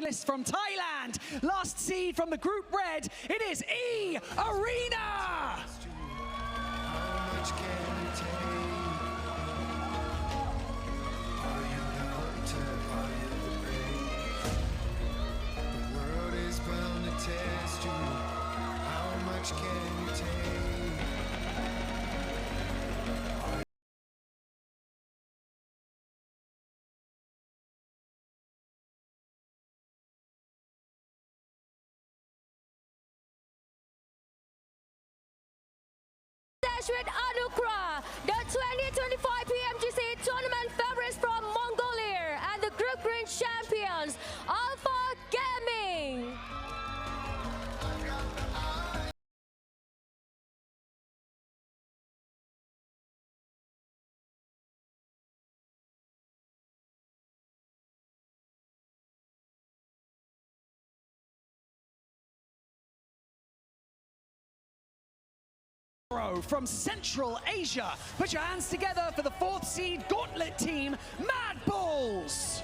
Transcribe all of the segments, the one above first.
finalists from Thailand. Last seed from the Group Red, it is E Arena! With Anukra, the 2025 PMGC tournament favorites from Mongolia and the Group Green champions, Alpha Gaming. From Central Asia, put your hands together for the 4th seed Gauntlet team, Mad Bulls!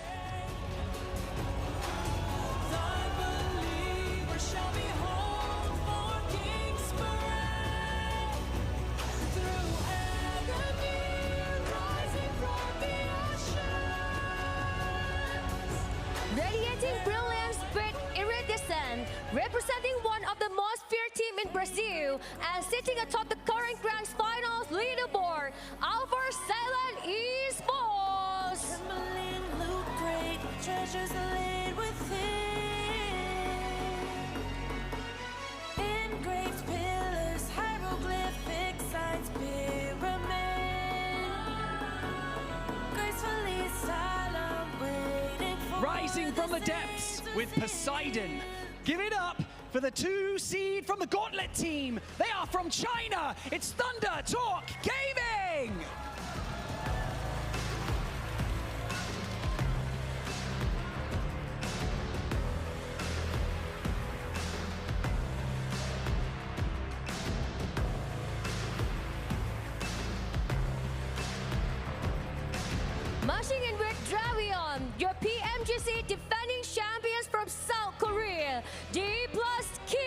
Radiating brilliance with iridescent, representing one of the most feared team in Brazil and sitting atop the current Grand Finals leaderboard, Alpha Silent Esports. Loot great, treasures laid within. Engraved pillars, hieroglyphic signs, pyramid. Gracefully silent, waiting for Rising from the depths with Poseidon. Give it up for the 2 seed from the Gauntlet team. They are from China. It's Thunder Talk Gaming. Marching in with Dravion, your PMGC defending champions from South Korea, D+ Kia.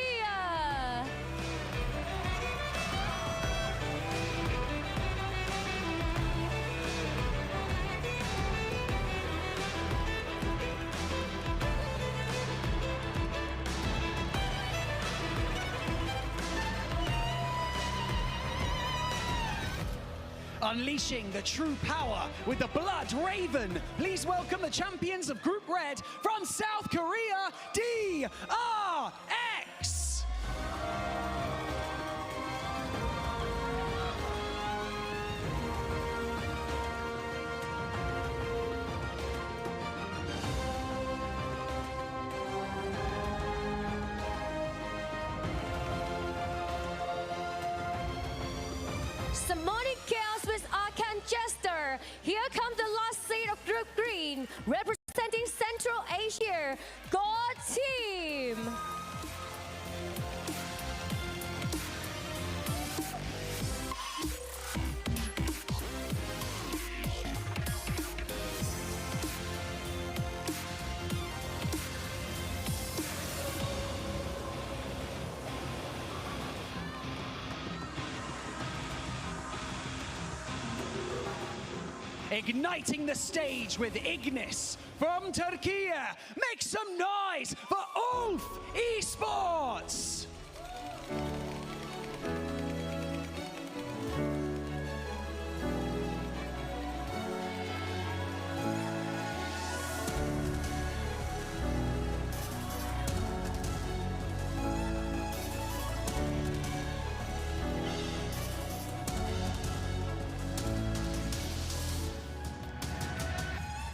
Unleashing the true power with the Blood Raven. Please welcome the champions of Group Red from South Korea, DRX. Summoning Chaos with Arcan Jester. Here comes the last seed of Group Green, representing Central Asia, God Team. Igniting the stage with Ignis from Turkey. Make some noise for Ulf Esports!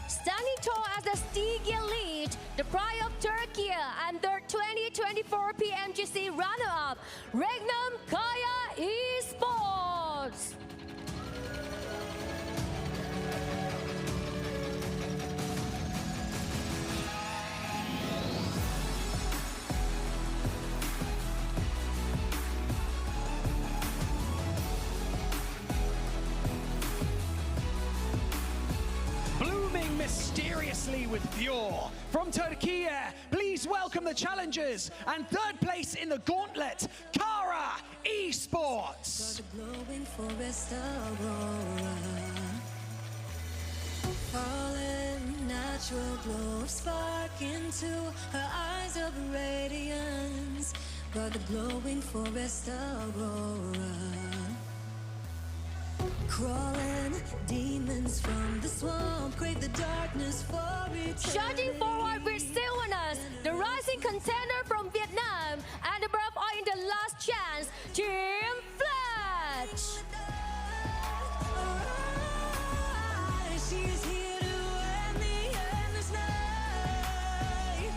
Standing tall as the Stieg Elite, the pride of Turkey and their 2024 PMGC runner-up, Regnum Kaya Esports. Blooming mysteriously with Pure. From Turkey, please welcome the challengers and third place in the Gauntlet, Kara Esports. The glowing forest aurora, falling natural glow of spark into her eyes of radiance. But the glowing forest aurora, crawling demons from the swamp, crave the darkness for eternity. Charging forward with Sylvanus, the rising contender from Vietnam, and the Brave are in the last chance, Team Fletch. She is here to end the endless night.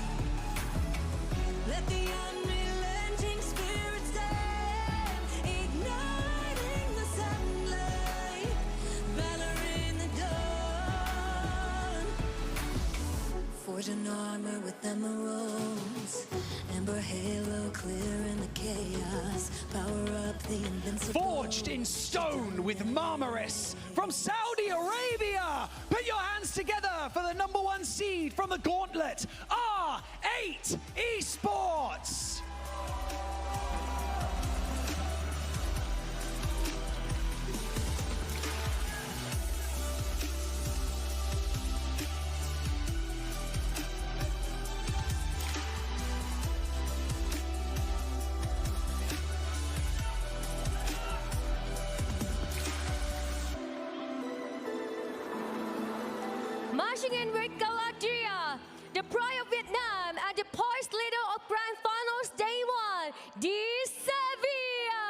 Let the unrelenting spirit stand, igniting the sunlight, valor in the dawn. Forge an armor with emeralds, amber halo clear in the chaos. Power up the invincible. Forged in stone with Marmaris from Saudi Arabia. Put your hands together for the #1 seed from the Gauntlet, R8 Esports. Marching in with Galadria, the pride of Vietnam and the poised leader of Grand Finals Day 1, D. Sevilla.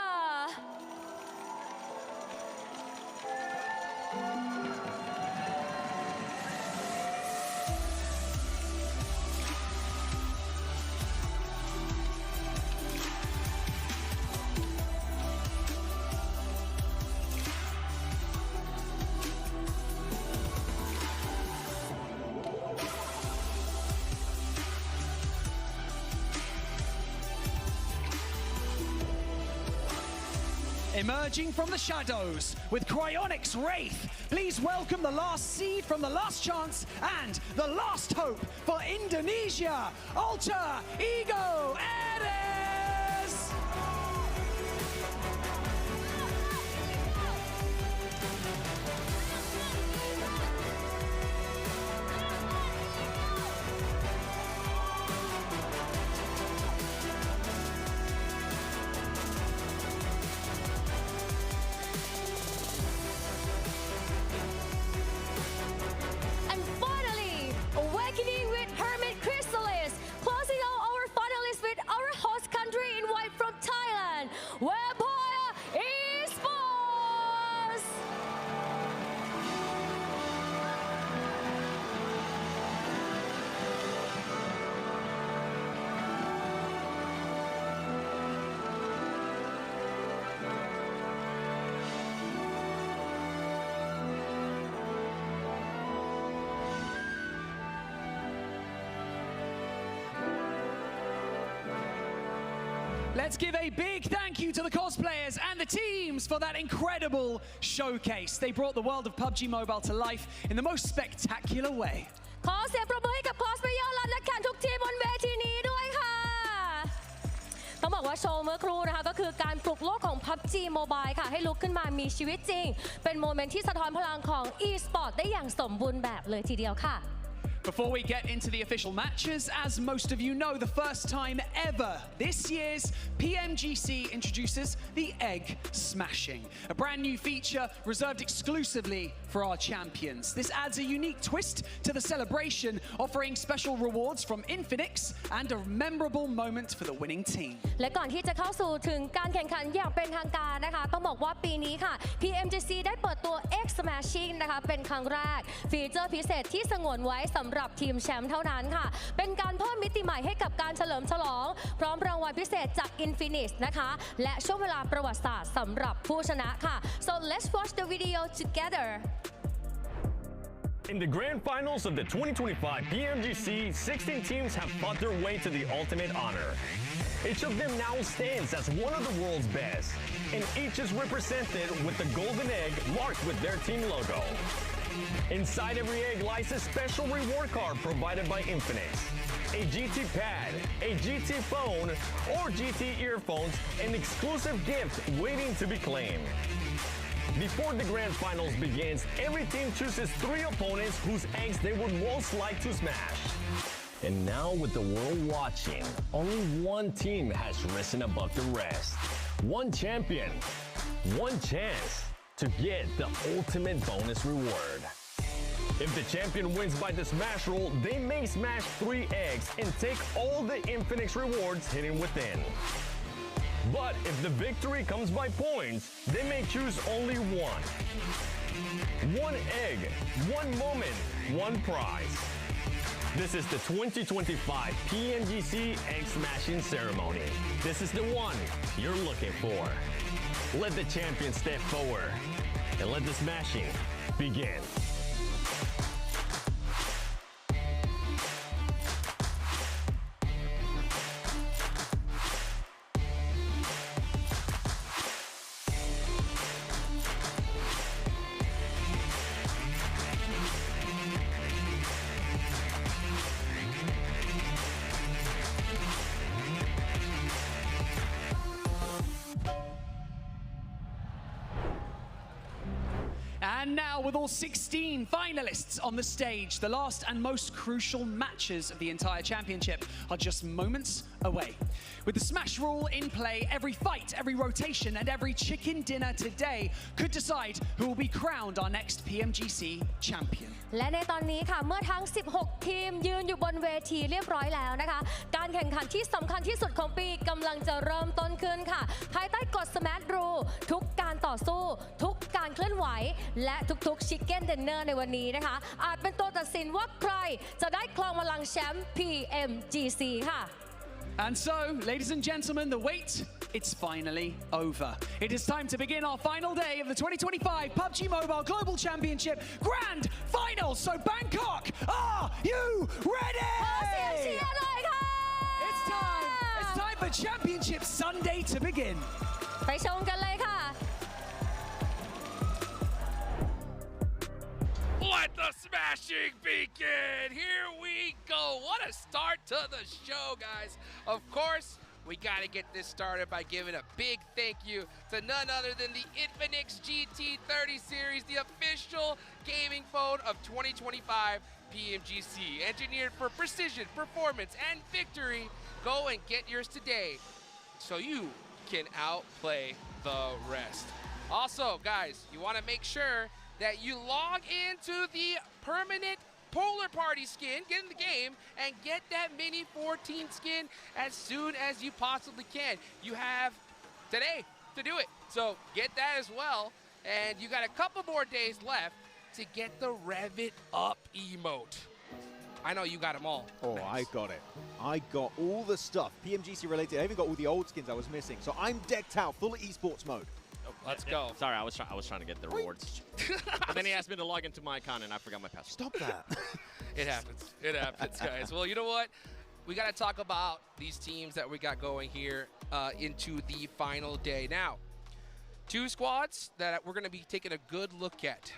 Emerging from the shadows with Cryonics Wraith, please welcome the last seed from the last chance and the last hope for Indonesia, Alter Ego Ares! And finally, awakening with Hermit Chrysalis, closing out our finalists with our host country in white from Thailand, Vampire Esports. Let's give a big thank you to the cosplayers and the teams for that incredible showcase. They brought the world of PUBG Mobile to life in the most spectacular way. ขอเสียงปรบมือให้กับคอสเพลเยอร์และนักแข่งทุกทีมบนเวทีนี้ด้วยค่ะ ต้องบอกว่าโชว์เมื่อครู่นะคะก็คือการปลุกโลกของ PUBG Mobile ค่ะให้ลุกขึ้นมามีชีวิตจริง เป็นโมเมนต์ที่สะท้อนพลังของ e-sport ได้อย่างสมบูรณ์แบบเลยทีเดียวค่ะ Before we get into the official matches, as most of you know, the first time ever, this year's PMGC introduces the Egg Smashing, a brand new feature reserved exclusively for our champions. This adds a unique twist to the celebration, offering special rewards from Infinix and a memorable moment for the winning team. และก่อนที่จะเข้าสู่ถึงการแข่งขันอย่างเป็นทางการนะคะต้องบอกว่าปีนี้ค่ะ PMGC ได้เปิดตัว X Smashing นะคะเป็นครั้งแรกฟีเจอร์พิเศษที่สงวนไว้สำหรับทีมแชมป์เท่านั้นค่ะเป็นการเพิ่มมิติใหม่ให้กับการเฉลิมฉลองพร้อมรางวัลพิเศษจาก Infinix นะคะและช่วงเวลาประวัติศาสตร์สำหรับผู้ชนะค่ะ so let's watch the video together In the grand finals of the 2025 PMGC, 16 teams have fought their way to the ultimate honor. Each of them now stands as one of the world's best, and each is represented with the golden egg marked with their team logo. Inside every egg lies a special reward card provided by Infinix. A GT pad, a GT phone, or GT earphones, an exclusive gift waiting to be claimed. Before the grand finals begins, every team chooses 3 opponents whose eggs they would most like to smash. And now with the world watching, only one team has risen above the rest. One champion, one chance to get the ultimate bonus reward. If the champion wins by the smash roll, they may smash 3 eggs and take all the Infinix rewards hidden within. But if the victory comes by points, they may choose only one. One egg, one moment, one prize. This is the 2025 PMGC Egg Smashing Ceremony. This is the one you're looking for. Let the champion step forward and let the smashing begin. And now, with all 16 finalists on the stage, the last and most crucial matches of the entire championship are just moments away. With the smash rule in play, every fight, every rotation, and every chicken dinner today could decide who will be crowned our next PMGC champion. และในตอนนี้ค่ะเมื่อทั้ง 16 ทีมยืนอยู่บนเวทีเรียบร้อยแล้วนะคะการแข่งขันที่สำคัญที่สุดของปีกำลังจะเริ่มต้นขึ้นค่ะภายใต้กฎ Smash Rule ทุกการต่อสู้ทุกการเคลื่อนไหวและทุกๆ Chicken Dinner ในวันนี้นะคะอาจเป็นตัวตัดสินว่าใครจะได้ครองบัลลังก์แชมป์ PMGC ค่ะ And so, ladies and gentlemen, the wait, it's finally over. It is time to begin our final day of the 2025 PUBG Mobile Global Championship Grand Finals. So Bangkok, are you ready? It's time for Championship Sunday to begin. ไปชมกันเลยค่ะ Let the smashing begin! Here we go. What a start to the show, guys. Of course, we got to get this started by giving a big thank you to none other than the Infinix GT30 series, the official gaming phone of 2025 PMGC. Engineered for precision, performance, and victory. Go and get yours today so you can outplay the rest. Also, guys, you want to make sure that you log into the permanent Polar Party skin, get in the game, and get that Mini 14 skin as soon as you possibly can. You have today to do it, so get that as well. And you got a couple more days left to get the Rev It Up emote. I know you got them all. Oh, Max. I got it. I got all the stuff PMGC related. I even got all the old skins I was missing. So I'm decked out, full esports mode. Let's go. Sorry, I was trying to get the rewards. But then he asked me to log into my account and I forgot my password. Stop that. It happens. It happens, guys. Well, you know what? We got to talk about these teams that we got going here into the final day. Now, 2 squads that we're going to be taking a good look at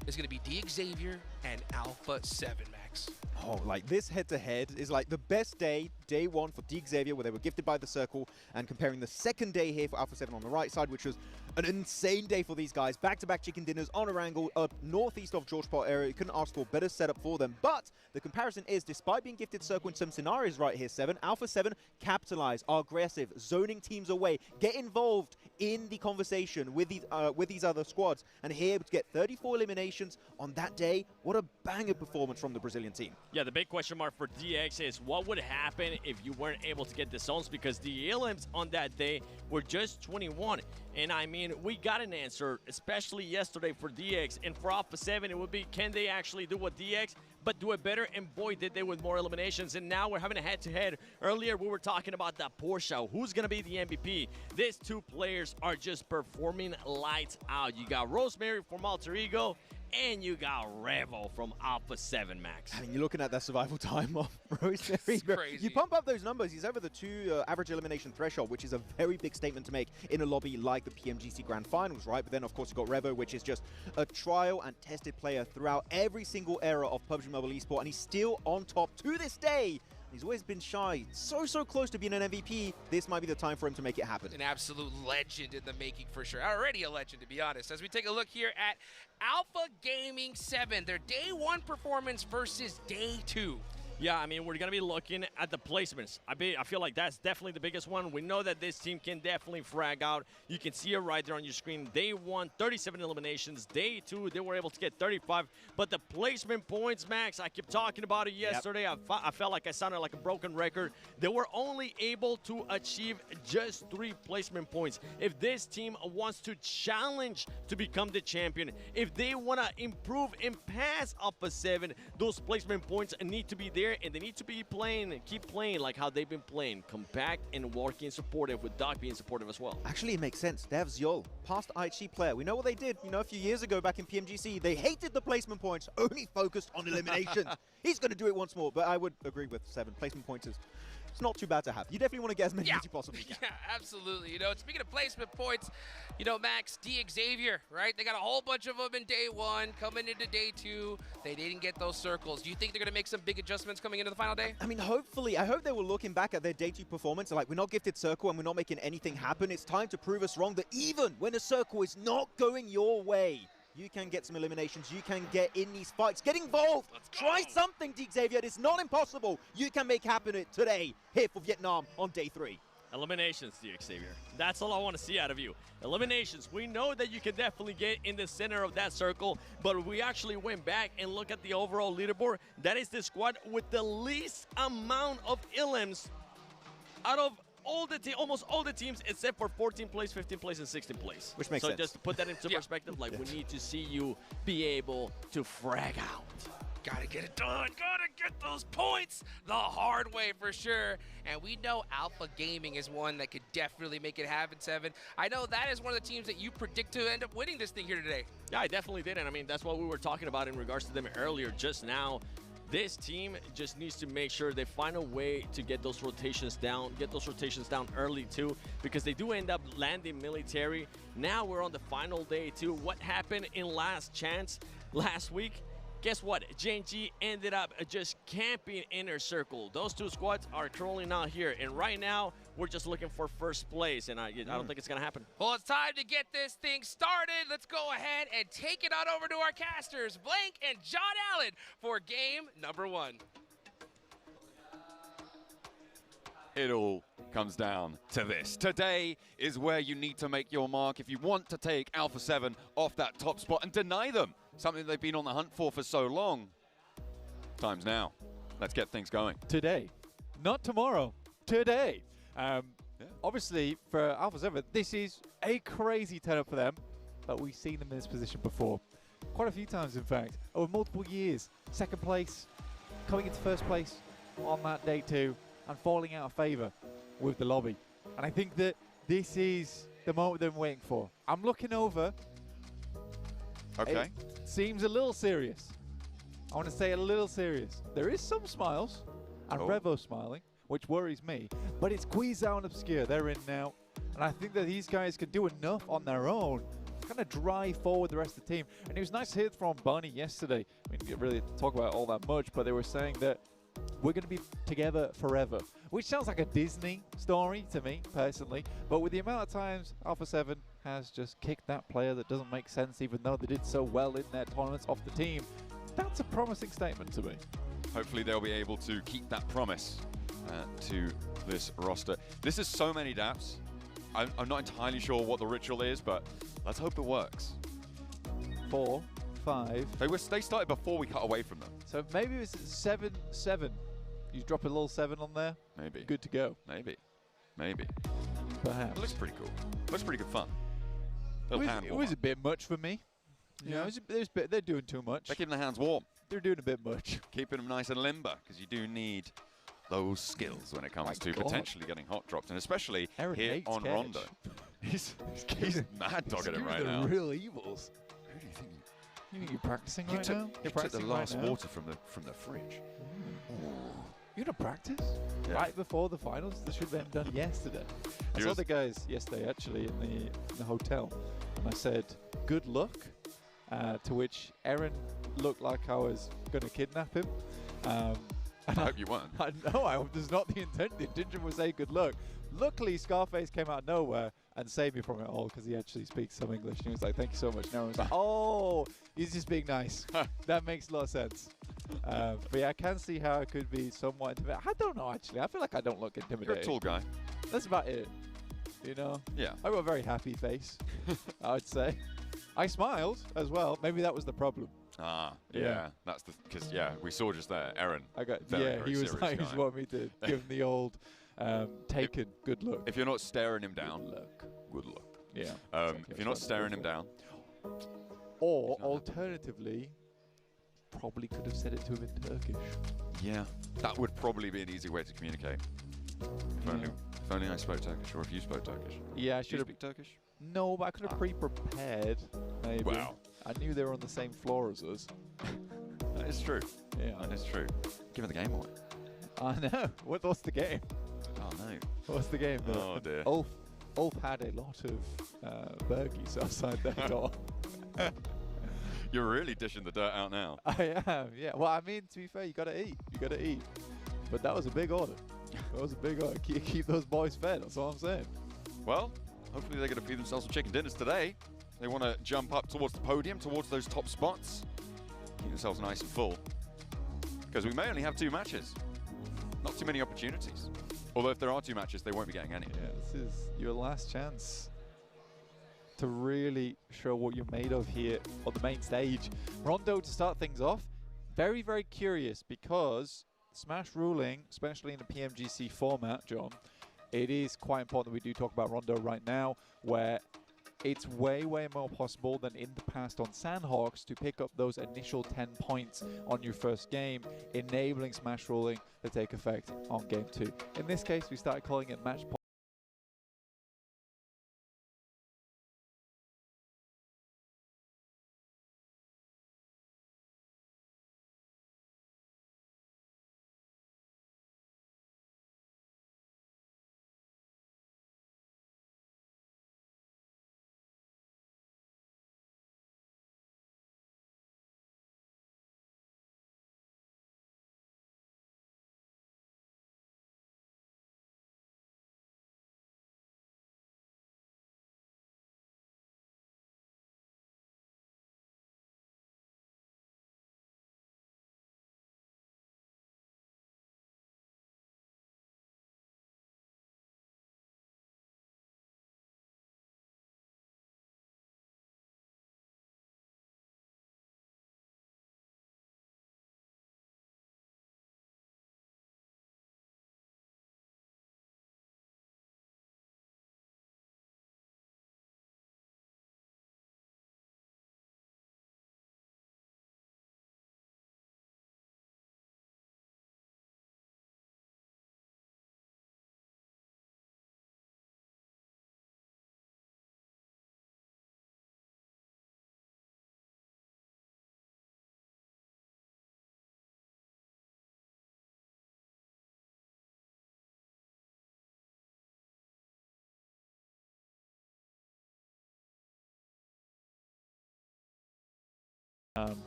is going to be Xavier and Alpha 7, Max. Oh, like this head-to-head is like the best day one for Xavier, where they were gifted by the circle, and comparing the second day here for Alpha 7 on the right side, which was an insane day for these guys. Back-to-back chicken dinners on a wrangle up northeast of George Park area. You couldn't ask for a better setup for them. But the comparison is, despite being gifted circle in some scenarios right here, 7, Alpha 7 capitalize, are aggressive, zoning teams away, get involved in the conversation with these other squads, and here to get 34 eliminations on that day. What a banger performance from the Brazilian team. Yeah, the big question mark for DX is what would happen if you weren't able to get the zones, because the elims on that day were just 21. And I mean, we got an answer, especially yesterday for DX. And for Alpha 7, it would be, can they actually do what DX, but do it better? And boy, did they with more eliminations. And now we're having a head-to-head. Earlier, we were talking about that Porsche. Who's going to be the MVP? These 2 players are just performing lights out. You got Rosemary from Alter Ego and you got Revo from Alpha 7, Max. I mean, you're looking at that survival time of Rosemary. It's crazy. You pump up those numbers, he's over the 2 average elimination threshold, which is a very big statement to make in a lobby like the PMGC Grand Finals, right? But then, of course, you've got Revo, which is just a trial and tested player throughout every single era of PUBG Mobile Esport, and he's still on top to this day. He's always been shy, so close to being an MVP. This might be the time for him to make it happen. An absolute legend in the making for sure. Already a legend, to be honest. As we take a look here at Alpha Gaming 7, their day 1 performance versus day 2. Yeah, I mean, we're going to be looking at the placements. I feel like that's definitely the biggest one. We know that this team can definitely frag out. You can see it right there on your screen. Day 1, 37 eliminations. Day 2, they were able to get 35. But the placement points, Max, I kept talking about it yesterday. Yep. I felt like I sounded like a broken record. They were only able to achieve just 3 placement points. If this team wants to challenge to become the champion, if they want to improve and pass Alpha 7, those placement points need to be there. And they need to be playing, keep playing like how they've been playing, compact and working supportive, with Doc being supportive as well. Actually, it makes sense. They have Zyol, past IHG player. We know what they did, a few years ago back in PMGC. They hated the placement points, only focused on eliminations. He's going to do it once more, but I would agree with 7. Placement points is it's not too bad to have. You definitely want to get as many as you possibly can. Yeah, absolutely. Speaking of placement points, Max, Xavier, right? They got a whole bunch of them in day 1. Coming into day 2, they didn't get those circles. Do you think they're going to make some big adjustments coming into the final day? I mean, hopefully. I hope they were looking back at their day 2 performance. Like, we're not gifted circle and we're not making anything happen. It's time to prove us wrong that even when a circle is not going your way, you can get some eliminations. You can get in these fights. Get involved. Try something, Xavier. It's not impossible. You can make happen today here for Vietnam on day 3. Eliminations, Xavier. That's all I want to see out of you. Eliminations. We know that you can definitely get in the center of that circle, but we actually went back and looked at the overall leaderboard. That is the squad with the least amount of elims out of almost all the teams except for 14th place, 15th place, and 16th place. Which makes sense. So just to put that into perspective, like, we need to see you be able to frag out. Gotta get it done. Gotta get those points the hard way for sure. And we know Alpha Gaming is one that could definitely make it happen, 7. I know that is one of the teams that you predict to end up winning this thing here today. Yeah, I definitely did. And I mean, that's what we were talking about in regards to them earlier just now. This team just needs to make sure they find a way to get those rotations down, early too, because they do end up landing military. Now we're on the final day too. What happened in Last Chance last week? Guess what? JNG ended up just camping inner circle. Those 2 squads are currently not here, and right now we're just looking for first place, and I don't think it's gonna happen. Well, it's time to get this thing started. Let's go ahead and take it on over to our casters, Blank and John Allen, for game number 1. It all comes down to this. Today is where you need to make your mark if you want to take Alpha 7 off that top spot and deny them something they've been on the hunt for so long. Time's now. Let's get things going. Today, not tomorrow, today. Obviously, for Alpha 7, this is a crazy turn-up for them, but we've seen them in this position before. Quite a few times, in fact, over multiple years. 2nd place, coming into 1st place on that day 2, and falling out of favour with the lobby. And I think that this is the moment they're waiting for. I'm looking over. Okay. It seems a little serious. I want to say a little serious. There is some smiles, and Revo smiling, which worries me. But it's Quizao and Obscure. They're in now. And I think that these guys can do enough on their own to kind of drive forward the rest of the team. And it was nice to hear from Barney yesterday. I mean, we didn't really talk about it all that much, but they were saying that we're going to be together forever, which sounds like a Disney story to me, personally. But with the amount of times Alpha 7 has just kicked that player that doesn't make sense, even though they did so well in their tournaments off the team, that's a promising statement to me. Hopefully they'll be able to keep that promise to this roster. This is so many daps. I'm not entirely sure what the ritual is, but let's hope it works. 4, 5. They started before we cut away from them. So maybe it's 7-7. You drop a little 7 on there. Maybe. Good to go. Maybe. Perhaps. It looks pretty cool. Looks pretty good fun. It was a bit much for me. Yeah. They're doing too much. They're keeping the hands warm. They're doing a bit much. Keeping them nice and limber, because you do need those skills when it comes to potentially getting hot dropped, and especially here on Rondo. He's mad dogging it right now. The real evils. Who do you think? You're practicing You right took, now? you You're took the practicing last right now? water from the fridge. You're gonna practice? Yeah. Right before the finals? This should have been done yesterday. I saw the guys yesterday actually in the hotel, and I said, "Good luck," to which Aaron looked like I was gonna kidnap him. I hope you weren't. I know, I was not the intent. The intention was say good luck. Luckily, Scarface came out of nowhere and saved me from it all because he actually speaks some English. And he was like, "Thank you so much." And I was like, "Oh, he's just being nice." That makes a lot of sense. But yeah, I can see how it could be somewhat intimidating. I don't know, actually. I feel like I don't look intimidating. You're a tall guy. That's about it. You know? Yeah. I've got a very happy face, I would say. I smiled as well. Maybe that was the problem. Ah, Yeah. yeah. That's because we saw just there, Aaron. I got very he was serious like, he guy. just wanted me to give him the old taken good look. If you're not staring him down, Good luck. good luck. Yeah. If you're not staring him down, Or He's not alternatively, probably could have said it to him in Turkish. yeah, that would probably be an easy way to communicate. If only I spoke Turkish, or if you spoke Turkish. Yeah, I Do should you have. speak Turkish? No, but I could have pre-prepared. Maybe. Wow. I knew they were on the same floor as us. That is true. Yeah. That is true. Giving the game away. I know. What's the game? Oh no. What's the game? Oh dear. Ulf had a lot of burgies outside their door. You're really dishing the dirt out now. I am, yeah. Well, I mean, to be fair, you gotta eat. You gotta eat. But that was a big order. That was a big order. Keep those boys fed. That's all I'm saying. Well, hopefully they're going to feed themselves some chicken dinners today. They want to jump up towards the podium, towards those top spots. Keep themselves nice and full. Because we may only have 2 matches. Not too many opportunities. Although if there are 2 matches, they won't be getting any. Yeah, this is your last chance to really show what you're made of here on the main stage. Rondo to start things off. Very, very curious because Smash ruling, especially in the PMGC format, John, it is quite important that we do talk about Rondo right now, where it's way, way more possible than in the past on Sandhawks to pick up those initial 10 points on your first game, enabling Smash ruling to take effect on game 2. In this case, we started calling it match point.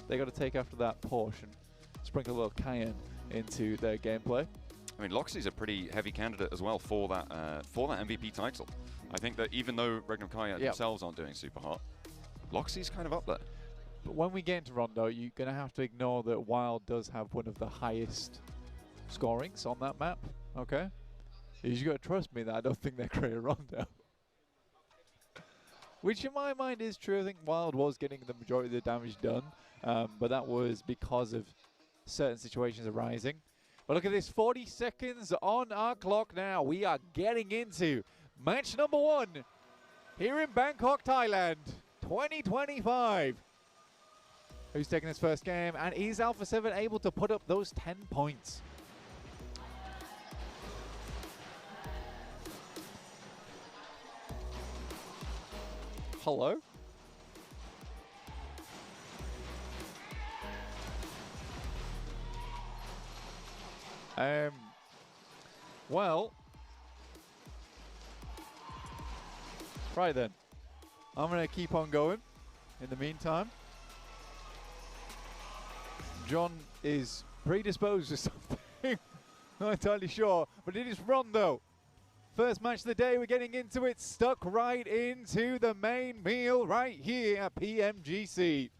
They got to take after that portion, sprinkle a little cayenne into their gameplay. I mean, Loxy's a pretty heavy candidate as well for that MVP title. I think that even though Regnum Kaya themselves aren't doing super hot, Loxy's kind of up there. But when we get into Rondo, you're going to have to ignore that Wild does have one of the highest scorings on that map, okay? You got to trust me that I don't think they're great at Rondo. Which in my mind is true. I think Wild was getting the majority of the damage done, but that was because of certain situations arising. But look at this, 40 seconds on our clock now. We are getting into match number 1 here in Bangkok, Thailand, 2025. Who's taking his first game? And is Alpha 7 able to put up those 10 points? Hello? Well, right then. I'm going to keep on going in the meantime. John is predisposed to something. Not entirely sure, but it is Ron though. First match of the day, we're getting into it, stuck right into the main meal right here at PMGC.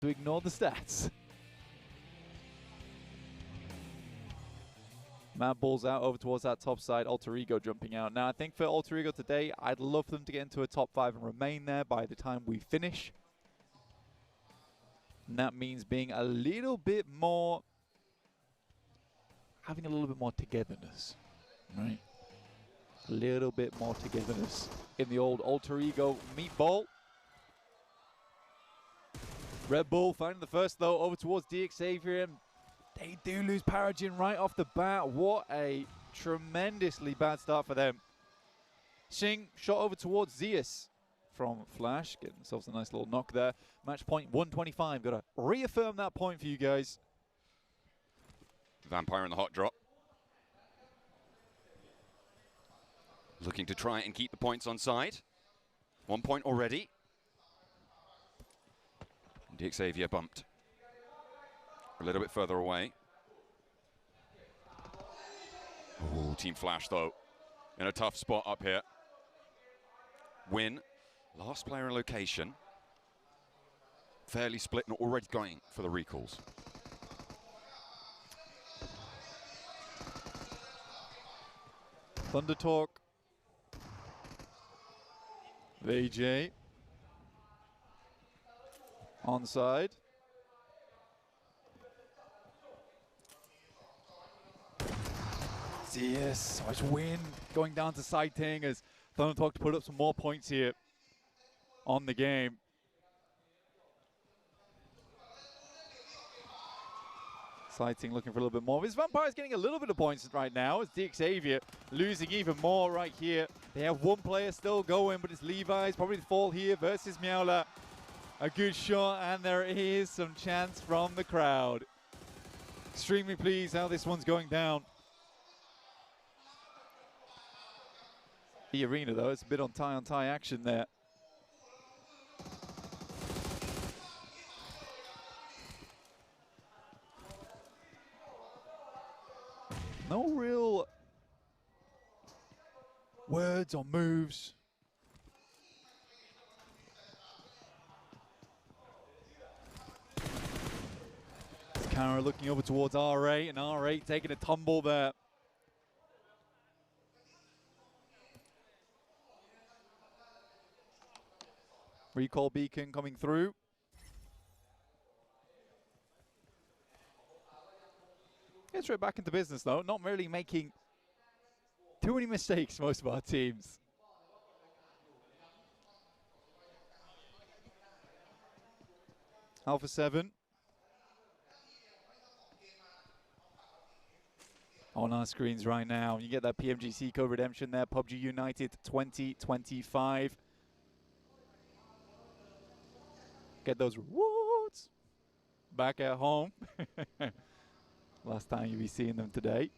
To ignore the stats. Mad balls out over towards that top side. Alter Ego jumping out. Now, I think for Alter Ego today, I'd love them to get into a top 5 and remain there by the time we finish. And that means being a little bit more, having a little bit more togetherness, right? A little bit more togetherness in the old Alter Ego meatball. Red Bull finding the first though over towards DXavier, and they do lose Paragen right off the bat. What a tremendously bad start for them. Xing shot over towards Zeus from Flash, getting themselves a nice little knock there. Match point 125. Got to reaffirm that point for you guys. Vampire in the hot drop. Looking to try and keep the points on side. 1 point already. DXavier bumped a little bit further away. Ooh, Team Flash though in a tough spot up here. Win, last player in location. Fairly split and already going for the recalls. Thunder Talk. VJ. Onside. Yes, nice win. Going down to Sighting as Thunder Talk to put up some more points here on the game. Sighting looking for a little bit more. His Vampire's getting a little bit of points right now. It's DXavier losing even more right here. They have one player still going, but it's Levi's probably the fall here versus Meowla. A good shot, and there is some chance from the crowd. Extremely pleased how this one's going down. The arena, though, it's a bit on tie action there. No real words or moves. Kara looking over towards R8, and R8 taking a tumble there. Recall beacon coming through. Gets right back into business though, not really making too many mistakes, most of our teams. Alpha 7. On our screens right now. You get that PMGC code redemption there, PUBG United 2025. Get those rewards back at home. Last time you'll be seeing them today.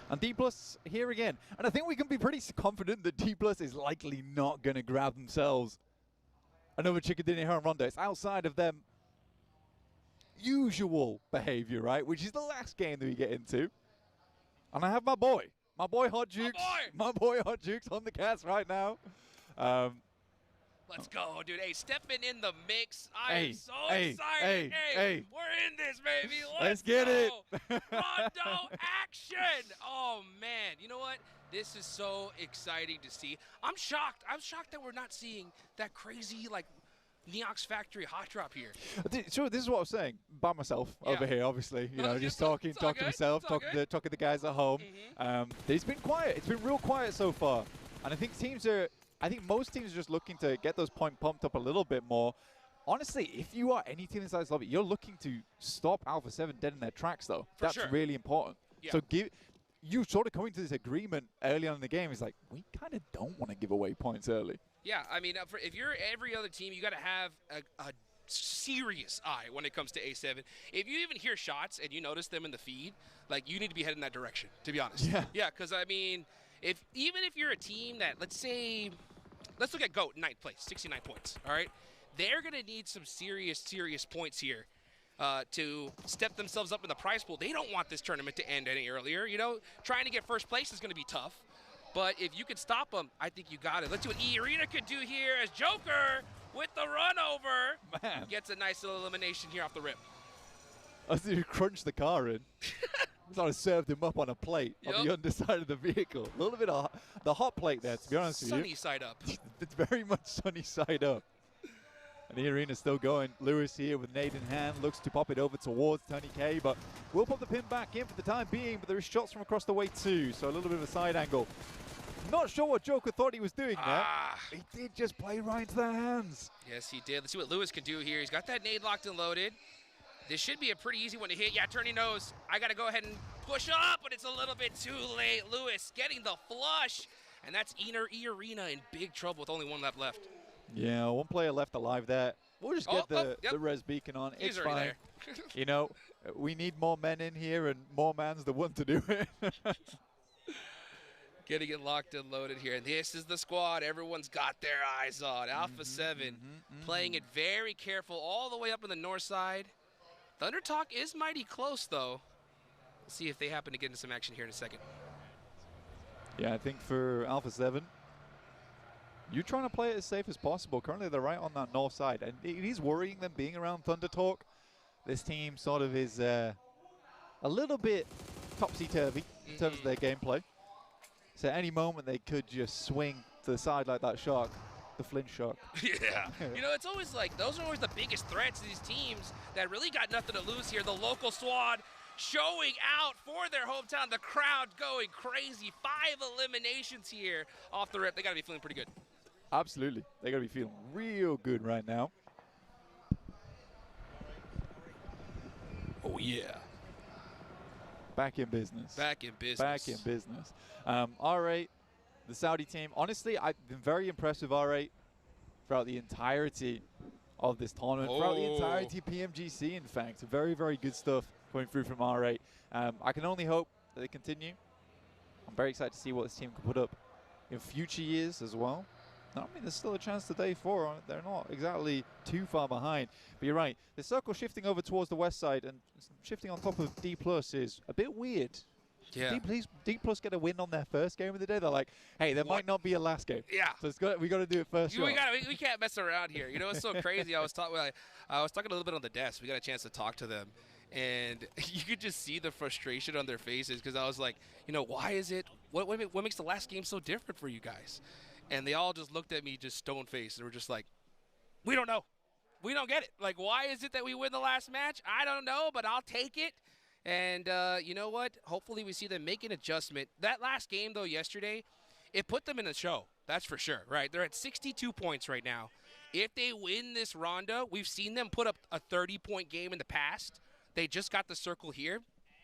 And D+ here again. And I think we can be pretty confident that D+ is likely not going to grab themselves another chicken dinner here on Rondo. It's outside of them usual behavior, right? Which is the last game that we get into. And I have my boy Hot Jukes. My boy Hot Jukes on the cast right now. Let's go, dude. Hey, stepping in the mix. I am so excited. Hey, we're in this, baby. Let's get it. Rondo action. Oh, man. You know what? This is so exciting to see. I'm shocked. I'm shocked that we're not seeing that crazy, like, Neox Factory hot drop here. Sure, this is what I was saying by myself over here, obviously. You know, just talking to myself, talking to the guys at home. It's been quiet. It's been real quiet so far. And I think most teams are just looking to get those points pumped up a little bit more. Honestly, if you are any team inside this lobby, you're looking to stop Alpha 7 dead in their tracks, though. That's really important. Yeah. So you sort of coming to this agreement early on in the game is like, we kind of don't want to give away points early. Yeah, I mean, if you're every other team, you got to have a serious eye when it comes to A7. If you even hear shots and you notice them in the feed, like, you need to be heading that direction, to be honest. Yeah, because, I mean, even if you're a team that, let's look at GOAT, 9th place, 69 points, all right? They're going to need some serious points here to step themselves up in the prize pool. They don't want this tournament to end any earlier. You know, trying to get first place is going to be tough. But if you could stop them, I think you got it. Let's see what E-Arena could do here as Joker with the run over. Gets a nice little elimination here off the rip. I think he crunched the car in. Sort of served him up on a plate on the underside of the vehicle. A little bit of the hot plate there, to be honest with you. Sunny side up. It's very much sunny side up. And the arena's still going. Lewis here with nade in hand, looks to pop it over towards Tony K, but we'll pop the pin back in for the time being, but there is shots from across the way too, so a little bit of a side angle. Not sure what Joker thought he was doing there. He did just play right into their hands. Yes, he did. Let's see what Lewis can do here. He's got that nade locked and loaded. This should be a pretty easy one to hit. Yeah, Turney knows. I got to go ahead and push up, but it's a little bit too late. Lewis getting the flush, and that's E-Arena in big trouble with only one left. Yeah, one player left alive there. We'll just get the res beacon on. He's it's fine. You know, we need more men in here, and more man's the one to do it. Getting it locked and loaded here. And this is the squad everyone's got their eyes on. Alpha 7 playing it very careful all the way up in the north side. Thunder Talk is mighty close, though. We'll see if they happen to get into some action here in a second. Yeah, I think for Alpha 7, you're trying to play it as safe as possible. Currently, they're right on that north side. And it is worrying them being around Thunder Talk. This team sort of is a little bit topsy-turvy in terms of their gameplay. So at any moment, they could just swing to the side like that shark. The Flint shark. Yeah. You know, it's always like, those are always the biggest threats to these teams that really got nothing to lose here. The local squad showing out for their hometown. The crowd going crazy. 5 eliminations here off the rip. They got to be feeling pretty good. Absolutely. They got to be feeling real good right now. Oh, yeah. Back in business. Back in business. Back in business. R8. The Saudi team, honestly, I've been very impressed with R8 throughout the entirety of this tournament, throughout the entirety of PMGC, in fact. Very, very good stuff coming through from R8. I can only hope that they continue. I'm very excited to see what this team can put up in future years as well. I mean, there's still a chance to day 4. They're not exactly too far behind. But you're right. The circle shifting over towards the west side and shifting on top of D+ is a bit weird. Yeah. D+ get a win on their first game of the day. They're like, hey, there might not be a last game. Yeah. So we got to do it first. We can't mess around here. You know, it's so crazy. I was talking a little bit on the desk. We got a chance to talk to them, and you could just see the frustration on their faces because I was like, you know, why is it? What makes the last game so different for you guys? And they all just looked at me just stone-faced and were just like, we don't know. We don't get it. Like, why is it that we win the last match? I don't know, but I'll take it. And you know what? Hopefully we see them make an adjustment. That last game, though, yesterday, it put them in a show. That's for sure, right? They're at 62 points right now. If they win this Rondo, we've seen them put up a 30-point game in the past. They just got the circle here.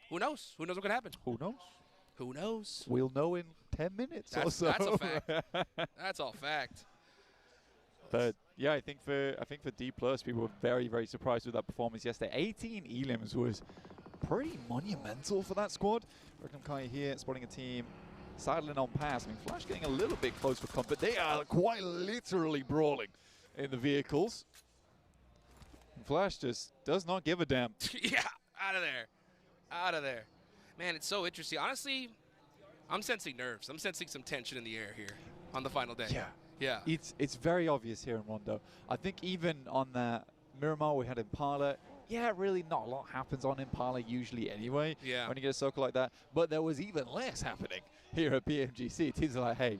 Who knows? Who knows what could happen? Who knows? Who knows? We'll know in 10 minutes or so. That's a fact. That's all fact. But yeah, I think for D+, people were very, very surprised with that performance yesterday. 18 elims was pretty monumental for that squad. Kai here spotting a team sidling on pass. I mean, Flash getting a little bit close for comfort. They are quite literally brawling in the vehicles. And Flash just does not give a damn. Yeah, out of there. Out of there. Man, it's so interesting. Honestly, I'm sensing nerves. I'm sensing some tension in the air here on the final day. Yeah. Yeah. It's very obvious here in Rondo. I think even on that Miramar we had Impala, yeah, really not a lot happens on Impala usually anyway when you get a circle like that. But there was even less happening here at PMGC. Teams are like, hey,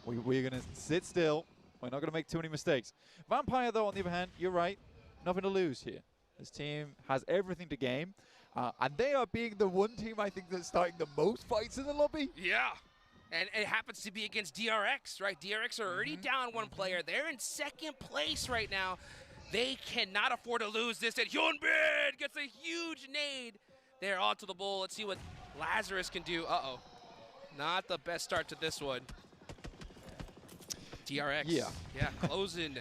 we're going to sit still. We're not going to make too many mistakes. Vampire, though, on the other hand, you're right. Nothing to lose here. This team has everything to gain. And they are being the one team, I think, that's starting the most fights in the lobby. Yeah. And it happens to be against DRX, right? DRX are already down one player. They're in second place right now. They cannot afford to lose this. And Hyunbin gets a huge nade. They're onto the bull. Let's see what Lazarus can do. Uh-oh. Not the best start to this one. DRX. Yeah, closing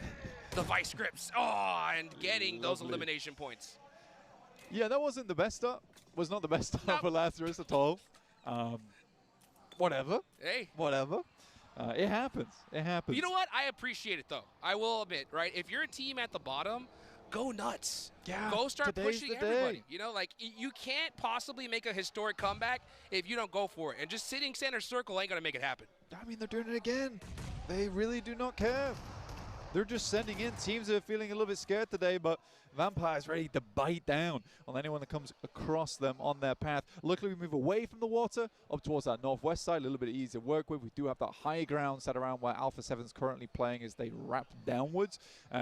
the vice grips. Oh, and getting those elimination points. Yeah, that wasn't the best start. Was not the best start for Lazarus at all. Whatever. Hey. Whatever. It happens. It happens. You know what? I appreciate it, though. I will admit, right? If you're a team at the bottom, go nuts. Yeah. Go start pushing everybody. Day. You know, like, you can't possibly make a historic comeback if you don't go for it. And just sitting center circle ain't going to make it happen. I mean, they're doing it again. They really do not care. They're just sending in teams that are feeling a little bit scared today, but Vampire's ready to bite down on anyone that comes across them on their path. Luckily, we move away from the water up towards that northwest side, a little bit easier to work with. We do have that high ground set around where Alpha 7's currently playing as they wrap downwards.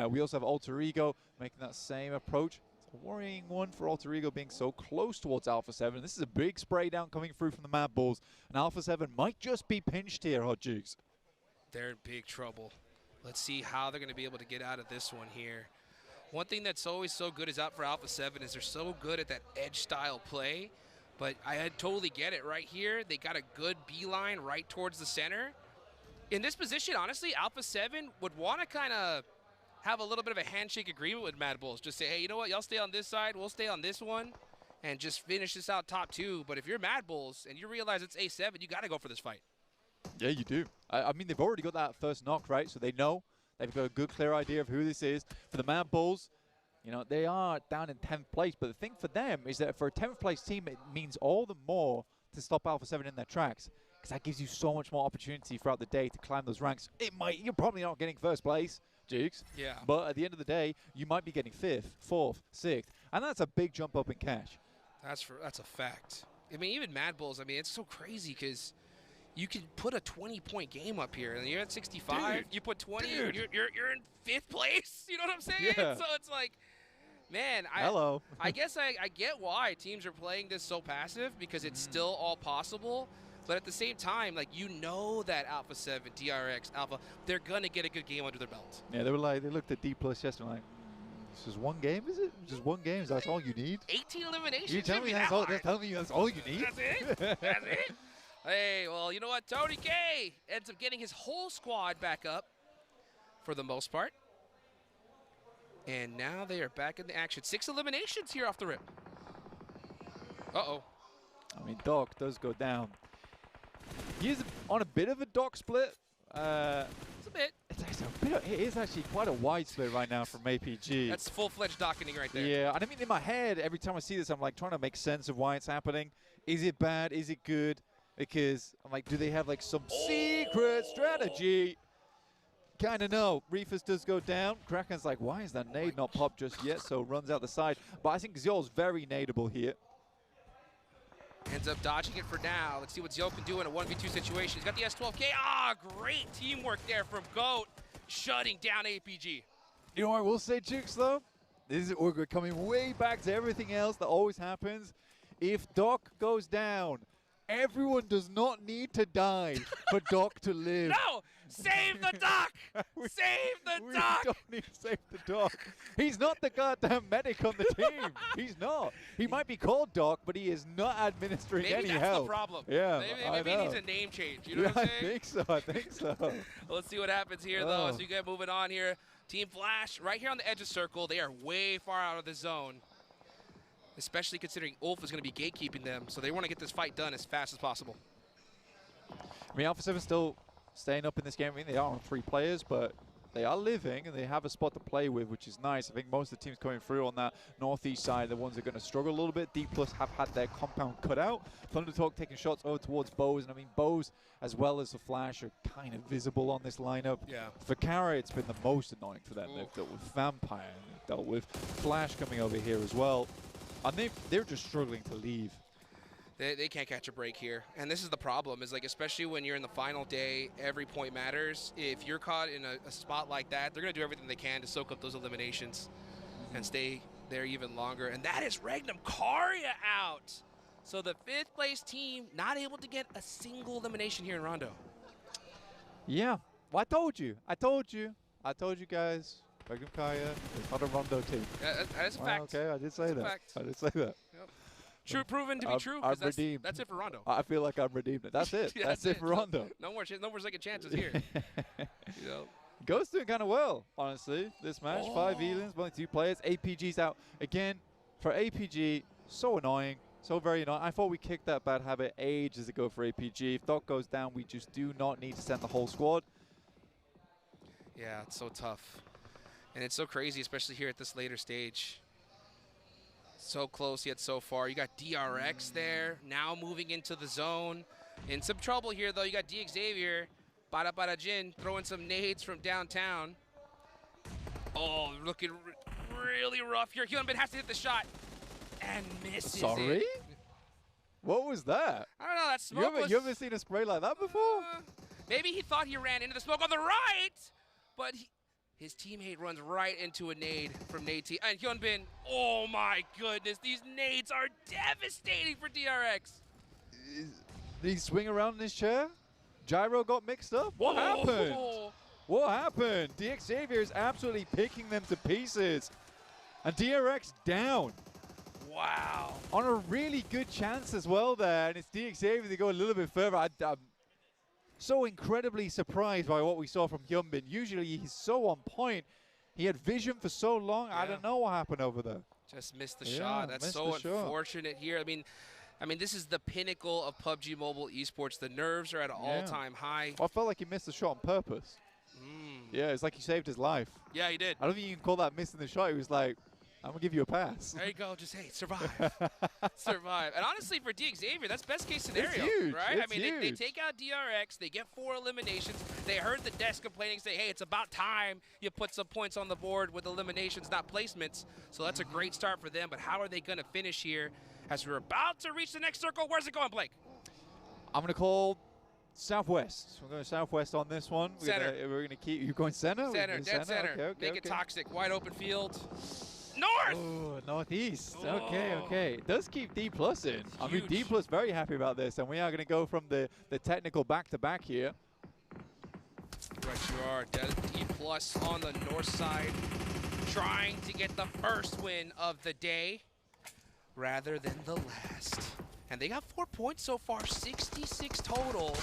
We also have Alter Ego making that same approach. It's a worrying one for Alter Ego being so close towards Alpha 7. This is a big spray down coming through from the Mad Bulls, and Alpha 7 might just be pinched here, Hot Jukes. They're in big trouble. Let's see how they're going to be able to get out of this one here. One thing that's always so good is out for Alpha 7 is they're so good at that edge style play. But I totally get it right here. They got a good beeline right towards the center. In this position, honestly, Alpha 7 would want to kind of have a little bit of a handshake agreement with Mad Bulls. Just say, hey, you know what? Y'all stay on this side. We'll stay on this one. And just finish this out top two. But if you're Mad Bulls and you realize it's A7, you got to go for this fight. Yeah, you do. I mean, they've already got that first knock, right? So they know. They've got a good, clear idea of who this is. For the Mad Bulls, you know, they are down in 10th place. But the thing for them is that for a 10th place team, it means all the more to stop Alpha 7 in their tracks. Because that gives you so much more opportunity throughout the day to climb those ranks. You're probably not getting first place, Jukes. Yeah. But at the end of the day, you might be getting 5th, 4th, 6th. And that's a big jump up in cash. That's a fact. I mean, even Mad Bulls, I mean, it's so crazy because you can put a 20-point game up here, and you're at 65. Dude, you put 20, you're in 5th place. You know what I'm saying? Yeah. So it's like, man, I guess I get why teams are playing this so passive because it's still all possible. But at the same time, like, you know that Alpha 7, DRX, Alpha, they're gonna get a good game under their belt. Yeah, they looked at D+ yesterday like, this is one game, is it? Just one game, is that all you need? 18 eliminations. You tell me that's all you need? That's it? That's it? Hey, well, you know what? Tony K ends up getting his whole squad back up for the most part. And now they are back in the action. 6 eliminations here off the rip. Uh-oh. I mean, Doc does go down. He's on a bit of a Doc split. It's a bit. It is actually quite a wide split right now from APG. That's full-fledged docketing right there. Yeah, and I mean, in my head, every time I see this, I'm like trying to make sense of why it's happening. Is it bad? Is it good? Because I'm like, do they have like some secret strategy? Kind of no. Reefus does go down. Kraken's like, why is that nade not popped just yet? So runs out the side. But I think Xiol's very nadeable here. Ends up dodging it for now. Let's see what Xiol can do in a 1v2 situation. He's got the S12K. Ah, great teamwork there from GOAT, shutting down APG. You know what I will say, Jukes, though? We're coming way back to everything else that always happens. If Doc goes down, everyone does not need to die for Doc to live. No! Save the Doc! Save the Doc! We don't need to save the Doc. He's not the goddamn medic on the team. He's not. He might be called Doc, but he is not administering any help. Maybe that's the problem. Yeah, Maybe he needs a name change. You know what I'm saying? I think so. Let's see what happens here, though, as we get moving on here. Team Flash, right here on the edge of circle. They are way far out of the zone. especially considering Ulf is going to be gatekeeping them. So they want to get this fight done as fast as possible. I mean, Alpha 7 still staying up in this game. I mean, they are on 3 players, but they are living and they have a spot to play with, which is nice. I think most of the teams coming through on that northeast side, the ones that are going to struggle a little bit. D+ have had their compound cut out. Thundertalk taking shots over towards Bose, and I mean, Bose as well as the Flash are kind of visible on this lineup. Yeah. For Kara, it's been the most annoying for them. They've dealt with Vampire, and they've dealt with Flash coming over here as well. And they're just struggling to leave. They can't catch a break here. And this is the problem, is like, especially when you're in the final day, every point matters. If you're caught in a spot like that, they're going to do everything they can to soak up those eliminations and stay there even longer. And that is Regnum Karya out. So the 5th place team not able to get a single elimination here in Rondo. Yeah. Well, I told you. I told you guys. Regnum Karya is not a Rondo team. Yeah, that is a fact. Okay, I did say that. Fact. I did say that. Yep. True, proven to be true. I'm That's redeemed. it for Rondo. I feel like I'm redeemed. That's it. Yeah, that's it for Rondo. No more second chances here. You know. Ghost doing kind of well, honestly, this match. 5 elims, only 2 players. APG's out. Again, for APG, so annoying. So very annoying. I thought we kicked that bad habit ages ago for APG. If Doc goes down, we just do not need to send the whole squad. Yeah, it's so tough. And it's so crazy, especially here at this later stage. So close yet so far. You got DRX there, now moving into the zone. In some trouble here, though. You got Xavier, Bada Jin, throwing some nades from downtown. Oh, looking really rough here. Hyunbin has to hit the shot and misses Sorry? it. What was that? I don't know, that smoke was... You haven't seen a spray like that before? Maybe he thought he ran into the smoke on the right, but his teammate runs right into a nade from Nate T. And Hyunbin, oh my goodness, these nades are devastating for DRX. Did he swing around in his chair? Gyro got mixed up? What happened? What happened? Xavier is absolutely picking them to pieces. And DRX down. Wow. On a really good chance as well there. And it's Xavier to go a little bit further. I'm so incredibly surprised by what we saw from Hyunbin. Usually he's so on point. He had vision for so long. Yeah. I don't know what happened over there. Just missed the shot. That's so unfortunate here. I mean, this is the pinnacle of PUBG Mobile esports. The nerves are at an all-time high. I felt like he missed the shot on purpose. Yeah, it's like he saved his life. Yeah, he did. I don't think you can call that missing the shot. He was like, I'm going to give you a pass. There you go. Just, hey, survive. Survive. And honestly, for Xavier, that's best case scenario. It's huge. Right? It's I mean, they huge. take out DRX. They get 4 eliminations. They heard the desk complaining, say, hey, it's about time you put some points on the board with eliminations, not placements. So that's a great start for them. But how are they going to finish here as we're about to reach the next circle? Where's it going, Blake? I'm going to call Southwest. We're going Southwest on this one. Center. We're going to keep you going center? Center, dead center. Okay, Make it toxic. Wide open field. North! Oh, northeast. Okay. It does keep D+ in. I mean, D+ very happy about this, and we are going to go from the technical back-to-back here. Right you are. D+ on the north side, trying to get the first win of the day rather than the last. And they got 4 points so far, 66 total.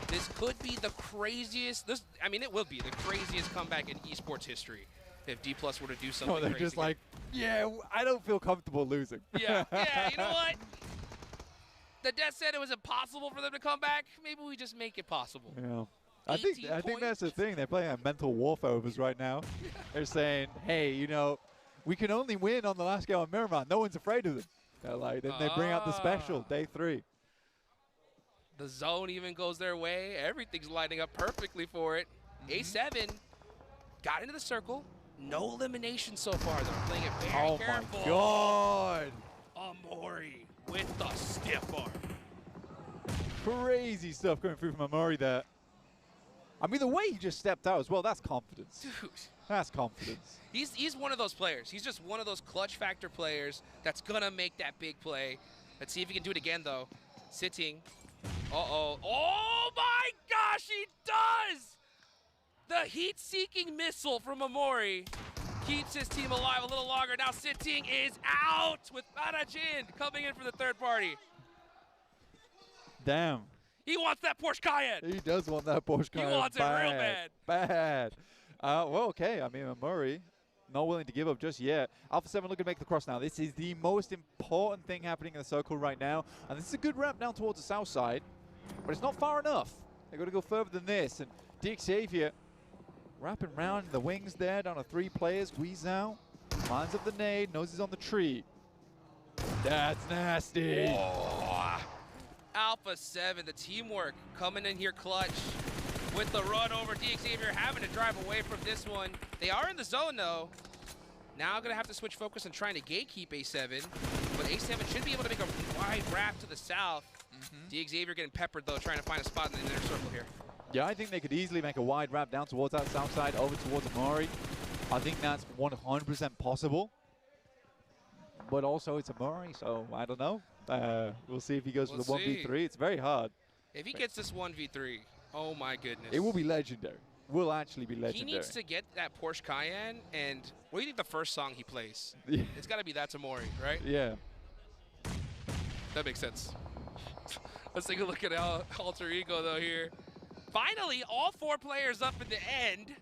This could be the craziest, it will be the craziest comeback in esports history if D+ were to do something they're crazy. just like, yeah, I don't feel comfortable losing. Yeah, you know what? The Death said it was impossible for them to come back. Maybe we just make it possible. Yeah. I think that's the thing. They're playing a mental warfare with us right now. They're saying, hey, we can only win on the last game on Miramar. No one's afraid of them. They're like, then they bring out the special, day 3. The zone even goes their way. Everything's lining up perfectly for it. A7 got into the circle. No elimination so far. They're playing it very careful. Oh, my God. Amori with the stiff arm. Crazy stuff going through from Amori there. I mean, the way he just stepped out as well, that's confidence. Dude. That's confidence. He's one of those players. He's just one of those clutch factor players that's going to make that big play. Let's see if he can do it again, though. Sitting. Uh-oh. Oh, my gosh, he does! The heat-seeking missile from Amori keeps his team alive a little longer. Now Sitting is out with Barajin coming in for the third party. Damn. He wants that Porsche Cayenne. He does want that Porsche Cayenne. He wants it real bad. Bad. Well, okay. I mean, Amori not willing to give up just yet. Alpha 7 looking to make the cross now. This is the most important thing happening in the circle right now. And this is a good ramp down towards the south side, but it's not far enough. They've got to go further than this. And Xavier wrapping around in the wings there, down to 3 players. Guizhou lines up the nade, knows he's on the tree. That's nasty. Whoa. Alpha 7, the teamwork coming in here clutch with the run over. Xavier having to drive away from this one. They are in the zone though. Now gonna have to switch focus and trying to gatekeep A7, but A7 should be able to make a wide wrap to the south. Xavier getting peppered though, trying to find a spot in the inner circle here. Yeah, I think they could easily make a wide wrap down towards that south side, over towards Amari. I think that's 100% possible. But also it's Amari, so I don't know. We'll see if he goes for the 1v3. It's very hard. If he gets this 1v3, oh my goodness. It will be legendary. Will actually be legendary. He needs to get that Porsche Cayenne, and what do you think the first song he plays? Yeah. It's got to be That's Amori, right? Yeah. That makes sense. Let's take a look at Alter Ego, though, here. Finally, all 4 players up in the end.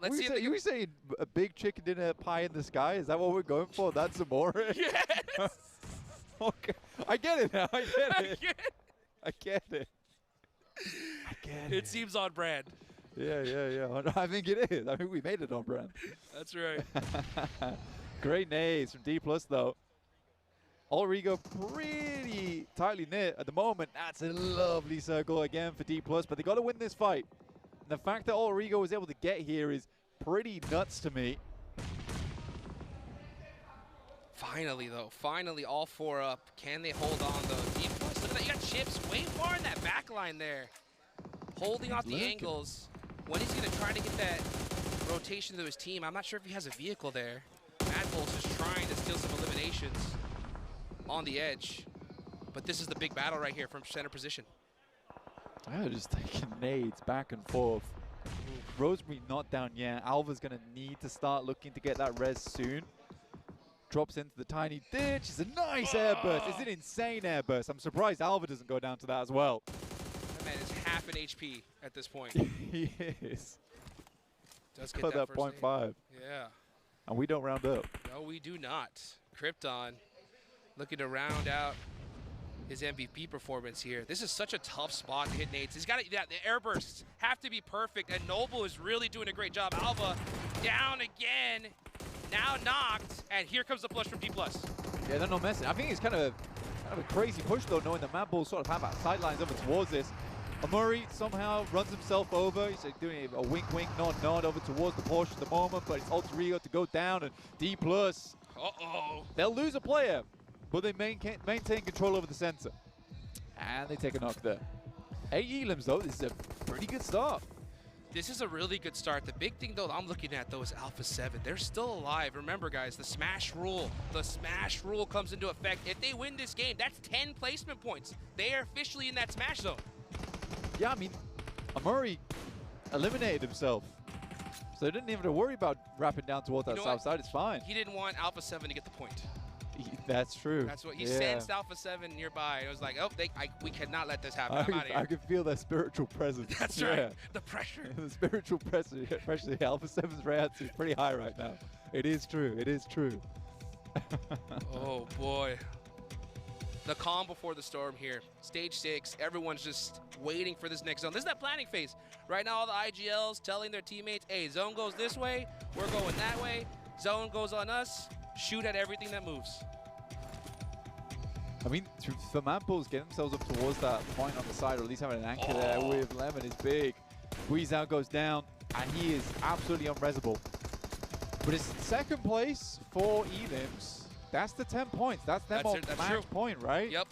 Let's see if you were saying a big chicken dinner pie in the sky? Is that what we're going for? That's Amore? Yes! Okay. I get it now. I get it. I get it. It seems on brand. Yeah. I think it is. I think we made it on brand. That's right. Great nades from D+, though. Ulrigo pretty tightly knit at the moment. That's a lovely circle again for D+, but they got to win this fight. And the fact that Ulrigo was able to get here is pretty nuts to me. Finally, though. Finally, all 4 up. Can they hold on, though? D+, look at that. You got Chips way far in that back line there. Holding off the angles. When he's going to try to get that rotation to his team, I'm not sure if he has a vehicle there. Mad Bull's just trying to steal some eliminations on the edge. But this is the big battle right here from center position. They're just taking nades back and forth. Rosemary not down yet. Alva's going to need to start looking to get that res soon. Drops into the tiny ditch. It's a nice airburst. It's an insane airburst. I'm surprised Alva doesn't go down to that as well. That man is half an HP at this point. He is. Does get Put that first 0.5. nade. Yeah. And we don't round up. No, we do not. Krypton looking to round out his MVP performance here. This is such a tough spot to hit nades. He's got to, yeah, the airbursts have to be perfect, and Noble is really doing a great job. Alva down again, now knocked, and here comes the push from D+. Yeah, they're not messing. I think it's kind of a crazy push, though, knowing that Mad Bull sort of have that sidelines over towards this. Amuri somehow runs himself over. He's like doing a wink-wink, nod over towards the Porsche at the moment, but it's Alter Ego to go down, and D+. Uh-oh. They'll lose a player, but they maintain control over the center. And they take a knock there. 8 elims, though. This is a pretty good start. This is a really good start. The big thing, though, I'm looking at, though, is Alpha 7. They're still alive. Remember, guys, the smash rule. The smash rule comes into effect. If they win this game, that's 10 placement points. They are officially in that smash zone. Yeah, I mean, Amuri eliminated himself. So they didn't even have to worry about wrapping down towards that south side. It's fine. He didn't want Alpha 7 to get the point. That's true. That's what he sensed. Alpha 7 nearby. It was like, oh, we cannot let this happen. I'm out of here. I can feel their spiritual presence. That's right. The pressure. The spiritual pressure. Alpha 7's reaction is pretty high right now. It is true. It is true. Oh boy. The calm before the storm here. Stage 6. Everyone's just waiting for this next zone. This is that planning phase. Right now, all the IGLs telling their teammates, hey, zone goes this way. We're going that way. Zone goes on us. Shoot at everything that moves. I mean, for Mad Bulls getting themselves up towards that point on the side, or at least having an anchor there with Lemon is big. Guizhou goes down, and he is absolutely unresable. But it's second place for elims. That's the 10 points. That's them on match point, right? Yep.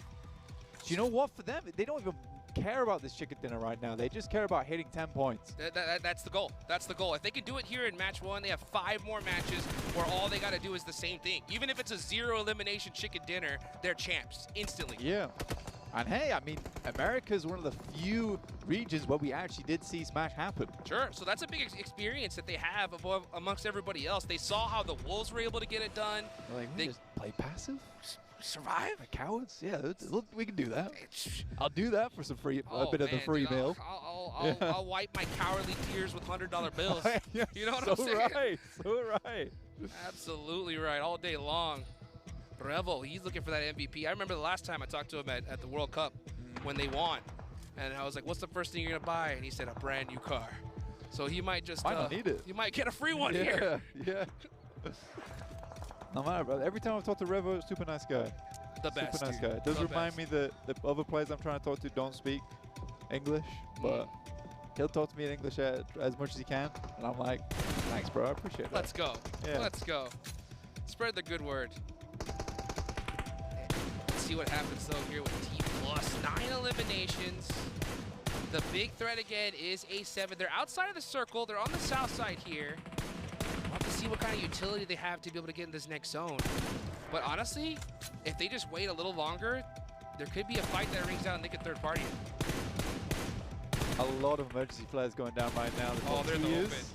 Do you know what? For them, they don't even care about this chicken dinner right now. They just care about hitting 10 points. That's the goal. That's the goal. If they can do it here in match 1, they have 5 more matches where all they got to do is the same thing. Even if it's a 0 elimination chicken dinner, they're champs instantly. Yeah. And hey, I mean, America is one of the few regions where we actually did see Smash happen. Sure, so that's a big experience that they have above, amongst everybody else. They saw how the Wolves were able to get it done. Like, we They just play passive? survive. Like cowards? Yeah, look, we can do that. I'll do that for some free, a bit of the man, free dude, meal. I'll wipe my cowardly tears with $100 bills. Yeah, You know what so I'm saying? right, so right. Absolutely right, all day long. Revel, he's looking for that MVP. I remember the last time I talked to him at the World Cup when they won. And I was like, what's the first thing you're going to buy? And he said, a brand new car. So he might just... I don't need it. You might get a free one here. Yeah. No matter, brother. Every time I've talked to Revo, super nice guy. The best, Super nice dude. guy. It does The remind me that the other players I'm trying to talk to don't speak English, but he'll talk to me in English as much as he can. And I'm like, thanks, bro. I appreciate that. Let's go. Yeah. Let's go. Spread the good word. Let's see what happens, though, here with T+. 9 eliminations. The big threat again is A7. They're outside of the circle. They're on the south side here. We'll have to see what kind of utility they have to be able to get in this next zone. But honestly, if they just wait a little longer, there could be a fight that rings out and they get third party. A lot of emergency flares going down right now. The they're in the tiers open.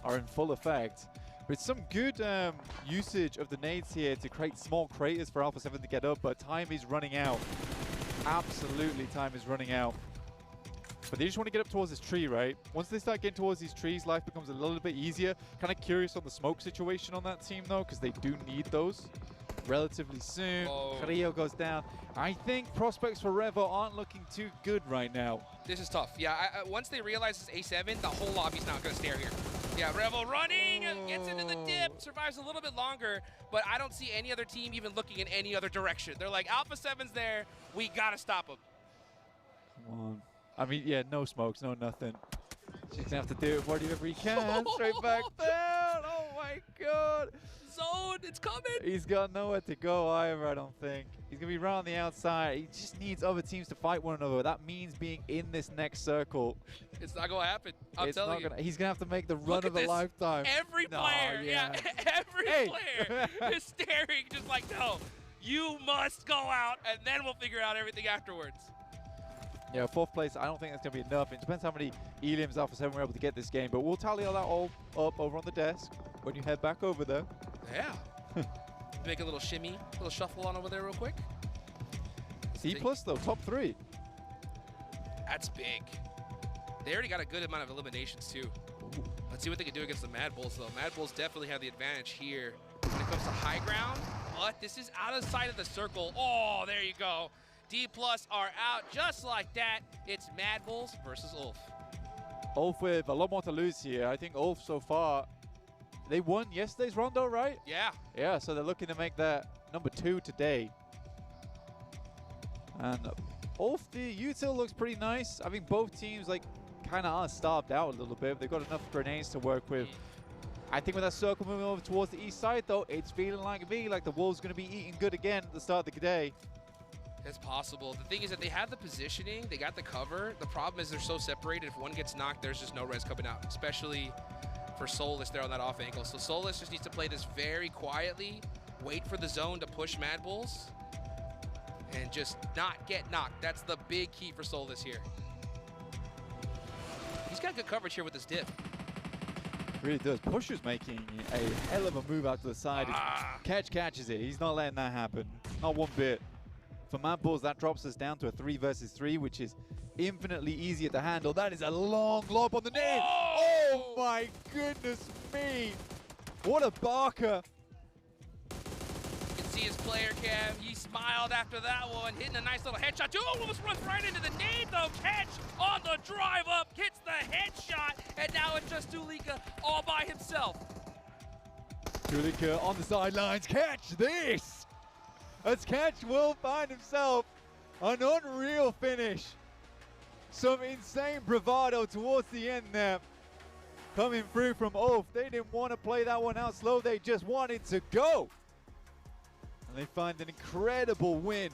are in full effect. But some good usage of the nades here to create small craters for Alpha 7 to get up, but time is running out. Absolutely, time is running out. But they just want to get up towards this tree, right? Once they start getting towards these trees, life becomes a little bit easier. Kind of curious on the smoke situation on that team, though, because they do need those relatively soon. Carrillo goes down. I think prospects for Revo aren't looking too good right now. This is tough. Yeah, once they realize it's A7, the whole lobby's not going to stare here. Yeah, Revel running, gets into the dip, survives a little bit longer, but I don't see any other team even looking in any other direction. They're like, Alpha 7's there, we got to stop them. Come on. I mean, yeah, no smokes, no nothing. She's going to have to do it whatever he can. Straight back down. Oh, my God. Zone, it's coming. He's got nowhere to go either, I don't think. He's going to be right on the outside. He just needs other teams to fight one another. That means being in this next circle. It's not going to happen. I'm telling you. He's going to have to make the run of a this. lifetime. Every player, every player is staring just like, no, you must go out, and then we'll figure out everything afterwards. Yeah, 4th place, I don't think that's going to be enough. It depends how many Elims Alpha 7 were able to get this game, but we'll tally all that all up over on the desk when you head back over there. Yeah. Make a little shimmy, a little shuffle on over there real quick. C+ though, top 3. That's big. They already got a good amount of eliminations too. Ooh. Let's see what they can do against the Mad Bulls though. Mad Bulls definitely have the advantage here when it comes to high ground, but this is out of sight of the circle. Oh, there you go. D+ are out just like that. It's Mad Bulls versus Ulf. Ulf with a lot more to lose here. I think Ulf so far, they won yesterday's rondo, right? Yeah. Yeah, so they're looking to make that number 2 today. And Ulf, the util looks pretty nice. I think both teams like kind of are starved out a little bit. They've got enough grenades to work with. I think with that circle moving over towards the east side though, it's feeling like the Wolves going to be eating good again at the start of the day. It's possible. The thing is that they have the positioning, they got the cover. The problem is they're so separated. If one gets knocked, there's just no res coming out, especially for Solus there on that off angle. So Solus just needs to play this very quietly, wait for the zone to push Mad Bulls, and just not get knocked. That's the big key for Solus here. He's got good coverage here with his dip. Really does. Pusher's making a hell of a move out to the side. Catch catches it. He's not letting that happen. Not one bit. For Mad Bulls, that drops us down to a 3 versus 3, which is infinitely easier to handle. That is a long lob on the nade. Oh my goodness me. What a barker. You can see his player cam. He smiled after that one, hitting a nice little headshot. Oh, almost runs right into the nade though. Catch on the drive up, hits the headshot, and now it's just Tulika all by himself. Tulika on the sidelines. Catch this. As Catch will find himself an unreal finish. Some insane bravado towards the end there. Coming through from Ulf. They didn't want to play that one out slow. They just wanted to go. And they find an incredible win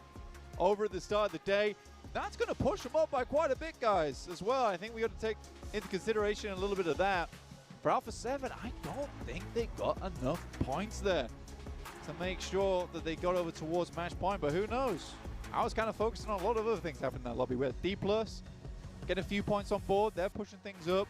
over at the start of the day. That's going to push them up by quite a bit, guys, as well. I think we got to take into consideration a little bit of that. For Alpha 7, I don't think they got enough points there to make sure that they got over towards match point, but who knows? I was kind of focusing on a lot of other things happening in that lobby. We had D+, getting a few points on board. They're pushing things up.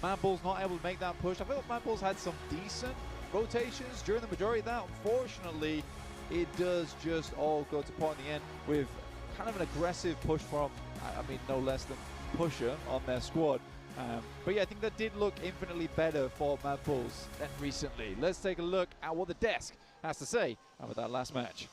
Mad Bull's not able to make that push. I feel like Mad Bull's had some decent rotations during the majority of that. Unfortunately, it does just all go to pot in the end with kind of an aggressive push from, I mean, no less than Pusher on their squad. But yeah, I think that did look infinitely better for Mad Bulls than recently. Let's take a look at what the desk has to say about that last match.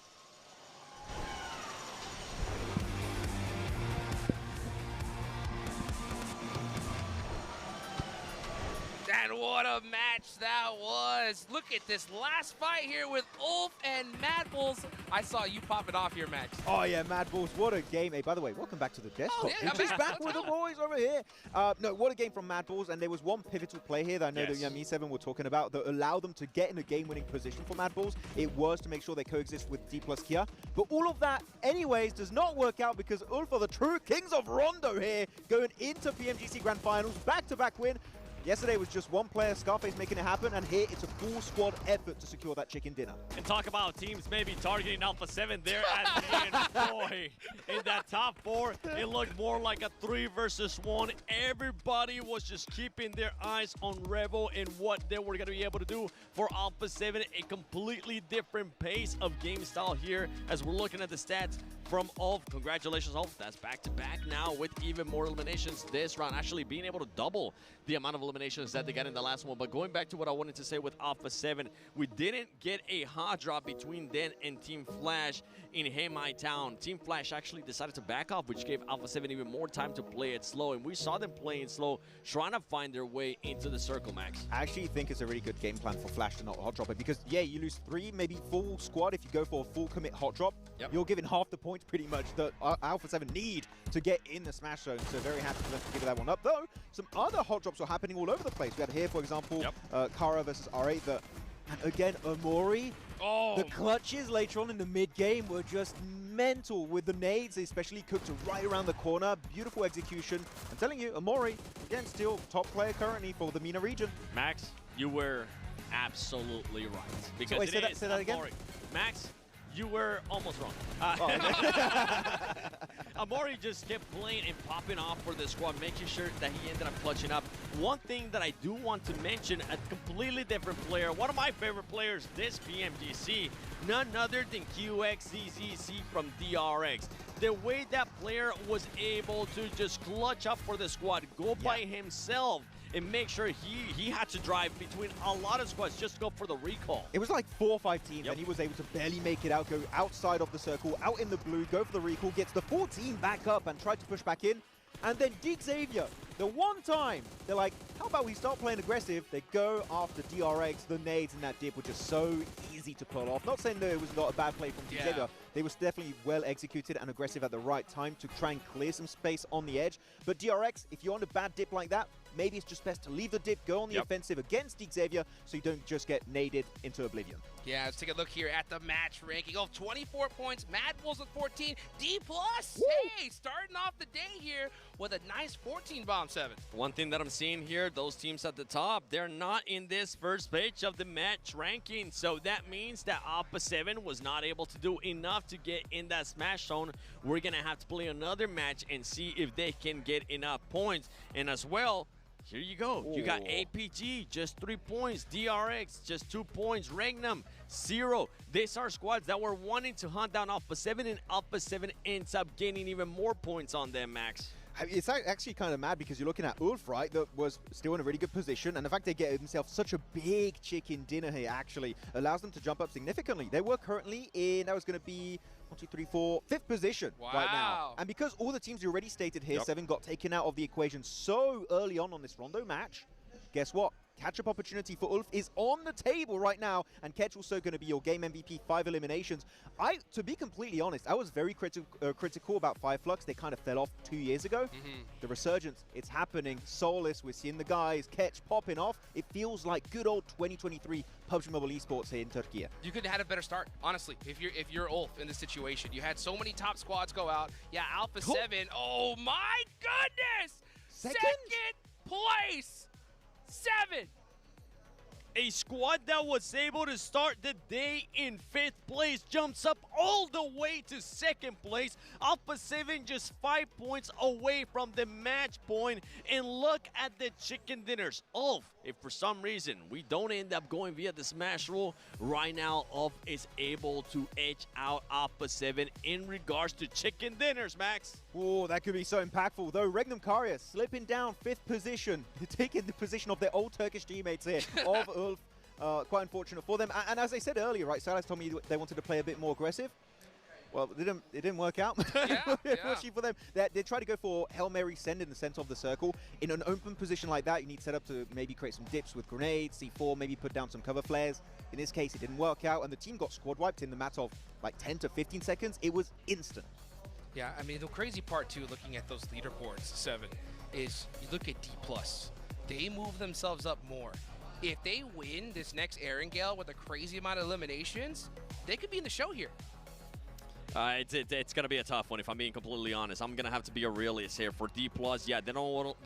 And what a match that was. Look at this last fight here with Ulf and Mad Bulls. I saw you pop it off here, Max. Oh, yeah, Mad Bulls, what a game. Hey, by the way, welcome back to the desktop. Yeah, We're just back with the boys over here. No, what a game from Mad Bulls, and there was one pivotal play here that I know that Me7 were talking about that allowed them to get in a game-winning position for Mad Bulls. It was to make sure they coexist with D+ Kia. But all of that, anyways, does not work out because Ulf are the true kings of Rondo here, going into PMGC Grand Finals, back-to-back win. Yesterday was just one player, Scarface, making it happen, and here it's a full squad effort to secure that chicken dinner. And talk about teams maybe targeting Alpha 7 there at the end. Boy, in that top 4, it looked more like a 3 versus 1. Everybody was just keeping their eyes on Revo and what they were going to be able to do for Alpha 7. A completely different pace of game style here as we're looking at the stats from Ulf. Congratulations, Ulf. That's back-to-back now with even more eliminations this round, actually being able to double the amount of eliminations that they got in the last one. But going back to what I wanted to say with Alpha 7, we didn't get a hot drop between Den and Team Flash in Hey My Town. Team Flash actually decided to back off, which gave Alpha 7 even more time to play it slow. And we saw them playing slow, trying to find their way into the circle, Max. I actually think it's a really good game plan for Flash to not hot drop it because, yeah, you lose 3, maybe full squad. If you go for a full commit hot drop, you're giving half the points pretty much that Alpha 7 need to get in the smash zone. So very happy for them to give that one up. Though, some other hot drops were happening all over the place. We had here, for example, Kara versus R8. And again, Amori. The clutches later on in the mid-game were just mental with the nades, especially cooked right around the corner. Beautiful execution. I'm telling you, Amori, again, still top player currently for the MENA region. Max, you were absolutely right. Because wait, say that again? Max, you were almost wrong. Amori just kept playing and popping off for the squad, making sure that he ended up clutching up. One thing that I do want to mention, a completely different player, one of my favorite players this PMGC, none other than QXZZC from DRX. The way that player was able to just clutch up for the squad, go by himself, and make sure he had to drive between a lot of squads just to go for the recall. It was like 4 or 5 teams, and he was able to barely make it out, go outside of the circle, out in the blue, go for the recall, gets the 4 team back up and try to push back in. And then Xavier, the one time, they're like, how about we start playing aggressive? They go after DRX, the nades and that dip were just so easy to pull off. Not saying that it was not a bad play from Xavier. They was definitely well executed and aggressive at the right time to try and clear some space on the edge. But DRX, if you're on a bad dip like that, maybe it's just best to leave the dip, go on the offensive against Xavier so you don't just get naded into oblivion. Yeah, let's take a look here at the match ranking. 24 points, Mad Bulls with 14, D+. Hey, starting off the day here with a nice 14 bomb 7. One thing that I'm seeing here, those teams at the top, they're not in this first page of the match ranking. So that means that Alpha 7 was not able to do enough to get in that smash zone. We're going to have to play another match and see if they can get enough points. And as well, here you go. You got APG, just 3 points. DRX, just 2 points. Regnum, 0. These are squads that were wanting to hunt down Alpha 7, and Alpha 7 ends up gaining even more points on them, Max. It's actually kind of mad because you're looking at Ulf, right, that was still in a really good position, and the fact they get themselves such a big chicken dinner here actually allows them to jump up significantly. They were currently in, that was going to be 1, 2, 3, 4, 5th position right now. And because all the teams you already stated here, 7 got taken out of the equation so early on this Rondo match, guess what? Catch-up opportunity for Ulf is on the table right now, and Ketch also going to be your game MVP, 5 eliminations. To be completely honest, I was very critical about Fireflux. They kind of fell off 2 years ago. The resurgence, it's happening. Soulless, we're seeing the guys, Ketch popping off. It feels like good old 2023 PUBG Mobile Esports here in Turkey. You could have had a better start, honestly, if you're Ulf in this situation. You had so many top squads go out. Yeah, Alpha 7, oh my goodness! Second place! 7! A squad that was able to start the day in 5th place jumps up all the way to 2nd place. Alpha 7 just 5 points away from the match point. And look at the chicken dinners. Ulf, if for some reason we don't end up going via the smash rule, right now Ulf is able to edge out Alpha 7 in regards to chicken dinners, Max. Oh, that could be so impactful, though. Regnum Karya slipping down 5th position, taking the position of their old Turkish teammates here of Ulf. Quite unfortunate for them. And as I said earlier, right, Silas told me they wanted to play a bit more aggressive. Well, it didn't work out. Yeah. Unfortunately for them. They tried to go for Hail Mary send in the center of the circle. In an open position like that, you need set up to maybe create some dips with grenades, C4, maybe put down some cover flares. In this case, it didn't work out, and the team got squad wiped in the matter of like 10 to 15 seconds. It was instant. Yeah, I mean, the crazy part, too, looking at those leaderboards, 7, is you look at D+. They move themselves up more. If they win this next Erangel with a crazy amount of eliminations, they could be in the show here. It's going to be a tough one, if I'm being completely honest. I'm going to have to be a realist here for D+. Yeah, they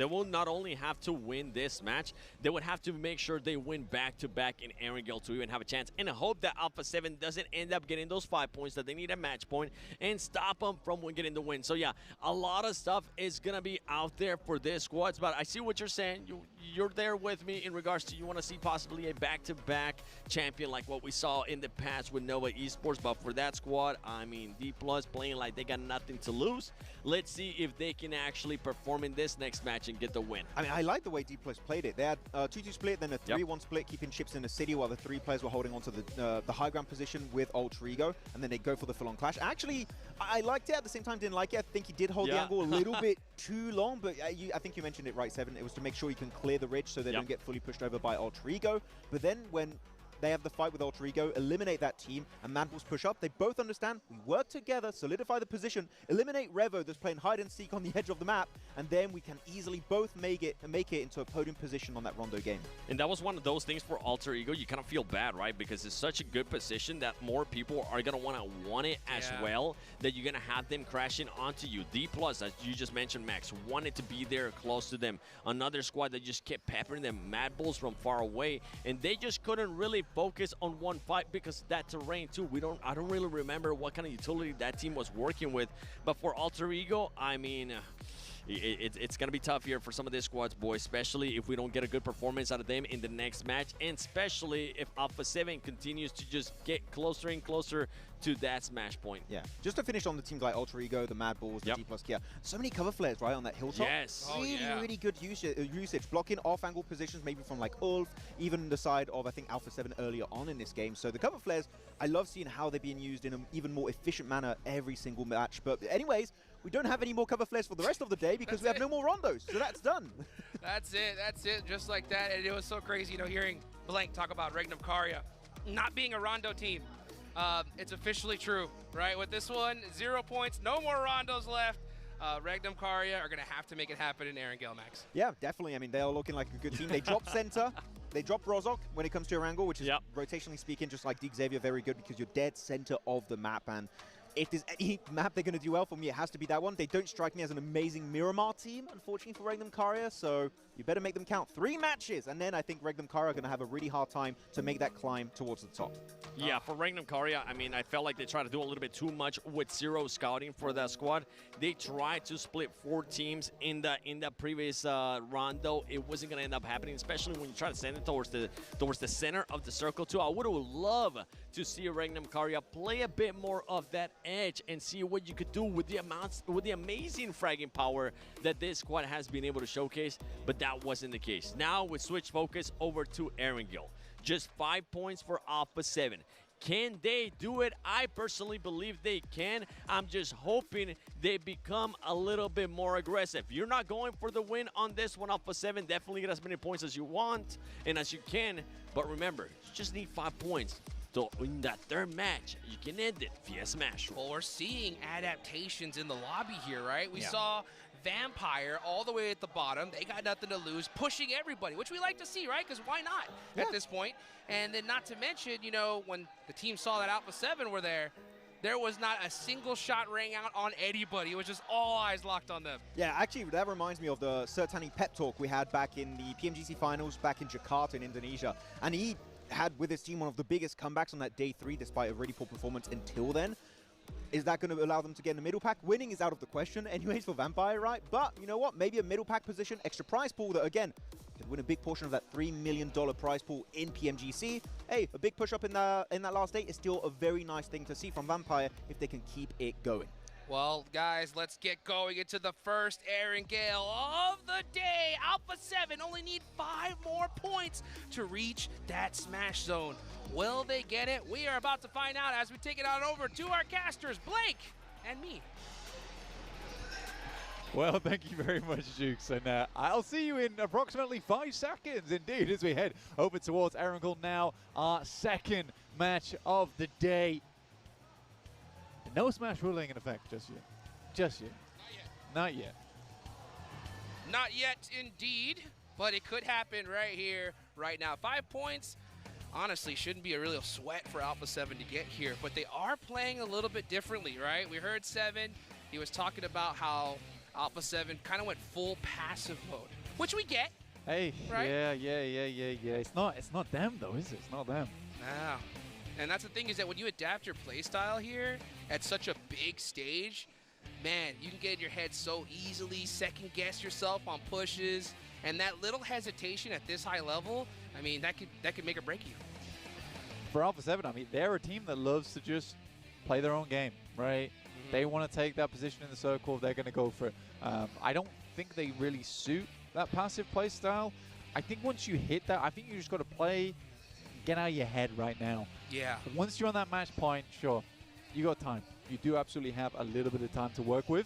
will not only have to win this match, they would have to make sure they win back-to-back in Erangel to even have a chance. And I hope that Alpha 7 doesn't end up getting those 5 points that they need at match point and stop them from getting the win. So, yeah, a lot of stuff is going to be out there for this squads. But I see what you're saying. You're there with me in regards to you want to see possibly a back-to-back champion like what we saw in the past with Nova Esports. But for that squad, I mean, D+ playing like they got nothing to lose. Let's see if they can actually perform in this next match and get the win. I mean, I like the way D+ played it. They had 2-2 split, then a 3-1 split, keeping chips in the city while the 3 players were holding on to the high ground position with Ultra Ego, and then they go for the full-on clash. Actually, I liked it. At the same time, didn't like it. I think he did hold the angle a little bit too long, but I think you mentioned it right, 7. It was to make sure you can clear the ridge so they don't get fully pushed over by Ultra Ego. But then when they have the fight with Ultra Ego, eliminate that team, and Mad Bulls push up. They both understand, we work together, solidify the position, eliminate Revo that's playing hide and seek on the edge of the map, and then we can easily both make it into a podium position on that Rondo game. And that was one of those things for Alter Ego. You kind of feel bad, right? Because it's such a good position that more people are going to want it as well, that you're going to have them crashing onto you. D+, as you just mentioned, Max, wanted to be there close to them. Another squad that just kept peppering them, Mad Bulls from far away, and they just couldn't really focus on one fight because that terrain too. I don't really remember what kind of utility that team was working with, but for Alter Ego, I mean, it's going to be tough here for some of these squads, boys, especially if we don't get a good performance out of them in the next match, and especially if Alpha 7 continues to just get closer and closer to that smash point. Yeah, just to finish on the teams like Ultra Ego, the Mad Bulls, the D+ Kia, so many cover flares, right, on that hilltop. Yes. Really good usage. Blocking off-angle positions, maybe from like Ulf, even the side of, I think, Alpha 7 earlier on in this game. So the cover flares, I love seeing how they're being used in an even more efficient manner every single match. But anyways, we don't have any more cover flares for the rest of the day because we have no more rondos, so that's done. That's it, just like that. And it was so crazy, you know, hearing Blank talk about Regnum Karya not being a rondo team. It's officially true, right? With this one, 0 points, no more rondos left. Regnum Karya are going to have to make it happen in Erangel, Max. Yeah, definitely. I mean, they are looking like a good team. They drop center. They drop Rozok when it comes to Erangel, which is, rotationally speaking, just like Xavier, very good because you're dead center of the map. And if there's any map they're going to do well for me, it has to be that one. They don't strike me as an amazing Miramar team, unfortunately, for Regnum Karya, so you better make them count. 3 matches, and then I think Regnum Karya are going to have a really hard time to make that climb towards the top. Yeah, for Regnum Karya, I mean, I felt like they tried to do a little bit too much with 0 scouting for that squad. They tried to split 4 teams in the previous rondo. It wasn't going to end up happening, especially when you try to send it towards the center of the circle, too. I would have loved to see Regnum Karya play a bit more of that edge and see what you could do with the amazing fragging power that this squad has been able to showcase, but that wasn't the case. Now we switch focus over to Erangel. Just 5 points for Alpha 7. Can they do it? I personally believe they can. I'm just hoping they become a little bit more aggressive. You're not going for the win on this one, Alpha 7. Definitely get as many points as you want and as you can. But remember, you just need 5 points. So in that third match, you can end it via smash. Well, we're seeing adaptations in the lobby here, right? We saw Vampire all the way at the bottom. They got nothing to lose, pushing everybody, which we like to see, right? Because why not at this point? And then not to mention, you know, when the team saw that Alpha 7 were there, there was not a single shot rang out on anybody. It was just all eyes locked on them. Yeah, actually, that reminds me of the Sertani pep talk we had back in the PMGC finals back in Jakarta in Indonesia. And he had with his team one of the biggest comebacks on that day 3 despite a really poor performance until then. Is that going to allow them to get in the middle pack? Winning is out of the question anyways for Vampire, right? But you know what? Maybe a middle pack position, extra prize pool that, again, could win a big portion of that $3 million prize pool in PMGC. Hey, a big push-up in that last day is still a very nice thing to see from Vampire if they can keep it going. Well, guys, let's get going into the first Aaron Gale of the day. Alpha 7 only need 5 more points to reach that smash zone. Will they get it? We are about to find out as we take it on over to our casters, Blake and me. Well, thank you very much, Jukes, and I'll see you in approximately 5 seconds, indeed, as we head over towards Erangel now, our second match of the day. No smash ruling in effect just yet. Just yet. Not yet. Not yet, indeed, but it could happen right here, right now. 5 points, honestly, shouldn't be a real sweat for Alpha 7 to get here, but they are playing a little bit differently, right? We heard 7, he was talking about how Alpha 7 kind of went full passive mode, which we get. Hey, right? Yeah. It's not them though, is it? It's not them. Nah. And that's the thing is that when you adapt your playstyle here at such a big stage, man, you can get in your head so easily, second guess yourself on pushes, and that little hesitation at this high level, I mean, that could make or break you. For Alpha 7, I mean, they're a team that loves to just play their own game, right? They want to take that position in the circle. They're going to go for it. I don't think they really suit that passive play style. I think once you hit that, I think you just got to play, get out of your head right now. Yeah. Once you're on that match point, sure, you got time. You do absolutely have a little bit of time to work with.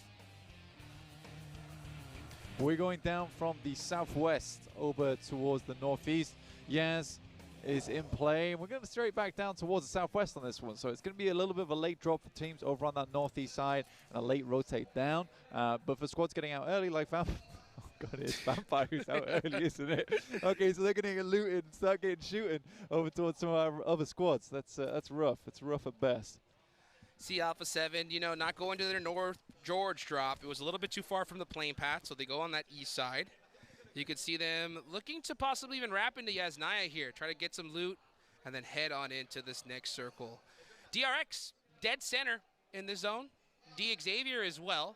We're going down from the southwest over towards the northeast. Yaz is in play. We're going straight back down towards the southwest on this one. So it's going to be a little bit of a late drop for teams over on that northeast side and a late rotate down. But for squads getting out early like Vampire, oh god, it's Vampire who's out early, isn't it? Okay, so they're going to get looted and start getting shooting over towards some of our other squads. That's rough. It's rough at best. See Alpha 7, you know, not going to their North George drop. It was a little bit too far from the plane path, so they go on that east side. You can see them looking to possibly even wrap into Yasnaya here, try to get some loot, and then head on into this next circle. DRX, dead center in the zone. D Xavier as well.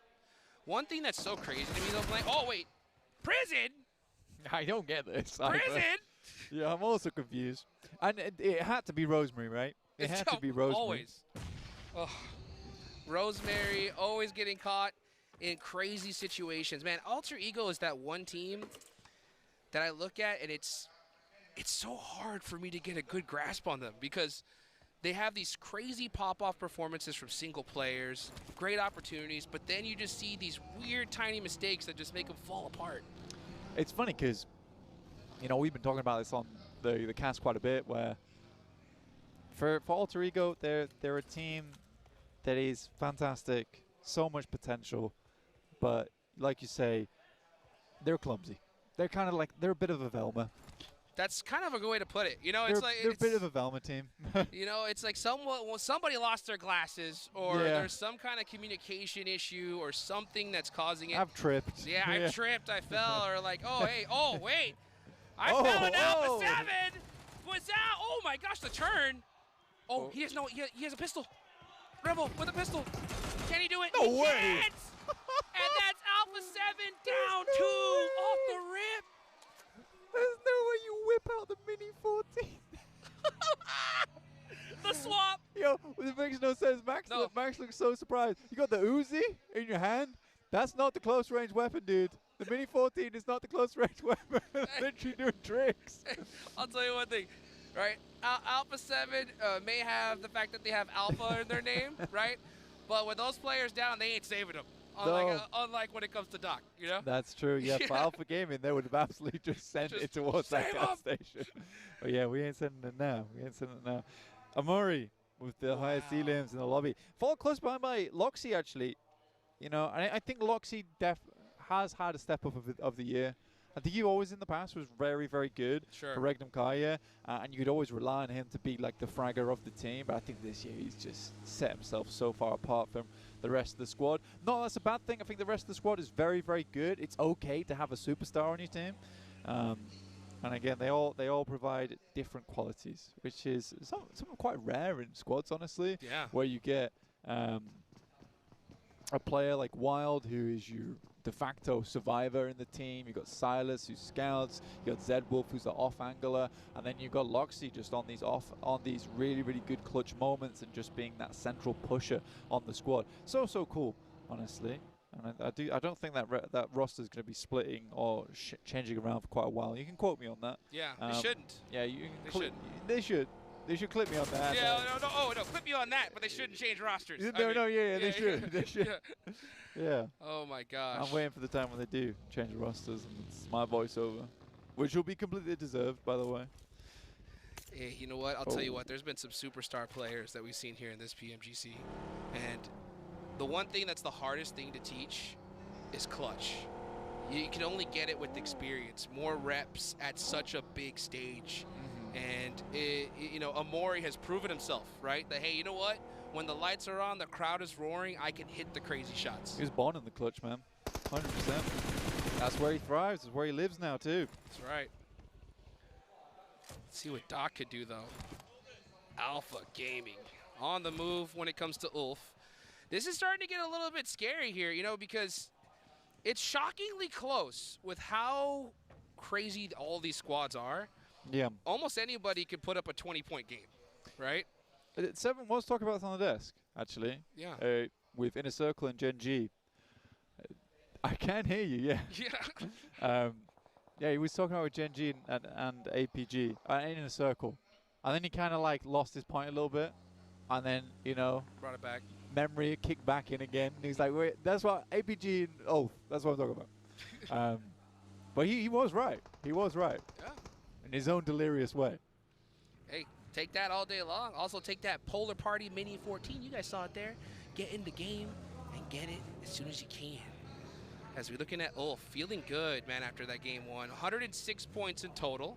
One thing that's so crazy to me though, Blank, oh wait, prison? I don't get this. Prison? Yeah, I'm also confused. And it had to be Rosemary, right? It had to be Rosemary. Always. Oh, Rosemary always getting caught in crazy situations. Man, Alter Ego is that one team that I look at, and it's so hard for me to get a good grasp on them because they have these crazy pop-off performances from single players, great opportunities, but then you just see these weird tiny mistakes that just make them fall apart. It's funny because, you know, we've been talking about this on the cast quite a bit, where for Alter Ego, they're a team that is fantastic, so much potential, but like you say, they're clumsy. They're kind of like, they're a bit of a Velma. That's kind of a good way to put it. You know, they're a bit of a Velma team. You know, it's like somebody lost their glasses, or there's some kind of communication issue, or something that's causing it. I've tripped. Yeah, I've tripped. I fell, or like, oh hey, oh wait, I fell in Alpha 7. Was that? Oh my gosh, the turn. Oh, he has he has a pistol. Rebel with a pistol. Can he do it? No he way. Can't. And that's Alpha 7 down 2 off the rip. There's no way you whip out the Mini 14. The swap. Yo, it makes no sense. Max looks so surprised. You got the Uzi in your hand. That's not the close range weapon, dude. The Mini 14 is not the close range weapon. It's literally doing tricks. I'll tell you one thing, right? Alpha 7 may have the fact that they have Alpha in their name, right? But with those players down, they ain't saving them. Unlike when it comes to Doc, you know? That's true. Yeah, for Alpha Gaming, they would have absolutely just sent it towards that gas station. But yeah, we ain't sending it now. Amori with the highest elims in the lobby. Followed close behind by Loxy, actually. You know, I think Loxy has had a step up of the year. I think he always in the past was very, very good for Regnum Kaya, and you could always rely on him to be like the fragger of the team. But I think this year he's just set himself so far apart from the rest of the squad. No, that's a bad thing. I think the rest of the squad is very, very good. It's okay to have a superstar on your team. And again, they all provide different qualities, which is something quite rare in squads, honestly. Yeah. Where you get a player like Wild, who is your de facto survivor in the team. You got Silas, who scouts. You got Zed Wolf, who's the off angler, and then you got Loxy just on these really, really good clutch moments and just being that central pusher on the squad. So cool, honestly. And I don't think that roster is going to be splitting or changing around for quite a while. You can quote me on that. Yeah, they shouldn't. Yeah, you can They should. They should clip me on that. Yeah, no, clip me on that, but they shouldn't change rosters. They should. They should. Yeah. Oh my gosh. I'm waiting for the time when they do change the rosters, and it's my voiceover, which will be completely deserved, by the way. Hey, you know what? I'll tell you what. There's been some superstar players that we've seen here in this PMGC, and the one thing that's the hardest thing to teach is clutch. You can only get it with experience, more reps at such a big stage. And, Amori has proven himself, right? That, hey, you know what? When the lights are on, the crowd is roaring, I can hit the crazy shots. He was born in the clutch, man. 100%. That's where he thrives. That's where he lives now, too. That's right. Let's see what Doc could do, though. Alpha Gaming on the move when it comes to Ulf. This is starting to get a little bit scary here, because it's shockingly close with how crazy all these squads are. Yeah. Almost anybody could put up a 20-point game, right? Seven was talking about this on the desk, actually. Yeah. With Inner Circle and Gen G. I can hear you, yeah. Yeah. Yeah, he was talking about with Gen G and APG in Inner Circle. And then he kind of like lost his point a little bit. And then, brought it back. Memory kicked back in again. And he's like, wait, that's what APG and that's what I'm talking about. But he was right. He was right. Yeah. In his own delirious way. Hey, take that all day long. Also take that Polar Party Mini 14. You guys saw it there. Get in the game and get it as soon as you can. As we're looking at Ulf, feeling good, man, after that game one. 106 points in total.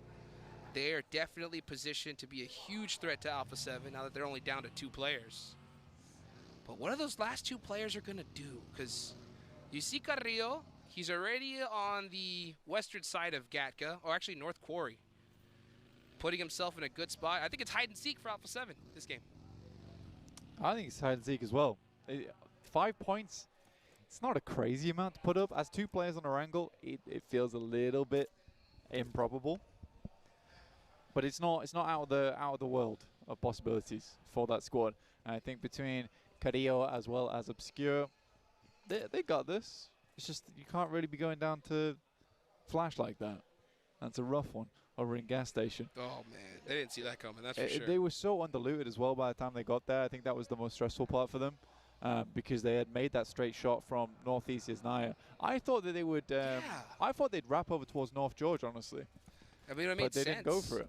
They are definitely positioned to be a huge threat to Alpha 7 now that they're only down to 2 players. But what are those last 2 players are going to do? Because you see Carrillo, he's already on the western side of Gatka, or actually North Quarry. Putting himself in a good spot. I think it's hide and seek for Alpha 7 this game. I think it's hide and seek as well. 5 points, it's not a crazy amount to put up. As 2 players on a angle, it feels a little bit improbable. But it's not out of the world of possibilities for that squad. And I think between Carrillo as well as Obscure, they got this. It's just you can't really be going down to Flash like that. That's a rough one over in gas station. Oh man, they didn't see that coming. That's for sure. They were so undiluted as well by the time they got there. I think that was the most stressful part for them because they had made that straight shot from Northeast Isnaya. I thought that they would. I thought they'd wrap over towards North George, honestly. I mean, it made but they sense. didn't go for it.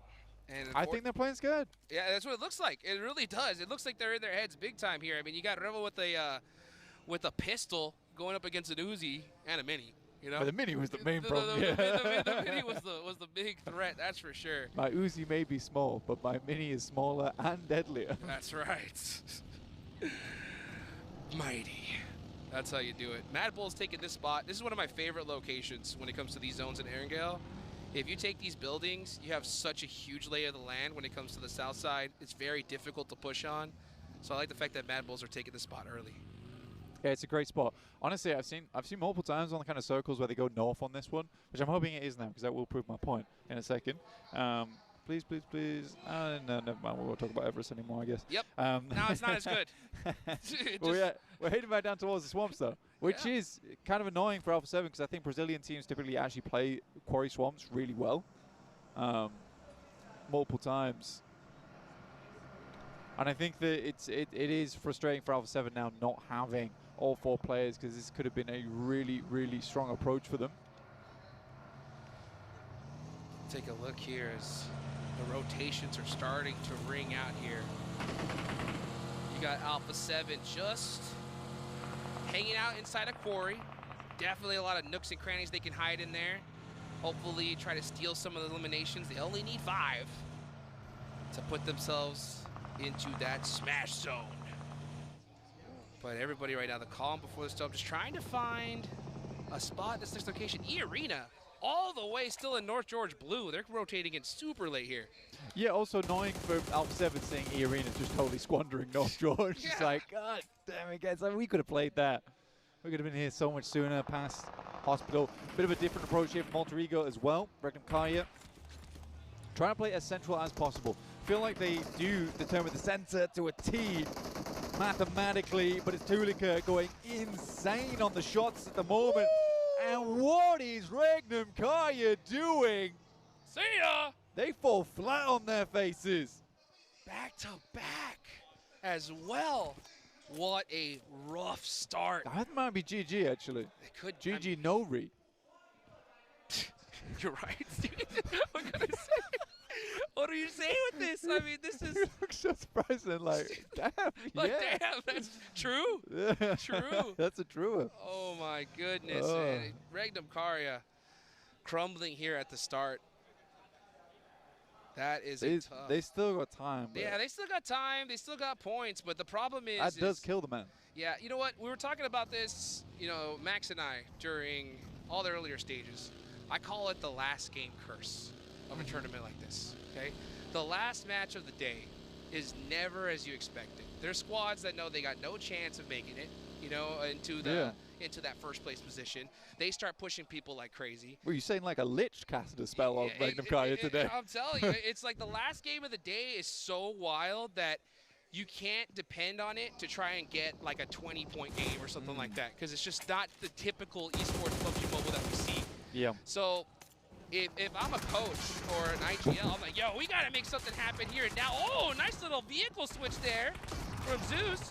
And I think they're playing scared. Yeah, that's what it looks like. It really does. It looks like they're in their heads big time here. I mean, you got Rebel with a pistol going up against an Uzi and a Mini. But the Mini was the main problem. The Mini was the big threat. That's for sure. My Uzi may be small, but my Mini is smaller and deadlier. That's right. Mighty. That's how you do it. Mad Bull's taking this spot. This is one of my favorite locations when it comes to these zones in Erangel. If you take these buildings, you have such a huge lay of the land when it comes to the south side. It's very difficult to push on. So I like the fact that Mad Bulls are taking the spot early. Yeah, it's a great spot. Honestly, I've seen multiple times on the kind of circles where they go north on this one, which I'm hoping it is now because that will prove my point in a second. Please, please, please. No, never mind. We won't talk about Everest anymore, I guess. Yep. Now it's not as good. Well, yeah, we're heading back down towards the swamps, though, which is kind of annoying for Alpha 7 because I think Brazilian teams typically actually play quarry swamps really well, multiple times. And I think that it is frustrating for Alpha 7 now not having all 4 players because this could have been a really, really strong approach for them. Take a look here as the rotations are starting to ring out here. You got Alpha 7 just hanging out inside a quarry. Definitely a lot of nooks and crannies they can hide in there. hopefully try to steal some of the eliminations. They only need 5 to put themselves into that smash zone. But everybody right now, the calm before the storm, just trying to find a spot in this next location. E-Arena, all the way still in North George blue. They're rotating in super late here. Yeah, also annoying for Alpha 7 seeing E-Arena just totally squandering North George. Yeah. It's like, God damn it, guys. I mean, we could have played that. We could have been here so much sooner, past Hospital. Bit of a different approach here from Alter Ego as well. Regnum Kaya trying to play as central as possible. Feel like they do determine the center to a T mathematically, but it's Tulika going insane on the shots at the moment. And what is Regnum Kaya doing? See ya! They fall flat on their faces. Back to back as well. What a rough start. That might be GG, actually. It could GG no read. You're right, Steve. What can I say? What are you saying with this? I mean, this is... You look so surprising, like, damn, like, yeah. damn, that's true. True. That's a true one. Oh, my goodness. And Regnum Kaya crumbling here at the start. That is tough. They still got time. Yeah, they still got time. They still got points. But the problem is... That does kill the man. Yeah, you know what? We were talking about this, you know, Max and I, during all the earlier stages. I call it the last game curse of a tournament like this, okay? The last match of the day is never as you expected. There's squads that know they got no chance of making it, you know, into that first place position. They start pushing people like crazy. Were you saying like a Lich casted a spell on Regnum Kaya today? I'm telling you, it's like the last game of the day is so wild that you can't depend on it to try and get like a 20-point game or something like that, because it's just not the typical esports PUBG Mobile that we see. Yeah. So if I'm a coach or an IGL, I'm like, yo, we got to make something happen here and now. Oh, nice little vehicle switch there from Zeus.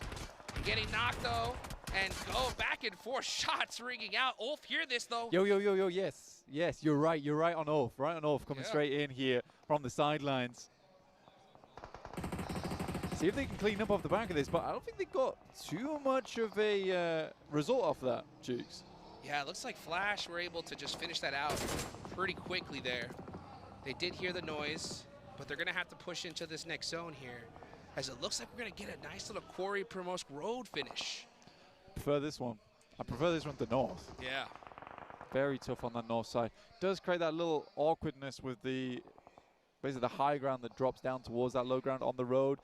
Getting knocked, though, and go back and forth. Shots ringing out. Ulf, hear this, though. Yo, yes. Yes, you're right. You're right on Ulf. Right on Ulf coming straight in here from the sidelines. See if they can clean up off the back of this, but I don't think they got too much of a result off that, Jukes. Yeah, it looks like Flash were able to just finish that out pretty quickly there. They did hear the noise, but they're going to have to push into this next zone here, as it looks like we're going to get a nice little Quarry Promosk Road finish. I prefer this one. I prefer this one to North. Yeah. Very tough on that North side. Does create that little awkwardness with the basically the high ground that drops down towards that low ground on the road.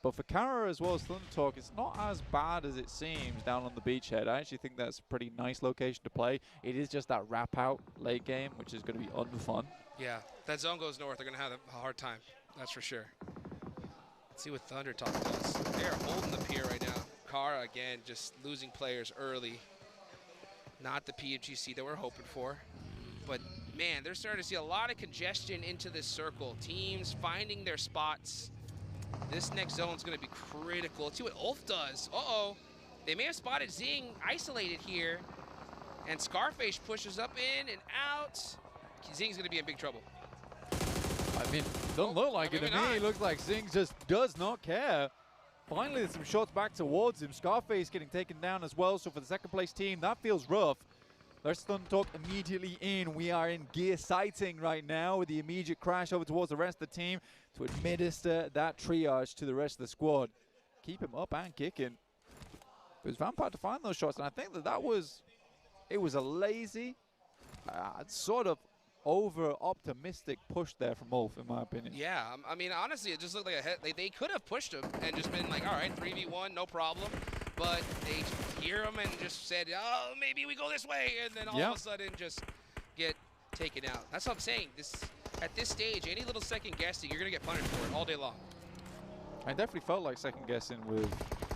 But for Kara as well as Thunder Talk, it's not as bad as it seems down on the beachhead. I actually think that's a pretty nice location to play. It is just that wrap out late game, which is going to be unfun. Yeah, that zone goes north. They're going to have a hard time. That's for sure. Let's see what Thunder Talk does. They are holding the pier right now. Kara, again, just losing players early. Not the PMGC that we're hoping for. But, man, they're starting to see a lot of congestion into this circle. Teams finding their spots. This next zone is going to be critical. Let's see what Ulf does. Uh-oh. They may have spotted Zing isolated here. And Scarface pushes up in and out. Zing's going to be in big trouble. I mean, doesn't look like it to me. It looks like Zing just does not care. Finally, there's some shots back towards him. Scarface getting taken down as well. So for the second place team, that feels rough. There's Thunder Talk immediately in. We are in gear sighting right now with the immediate crash over towards the rest of the team to administer that triage to the rest of the squad. Keep him up and kicking. It was Vampire to find those shots, and I think that was a lazy, sort of over-optimistic push there from Ulf, in my opinion. Yeah, I mean, honestly, it just looked like they could have pushed him and just been like, all right, 3v1, no problem. But they hear him and just said, oh, maybe we go this way, and then all of a sudden just get taken out. That's what I'm saying. At this stage, any little second guessing, you're going to get punished for it all day long. I definitely felt like second guessing with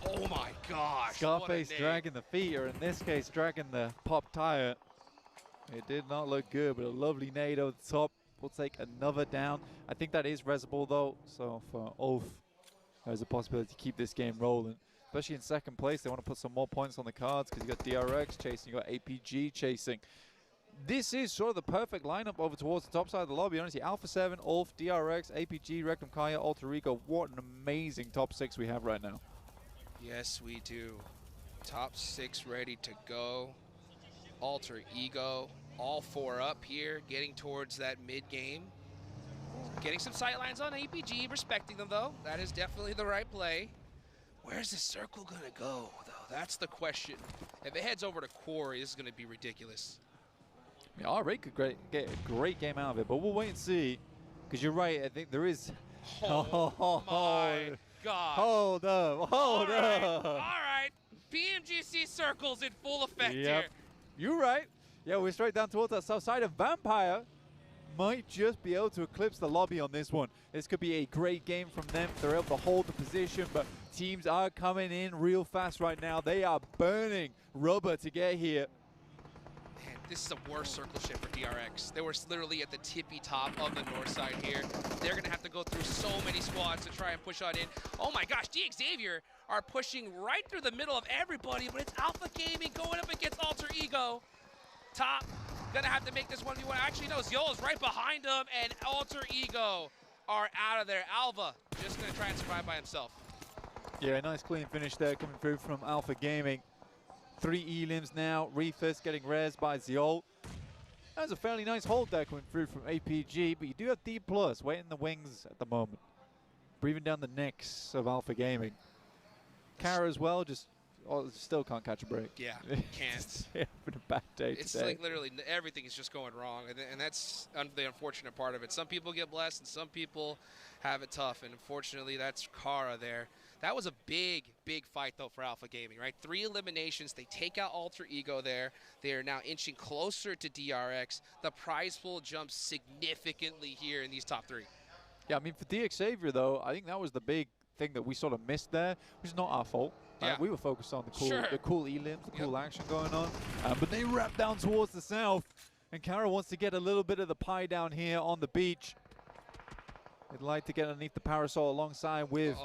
oh my gosh, Scarface dragging the feet, or in this case, dragging the pop tire. It did not look good, but a lovely nade over the top. We'll take another down. I think that is resable, though. So for Ulf, there's a possibility to keep this game rolling. Especially in second place, they want to put some more points on the cards because you got DRX chasing, you got APG chasing. This is sort of the perfect lineup over towards the top side of the lobby. Honestly, Alpha 7, Ulf, DRX, APG, Regnum Kaya, Alter Ego. What an amazing top 6 we have right now. Yes, we do. Top 6 ready to go. Alter Ego all 4 up here, getting towards that mid-game. Getting some sightlines on APG, respecting them though. That is definitely the right play. Where's this circle gonna go though? That's the question. If it heads over to Quarry, this is gonna be ridiculous. Yeah, R8 could get a great game out of it, but we'll wait and see. Because you're right, I think there is... Oh my gosh. Hold up, hold up. All right, PMGC circles in full effect here. You're right. Yeah, we're straight down towards that south side of Vampire. Might just be able to eclipse the lobby on this one. This could be a great game from them. They're able to hold the position, but teams are coming in real fast right now. They are burning rubber to get here. Man, this is a worse circle shift for DRX. They were literally at the tippy top of the north side here. They're going to have to go through so many squads to try and push on in. Oh my gosh, DXavier are pushing right through the middle of everybody, but it's Alpha Gaming going up against Alter Ego. Top, gonna have to make this 1v1. Actually, no, Ziola's right behind him, and Alter Ego are out of there. Alva just gonna try and survive by himself. Yeah, a nice clean finish there coming through from Alpha Gaming. 3 elims now. Refus getting res by Ziol. That was a fairly nice hold there coming through from APG, but you do have D+, waiting in the wings at the moment. Breathing down the necks of Alpha Gaming. Kara as well, just still can't catch a break. Yeah, can't. Having a bad day It's today. like literally everything is just going wrong, and that's the unfortunate part of it. Some people get blessed, and some people have it tough, and unfortunately, that's Kara there. That was a big, big fight, though, for Alpha Gaming, right? 3 eliminations. They take out Alter Ego there. They are now inching closer to DRX. The prize pool jumps significantly here in these top 3. Yeah, I mean, for DXavier, though, I think that was the big thing that we sort of missed there, which is not our fault. Yeah. We were focused on the Sure. cool elims, the cool action going on. But they wrap down towards the south, and Kara wants to get a little bit of the pie down here on the beach. They'd like to get underneath the parasol alongside with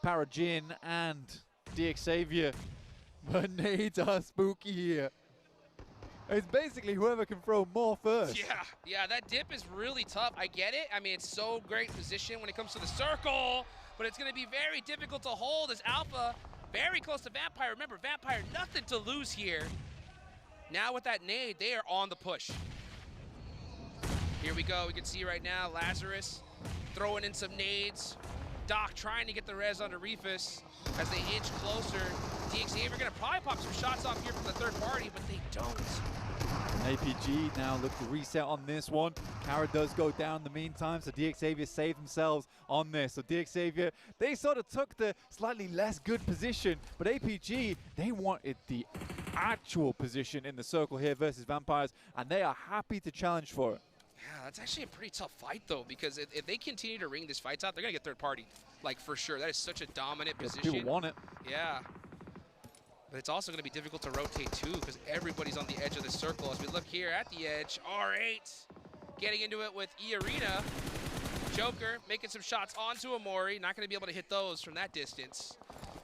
Parajin and DXavier. But nades are spooky here. It's basically whoever can throw more first. Yeah, that dip is really tough. I get it. I mean, it's so great position when it comes to the circle, but it's going to be very difficult to hold as Alpha very close to Vampire. Remember, Vampire, nothing to lose here. Now with that nade, they are on the push. Here we go. We can see right now Lazarus throwing in some nades. Doc trying to get the res onto Refus as they inch closer. DXavier going to probably pop some shots off here from the third party, but they don't. APG now look to reset on this one. Kara does go down in the meantime, so DXavier save themselves on this. So DXavier, they sort of took the slightly less good position, but APG, they wanted the actual position in the circle here versus Vampires, and they are happy to challenge for it. Yeah, that's actually a pretty tough fight, though, because if they continue to wring these fights out, they're going to get third party, like, for sure. That is such a dominant position. People want it. Yeah. But it's also going to be difficult to rotate, too, because everybody's on the edge of the circle. As we look here at the edge, R8 getting into it with E-Arena. Joker making some shots onto Amori. Not going to be able to hit those from that distance.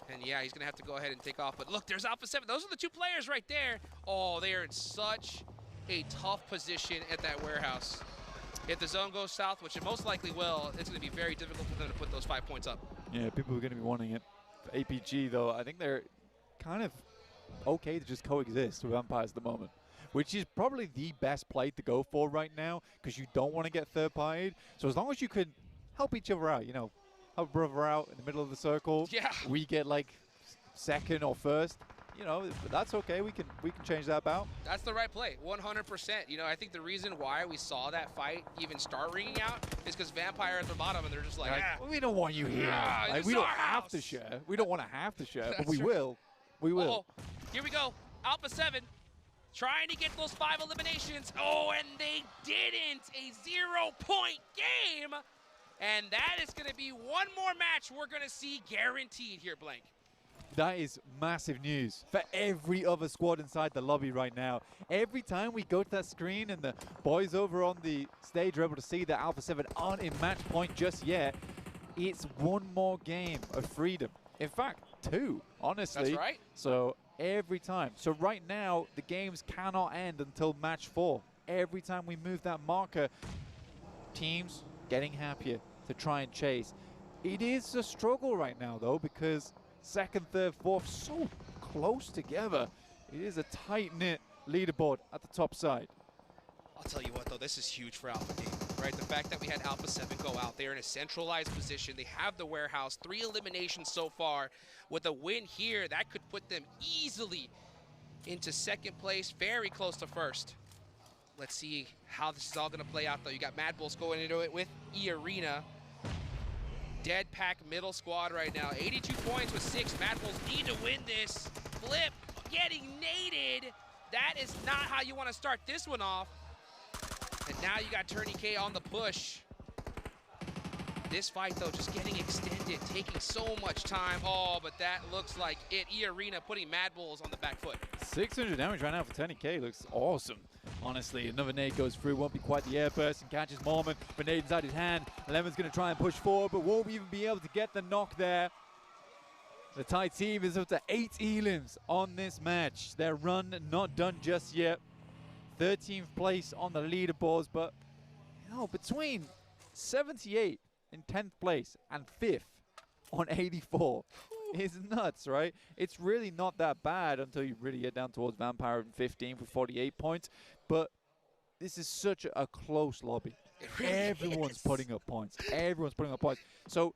And, yeah, he's going to have to go ahead and take off. But, look, there's Alpha 7. Those are the 2 players right there. Oh, they are in such a tough position at that warehouse. If the zone goes south, which it most likely will, it's going to be very difficult for them to put those 5 points up. Yeah, people are going to be wanting it. For APG, though, I think they're kind of okay to just coexist with Vampires at the moment, which is probably the best play to go for right now because you don't want to get third-partied. So as long as you can help each other out, you know, help a brother out in the middle of the circle. Yeah. We get like second or first. You know, that's okay. We can change that about. That's the right play, 100%. You know, I think the reason why we saw that fight even start ringing out is because Vampire at the bottom, and they're just like, we don't want you here. Like, we don't have to share. We don't want to have to share, but we will. We will. Oh, here we go. Alpha 7 trying to get those 5 eliminations. Oh, and they didn't. A 0-point game. And that is going to be one more match we're going to see guaranteed here, Blank. That is massive news for every other squad inside the lobby right now. Every time we go to that screen and the boys over on the stage are able to see that Alpha 7 aren't in match point just yet, it's one more game of freedom. In fact, 2, honestly. That's right. So every time. So right now, the games cannot end until match 4. Every time we move that marker, teams getting happier to try and chase. It is a struggle right now, though, because second, third, fourth, so close together. It is a tight-knit leaderboard at the top side. I'll tell you what, though, this is huge for Alpha Gaming, right? The fact that we had Alpha 7 go out there in a centralized position. They have the warehouse, 3 eliminations so far. With a win here, that could put them easily into second place, very close to first. Let's see how this is all going to play out, though. You got Mad Bulls going into it with E-Arena. Dead pack middle squad right now. 82 points with 6. Mad Bulls need to win this. Flip getting naded. That is not how you want to start this one off. And now you got Turney K on the push. This fight, though, just getting extended, taking so much time. Oh, but that looks like it. E-Arena putting Mad Bulls on the back foot. 600 damage right now for Turney K. Looks awesome. Honestly, another nade goes through. Won't be quite the air burst and catches Mormon. Grenade inside his hand. Lemon's going to try and push forward, but won't even be able to get the knock there. The Thai team is up to 8 elims on this match. Their run not done just yet. 13th place on the leaderboards, but you know, between 78 in 10th place and 5th on 84 is nuts, right? It's really not that bad until you really get down towards Vampire in 15 with 48 points, but this is such a close lobby. Really Everyone's putting up points. Everyone's putting up points. So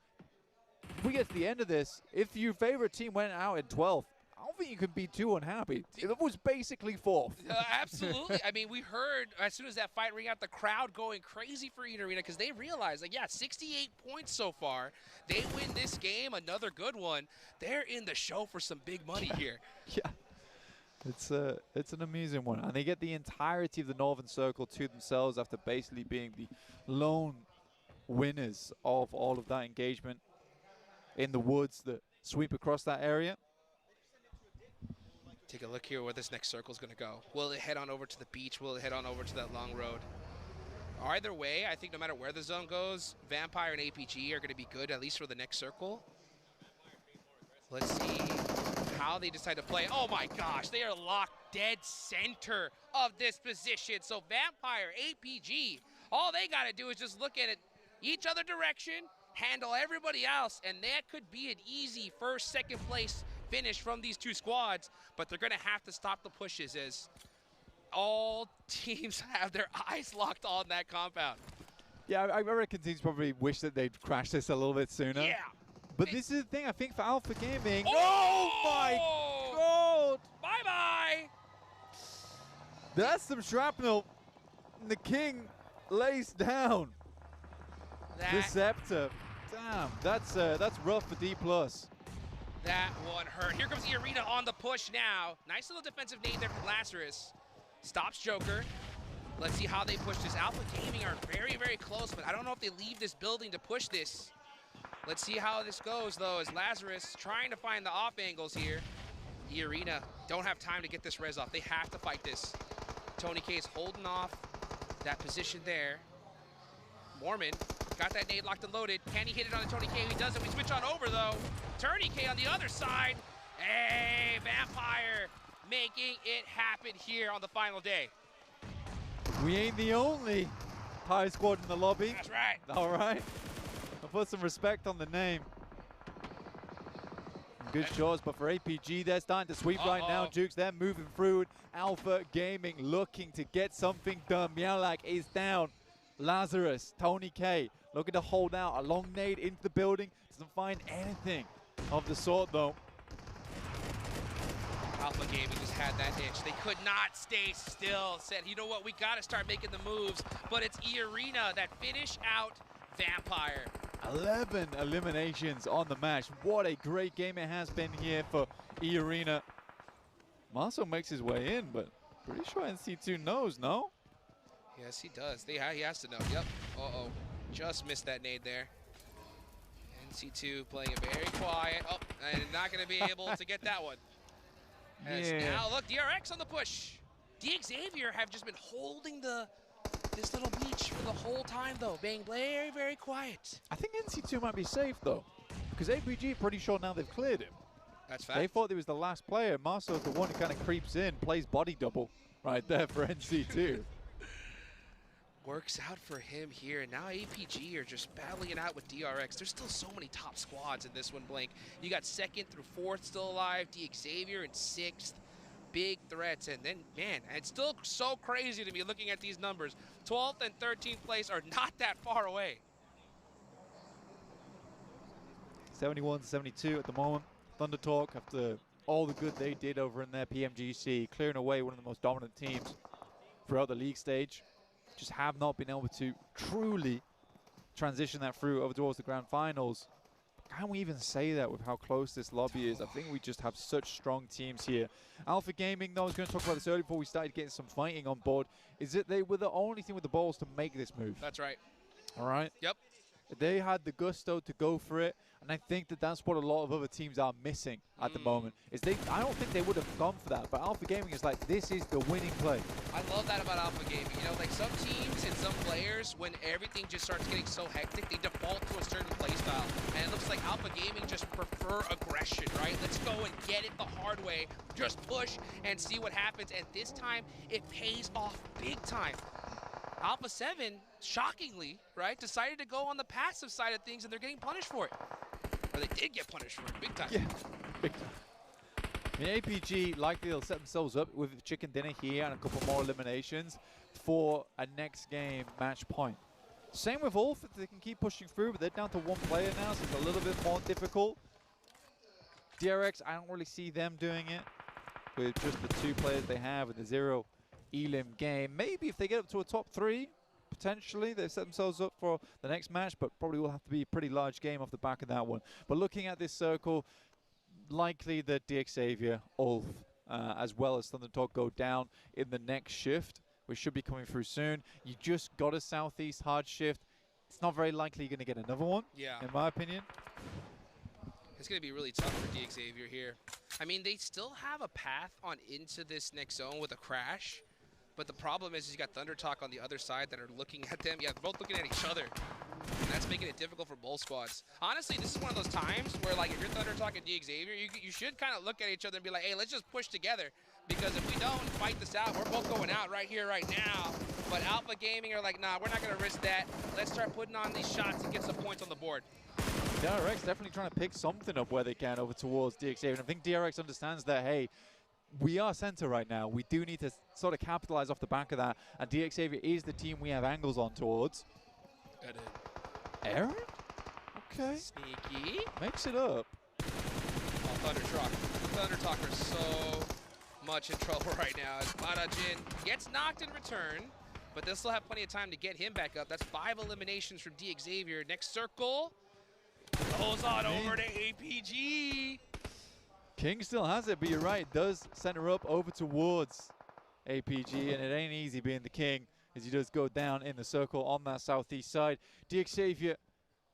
if we get to the end of this, if your favorite team went out in 12th, I don't think you can be too unhappy. It was basically 4th. Absolutely. I mean, we heard as soon as that fight rang out, the crowd going crazy for E-Arena because they realized, like, yeah, 68 points so far. They win this game, another good one. They're in the show for some big money here. Yeah. It's an amusing one. And they get the entirety of the Northern Circle to themselves after basically being the lone winners of all of that engagement in the woods that sweep across that area. Take a look here where this next circle is going to go. Will it head on over to the beach? Will it head on over to that long road? Either way, I think no matter where the zone goes, Vampire and APG are going to be good, at least for the next circle. Let's see how they decide to play. Oh my gosh, they are locked dead center of this position. So Vampire, APG, all they got to do is just look at it each other direction, handle everybody else, and that could be an easy first, second place finish from these two squads, but they're going to have to stop the pushes as all teams have their eyes locked on that compound. Yeah, I reckon teams probably wish that they'd crashed this a little bit sooner. Yeah. But this is the thing, I think, for Alpha Gaming. Oh, my God! Bye-bye! That's some shrapnel. And the King lays down the Scepter. Damn, that's rough for D+. That one hurt. Here comes E-Arena on the push now. Nice little defensive nade there from Lazarus. Stops Joker. Let's see how they push this. Alpha Gaming are very, very close, but I don't know if they leave this building to push this. Let's see how this goes, though, as Lazarus trying to find the off angles here. E-Arena don't have time to get this res off. They have to fight this. Tony K is holding off that position there. Mormon got that nade locked and loaded. Can he hit it on the Tony K? He doesn't. We switch on over, though. Turney K on the other side. Hey, Vampire making it happen here on the final day. We ain't the only Thai squad in the lobby. That's right. All right. I'll put some respect on the name. Good shots, but for APG, they're starting to sweep right now. Jukes, they're moving through. Alpha Gaming looking to get something done. Mialak is down. Lazarus, Tony K looking to hold out. A long nade into the building. Doesn't find anything of the sort, though. Alpha Gaming just had that itch. They could not stay still. Said, you know what, we got to start making the moves. But it's E-Arena that finish out Vampire. 11 eliminations on the match. What a great game it has been here for E-Arena. Marcel makes his way in, but pretty sure NC2 knows, no? Yes, he does. He has to know. Yep. Uh-oh. Just missed that nade there. NC2 playing it very quiet. Oh, and not going to be able to get that one. As now, look, DRX on the push. Xavier have just been holding this little beach for the whole time, though, being very, very quiet. I think NC2 might be safe, though, because APG pretty sure now they've cleared him. That's fact. They thought he was the last player. Marcel's the one who kind of creeps in, plays body double right there for NC2. Works out for him here. And now APG are just battling it out with DRX. There's still so many top squads in this one, Blink. You got 2nd through 4th still alive. Xavier in 6th. big threats. And then, man, it's still so crazy to me looking at these numbers. 12th and 13th place are not that far away. 71-72 at the moment. Thunder Talk, after all the good they did over in their PMGC, clearing away one of the most dominant teams throughout the league stage, just have not been able to truly transition that through over towards the grand finals. Can we even say that with how close this lobby is? I think we just have such strong teams here. Alpha Gaming, though, I was going to talk about this earlier before we started getting some fighting on board, is that they were the only team with the balls to make this move. That's right. All right? Yep. They had the gusto to go for it, and I think that that's what a lot of other teams are missing at the moment. I don't think they would have gone for that, but Alpha Gaming is like, this is the winning play. I love that about Alpha Gaming. You know, like some teams and some players, when everything just starts getting so hectic, they default to a certain play style. And it looks like Alpha Gaming just prefer aggression, right? Let's go and get it the hard way. Just push and see what happens. And this time, it pays off big time. Alpha 7, shockingly, right, decided to go on the passive side of things, and they're getting punished for it. Or they did get punished for it, big time. Yeah, big time. I mean, APG, likely they'll set themselves up with chicken dinner here and a couple more eliminations for a next game match point. Same with Ulf, they can keep pushing through, but they're down to one player now, so it's a little bit more difficult. DRX, I don't really see them doing it with just the two players they have in the 0 Elim game. Maybe if they get up to a top 3, potentially they've set themselves up for the next match, but probably will have to be a pretty large game off the back of that one. But looking at this circle, likely that DX Xavier, Ulf, as well as Thunder Talk go down in the next shift, which should be coming through soon. You just got a Southeast hard shift. It's not very likely you're going to get another one, in my opinion. It's going to be really tough for DX Xavier here. I mean, they still have a path on into this next zone with a crash. But the problem is you got Thunder Talk on the other side that are looking at them. Yeah, they're both looking at each other. And that's making it difficult for both squads. Honestly, this is one of those times where, like, if you're Thunder Talk and DX Xavier, you should kind of look at each other and be like, hey, let's just push together. Because if we don't fight this out, we're both going out right here, right now. But Alpha Gaming are like, nah, we're not going to risk that. Let's start putting on these shots and get some points on the board. DRX definitely trying to pick something up where they can over towards DX Xavier. And I think DRX understands that, hey, we are center right now. We do need to sort of capitalize off the back of that. And DX Xavier is the team we have angles on towards. Aaron? Okay. Sneaky. Makes it up. Oh, Thunder Talk are so much in trouble right now. As Barajin gets knocked in return, but they'll still have plenty of time to get him back up. That's 5 eliminations from DX Xavier. Next circle goes on over to APG. King still has it, but you're right. It does center up over towards APG, and it ain't easy being the king as he does go down in the circle on that southeast side. DX Xavier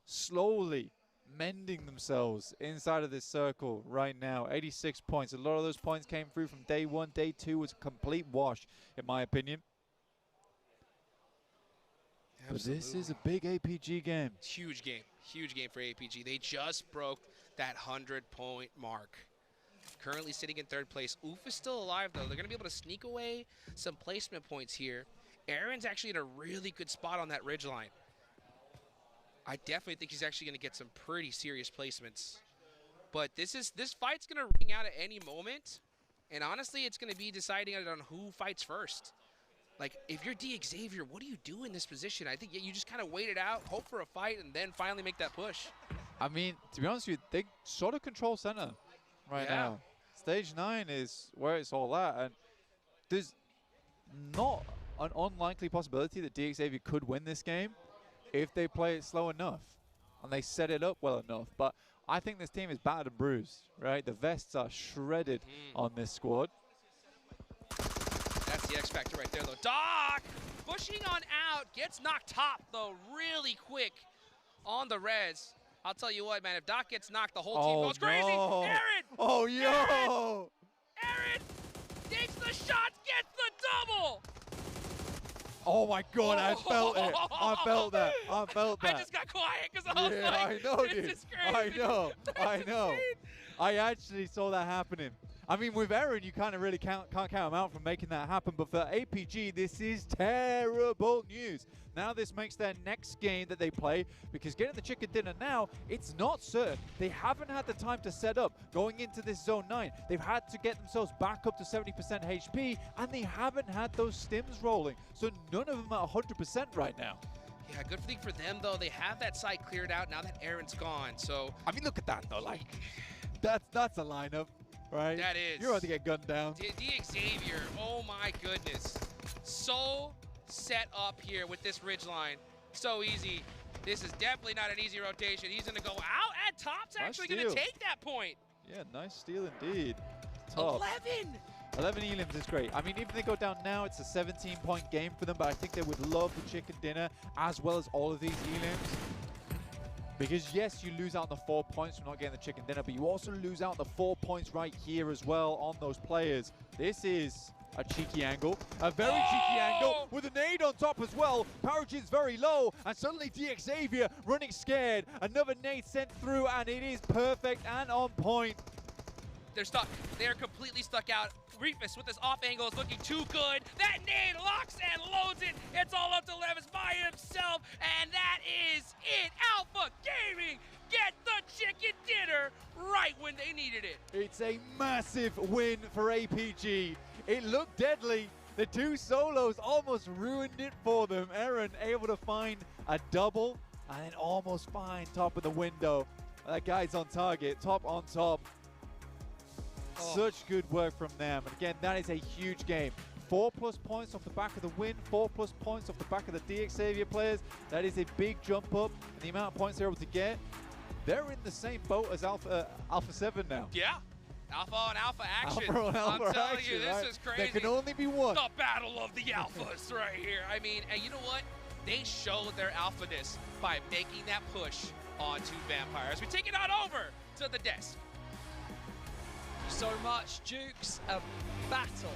slowly mending themselves inside of this circle right now. 86 points. A lot of those points came through from day 1. Day 2 was a complete wash, in my opinion. Absolutely. But this is a big APG game. Huge game. Huge game for APG. They just broke that 100-point mark. Currently sitting in 3rd place. Oof is still alive, though. They're going to be able to sneak away some placement points here. Aaron's actually in a really good spot on that ridge line. I definitely think he's actually going to get some pretty serious placements. But this fight's going to ring out at any moment. And honestly, it's going to be deciding on who fights first. Like, if you're DX Xavier, what do you do in this position? I think you just kind of wait it out, hope for a fight, and then finally make that push. I mean, to be honest with you, they sort of control center right now. Stage 9 is where it's all at, and there's not an unlikely possibility that DX Xavier could win this game if they play it slow enough and they set it up well enough. But I think this team is battered and bruised, right? The vests are shredded on this squad. That's the X factor right there, though. Doc pushing on out, gets knocked top, though, really quick on the res. I'll tell you what, man, if Doc gets knocked, the whole team goes crazy. Aaron! Oh, yo! Aaron takes the shots, gets the double! Oh, my God, I felt it. I felt that. I felt that. I just got quiet because I was like, I know, this dude. is crazy. I know. I know. I actually saw that happening. I mean, with Eren, you kind of really can't count him out from making that happen. But for APG, this is terrible news. Now this makes their next game that they play, because getting the chicken dinner now, it's not certain. They haven't had the time to set up going into this Zone 9. They've had to get themselves back up to 70% HP, and they haven't had those stims rolling. So none of them are 100% right now. Yeah, good thing for them, though. They have that side cleared out now that Eren's gone. So, I mean, look at that, though. Like, that's a lineup, right? That is. You're about to get gunned down. Xavier, oh my goodness. So set up here with this ridge line. So easy. This is definitely not an easy rotation. He's going to go out, and Top's actually going to take that point. Yeah, nice steal indeed. Top. 11 elims is great. I mean, even if they go down now, it's a 17-point game for them, but I think they would love the chicken dinner as well as all of these elims. Because yes, you lose out on the 4 points from not getting the chicken dinner, but you also lose out on the 4 points right here as well on those players. This is a cheeky angle, a very cheeky angle with a nade on top as well. Paragen's very low, and suddenly Xavier running scared. Another nade sent through, and it is perfect and on point. They're stuck. They're completely stuck out. Reefus with this off angle is looking too good. That nade locks and loads it. It's all up to Levis by himself, and that is it. Alpha Gaming get the chicken dinner right when they needed it. It's a massive win for APG. It looked deadly. The two solos almost ruined it for them. Eren able to find a double and then almost find top of the window. That guy's on target, top on top. Such good work from them. And again, that is a huge game. 4+ points off the back of the win, 4+ points off the back of the Xavier players. That is a big jump up in the amount of points they're able to get. They're in the same boat as Alpha 7 now. Yeah. Alpha on Alpha action. Alpha on Alpha I'm telling action, you, this right? is crazy. There can only be one. The battle of the alphas right here. I mean, and you know what? They showed their alphaness by making that push onto Vampire. As we take it on over to the desk. So much, Jukes, a battle.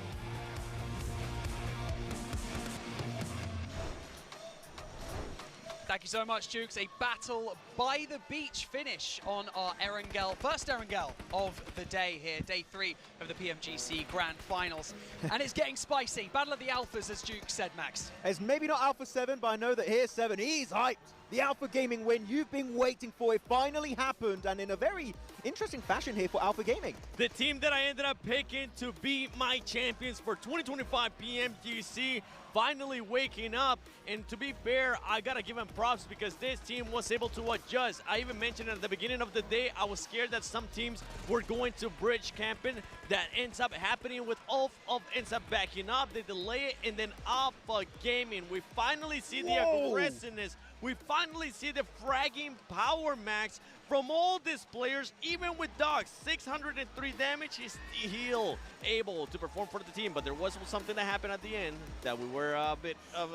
Thank you so much, Jukes. A battle by the beach finish on our Erangel, first Erangel of the day here, day 3 of the PMGC Grand Finals. And it's getting spicy. Battle of the Alphas, as Jukes said, Max. It's maybe not Alpha 7, but I know that here 7, he's hyped. The Alpha Gaming win you've been waiting for, it finally happened, and in a very interesting fashion here for Alpha Gaming. The team that I ended up picking to be my champions for 2025 PMGC finally waking up. And to be fair, I gotta give them props because this team was able to adjust. I even mentioned at the beginning of the day, I was scared that some teams were going to bridge camping. That ends up happening with Ulf ends up backing up. They delay it, and then Alpha Gaming. We finally see the aggressiveness. We finally see the fragging power max from all these players, even with Dogs. 603 damage, he's still able to perform for the team, but there was something that happened at the end that we were a bit of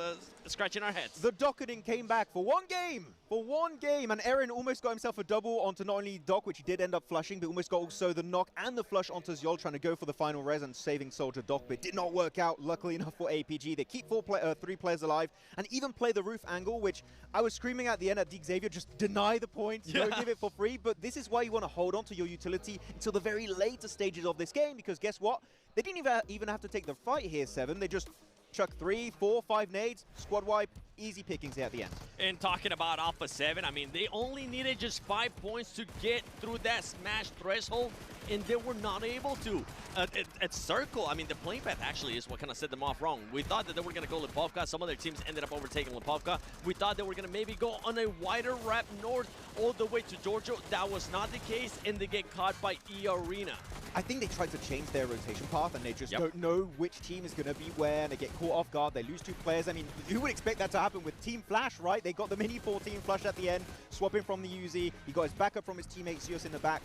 scratching our heads. The docketing came back for one game, and Eren almost got himself a double onto not only Doc, which he did end up flushing, but almost got also the knock and the flush onto Zjol, trying to go for the final res and saving Soldier Doc, but it did not work out, luckily enough for APG. They keep 3 players alive, and even play the roof angle, which I was screaming at the end at Xavier, just deny the points, don't give it for free, but this is why you want to hold on to your utility until the very later stages of this game, because guess what? They didn't even have to take the fight here, 7. They just chuck 3, 4, 5 nades, squad wipe, easy pickings here at the end. And talking about Alpha 7, I mean, they only needed just 5 points to get through that smash threshold, and they were not able to. At Circle, I mean, the playing path actually is what kind of set them off wrong. We thought that they were going to go Lipovka. Some other teams ended up overtaking Lipovka. We thought they were going to maybe go on a wider wrap north all the way to Georgia. That was not the case, and they get caught by E-Arena. I think they tried to change their rotation path, and they just don't know which team is going to be where, and they get caught off guard. They lose 2 players. I mean, who would expect that to happen with Team Flash, right? They got the mini 14 Flash at the end, swapping from the Uzi. He got his backup from his teammate Zeus in the back.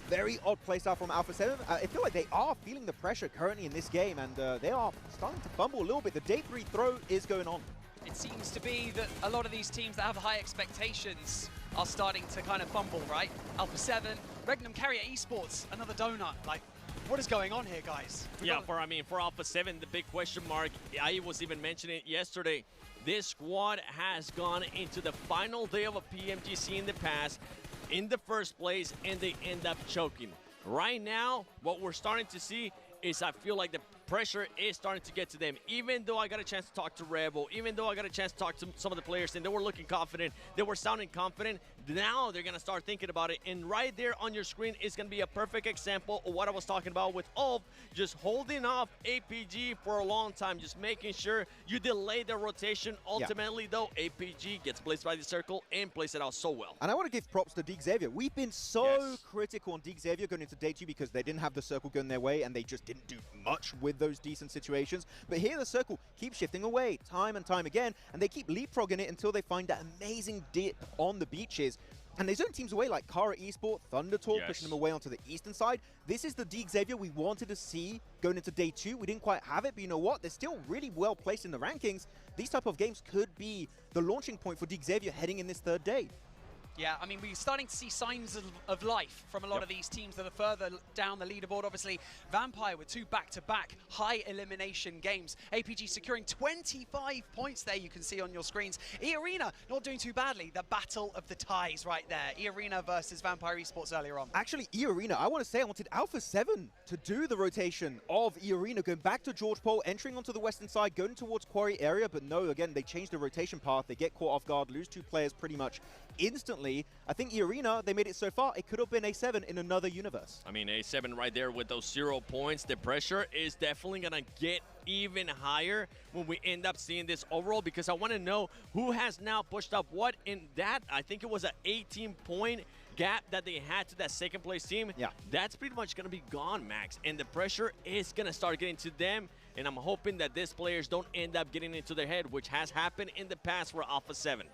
Very odd playstyle from Alpha 7. I feel like they are feeling the pressure currently in this game, and they are starting to fumble a little bit. The day 3 throw is going on. It seems to be that a lot of these teams that have high expectations are starting to kind of fumble, right? Alpha 7, Regnum Carrier Esports, another donut. Like, what is going on here, guys? For Alpha 7, the big question mark, I was even mentioning it yesterday, this squad has gone into the final day of a PMGC in the past, in the first place, and they end up choking. Right now, what we're starting to see is I feel like the pressure is starting to get to them. Even though I got a chance to talk to Rebel, even though I got a chance to talk to some of the players and they were looking confident, they were sounding confident, now they're going to start thinking about it. And right there on your screen is going to be a perfect example of what I was talking about with Ulf, just holding off APG for a long time, just making sure you delay the rotation. Ultimately, though, APG gets placed by the circle and plays it out so well. And I want to give props to Dig Xavier. We've been so critical on Dig Xavier going into day 2 because they didn't have the circle going their way and they just didn't do much with those decent situations. But here the circle keeps shifting away time and time again, and they keep leapfrogging it until they find that amazing dip on the beaches. And they zone teams away like Kara Esport, Thundertalk, pushing them away onto the eastern side. This is the Dig Xavier we wanted to see going into day 2. We didn't quite have it, but you know what? They're still really well placed in the rankings. These type of games could be the launching point for Dig Xavier heading in this 3rd day. Yeah, I mean, we're starting to see signs of life from a lot of these teams that are further down the leaderboard. Obviously, Vampire with 2 back-to-back high elimination games. APG securing 25 points there, you can see on your screens. E-Arena not doing too badly. The battle of the ties right there. E-Arena versus Vampire Esports earlier on. Actually, E-Arena, I want to say I wanted Alpha 7 to do the rotation of E-Arena, going back to George Pole, entering onto the western side, going towards Quarry area, but no, again, they changed the rotation path. They get caught off guard, lose 2 players pretty much instantly. I think E-Arena, they made it so far, it could have been A7 in another universe. I mean, A7 right there with those 0 points. The pressure is definitely going to get even higher when we end up seeing this overall, because I want to know who has now pushed up what in that. I think it was an 18-point gap that they had to that 2nd place team. Yeah. That's pretty much going to be gone, Max. And the pressure is going to start getting to them. And I'm hoping that these players don't end up getting into their head, which has happened in the past for Alpha 7.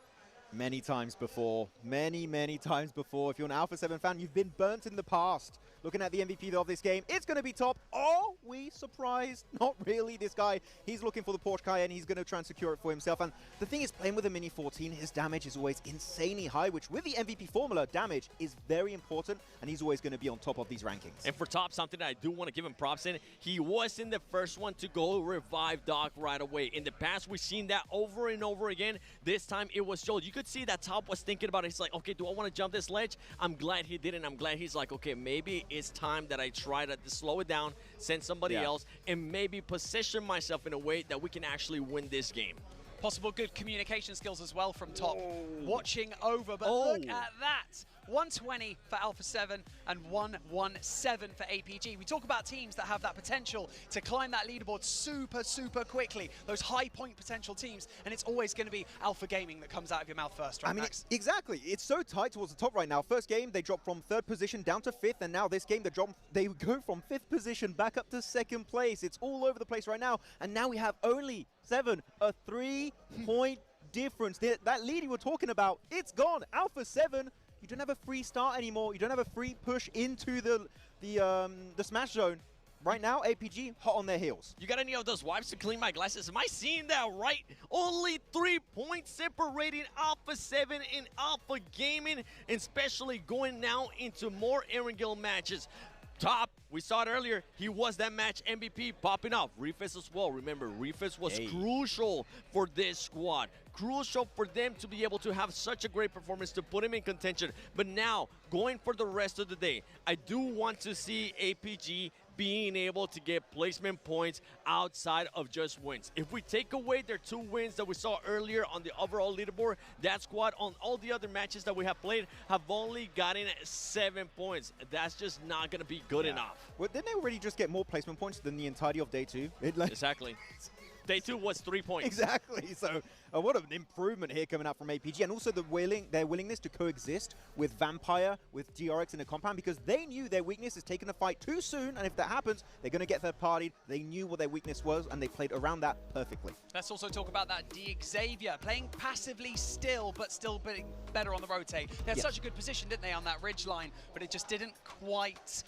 Many times before. Many times before. If you're an Alpha 7 fan, you've been burnt in the past. Looking at the MVP of this game, it's going to be top. Are we surprised? Not really. This guy, he's looking for the Porsche Cayenne. He's going to try and secure it for himself. And the thing is, playing with a Mini 14, his damage is always insanely high, which with the MVP formula, damage is very important, and he's always going to be on top of these rankings. And for top, something that I do want to give him props in, he wasn't the first one to go revive Doc right away. In the past, we've seen that over and over again. This time, it was Joel. You could see that Top was thinking about it. He's like, okay, do I want to jump this ledge? I'm glad he didn't. I'm glad he's like, okay, maybe it's time that I try to slow it down, send somebody else, and maybe position myself in a way that we can actually win this game. Possible good communication skills as well from Top. Watching over, but look at that. 120 for Alpha 7 and 117 for APG. We talk about teams that have that potential to climb that leaderboard super quickly. Those high point potential teams, and it's always going to be Alpha Gaming that comes out of your mouth first, right, I mean, Max? exactly. It's so tight towards the top right now. First game, they dropped from 3rd position down to 5th, and now this game, they go from 5th position back up to 2nd place. It's all over the place right now, and now we have only 7, a 3-point difference. That lead you were talking about, it's gone. Alpha 7, you don't have a free start anymore. You don't have a free push into the smash zone. Right now, APG hot on their heels. You got any of those wipes to clean my glasses? Am I seeing that right? Only 3 points separating Alpha 7 and Alpha Gaming, and especially going now into more Erangel matches. Top, we saw it earlier, he was that match MVP popping off. Refus as well. Remember, Refus was crucial for this squad. Crucial for them to be able to have such a great performance to put him in contention. But now, going for the rest of the day, I do want to see APG being able to get placement points outside of just wins. If we take away their 2 wins that we saw earlier on the overall leaderboard, that squad on all the other matches that we have played have only gotten 7 points. That's just not going to be good enough. Well, didn't they already just get more placement points than the entirety of day 2? Exactly. Day 2 was 3 points. Exactly. So what an improvement here coming out from APG. And also their willingness to coexist with Vampire, with DRX in a compound, because they knew their weakness is taking the fight too soon. And if that happens, they're going to get third-partied. They knew what their weakness was, and they played around that perfectly. Let's also talk about that Dig Xavier, playing passively still, but still being better on the rotate. They had such a good position, didn't they, on that ridge line, but it just didn't quite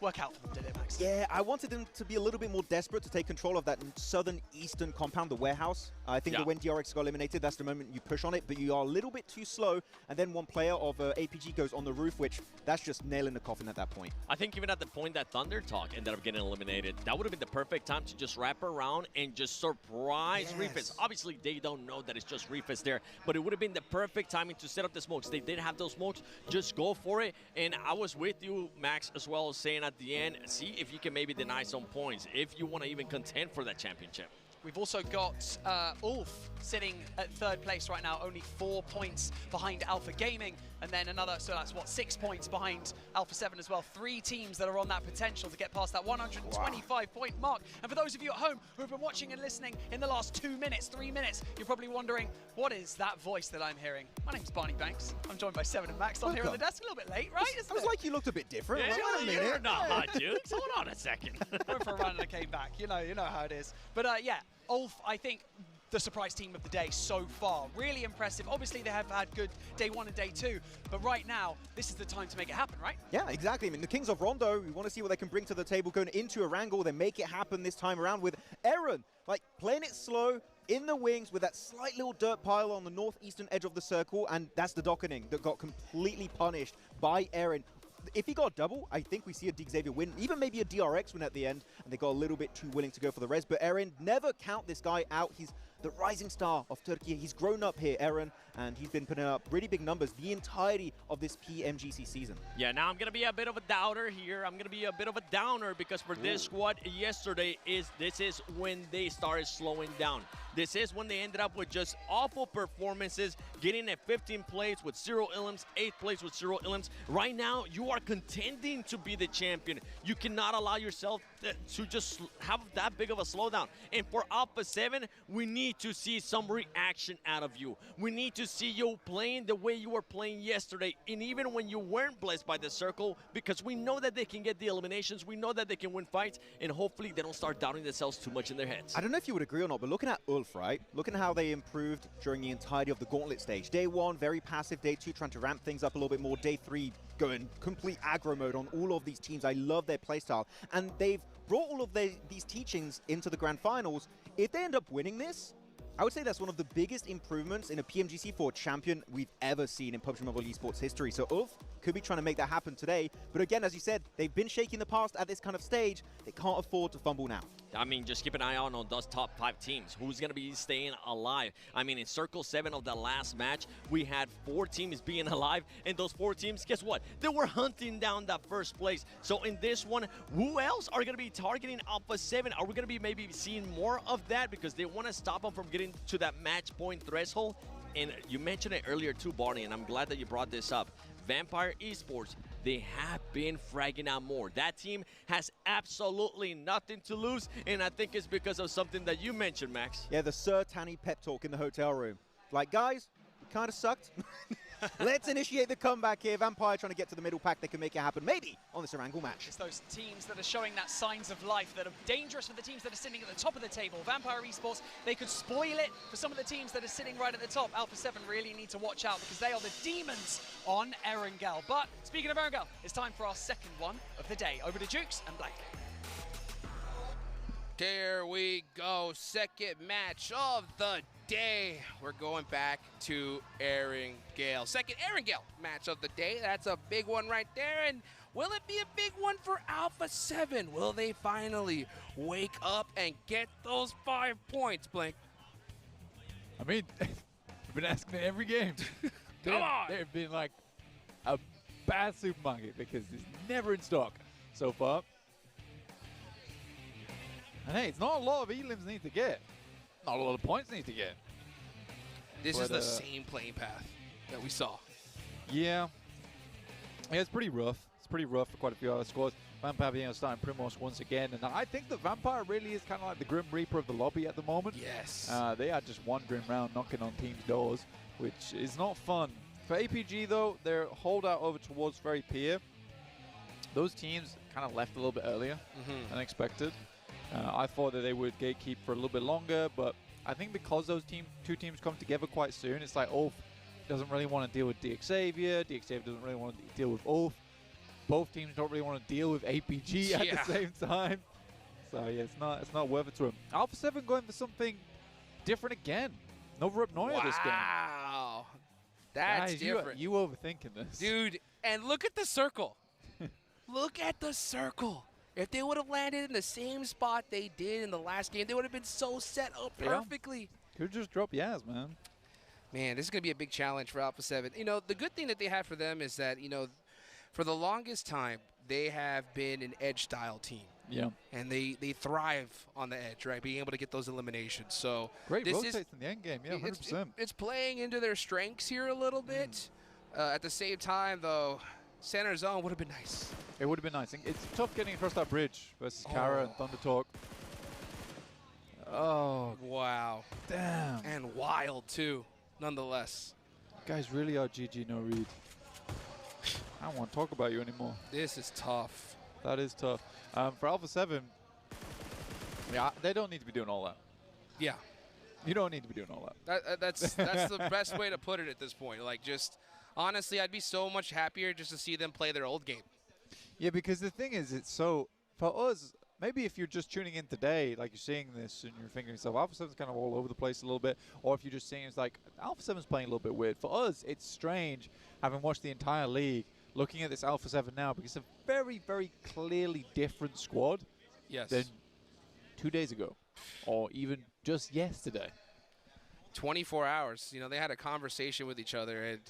work out for them, did it, Max? Yeah, I wanted them to be a little bit more desperate to take control of that southern east Eastern compound, the warehouse. I think Yeah. that when DRX got eliminated, that's the moment you push on it, but you are a little bit too slow, and then one player of APG goes on the roof, which that's just nailing the coffin at that point. I think even at the point that Thunder Talk ended up getting eliminated, that would have been the perfect time to just wrap around and just surprise Refus. Obviously, they don't know that it's just Refus there, but it would have been the perfect timing to set up the smokes. They did have those smokes, just go for it. And I was with you, Max, as well, saying at the end, see if you can maybe deny some points, if you want to even contend for that championship. We've also got Ulf sitting at 3rd place right now, only 4 points behind Alpha Gaming, and then another, so that's what, 6 points behind Alpha 7 as well. 3 teams that are on that potential to get past that 125-point mark. And for those of you at home who have been watching and listening in the last 2 minutes, 3 minutes, you're probably wondering, what is that voice that I'm hearing? My name's Barney Banks. I'm joined by Seven and Max on here at the desk. A little bit late, right? It was like you looked a bit different. Yeah, Like, wait a minute. you're not hot, dude. Hold on a second. Went for a run and I came back. You know how it is. But yeah, Ulf, I think, the surprise team of the day so far. Really impressive. Obviously, they have had good day 1 and day 2, but right now, this is the time to make it happen, right? Yeah, exactly. I mean, the Kings of Rondo, we want to see what they can bring to the table going into a wrangle. They make it happen this time around with Aaron, like playing it slow in the wings with that slight little dirt pile on the northeastern edge of the circle, and that's the docketing that got completely punished by Aaron. If he got a double, I think we see a Xavier win, even maybe a DRX win at the end, and they got a little bit too willing to go for the res. But Eren, never count this guy out. He's the rising star of Turkey. He's grown up here, Eren, and he's been putting up really big numbers the entirety of this PMGC season. Yeah, now I'm going to be a bit of a doubter here. I'm going to be a bit of a downer because for this squad yesterday, this is when they started slowing down. This is when they ended up with just awful performances, getting at 15 plays with 0 illims, 8 plays with 0 illims. Right now, you are contending to be the champion. You cannot allow yourself to just have that big of a slowdown. And for Alpha 7, we need to see some reaction out of you. We need to see you playing the way you were playing yesterday, and even when you weren't blessed by the circle, because we know that they can get the eliminations, we know that they can win fights, and hopefully they don't start doubting themselves too much in their heads. I don't know if you would agree or not, but looking at Ulf, right? Looking at how they improved during the entirety of the Gauntlet stage. Day 1, very passive. Day 2, trying to ramp things up a little bit more. Day 3, going complete aggro mode on all of these teams. I love their playstyle. And they've brought all of these teachings into the Grand Finals. If they end up winning this, I would say that's one of the biggest improvements in a PMGC for champion we've ever seen in PUBG Mobile Esports history. So Ulf could be trying to make that happen today. But again, as you said, they've been shaking the past at this kind of stage. They can't afford to fumble now. I mean, just keep an eye on those top 5 teams. Who's going to be staying alive? I mean, in Circle 7 of the last match, we had 4 teams being alive. And those 4 teams, guess what? They were hunting down that first place. So in this one, who else are going to be targeting Alpha 7? Are we going to be maybe seeing more of that because they want to stop them from getting to that match point threshold? And you mentioned it earlier too, Barney, and I'm glad that you brought this up. Vampire Esports, they have been fragging out more. That team has absolutely nothing to lose, and I think it's because of something that you mentioned, Max. Yeah, the Sir Tanny pep talk in the hotel room. Like, guys, we kind of sucked. Let's initiate the comeback here. Vampire trying to get to the middle pack. They can make it happen, maybe, on this Orangle match. It's those teams that are showing that signs of life that are dangerous for the teams that are sitting at the top of the table. Vampire Esports, they could spoil it for some of the teams that are sitting right at the top. Alpha 7 really need to watch out because they are the demons on Erangel. But speaking of Erangel, it's time for our second one of the day. Over to Jukes and Blake. There we go, second match of the day. We're going back to Erangel. Second Erangel match of the day. That's a big one right there. And will it be a big one for Alpha 7? Will they finally wake up and get those 5 points, Blink? I mean, I've been asking it every game. Come on! They've been like a bad supermarket because it's never in stock so far. And hey, it's not a lot of elims need to get. Not a lot of points need to get. This is the same playing path that we saw. Yeah. Yeah, it's pretty rough. It's pretty rough for quite a few other scores. Vampire being starting Primos once again. And I think the Vampire really is kind of like the Grim Reaper of the lobby at the moment. Yes. They are just wandering around knocking on teams' doors, which is not fun. For APG, though, their holdout over towards Very Pier, those teams kind of left a little bit earlier than expected. I thought that they would gatekeep for a little bit longer, but I think because those two teams come together quite soon, it's like Ulf doesn't really want to deal with DXavier, DXavier doesn't really want to deal with Ulf. Both teams don't really want to deal with APG at the same time. So yeah, it's not worth it to him. Alpha 7 going for something different again. No Rup Noya this game. Wow. That's Guys, different. You overthinking this. Dude, and look at the circle. Look at the circle. If they would have landed in the same spot they did in the last game, they would have been so set up perfectly. Could just drop Yaz, man. Man, this is going to be a big challenge for Alpha 7. You know, the good thing that they have for them is that, you know, for the longest time, they have been an edge-style team. Yeah. And they thrive on the edge, right? Being able to get those eliminations. So Great this rotates is, in the end game, yeah, 100%. It's playing into their strengths here a little bit. At the same time, though, center zone would have been nice. It would have been nice. It's tough getting across that bridge versus Kara and Thunder Talk. Oh, wow. damn. And wild, too, nonetheless. Guys really are GG no read. I don't want to talk about you anymore. This is tough. That is tough. For Alpha 7, yeah, they don't need to be doing all that. Yeah. You don't need to be doing all that. That's the best way to put it at this point. Like, just, honestly, I'd be so much happier just to see them play their old game. Yeah, because the thing is, it's so, for us, maybe if you're just tuning in today, like you're seeing this and you're thinking to yourself, Alpha 7's kind of all over the place a little bit, or if you're just seeing it's like, Alpha 7's playing a little bit weird. For us, it's strange, having watched the entire league, looking at this Alpha 7 now, because it's a very, very clearly different squad than 2 days ago, or even just yesterday. 24 hours. You know, they had a conversation with each other and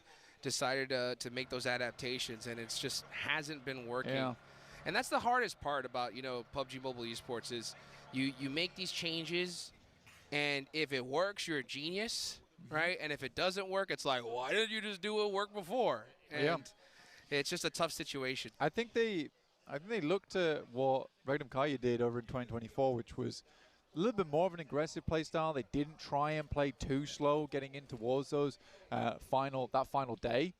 decided to make those adaptations, and it's just hasn't been working. Yeah. And that's the hardest part about, you know, PUBG Mobile Esports is you make these changes, and if it works, you're a genius, right? And if it doesn't work, it's like, why didn't you just do what worked before? And it's just a tough situation. I think they looked at what Regnum Kaya did over in 2024, which was a little bit more of an aggressive play style. They didn't try and play too slow getting in towards those final day.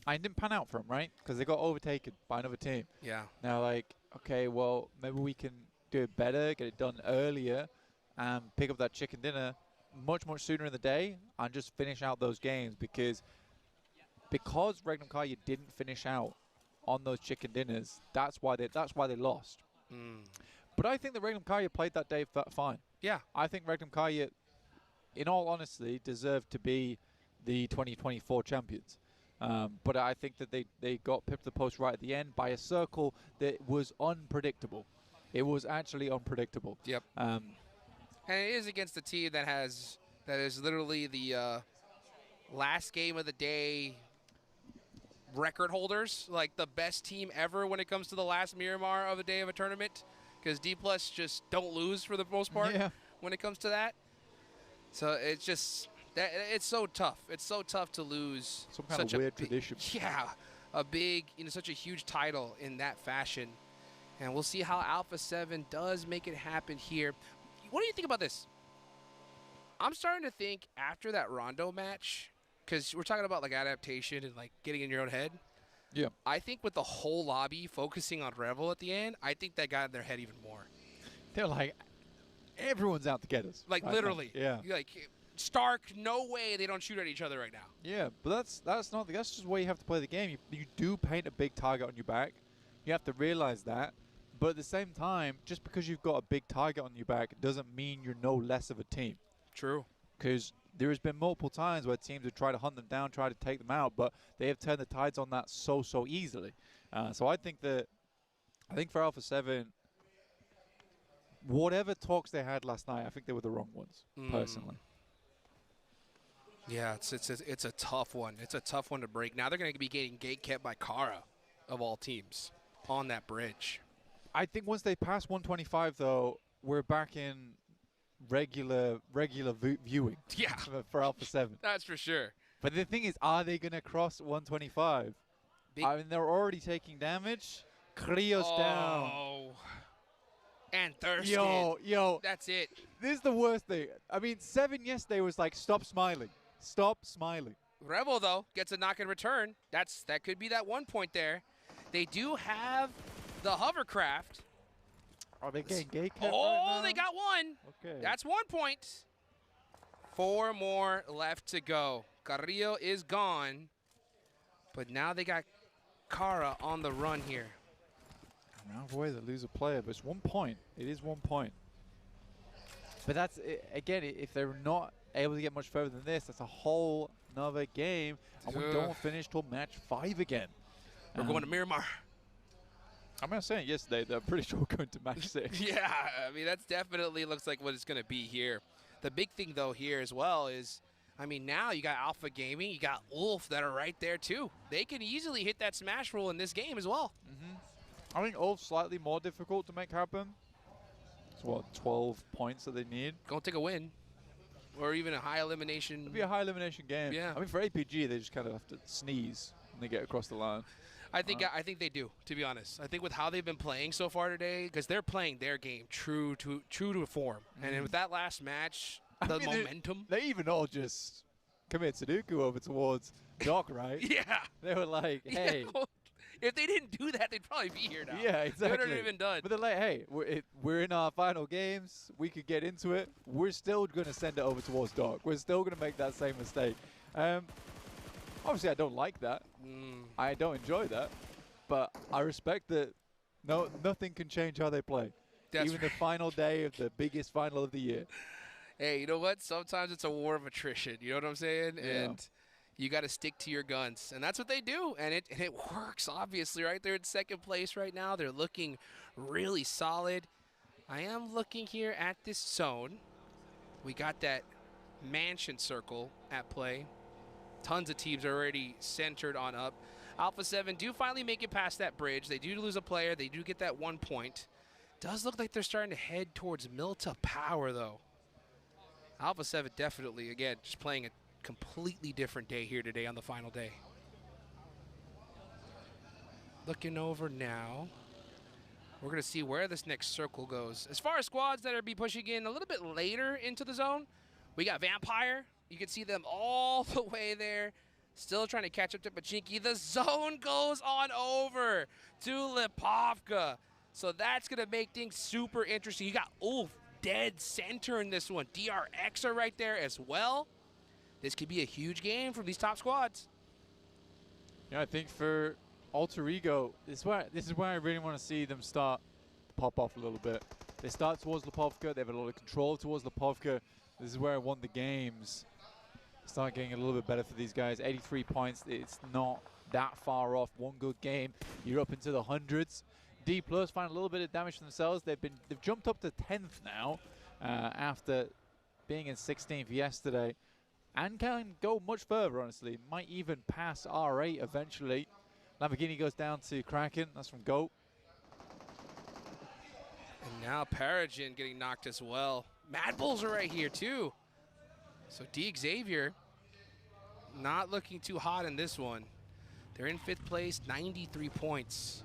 And it didn't pan out for them, right? Because they got overtaken by another team. Yeah. Now, like, okay, well, maybe we can do it better, get it done earlier, and pick up that chicken dinner much, much sooner in the day and just finish out those games because Regnum Kaya didn't finish out on those chicken dinners, that's why they lost. But I think that Regnum Kaya played that day fine. Yeah. I think Regnum Kaya, in all honesty, deserved to be the 2024 champions. But I think that they got pipped to the post right at the end by a circle that was unpredictable. It was actually unpredictable. Yep. And it is against a team that is literally the last game of the day record holders, like the best team ever when it comes to the last Miramar of a day of a tournament, because D+ just don't lose for the most part when it comes to that. So it's just it's so tough. It's so tough to lose Some kind such of a weird big, tradition. Yeah, a big, such a huge title in that fashion. And we'll see how Alpha 7 does make it happen here. What do you think about this? I'm starting to think after that Rondo match, because we're talking about like adaptation and like getting in your own head. Yeah. I think with the whole lobby focusing on Revel at the end, I think that got in their head even more. They're like, everyone's out to get us. Like literally. Yeah. Like Stark, no way they don't shoot at each other right now. Yeah, but that's just the way you have to play the game. You do paint a big target on your back. You have to realize that. But at the same time, just because you've got a big target on your back doesn't mean you're no less of a team. True. Because there has been multiple times where teams have tried to hunt them down, try to take them out, but they have turned the tides on that so easily. So I think for Alpha 7, whatever talks they had last night, I think they were the wrong ones, personally. Yeah, it's a tough one. It's a tough one to break. Now they're going to be getting gate kept by Kara, of all teams, on that bridge. I think once they pass 125, though, we're back in regular viewing. Yeah. For Alpha 7. That's for sure. But the thing is, are they going to cross 125? I mean, they're already taking damage. Crio's down. Oh. And Thurston. Yo. That's it. This is the worst thing. I mean, 7 yesterday was like, stop smiling. Stop smiling. Rebel, though, gets a knock in return. That could be that 1 point there. They do have the hovercraft. Are they getting gate kept Oh, right now? they got one. Okay. That's 1 point. 4 more left to go. Carrillo is gone. But now they got Kara on the run here. Round away, they lose a player, but it's 1 point. It is 1 point. But that's, again, if they're not able to get much further than this, that's a whole nother game, and we don't finish till match 5 again. We're going to Miramar. I mean, I was saying yesterday that I'm pretty sure we're going to match 6. Yeah, I mean, that's definitely looks like what it's going to be here. The big thing, though, here as well is, I mean, now you got Alpha Gaming, you got Ulf that are right there, too. They can easily hit that smash rule in this game as well. I think Ulf's slightly more difficult to make happen. It's what, 12 points that they need? Go take a win. Or even a high elimination. It'd be a high elimination game. Yeah. I mean, for APG, they just kind of have to sneeze when they get across the line. I think they do, to be honest. I think with how they've been playing so far today, because they're playing their game true to form. And then with that last match, the momentum. They even all just commit Sudoku over towards Doc, right? Yeah. They were like, hey. You know, if they didn't do that, they'd probably be here now. Yeah, exactly. They would have even done. But they're like, hey, we're in our final games. We could get into it. We're still going to send it over towards Doc. We're still going to make that same mistake. Obviously, I don't like that. I don't enjoy that. But I respect that nothing can change how they play. That's even the final day of the biggest final of the year. Hey, you know what? Sometimes it's a war of attrition. You know what I'm saying? Yeah. And you got to stick to your guns. And that's what they do. And it works, obviously, right? They're in second place right now. They're looking really solid. I am looking here at this zone. We got that mansion circle at play. Tons of teams are already centered on up. Alpha 7 do finally make it past that bridge. They do lose a player. They do get that 1 point. Does look like they're starting to head towards Milta Power, though. Alpha 7 definitely, again, just playing a completely different day here today on the final day. Looking over now. We're going to see where this next circle goes. As far as squads that are be pushing in a little bit later into the zone, we got Vampire. You can see them all the way there. Still trying to catch up to Pachinki. The zone goes on over to Lipovka. So that's going to make things super interesting. You got Ulf dead center in this one. DRX are right there as well. This could be a huge game from these top squads. Yeah, I think for Alter Ego, this is where I really want to see them start to pop off a little bit. They start towards Lipovka. They have a lot of control towards Lipovka. This is where I want the games start getting a little bit better for these guys. 83 points, it's not that far off. One good game, you're up into the hundreds. D Plus find a little bit of damage for themselves. They've jumped up to 10th now after being in 16th yesterday, and can go much further, honestly. Might even pass R8 eventually. Lamborghini goes down to Kraken. That's from Goat. And now Paragen getting knocked as well. Mad Bulls are right here too. So D Xavier not looking too hot in this one. They're in 5th place, 93 points.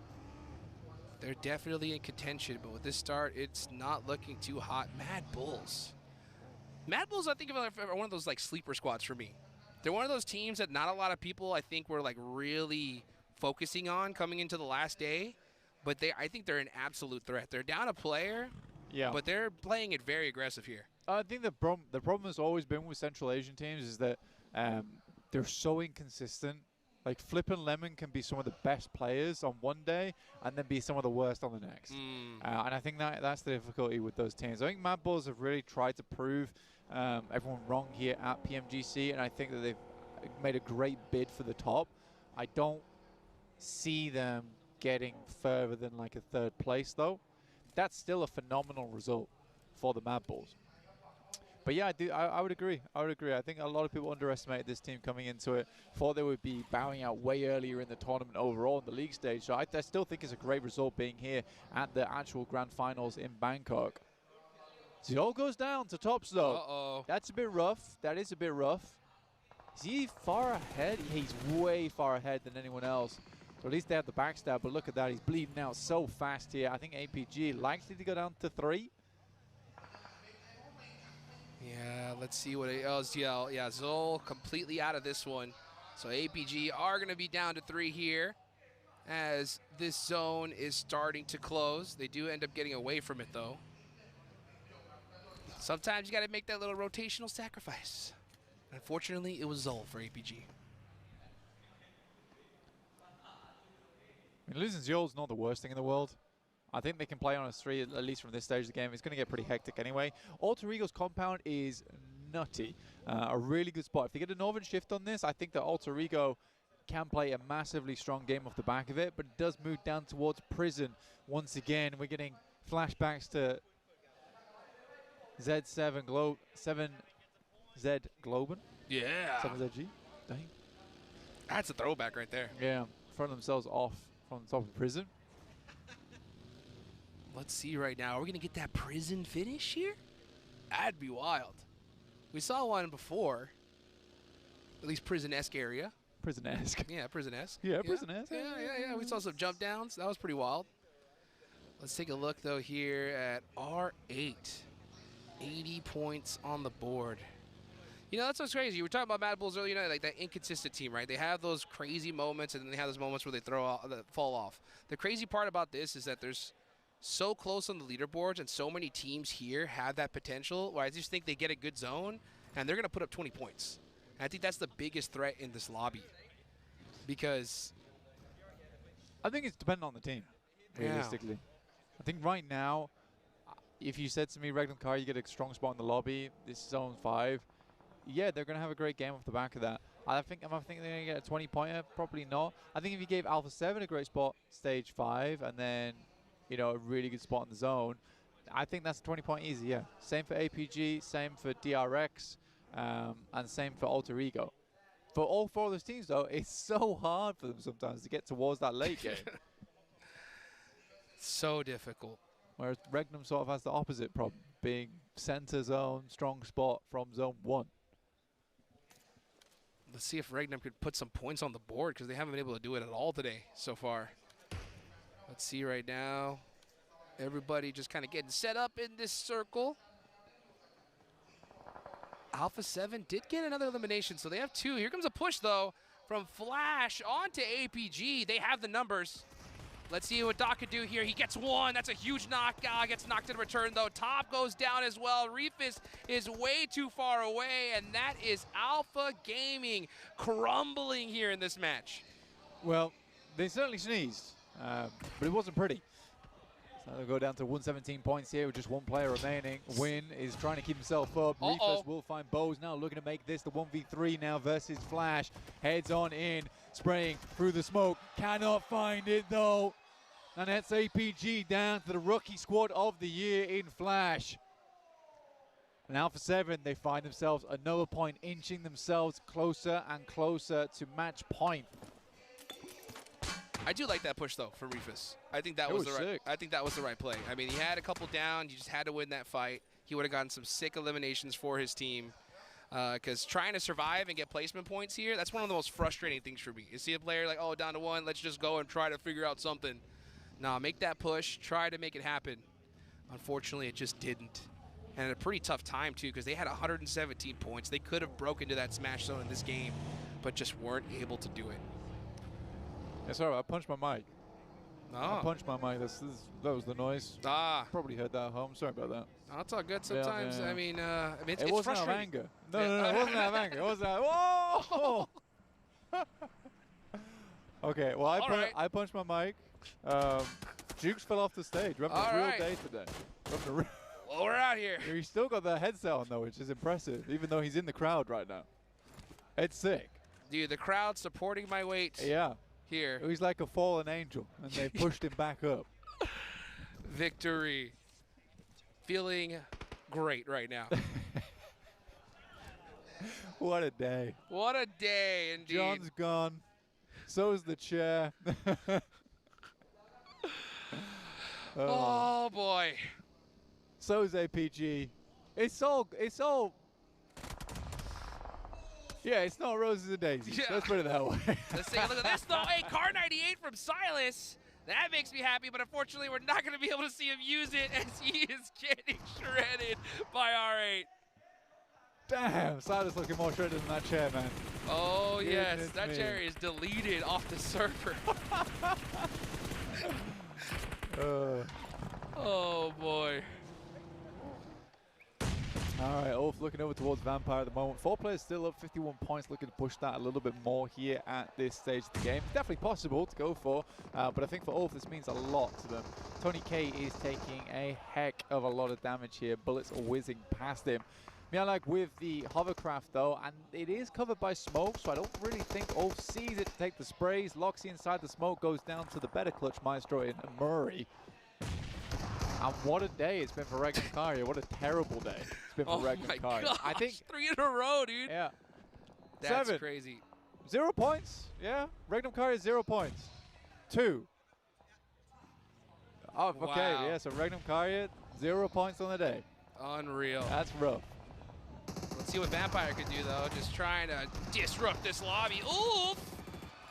They're definitely in contention, but with this start, it's not looking too hot. Mad Bulls. Mad Bulls, I think, are one of those like sleeper squads for me. They're one of those teams that not a lot of people, I think, were like really focusing on coming into the last day. But I think they're an absolute threat. They're down a player, but they're playing it very aggressive here. I think the problem has always been with Central Asian teams is that they're so inconsistent. Like Flip and Lemon can be some of the best players on one day and then be some of the worst on the next. And I think that's the difficulty with those teams. I think Mad Bulls have really tried to prove everyone wrong here at PMGC, and I think that they've made a great bid for the top. I don't see them getting further than like a 3rd place, though. That's still a phenomenal result for the Mad Bulls. But yeah, I would agree. I think a lot of people underestimated this team coming into it. Thought they would be bowing out way earlier in the tournament overall in the league stage. So I still think it's a great result being here at the actual grand finals in Bangkok. Zio goes down to tops though. Uh-oh. That's a bit rough. That is a bit rough. Is he far ahead? He's way far ahead than anyone else. So at least they have the backstab, but look at that. He's bleeding out so fast here. I think APG likely to go down to 3. Yeah, let's see what ZL. Yeah, Zol completely out of this one. So APG are going to be down to 3 here as this zone is starting to close. They do end up getting away from it, though. Sometimes you got to make that little rotational sacrifice. Unfortunately, it was Zol for APG. I mean, losing Zol's not the worst thing in the world. I think they can play on a 3 at least from this stage of the game. It's going to get pretty hectic anyway. Alter Ego's compound is nutty. A really good spot. If they get a Northern Shift on this, I think that Alter Ego can play a massively strong game off the back of it, but it does move down towards Prison once again. We're getting flashbacks to Z7 7Z Globen. Yeah. 7ZG. Dang. That's a throwback right there. Yeah, front themselves off from the top of Prison. Let's see right now. Are we going to get that Prison finish here? That'd be wild. We saw one before. At least Prison-esque area. Prison-esque. Yeah, Prison-esque. Yeah, Prison-esque. Yeah. We saw some jump downs. That was pretty wild. Let's take a look, though, here at R8. 80 points on the board. You know, that's what's crazy. You were talking about Mad Bulls earlier, you know, like that inconsistent team, right? They have those crazy moments, and then they have those moments where they fall off. The crazy part about this is that there's so close on the leaderboards, and so many teams here have that potential where I just think they get a good zone, and they're going to put up 20 points. And I think that's the biggest threat in this lobby. Because I think it's dependent on the team, realistically. I think right now, if you said to me, Regnum Car, you get a strong spot in the lobby, this is zone 5, yeah, they're going to have a great game off the back of that. Am I thinking they're going to get a 20-pointer? Probably not. I think if you gave Alpha 7 a great spot, stage 5, and then, you know, a really good spot in the zone, I think that's a 20-point easy, yeah. Same for APG, same for DRX, and same for Alter Ego. For all 4 of those teams, though, it's so hard for them sometimes to get towards that late game. So difficult. Whereas Regnum sort of has the opposite problem, being center zone, strong spot from zone 1. Let's see if Regnum could put some points on the board, because they haven't been able to do it at all today so far. Let's see right now. Everybody just kind of getting set up in this circle. Alpha 7 did get another elimination, so they have 2. Here comes a push, though, from Flash onto APG. They have the numbers. Let's see what Doc could do here. He gets 1. That's a huge knock. Gets knocked in return, though. Top goes down as well. Reefus is way too far away, and that is Alpha Gaming crumbling here in this match. Well, they certainly sneezed, but it wasn't pretty. So they'll go down to 117 points here with just 1 player remaining. Win is trying to keep himself up. Reefus will find Bose now, looking to make this the 1v3 now versus Flash. Heads on in, spraying through the smoke. Cannot find it, though. And that's APG down to the rookie squad of the year in Flash. And Alpha 7, they find themselves another point, inching themselves closer and closer to match point. I do like that push, though, for Reefus. I think that was the right. I think that was the right play. I mean, he had a couple down. You just had to win that fight. He would have gotten some sick eliminations for his team. Because trying to survive and get placement points here, that's one of the most frustrating things for me. You see a player like, oh, down to 1, let's just go and try to figure out something. Nah, make that push. Try to make it happen. Unfortunately, it just didn't. And at a pretty tough time, too, because they had 117 points. They could have broken into that smash zone in this game, but just weren't able to do it. Yeah, sorry, I punched my mic. Oh. I punched my mic. That was the noise. Ah. Probably heard that at home. Sorry about that. Oh, it's all good sometimes. Yeah. I mean, it's it wasn't out of frustrating. anger. No, it wasn't out of anger. It wasn't out. Whoa! Okay, well, I punched my mic. Jukes fell off the stage. We're having a real day today. Well, we're out here. He's still got the headset on, though, which is impressive, even though he's in the crowd right now. It's sick. Dude, the crowd supporting my weight. Yeah. Here. He's like a fallen angel, and they pushed him back up. Victory. Feeling great right now. What a day. What a day, indeed. John's gone. So is the chair. Oh, boy. So is APG. It's all. Yeah, it's not roses and daisies. Yeah. Let's put it that way. Let's take a look at this, though. Hey, Car 98 from Silas. That makes me happy, but unfortunately, we're not going to be able to see him use it as he is getting shredded by R8. Damn, Silas looking more shredded than that chair, man. Oh, yes. Goodness That me. chair is deleted off the server. Uh, Oh, boy. All right, Ulf looking over towards Vampire at the moment. 4 players still up, 51 points, looking to push that a little bit more here at this stage of the game. It's definitely possible to go for, but I think for Ulf this means a lot to them. Tony K is taking a heck of a lot of damage here. Bullets are whizzing past him. Mialag with the hovercraft though, and it is covered by smoke, so I don't really think Ulf sees it to take the sprays. Loxy inside the smoke goes down to the better clutch maestro in Murray. And what a day it's been for Regnum Karya. What a terrible day it's been for Regnum Karya. Gosh, I think 3 in a row, dude. Yeah. That's 7. crazy. 0 points. Yeah. Regnum Karya 0 points. 2. Oh, okay. Wow. Yeah. So Regnum Karya 0 points on the day. Unreal. That's rough. Let's see what Vampire can do though. Just trying to disrupt this lobby. Oof!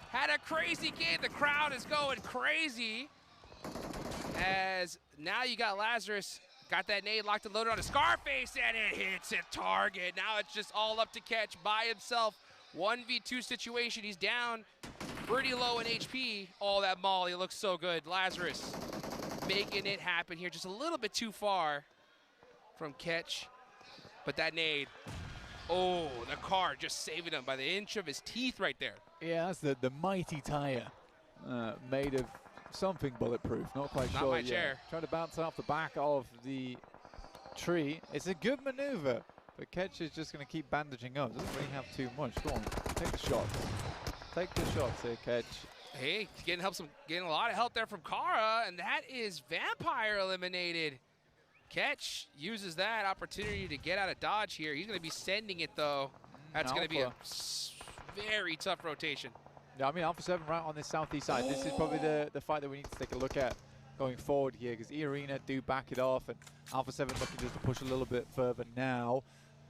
Had a crazy game. The crowd is going crazy. As now you got Lazarus, got that nade locked and loaded on a Scarface, and it hits a target. Now it's just all up to Catch by himself. 1v2 situation. He's down pretty low in HP. Oh, that molly looks so good. Lazarus making it happen here. Just a little bit too far from Catch. But that nade, oh, the car just saving him by the inch of his teeth right there. Yeah, that's the mighty tire made of something bulletproof. Not quite Not sure my yet. chair. Trying to bounce off the back of the tree. It's a good maneuver, but Ketch is just going to keep bandaging up. Doesn't really have too much. Go on, take the shots. Take the shots here, Ketch. Hey, getting a lot of help there from Kara, and that is Vampire eliminated. Catch uses that opportunity to get out of dodge here. He's going to be sending it, though. That's going to be a very tough rotation. Yeah, I mean, Alpha 7 right on this southeast side. This is probably the fight that we need to take a look at going forward here, because E-Arena do back it off, and Alpha 7 looking just to push a little bit further now.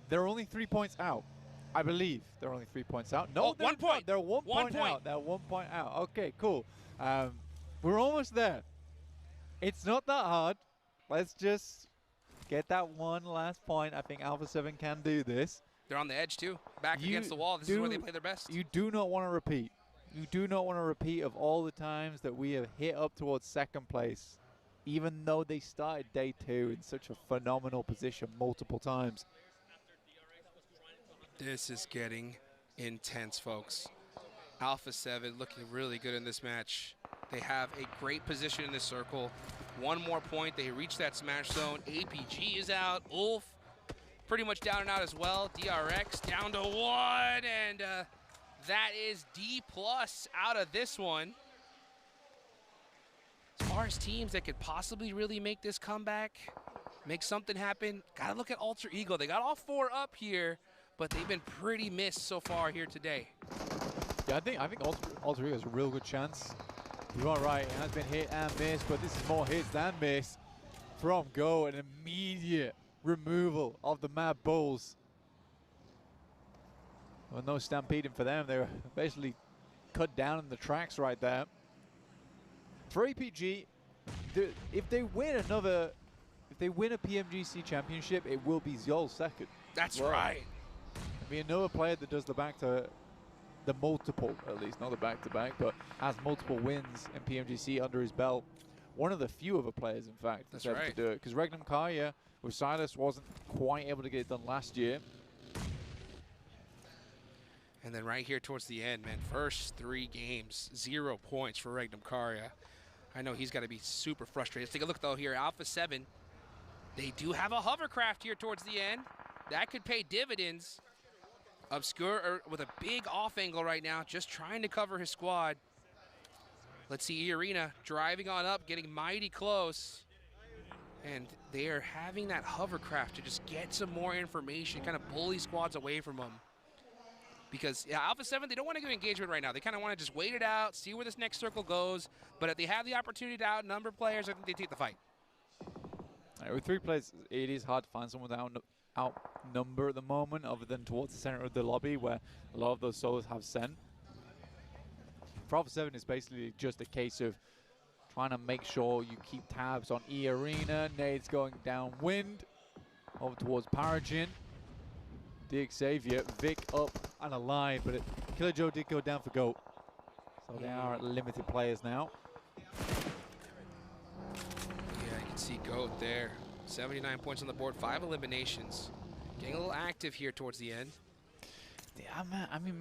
They're only 3 points out. I believe they're only 3 points out. No, 1 point. They're 1 point out. They're 1 point out. Okay, cool. We're almost there. It's not that hard. Let's just get that one last point. I think Alpha 7 can do this. They're on the edge, too. Back against the wall. This is where they play their best. You do not want to repeat. You do not want to repeat of all the times that we have hit up towards second place, even though they started day 2 in such a phenomenal position multiple times. This is getting intense, folks. Alpha 7 looking really good in this match. They have a great position in this circle. 1 more point, they reach that smash zone. APG is out. Ulf pretty much down and out as well. DRX down to 1, and that is D+ out of this one. As far as teams that could possibly really make this comeback, make something happen, gotta look at Alter Ego. They got all 4 up here, but they've been pretty missed so far here today. Yeah, I think Alter Ego has a real good chance. You are right, it has been hit and missed, but this is more hits than miss from Go. An immediate removal of the Mad Bulls. Well, no stampeding for them. They were basically cut down in the tracks right there. For APG, if they win a PMGC championship, it will be Zol's second. That's right. It'll be another player that does the multiple, at least, not the back-to-back, but has multiple wins in PMGC under his belt. One of the few other players, in fact, that's able to do it. Because Regnum Karya with Silas wasn't quite able to get it done last year. And then right here towards the end, man, first 3 games, 0 points for Regnum Karya. I know he's got to be super frustrated. Let's take a look, though, here. Alpha 7, they do have a hovercraft here towards the end. That could pay dividends. Obscure with a big off angle right now, just trying to cover his squad. Let's see E-Arena driving on up, getting mighty close. And they are having that hovercraft to just get some more information, kind of bully squads away from them. Because yeah, Alpha 7, they don't want to get engagement right now. They kind of want to just wait it out, see where this next circle goes. But if they have the opportunity to outnumber players, I think they take the fight. With 3 players, it is hard to find someone to outnumber at the moment, other than towards the center of the lobby, where a lot of those solos have sent. For Alpha 7, it's basically just a case of trying to make sure you keep tabs on E-Arena. Nade's going downwind, over towards Paragin. Dig Xavier, Vic up and alive, but Killer Joe did go down for Goat. So they are limited players now. Yeah, you can see Goat there. 79 points on the board, 5 eliminations. Getting a little active here towards the end. Yeah,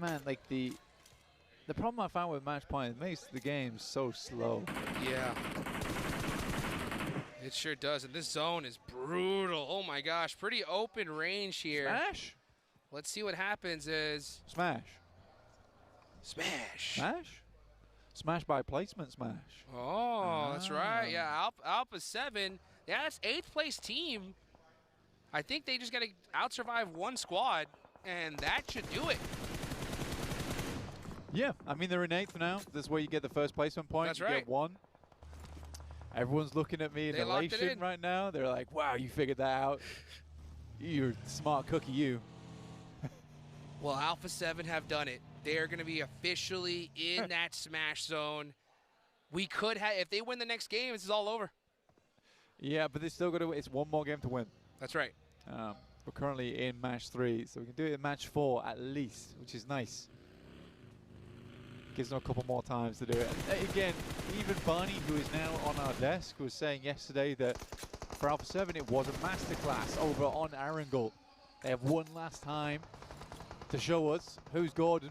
man, like the problem I found with match point, it makes the game so slow. Yeah. It sure does, and this zone is brutal. Oh my gosh, pretty open range here. Smash? Let's see what happens is... Smash. Smash. Smash? Smash by placement smash. Oh, that's right. Yeah, Alpha 7. Yeah, that's 8th place team. I think they just got to out-survive one squad, and that should do it. Yeah, I mean, they're in 8th now. This is where you get the first placement point. That's you right. get 1. Everyone's looking at me in elation right now. They're like, wow, you figured that out. You're a smart cookie, you. Well, Alpha 7 have done it. They are going to be officially in that smash zone. We could have, if they win the next game, this is all over. Yeah, but they still got to, it's one more game to win. That's right. We're currently in match 3, so we can do it in match 4 at least, which is nice. Gives them a couple more times to do it. And again, even Barney, who is now on our desk, was saying yesterday that for Alpha 7 it was a masterclass over on Arangel. They have one last time to show us who's Gordon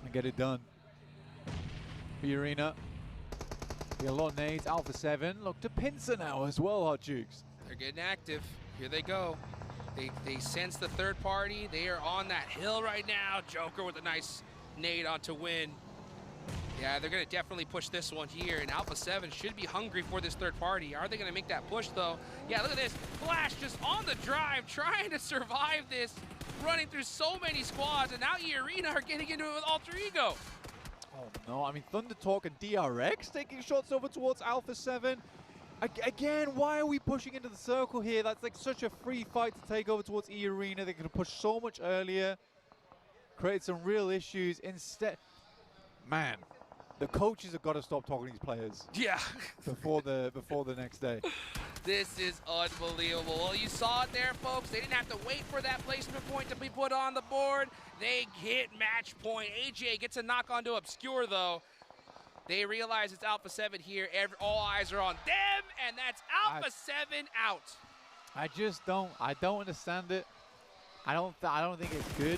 and get it done. The arena. Be a lot of nades. Alpha 7 look to Pincer now as well, Hot Jukes. They're getting active. Here they go. They sense the third party. They are on that hill right now. Joker with a nice nade onto win. Yeah, they're going to definitely push this one here. And Alpha 7 should be hungry for this third party. Are they going to make that push, though? Yeah, look at this. Flash just on the drive, trying to survive this, running through so many squads. And now E-Arena are getting into it with Alter Ego. Oh, no. I mean, Thunder Talk and DRX taking shots over towards Alpha 7. Again, why are we pushing into the circle here? That's like such a free fight to take over towards E-Arena. They could have pushed so much earlier, create some real issues. Instead, man, the coaches have got to stop talking to these players. Yeah. before the next day. This is unbelievable. Well, you saw it there, folks. They didn't have to wait for that placement point to be put on the board. They hit match point. AJ gets a knock onto Obscure, though. They realize it's Alpha 7 here. All eyes are on them, and that's Alpha 7 out. I don't understand it. I don't think it's good.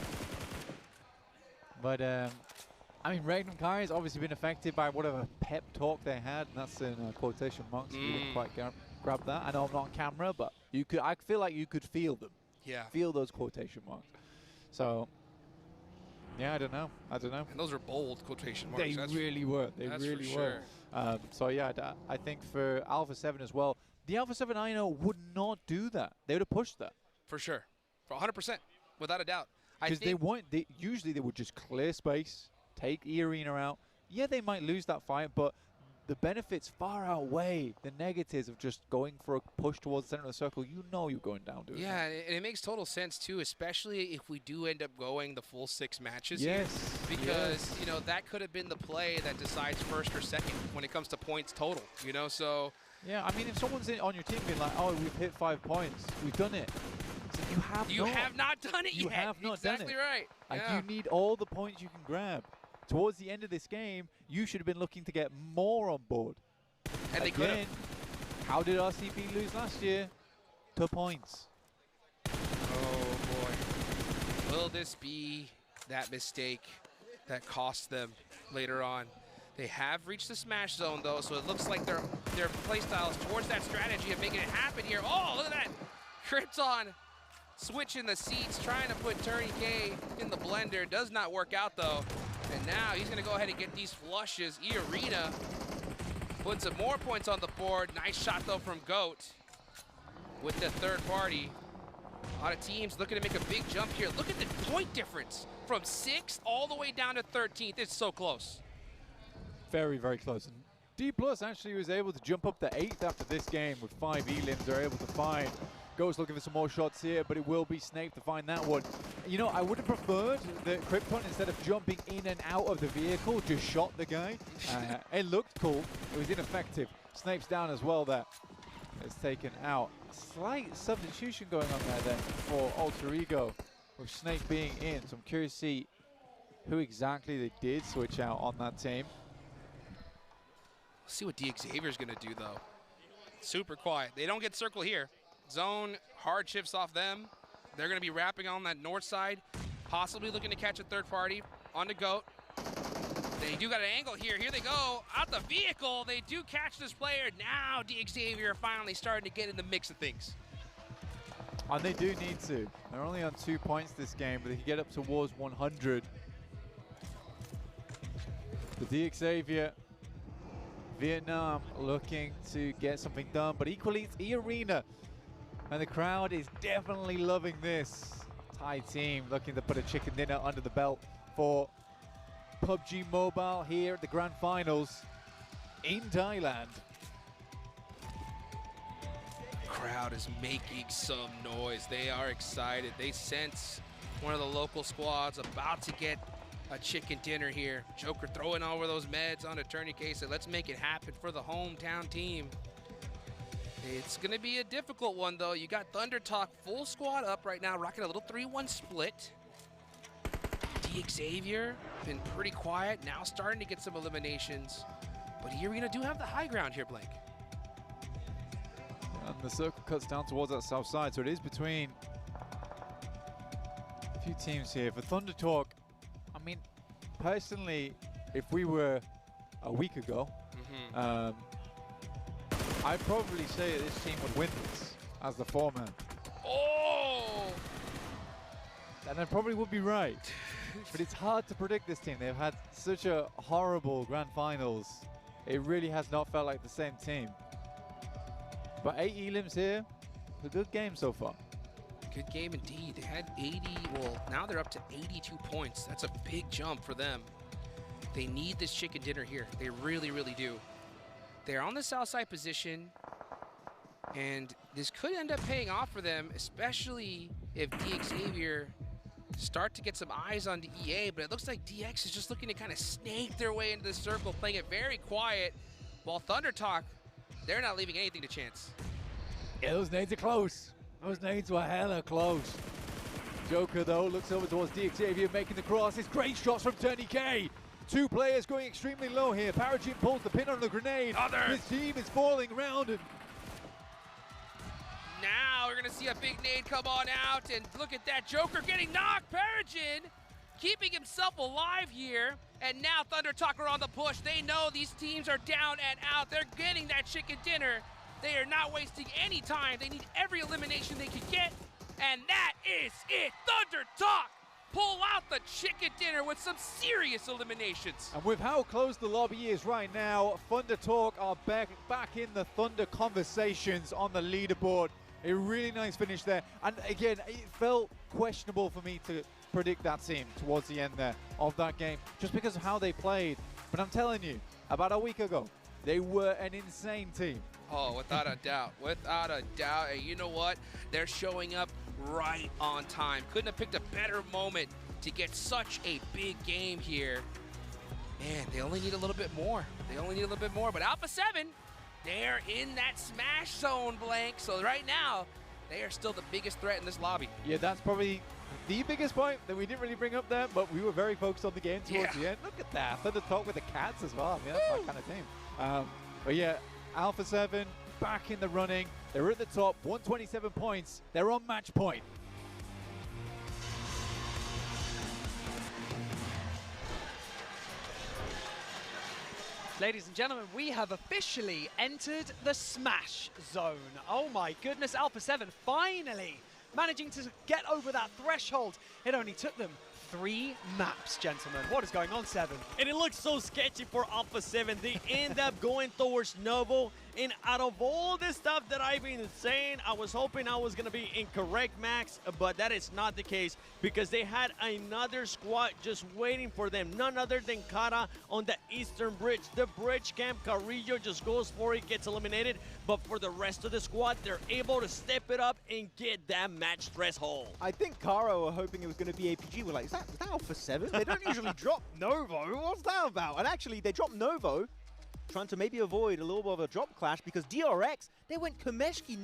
But I mean, Regnum Kai has obviously been affected by whatever pep talk they had, and that's in quotation marks. You didn't quite grab that. I know I'm not on camera, but you could. I feel like you could feel them. Yeah. Feel those quotation marks. So. Yeah, I don't know. And those are bold quotation marks. They really were. They really were. So yeah, I think for Alpha 7 as well, the Alpha 7 I know would not do that. They would have pushed that. For sure. For 100%. Without a doubt. Because usually they would just clear space, take E-Arena out. Yeah, they might lose that fight, but the benefits far outweigh the negatives of just going for a push towards the center of the circle. You know you're going down, dude. Yeah, and it makes total sense, too, especially if we do end up going the full 6 matches here. Because, you know, that could have been the play that decides first or second when it comes to points total, you know, so. Yeah, I mean, if someone's on your team being like, oh, we've hit 5 points, we've done it. Like, you have not done it yet. You have not done it. Exactly right. Like, you need all the points you can grab. Towards the end of this game, you should have been looking to get more on board. And they could have. How did RCB lose last year? 2 points. Oh, boy. Will this be that mistake that cost them later on? They have reached the smash zone, though, so it looks like their playstyle is towards that strategy of making it happen here. Oh, look at that. Krypton switching the seats, trying to put Turney K in the blender. Does not work out, though. And now he's going to go ahead and get these flushes. E-Arena puts some more points on the board. Nice shot, though, from GOAT with the third party. A lot of teams looking to make a big jump here. Look at the point difference from 6th all the way down to 13th. It's so close. Very, very close. And D+ actually was able to jump up to 8th after this game with 5 elims they're able to find. Ghost looking for some more shots here, but it will be Snape to find that one. You know, I would have preferred that Krypton, instead of jumping in and out of the vehicle, just shot the guy. It looked cool. It was ineffective. Snape's down as well there. It's taken out. Slight substitution going on there then for Alter Ego, with Snape being in. So I'm curious to see who exactly they did switch out on that team. Let's see what D Xavier's going to do, though. Super quiet. They don't get circle here. zone hardships off them. They're going to be wrapping on that north side, possibly looking to catch a third party on the GOAT. They do got an angle here. Here they go. Out the vehicle. They do catch this player. Now Xavier finally starting to get in the mix of things. And they do need to. They're only on 2 points this game, but they can get up towards 100. The Xavier, Vietnam looking to get something done, but equally it's E-Arena. And the crowd is definitely loving this. Thai team looking to put a chicken dinner under the belt for PUBG Mobile here at the Grand Finals in Thailand. Crowd is making some noise. They are excited. They sense one of the local squads about to get a chicken dinner here. Joker throwing over those meds on a tourniquet. So let's make it happen for the hometown team. It's going to be a difficult one, though. You got Thunder Talk full squad up right now, rocking a little 3-1 split. Xavier been pretty quiet, now starting to get some eliminations. But E-Arena do have the high ground here, Blake. And the circle cuts down towards that south side, so it is between a few teams here. For Thunder Talk, I mean, personally, if we were a week ago, I'd probably say that this team would win this as the foreman. Oh! And I probably would be right. But it's hard to predict this team. They've had such a horrible grand finals. It really has not felt like the same team. But 8 elims here. A good game so far. Good game indeed. They had 80, well, now they're up to 82 points. That's a big jump for them. They need this chicken dinner here. They really, really do. They're on the south side position, and this could end up paying off for them, especially if Xavier start to get some eyes on the EA, but it looks like DX is just looking to kind of snake their way into the circle, playing it very quiet, while Thunder Talk, they're not leaving anything to chance. Yeah, those nades are close. Those nades were hella close. Joker, though, looks over towards Xavier, making the crosses. Great shots from Tourniquet. 2 players going extremely low here. Parajin pulls the pin on the grenade. His team is falling around. And now we're going to see a big nade come on out, and look at that. Joker getting knocked. Parajin keeping himself alive here, and now Thunder Talk are on the push. They know these teams are down and out. They're getting that chicken dinner. They are not wasting any time. They need every elimination they can get, and that is it. Thunder Talk pull out the chicken dinner with some serious eliminations. And with how close the lobby is right now, Thunder Talk are back in the Thunder conversations on the leaderboard. A really nice finish there. And again, it felt questionable for me to predict that team towards the end there of that game, just because of how they played. But I'm telling you, about a week ago, they were an insane team. Oh, without a doubt. Without a doubt. And you know what? They're showing up right on time. Couldn't have picked a better moment to get such a big game here. Man, they only need a little bit more. They only need a little bit more. But Alpha 7, they're in that smash zone, Blank. So right now, they are still the biggest threat in this lobby. Yeah, that's probably the biggest point that we didn't really bring up there, but we were very focused on the game towards the end. Look at that. Thunder Talk with the cats as well. Yeah, that's my kind of team. But yeah, Alpha 7 back in the running. They're at the top, 127 points. They're on match point. Ladies and gentlemen, we have officially entered the Smash Zone. Oh my goodness, Alpha 7 finally managing to get over that threshold. It only took them 3 maps, gentlemen. What is going on, 7? And it looks so sketchy for Alpha 7. They end up going towards Novo. And out of all the stuff that I've been saying, I was hoping I was going to be incorrect, Max, but that is not the case because they had another squad just waiting for them. None other than Kara on the Eastern Bridge. The bridge camp, Carrillo just goes for it, gets eliminated. But for the rest of the squad, they're able to step it up and get that match threshold. I think Kara were hoping it was going to be APG. We're like, is that Alpha 7? They don't usually drop Novo. What's that about? And actually, they dropped Novo, trying to maybe avoid a little bit of a drop clash because DRX, they went Komeshki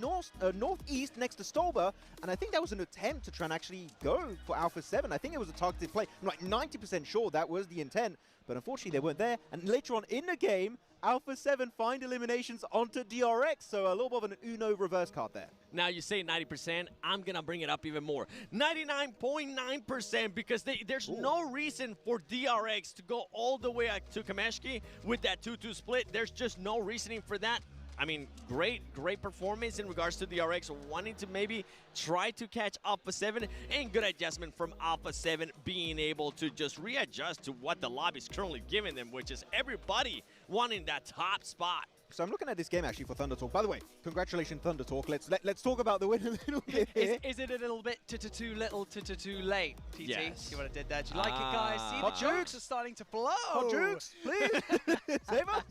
northeast next to Stolber, and I think that was an attempt to try and actually go for Alpha 7. I think it was a targeted play. I'm like 90% sure that was the intent, but unfortunately they weren't there. And later on in the game, Alpha 7 find eliminations onto DRX, so a little bit of an Uno reverse card there. Now you say 90%, I'm gonna bring it up even more. 99.9% because there's no reason for DRX to go all the way to Kameshki with that 2-2 split. There's just no reasoning for that. I mean, great performance in regards to DRX, wanting to maybe try to catch Alpha 7, and good adjustment from Alpha 7 being able to just readjust to what the lobby is currently giving them, which is everybody wanting that top spot. So I'm looking at this game actually for Thunder Talk. By the way, congratulations Thunder Talk. Let's talk about the win a little bit here. Is it a little bit too little, too late, TT? Yes. See what I did there? Do you like it, guys? See, the Hot jokes are starting to flow. Hot jokes, please. Save us.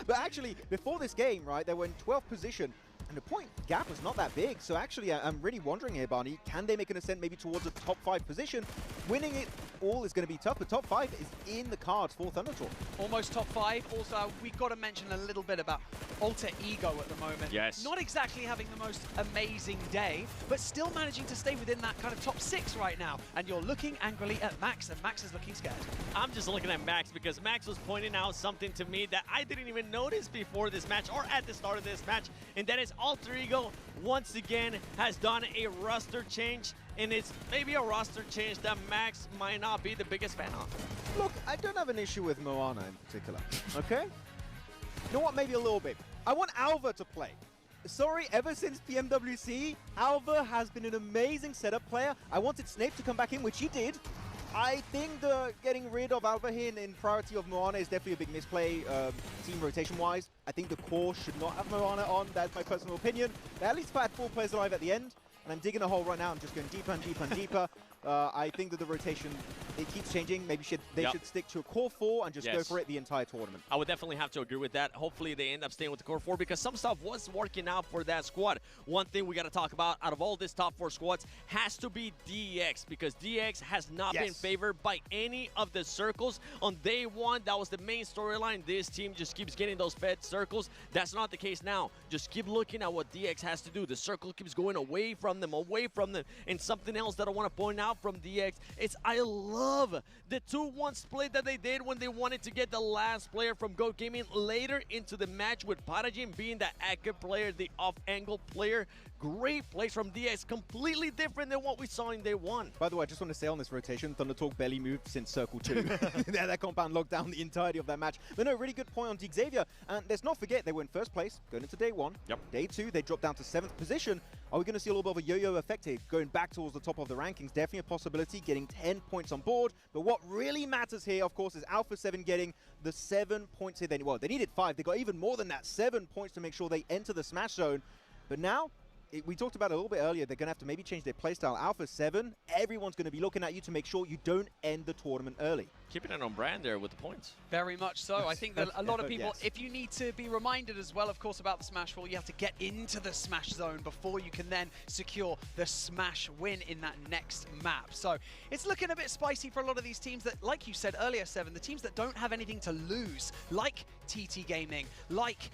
But actually, before this game, right, they were in 12th position. And the point gap was not that big. So actually, I'm really wondering here, Barney, can they make an ascent maybe towards a top 5 position? Winning it all is going to be tough, but top 5 is in the cards for Thunder Talk. Almost top 5. Also, we've got to mention a little bit about Alter Ego at the moment. Yes. Not exactly having the most amazing day, but still managing to stay within that kind of top 6 right now. And you're looking angrily at Max, and Max is looking scared. I'm just looking at Max because Max was pointing out something to me that I didn't even notice before this match or at the start of this match, and that is Alter Ego once again has done a roster change, and it's maybe a roster change that Max might not be the biggest fan of. Look, I don't have an issue with Moana in particular, okay? You know what, maybe a little bit. I want Alva to play. Sorry, ever since PMWC, Alva has been an amazing setup player. I wanted Snape to come back in, which he did. I think the getting rid of Alva here in priority of Moana is definitely a big misplay, team rotation-wise. I think the core should not have Moana on. That's my personal opinion. They at least had 4 players alive at the end, and I'm digging a hole right now. I'm just going deeper and deeper and deeper. I think that the rotation, it keeps changing. Maybe they should stick to a core 4 and just go for it the entire tournament. I would definitely have to agree with that. Hopefully they end up staying with the core 4 because some stuff was working out for that squad. One thing we got to talk about out of all this top 4 squads has to be DX, because DX has not been favored by any of the circles. On day 1, that was the main storyline. This team just keeps getting those fed circles. That's not the case now. Just keep looking at what DX has to do. The circle keeps going away from them. And something else that I want to point out from DX is I love the 2-1 split that they did when they wanted to get the last player from GOAT Gaming later into the match, with Parajin being the active player, the off-angle player. Great plays from DX, completely different than what we saw in day 1. By the way, I just want to say on this rotation, Thunder Talk barely moved since Circle 2. That compound locked down the entirety of that match. But no, really good point on Xavier. And let's not forget, they were in first place going into day 1. Day 2, they dropped down to 7th position. Are we going to see a little bit of a yo-yo effect here, going back towards the top of the rankings? Definitely a possibility, getting 10 points on board. But what really matters here, of course, is Alpha 7 getting the 7 points here. Well, they needed 5. They got even more than that, 7 points to make sure they enter the Smash Zone. But now, we talked about it a little bit earlier, they're going to have to maybe change their playstyle. Alpha 7, everyone's going to be looking at you to make sure you don't end the tournament early. Keeping it on brand there with the points. Very much so. I think that a lot of people, if you need to be reminded as well, of course, about the Smash rule, you have to get into the Smash Zone before you can then secure the Smash win in that next map. So it's looking a bit spicy for a lot of these teams that, like you said earlier, Seven, the teams that don't have anything to lose, like TT Gaming, like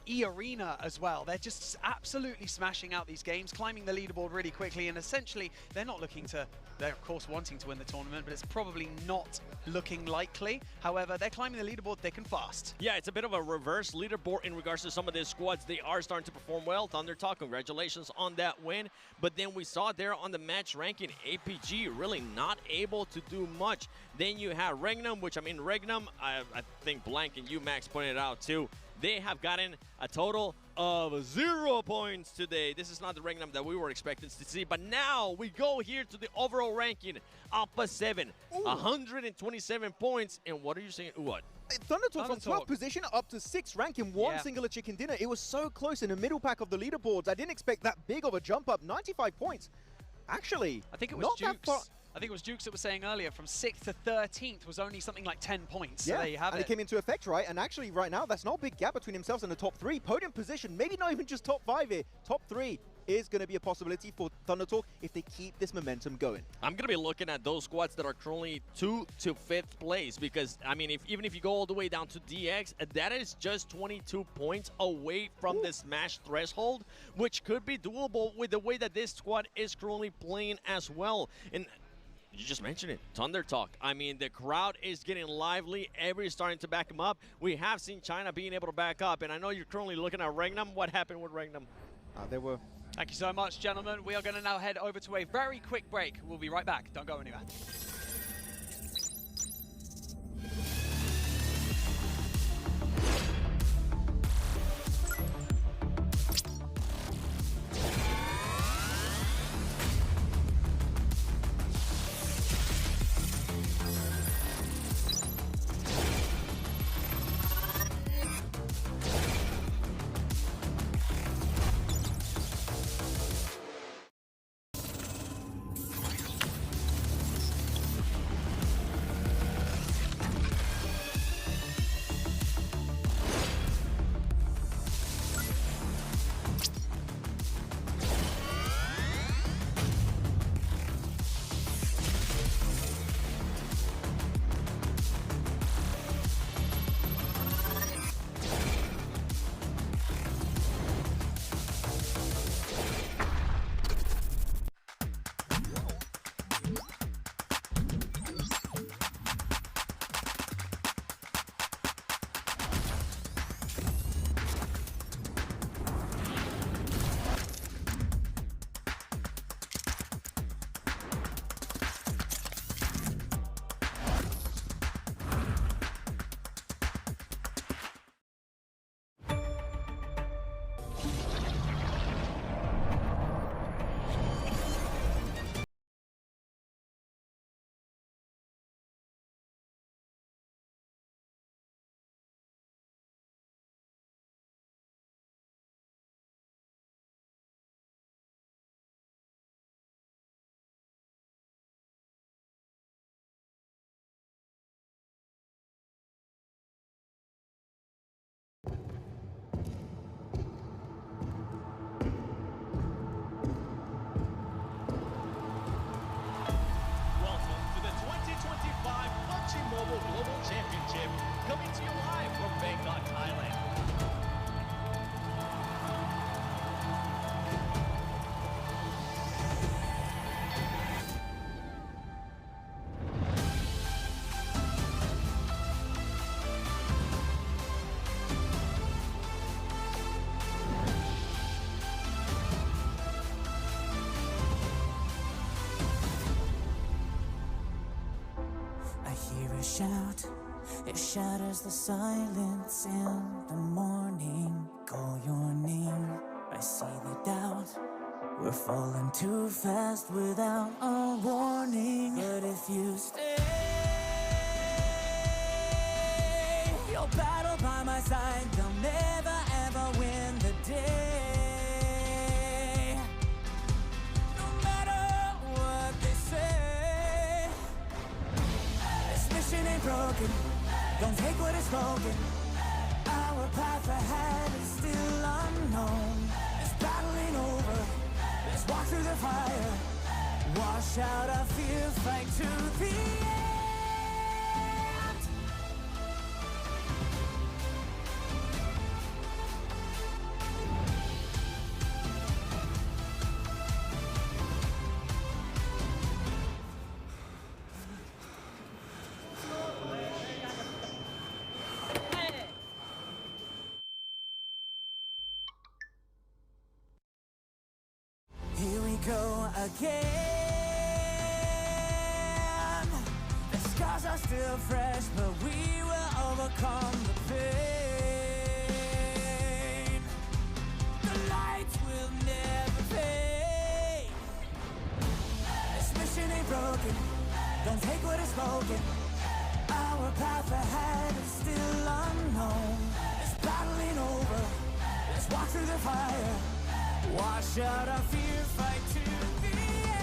E-Arena as well. They're just absolutely smashing out these games, climbing the leaderboard really quickly, and essentially they're not looking to, they're of course wanting to win the tournament, but it's probably not looking likely. However, they're climbing the leaderboard thick and fast. Yeah, it's a bit of a reverse leaderboard in regards to some of these squads. They are starting to perform well. Thunder Talk, congratulations on that win. But then we saw there on the match ranking, APG really not able to do much. Then you have Regnum, which, I mean, Regnum, I think Blank and you, Max, pointed out too. They have gotten a total of 0 points today. This is not the Regnum that we were expecting to see, but now we go here to the overall ranking. Alpha 7, 127 points, and what are you saying? What? Thunder Talk from 12th position up to 6th rank in one singular chicken dinner. It was so close in the middle pack of the leaderboards. I didn't expect that big of a jump up. 95 points. Actually, I think it was Jukes. I think it was Jukes that was saying earlier, from 6th to 13th was only something like 10 points. So there you have it. And it came into effect, right? And actually, right now, that's not a big gap between themselves and the top 3. Podium position, maybe not even just top 5 here. Top 3 is going to be a possibility for Thunder Talk if they keep this momentum going. I'm going to be looking at those squads that are currently 2 to 5th place, because, I mean, even if you go all the way down to DX, that is just 22 points away from the Smash threshold, which could be doable with the way that this squad is currently playing as well. And You just mentioned it, Thunder Talk. I mean, the crowd is getting lively. Everybody's starting to back him up. We have seen China being able to back up, and I know you're currently looking at Regnum. What happened with Regnum? There were... Thank you so much, gentlemen. We are going to now head over to a very quick break. We'll be right back. Don't go anywhere. Shout, it shatters the silence in the morning. Call your name, I see the doubt. We're falling too fast without a warning. But if you stay, you'll battle by my side. They'll never ever win the day. No matter what they say, mission ain't broken, don't take what is spoken. Our path ahead is still unknown. This battle ain't over, let's walk through the fire. Wash out our fear, fight to the end. Here we go again. The scars are still fresh, but we will overcome the pain. The lights will never fade. This mission ain't broken, don't take what is spoken. Our path ahead is still unknown. This battle ain't over, let's walk through the fire. Wash out our fear, fight to the end.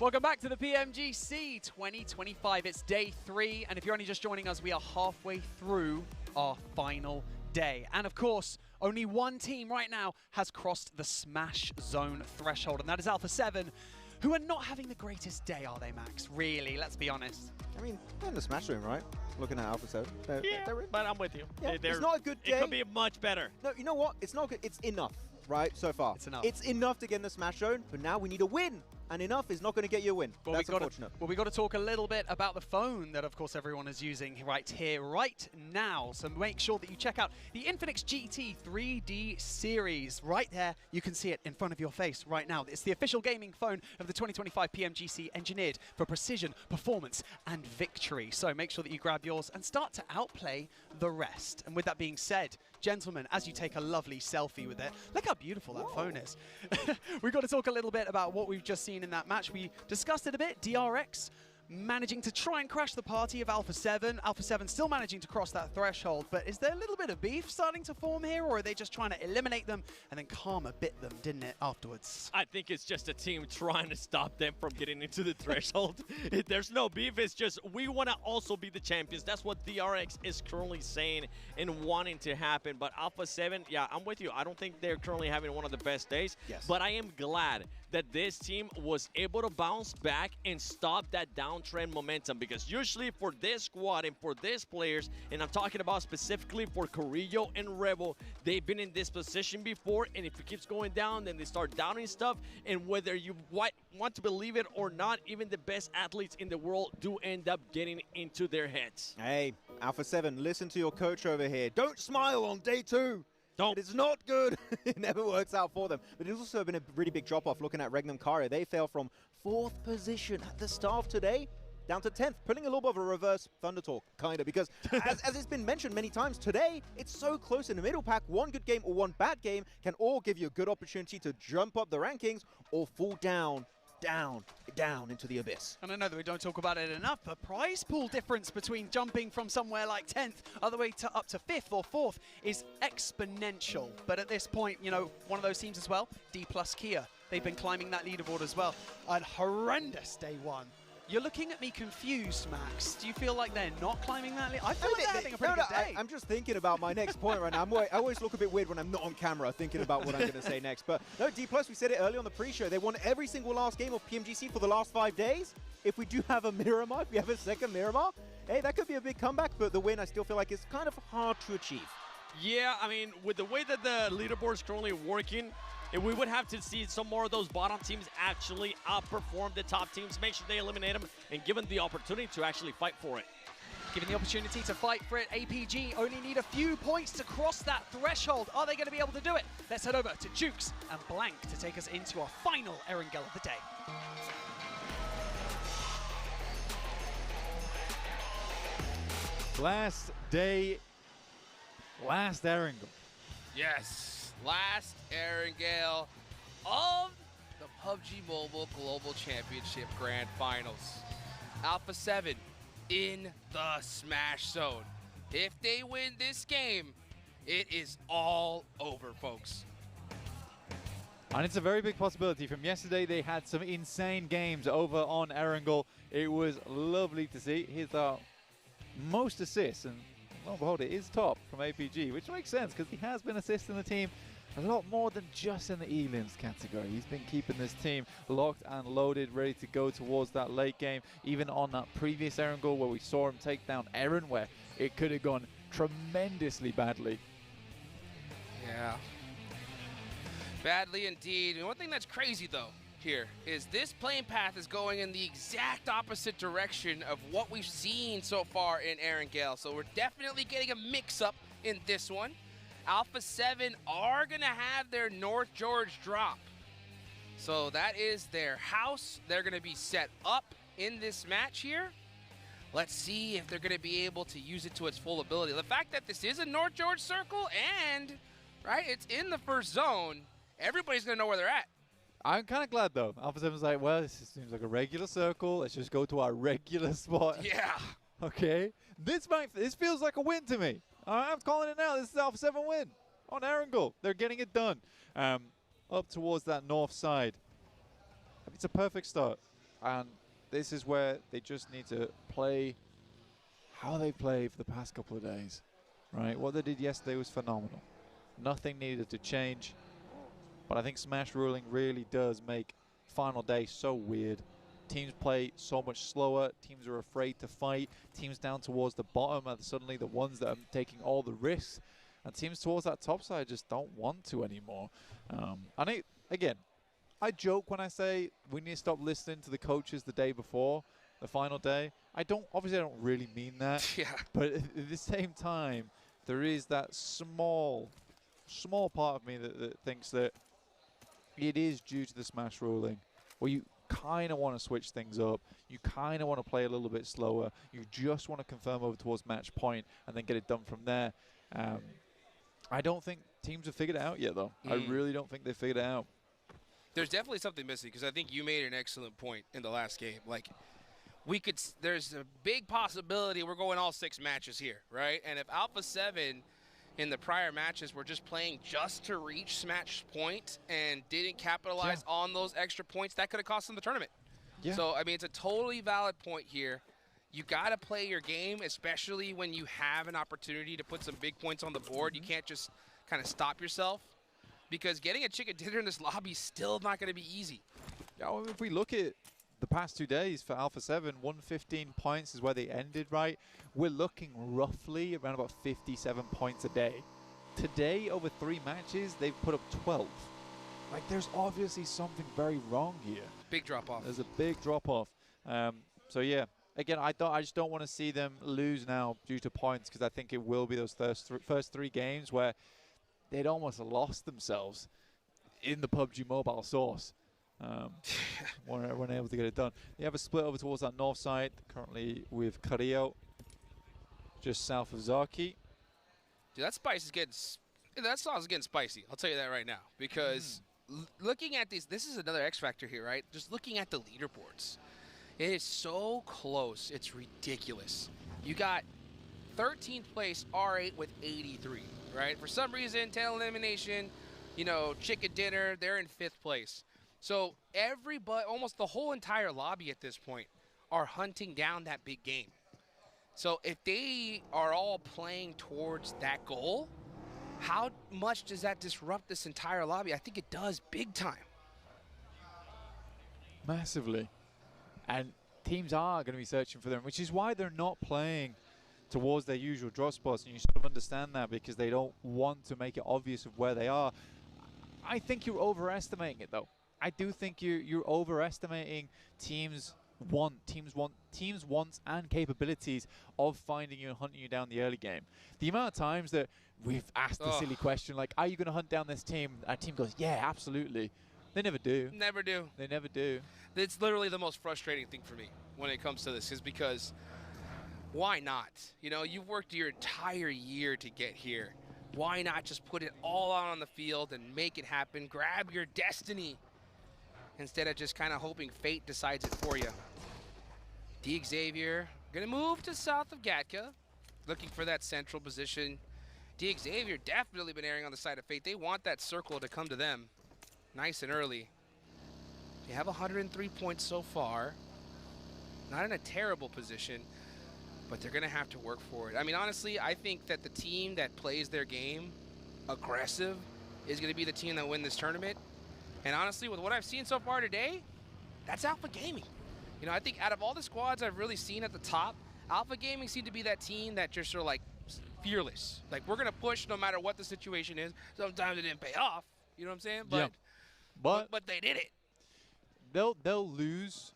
Welcome back to the PMGC 2025. It's day 3, and if you're only just joining us, we are halfway through our final day. And of course, only one team right now has crossed the Smash Zone threshold, and that is Alpha 7, who are not having the greatest day, are they, Max? Really, let's be honest. I mean, they're in the Smash Zone, right? Looking at Alpha 7. But I'm with you. Yeah, it's not a good day. It could be much better. No, you know what? It's not good. It's enough, right, so far. It's enough. It's enough to get in the Smash Zone, but now we need a win. And enough is not going to get you a win. Well, That's unfortunate. Well, we got to talk a little bit about the phone that, of course, everyone is using right here, right now. So make sure that you check out the Infinix GT 3D series. Right there, you can see it in front of your face right now. It's the official gaming phone of the 2025 PMGC, engineered for precision, performance, and victory. So make sure that you grab yours and start to outplay the rest. And with that being said, gentlemen, as you take a lovely selfie with it, look how beautiful that phone is. We've got to talk a little bit about what we've just seen in that match. We discussed it a bit. DRX managing to try and crash the party of Alpha 7. Alpha 7 still managing to cross that threshold, but is there a little bit of beef starting to form here, or are they just trying to eliminate them and then Karma bit them, didn't it, afterwards? I think it's just a team trying to stop them from getting into the threshold. There's no beef. It's just we want to also be the champions. That's what DRX is currently saying and wanting to happen. But Alpha 7, yeah, I'm with you. I don't think they're currently having one of the best days. Yes. But I am glad that this team was able to bounce back and stop that downtrend momentum, because usually for this squad and for these players, and I'm talking about specifically for Carrillo and Rebel, they've been in this position before, and if it keeps going down, then they start doubting stuff, and whether you want to believe it or not, even the best athletes in the world do end up getting into their heads. Hey, Alpha 7, listen to your coach over here. Don't smile on day 2. Don't. It is not good. It never works out for them. But it's also been a really big drop-off looking at Regnum Kara. They fell from 4th position at the start of today down to 10th, putting a little bit of a reverse Thunder Talk, kind of, because as it's been mentioned many times, today it's so close in the middle pack. One good game or one bad game can all give you a good opportunity to jump up the rankings or fall down into the abyss. And I know that we don't talk about it enough, but prize pool difference between jumping from somewhere like 10th all the way to up to 5th or 4th is exponential. But at this point, you know, one of those teams as well, D+ Kia, they've been climbing that leaderboard as well. A horrendous day 1. You're looking at me confused, Max. Do you feel like they're not climbing that lead? I feel like they're having a pretty good day. I'm just thinking about my next point right now. I always look a bit weird when I'm not on camera thinking about what I'm going to say next. But no, D+, we said it early on the pre-show. They won every single last game of PMGC for the last 5 days. If we do have a Miramar, if we have a second Miramar, hey, that could be a big comeback. But the win, I still feel like it's kind of hard to achieve. Yeah, I mean, with the way that the leaderboard is currently working, we would have to see some more of those bottom teams actually outperform the top teams, make sure they eliminate them, and give them the opportunity to actually fight for it. Given the opportunity to fight for it, APG only need a few points to cross that threshold. Are they going to be able to do it? Let's head over to Jukes and Blank to take us into our final Erangel of the day. Last day, last Erangel. Yes, last Erangel of the PUBG Mobile Global Championship Grand Finals. Alpha 7 in the Smash Zone. If they win this game, it is all over, folks. And it's a very big possibility. From yesterday, they had some insane games over on Erangel. It was lovely to see. Here's our most assists, and lo and behold, it is top from APG, which makes sense because he has been assisting the team a lot more than just in the elims category. He's been keeping this team locked and loaded, ready to go towards that late game. Even on that previous Erangel where we saw him take down Eren, where it could have gone tremendously badly. Yeah. Badly indeed. And one thing that's crazy, though, here is this playing path is going in the exact opposite direction of what we've seen so far in Erangel. So we're definitely getting a mix-up in this one. Alpha 7 are going to have their North George drop. So that is their house. They're going to be set up in this match here. Let's see if they're going to be able to use it to its full ability. The fact that this is a North George circle and, right, it's in the first zone, everybody's going to know where they're at. I'm kind of glad, though. Alpha 7's like, well, this seems like a regular circle. Let's just go to our regular spot. Yeah. Okay. This feels like a win to me. I'm calling it now. This is Alpha 7 win on Erangel. They're getting it done. Up towards that north side. It's a perfect start. And this is where they just need to play how they played for the past couple of days, right? What they did yesterday was phenomenal. Nothing needed to change. But I think Smash ruling really does make final day so weird. Teams play so much slower. Teams are afraid to fight. Teams down towards the bottom are suddenly the ones that are taking all the risks. And teams towards that top side just don't want to anymore. And again, I joke when I say we need to stop listening to the coaches the day before the final day. Obviously I don't really mean that. Yeah. But at the same time, there is that small part of me that thinks that it is due to the Smash ruling, where you kind of want to switch things up. You kind of want to play a little bit slower. You just want to confirm over towards match point and then get it done from there. I don't think teams have figured it out yet, though. I really don't think they've figured it out. There's definitely something missing, because I think you made an excellent point in the last game. Like, there's a big possibility we're going all 6 matches here, right? And if Alpha 7 in the prior matches were just playing just to reach match point and didn't capitalize on those extra points, that could have cost them the tournament. Yeah. So, I mean, it's a totally valid point here. You got to play your game, especially when you have an opportunity to put some big points on the board. You can't just kind of stop yourself, because getting a chicken dinner in this lobby is still not going to be easy. Yeah, well, if we look at the past 2 days for Alpha 7, 115 points is where they ended, right? We're looking roughly around about 57 points a day. Today, over 3 matches, they've put up 12. Like, there's obviously something very wrong here. Big drop-off. There's a big drop-off. So, yeah. Again, I just don't want to see them lose now due to points, because I think it will be those first 3 games where they'd almost lost themselves in the PUBG Mobile source. weren't able to get it done. You have a split over towards that north side, currently with Carrillo, just south of Zaki. Dude, that song's getting spicy. I'll tell you that right now, because looking at this is another X factor here, right? Just looking at the leaderboards, it is so close. It's ridiculous. You got 13th place R8 with 83, right? For some reason, 10 elimination, you know, chicken dinner, they're in 5th place. So almost the whole entire lobby at this point are hunting down that big game. So if they are all playing towards that goal, how much does that disrupt this entire lobby? I think it does big time. Massively. And teams are going to be searching for them, which is why they're not playing towards their usual drop spots. And you sort of understand that, because they don't want to make it obvious of where they are. I think you're overestimating it, though. I do think you're overestimating teams' wants and capabilities of finding you and hunting you down the early game. The amount of times that we've asked the silly question, like, are you going to hunt down this team? Our team goes, yeah, absolutely. They never do. Never do. They never do. It's literally the most frustrating thing for me when it comes to this, is because why not? You know, you've worked your entire year to get here. Why not just put it all out on the field and make it happen? Grab your destiny, instead of just kind of hoping fate decides it for you. Xavier gonna move to south of Gatka, looking for that central position. Xavier definitely been erring on the side of fate. They want that circle to come to them nice and early. They have 103 points so far. Not in a terrible position, but they're gonna have to work for it. I mean, honestly, I think that the team that plays their game aggressive is gonna be the team that win this tournament. And honestly, with what I've seen so far today, that's Alpha Gaming. You know, I think out of all the squads I've really seen at the top, Alpha Gaming seemed to be that team that just are like fearless. Like, we're gonna push no matter what the situation is. Sometimes it didn't pay off. You know what I'm saying? But but they did it. They'll lose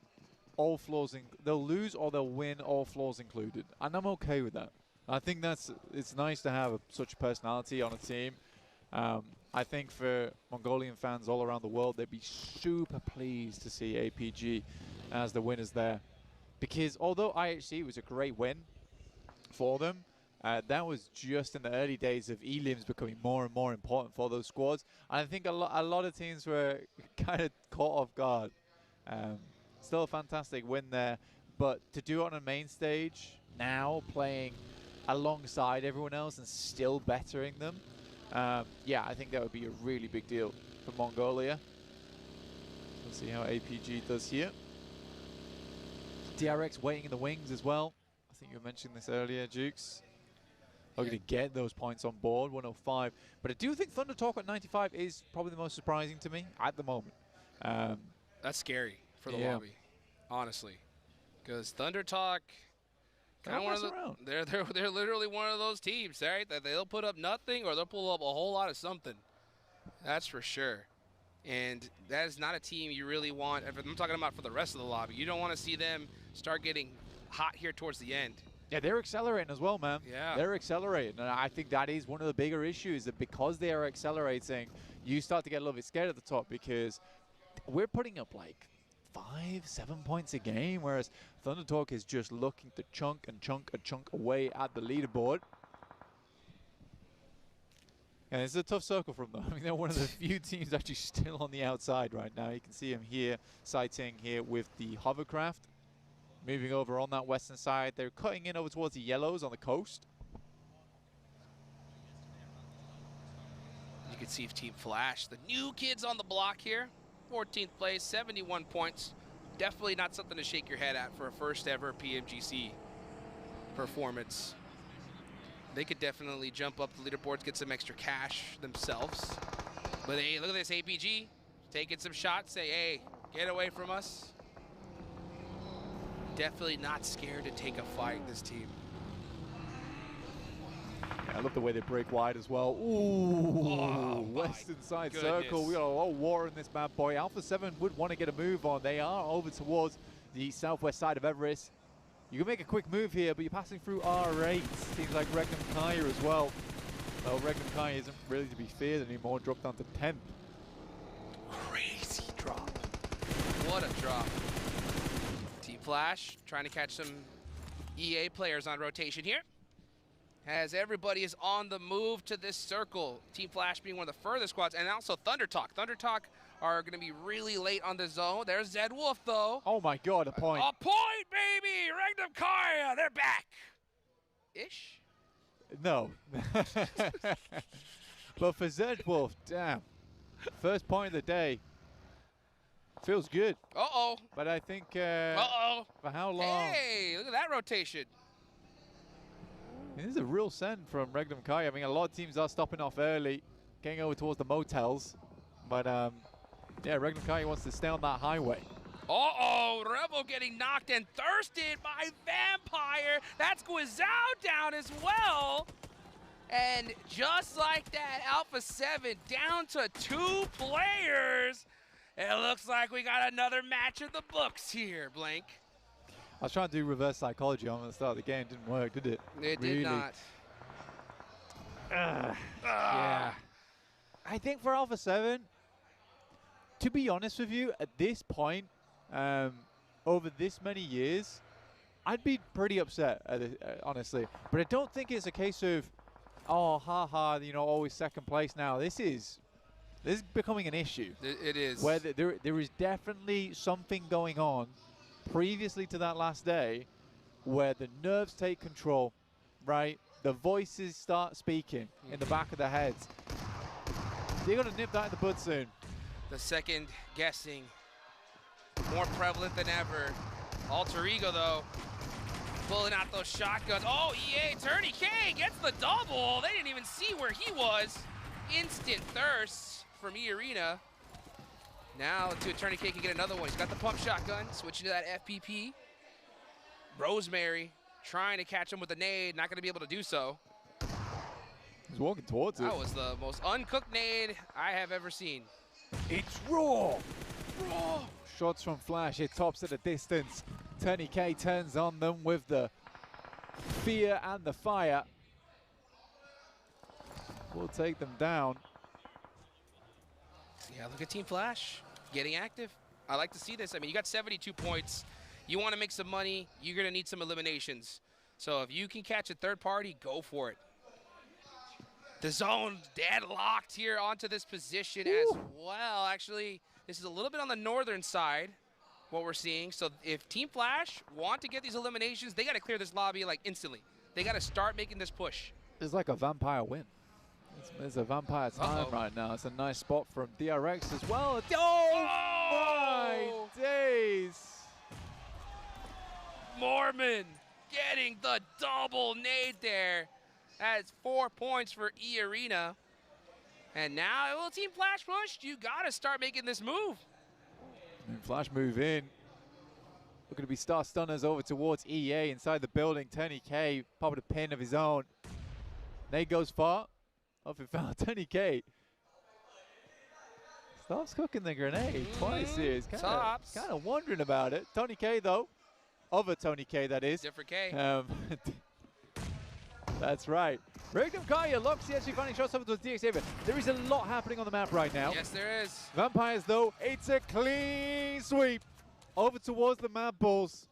all flaws. They'll lose or they'll win, all flaws included, and I'm okay with that. I think it's nice to have such personality on a team. I think for Mongolian fans all around the world, they'd be super pleased to see APG as the winners there. Because although IHC was a great win for them, that was just in the early days of elims becoming more and more important for those squads. And I think a lot of teams were kind of caught off guard. Still a fantastic win there. But to do it on a main stage, now playing alongside everyone else and still bettering them, yeah, I think that would be a really big deal for Mongolia. Let's see how APG does here. DRX waiting in the wings as well. I think you were mentioning this earlier, Jukes. Looking to get those points on board, 105. But I do think Thunder Talk at 95 is probably the most surprising to me at the moment. That's scary for the lobby, honestly. Because Thunder Talk, they're literally one of those teams, right? That they'll put up nothing or they'll pull up a whole lot of something. That's for sure. And that is not a team you really want. I'm talking about for the rest of the lobby. You don't want to see them start getting hot here towards the end. Yeah, they're accelerating as well, man. Yeah. They're accelerating. And I think that is one of the bigger issues, that because they are accelerating, you start to get a little bit scared at the top, because we're putting up like 5-7 points a game, whereas Thunder Talk is just looking to chunk away at the leaderboard. And it's a tough circle from them. I mean, they're one of the few teams actually still on the outside right now. You can see them here, sighting here with the hovercraft. Moving over on that western side. They're cutting in over towards the yellows on the coast. You can see Team Flash, the new kids on the block here. 14th place, 71 points. Definitely not something to shake your head at for a first ever PMGC performance. They could definitely jump up the leaderboards, get some extra cash themselves. But hey, look at this APG, taking some shots, say, hey, get away from us. Definitely not scared to take a fight, this team. Yeah, I love the way they break wide as well. Ooh, western side circle. We got a lot of war in this bad boy. Alpha 7 would want to get a move on. They are over towards the southwest side of Everest. You can make a quick move here, but you're passing through R8. Seems like Regnum Kaya as well. Well, Regnum Kaya isn't really to be feared anymore. Dropped down to 10th. Crazy drop. What a drop. Team Flash trying to catch some EA players on rotation here. As everybody is on the move to this circle. Team Flash being one of the furthest squads, and also Thunder Talk. Thunder Talk are going to be really late on the zone. There's Zed Wolf, though. Oh my God, a point. A point, baby! Regnum Kaya, they're back. Ish? No. But for Zed Wolf, damn. First point of the day. Feels good. Uh-oh. But I think, uh-oh. For how long? Hey, look at that rotation. This is a real send from Regnum Kaya. I mean, a lot of teams are stopping off early, getting over towards the motels. But, yeah, Regnum Kaya wants to stay on that highway. Uh-oh, Revo getting knocked and thirsted by Vampire. That's Guizao down as well. And just like that, Alpha 7 down to 2 players. It looks like we got another match in the books here, Blank. I was trying to do reverse psychology on the start of the game. Didn't work, did it? It did not. Yeah. I think for Alpha 7, to be honest with you, at this point, over this many years, I'd be pretty upset, honestly. But I don't think it's a case of, oh, haha, you know, always second place now. This is becoming an issue. It is. Where there is definitely something going on previously to that last day where the nerves take control, right? The voices start speaking in the back of their heads. They're going to nip that in the bud soon. The second guessing, more prevalent than ever. Alter Ego, though, pulling out those shotguns. Oh, EA, Turney K gets the double. They didn't even see where he was. Instant thirst from E-Arena. Now, Turney K can get another one. He's got the pump shotgun, switching to that FPP. Rosemary trying to catch him with a nade, not going to be able to do so. He's walking towards it. That was the most uncooked nade I have ever seen. It's raw. Raw. Shots from Flash. It tops at a distance. Turney K turns on them with the fear and the fire. We'll take them down. Yeah, look at Team Flash getting active. I like to see this. I mean, you got 72 points. You want to make some money, you're going to need some eliminations. So if you can catch a third party, go for it. The zone deadlocked here onto this position as well. Actually, this is a little bit on the northern side, what we're seeing. So if Team Flash want to get these eliminations, they got to clear this lobby like instantly. They got to start making this push. It's like a vampire win. It's a vampire time right now. It's a nice spot from DRX as well. Oh, my days. Mormon getting the double nade there. That's 4 points for E-Arena. And now, well, Team Flash pushed. You got to start making this move. And Flash move in. Looking to be star stunners over towards EA inside the building. Tony K popping a pin of his own. Nade goes far. Off it found Tony K. Stops cooking the grenade twice here. He's kind of wondering about it. Tony K though. Other Tony K, that is. Different K. That's right. Regnum Kaya locks the actually finding shots over to DX7. There is a lot happening on the map right now. Yes, there is. Vampires, though, it's a clean sweep over towards the Mad Bulls.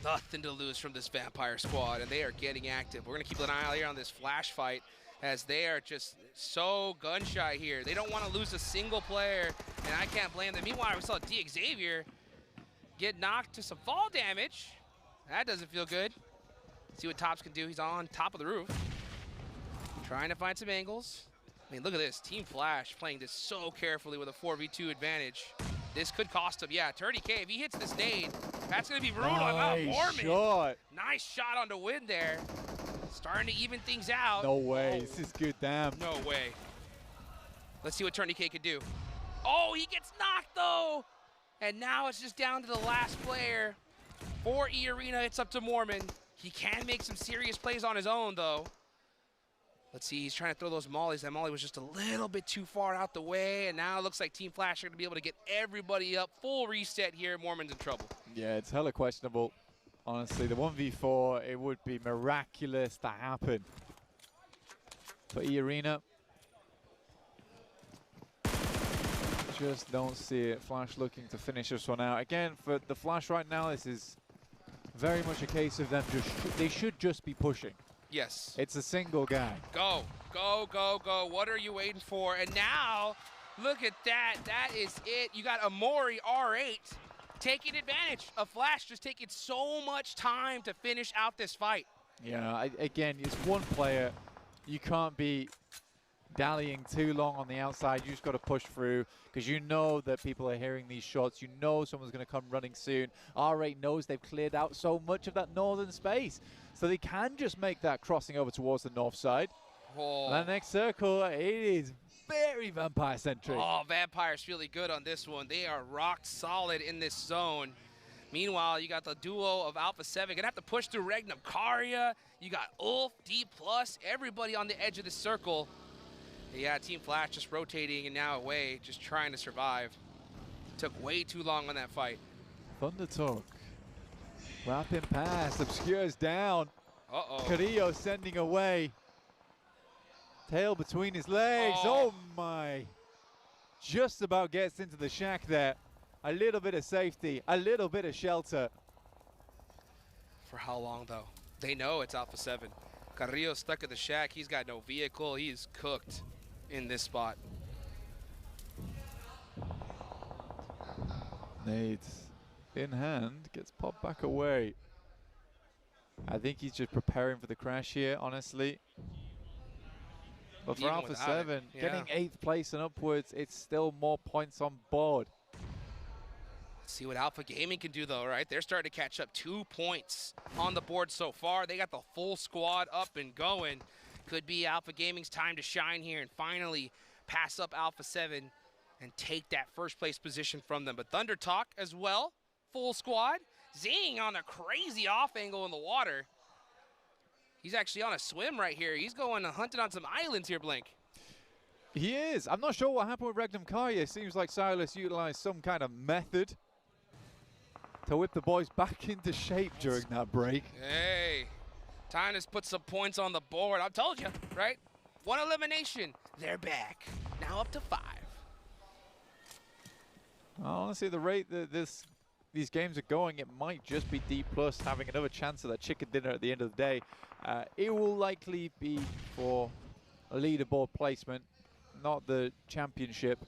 Nothing to lose from this Vampire squad, and they are getting active. We're going to keep an eye out here on this Flash fight, as they are just so gun-shy here. They don't want to lose a single player, and I can't blame them. Meanwhile, we saw DXavier get knocked to some fall damage. That doesn't feel good. See what Tops can do. He's on top of the roof, trying to find some angles. I mean, look at this. Team Flash playing this so carefully with a 4v2 advantage. This could cost him. Yeah, 30K, if he hits this nade, that's going to be brutal. Nice shot. Nice shot on the win there. Starting to even things out. No way. This is good, damn. No way. Let's see what 30K could do. Oh, he gets knocked, though. And now it's just down to the last player. For E-Arena, it's up to Mormon. He can make some serious plays on his own, though. Let's see, he's trying to throw those mollies. That molly was just a little bit too far out the way, and now it looks like Team Flash are going to be able to get everybody up. Full reset here. Mormon's in trouble. Yeah, it's hella questionable. Honestly, the 1v4, it would be miraculous to happen. For E-Arena, just don't see it. Flash looking to finish this one out. Again, for the Flash right now, this is very much a case of them they should just be pushing. Yes. It's a single guy. Go, go, go, go. What are you waiting for? And now, look at that. That is it. You got Amori R8 taking advantage of Flash, just taking so much time to finish out this fight. Yeah, again, it's one player. You can't be dallying too long on the outside. You just got to push through because you know that people are hearing these shots. You know someone's going to come running soon. R8 knows they've cleared out so much of that northern space, so they can just make that crossing over towards the north side. Oh. That next circle, it is very Vampire-centric. Oh, Vampire's really good on this one. They are rock solid in this zone. Meanwhile, you got the duo of Alpha 7. Gonna have to push through Regnum Karya. You got Ulf, D+, everybody on the edge of the circle. Yeah, Team Flash just rotating and now away, just trying to survive. Took way too long on that fight. Thunder Talk. Rapid pass, Obscure's down. Uh-oh. Carrillo sending away. Tail between his legs. Oh my. Just about gets into the shack there. A little bit of safety, a little bit of shelter. For how long, though? They know it's Alpha 7. Carrillo's stuck in the shack. He's got no vehicle. He's cooked in this spot. Nades in hand, gets popped back away. I think he's just preparing for the crash here, honestly. But for Even Alpha without 7, it, getting 8th place and upwards, it's still more points on board. Let's see what Alpha Gaming can do, though, right? They're starting to catch up. 2 points on the board so far. They got the full squad up and going. Could be Alpha Gaming's time to shine here and finally pass up Alpha 7 and take that first place position from them. But Thunder Talk as well, full squad. Zing on a crazy off angle in the water. He's actually on a swim right here. He's going hunting on some islands here, Blink. He is. I'm not sure what happened with Regnum Karya. It seems like Silas utilized some kind of method to whip the boys back into shape during that break. Hey, time to put some points on the board. I told you, right? 1 elimination. They're back. Now up to 5. Honestly, the rate that these games are going, it might just be D+ having another chance of that chicken dinner at the end of the day. It will likely be for a leaderboard placement, not the championship.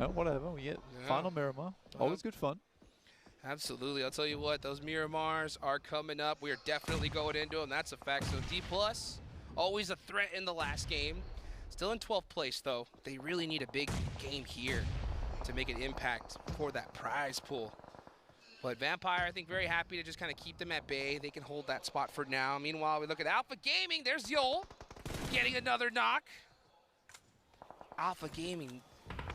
Oh, whatever, we get final Miramar. Always good fun. Absolutely. I'll tell you what, those Miramars are coming up. We are definitely going into them. That's a fact. So D+, always a threat in the last game. Still in 12th place, though. They really need a big game here. to make an impact for that prize pool. But Vampire, I think, very happy to just kind of keep them at bay. They can hold that spot for now. Meanwhile, we look at Alpha Gaming. There's Yol getting another knock. Alpha Gaming,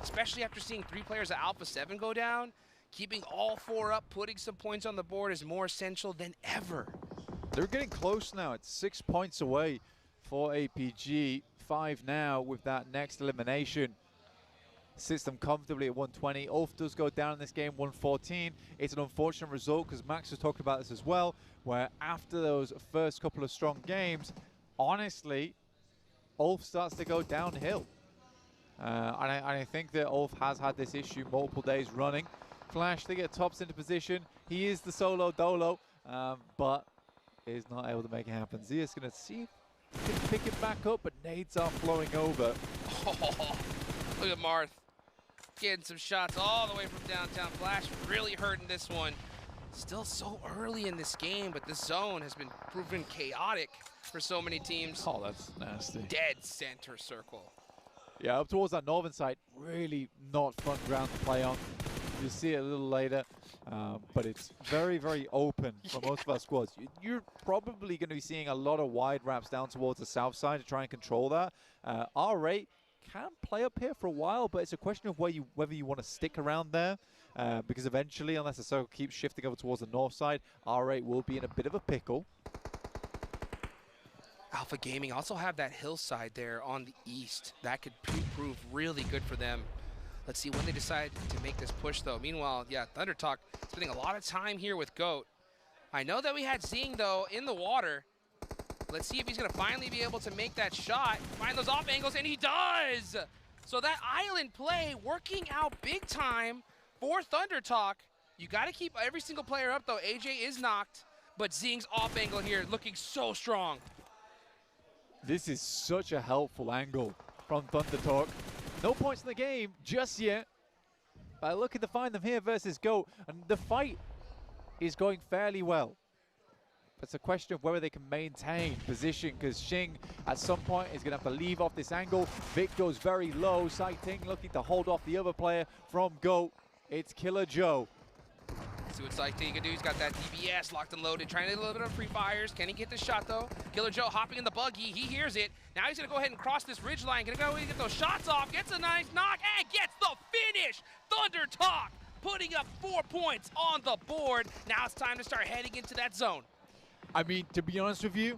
especially after seeing 3 players at Alpha 7 go down, keeping all 4 up, putting some points on the board is more essential than ever. They're getting close now. It's 6 points away for APG. 5 now with that next elimination. Sits them comfortably at 120. Ulf does go down in this game, 114. It's an unfortunate result because Max has talked about this as well, where after those first couple of strong games, honestly, Ulf starts to go downhill. And I think that Ulf has had this issue multiple days running. Flash, they get tops into position. He is the solo dolo, but is not able to make it happen. Zia's going to see if he can pick it back up, but nades are flowing over. Oh, look at Marth getting some shots all the way from downtown. Flash really hurting this one. Still so early in this game, but this zone has been proven chaotic for so many teams. Oh, that's nasty. Dead center circle. Yeah, up towards that northern side, really not fun ground to play on. You'll see it a little later, but it's very, very open for most of our squads. You're probably going to be seeing a lot of wide wraps down towards the south side to try and control that. R8 can play up here for a while, but it's a question of whether you want to stick around there, because eventually, unless the circle keeps shifting over towards the north side, R8 will be in a bit of a pickle. Alpha Gaming also have that hillside there on the east. That could prove really good for them. Let's see when they decide to make this push, though. Meanwhile, yeah, ThunderTalk spending a lot of time here with Goat. I know that we had Zing, though, in the water. Let's see if he's going to finally be able to make that shot, find those off angles, and he does! So that island play working out big time for ThunderTalk. You got to keep every single player up, though. AJ is knocked, but Zing's off angle here looking so strong. This is such a helpful angle from ThunderTalk. No points in the game just yet. But looking to find them here versus Goat. And the fight is going fairly well. It's a question of whether they can maintain position, because Xing at some point is going to have to leave off this angle. Vic goes very low. Sighting looking to hold off the other player from Goat. It's Killer Joe. See what Sighting can do. He's got that DBS locked and loaded, trying to do a little bit of free fires. Can he get the shot, though? Killer Joe hopping in the buggy. He hears it. Now he's going to go ahead and cross this ridge line. Going to go and get those shots off. Gets a nice knock and gets the finish. ThunderTalk putting up 4 points on the board. Now it's time to start heading into that zone. I mean, to be honest with you,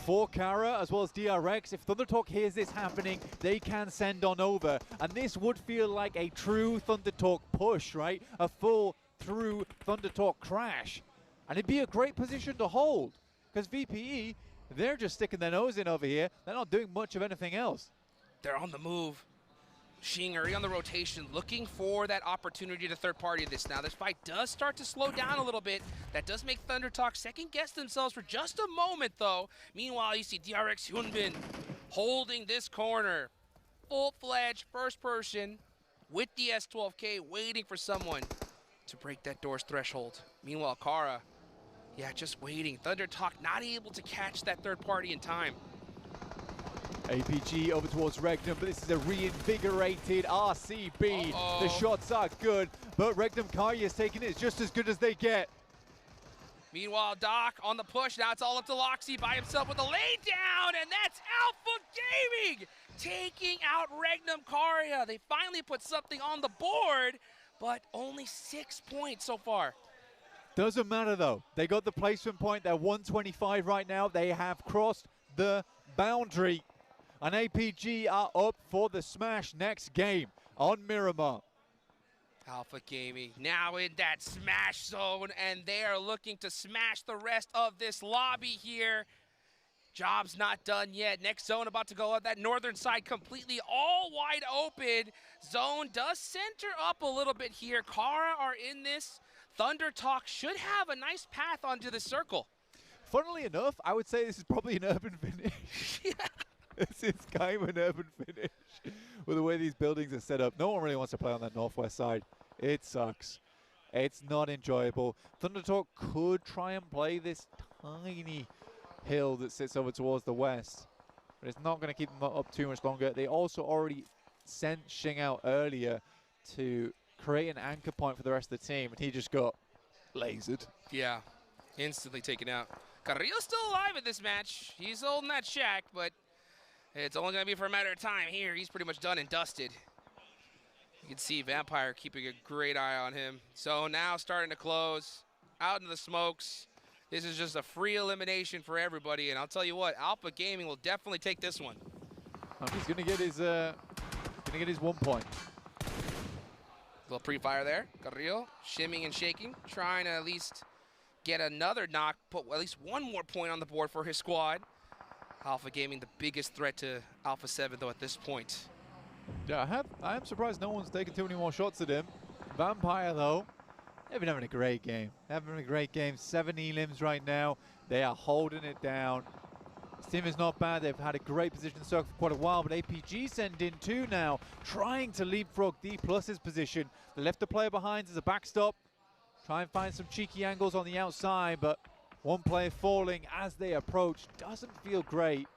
for Kara as well as DRX, if ThunderTalk hears this happening, they can send on over. And this would feel like a true ThunderTalk push, right? A full through ThunderTalk crash. And it'd be a great position to hold, because VPE, they're just sticking their nose in over here. They're not doing much of anything else. They're on the move. Xing already on the rotation, looking for that opportunity to third party this. Now this fight does start to slow down a little bit. That does make ThunderTalk second guess themselves for just a moment, though. Meanwhile, you see DRX Hyunbin holding this corner. Full-fledged first person with the S12K, waiting for someone to break that door's threshold. Meanwhile, Kara, yeah, just waiting. ThunderTalk not able to catch that third party in time. APG over towards Regnum, but this is a reinvigorated RCB. The shots are good, but Regnum Karya is taking it. It's just as good as they get. Meanwhile, Doc on the push. Now it's all up to Loxy by himself with a lay down, and that's Alpha Gaming taking out Regnum Karya. They finally put something on the board, but only 6 points so far. Doesn't matter, though. They got the placement point. They're 125 right now. They have crossed the boundary. And APG are up for the smash next game on Miramar. Alpha Gaming now in that smash zone, and they are looking to smash the rest of this lobby here. Job's not done yet. Next zone about to go up. That northern side completely all wide open. Zone does center up a little bit here. Kara are in this. ThunderTalk should have a nice path onto the circle. Funnily enough, I would say this is probably an urban finish. Yeah. This is kind of an urban finish with the way these buildings are set up. No one really wants to play on that northwest side. It sucks. It's not enjoyable. ThunderTalk could try and play this tiny hill that sits over towards the west, but it's not going to keep them up too much longer. They also already sent Xing out earlier to create an anchor point for the rest of the team, and he just got lasered. Yeah, instantly taken out. Carrillo's still alive in this match. He's holding that shack, but it's only going to be for a matter of time here. He's pretty much done and dusted. You can see Vampire keeping a great eye on him. So now starting to close, out into the smokes. This is just a free elimination for everybody, and I'll tell you what, Alpha Gaming will definitely take this one. He's going to get his 1 point. Little pre-fire there. Carrillo shimming and shaking, trying to at least get another knock, put at least one more point on the board for his squad. Alpha Gaming, the biggest threat to Alpha 7, though, at this point. Yeah, I am surprised no one's taken too many more shots at him. Vampire, though, they've been having a great game. 7 elims right now. They are holding it down. This team is not bad. They've had a great position circle for quite a while, but APG send in two now, trying to leapfrog D+'s position. They left the player behind as a backstop. Try and find some cheeky angles on the outside, but one player falling as they approach. Doesn't feel great.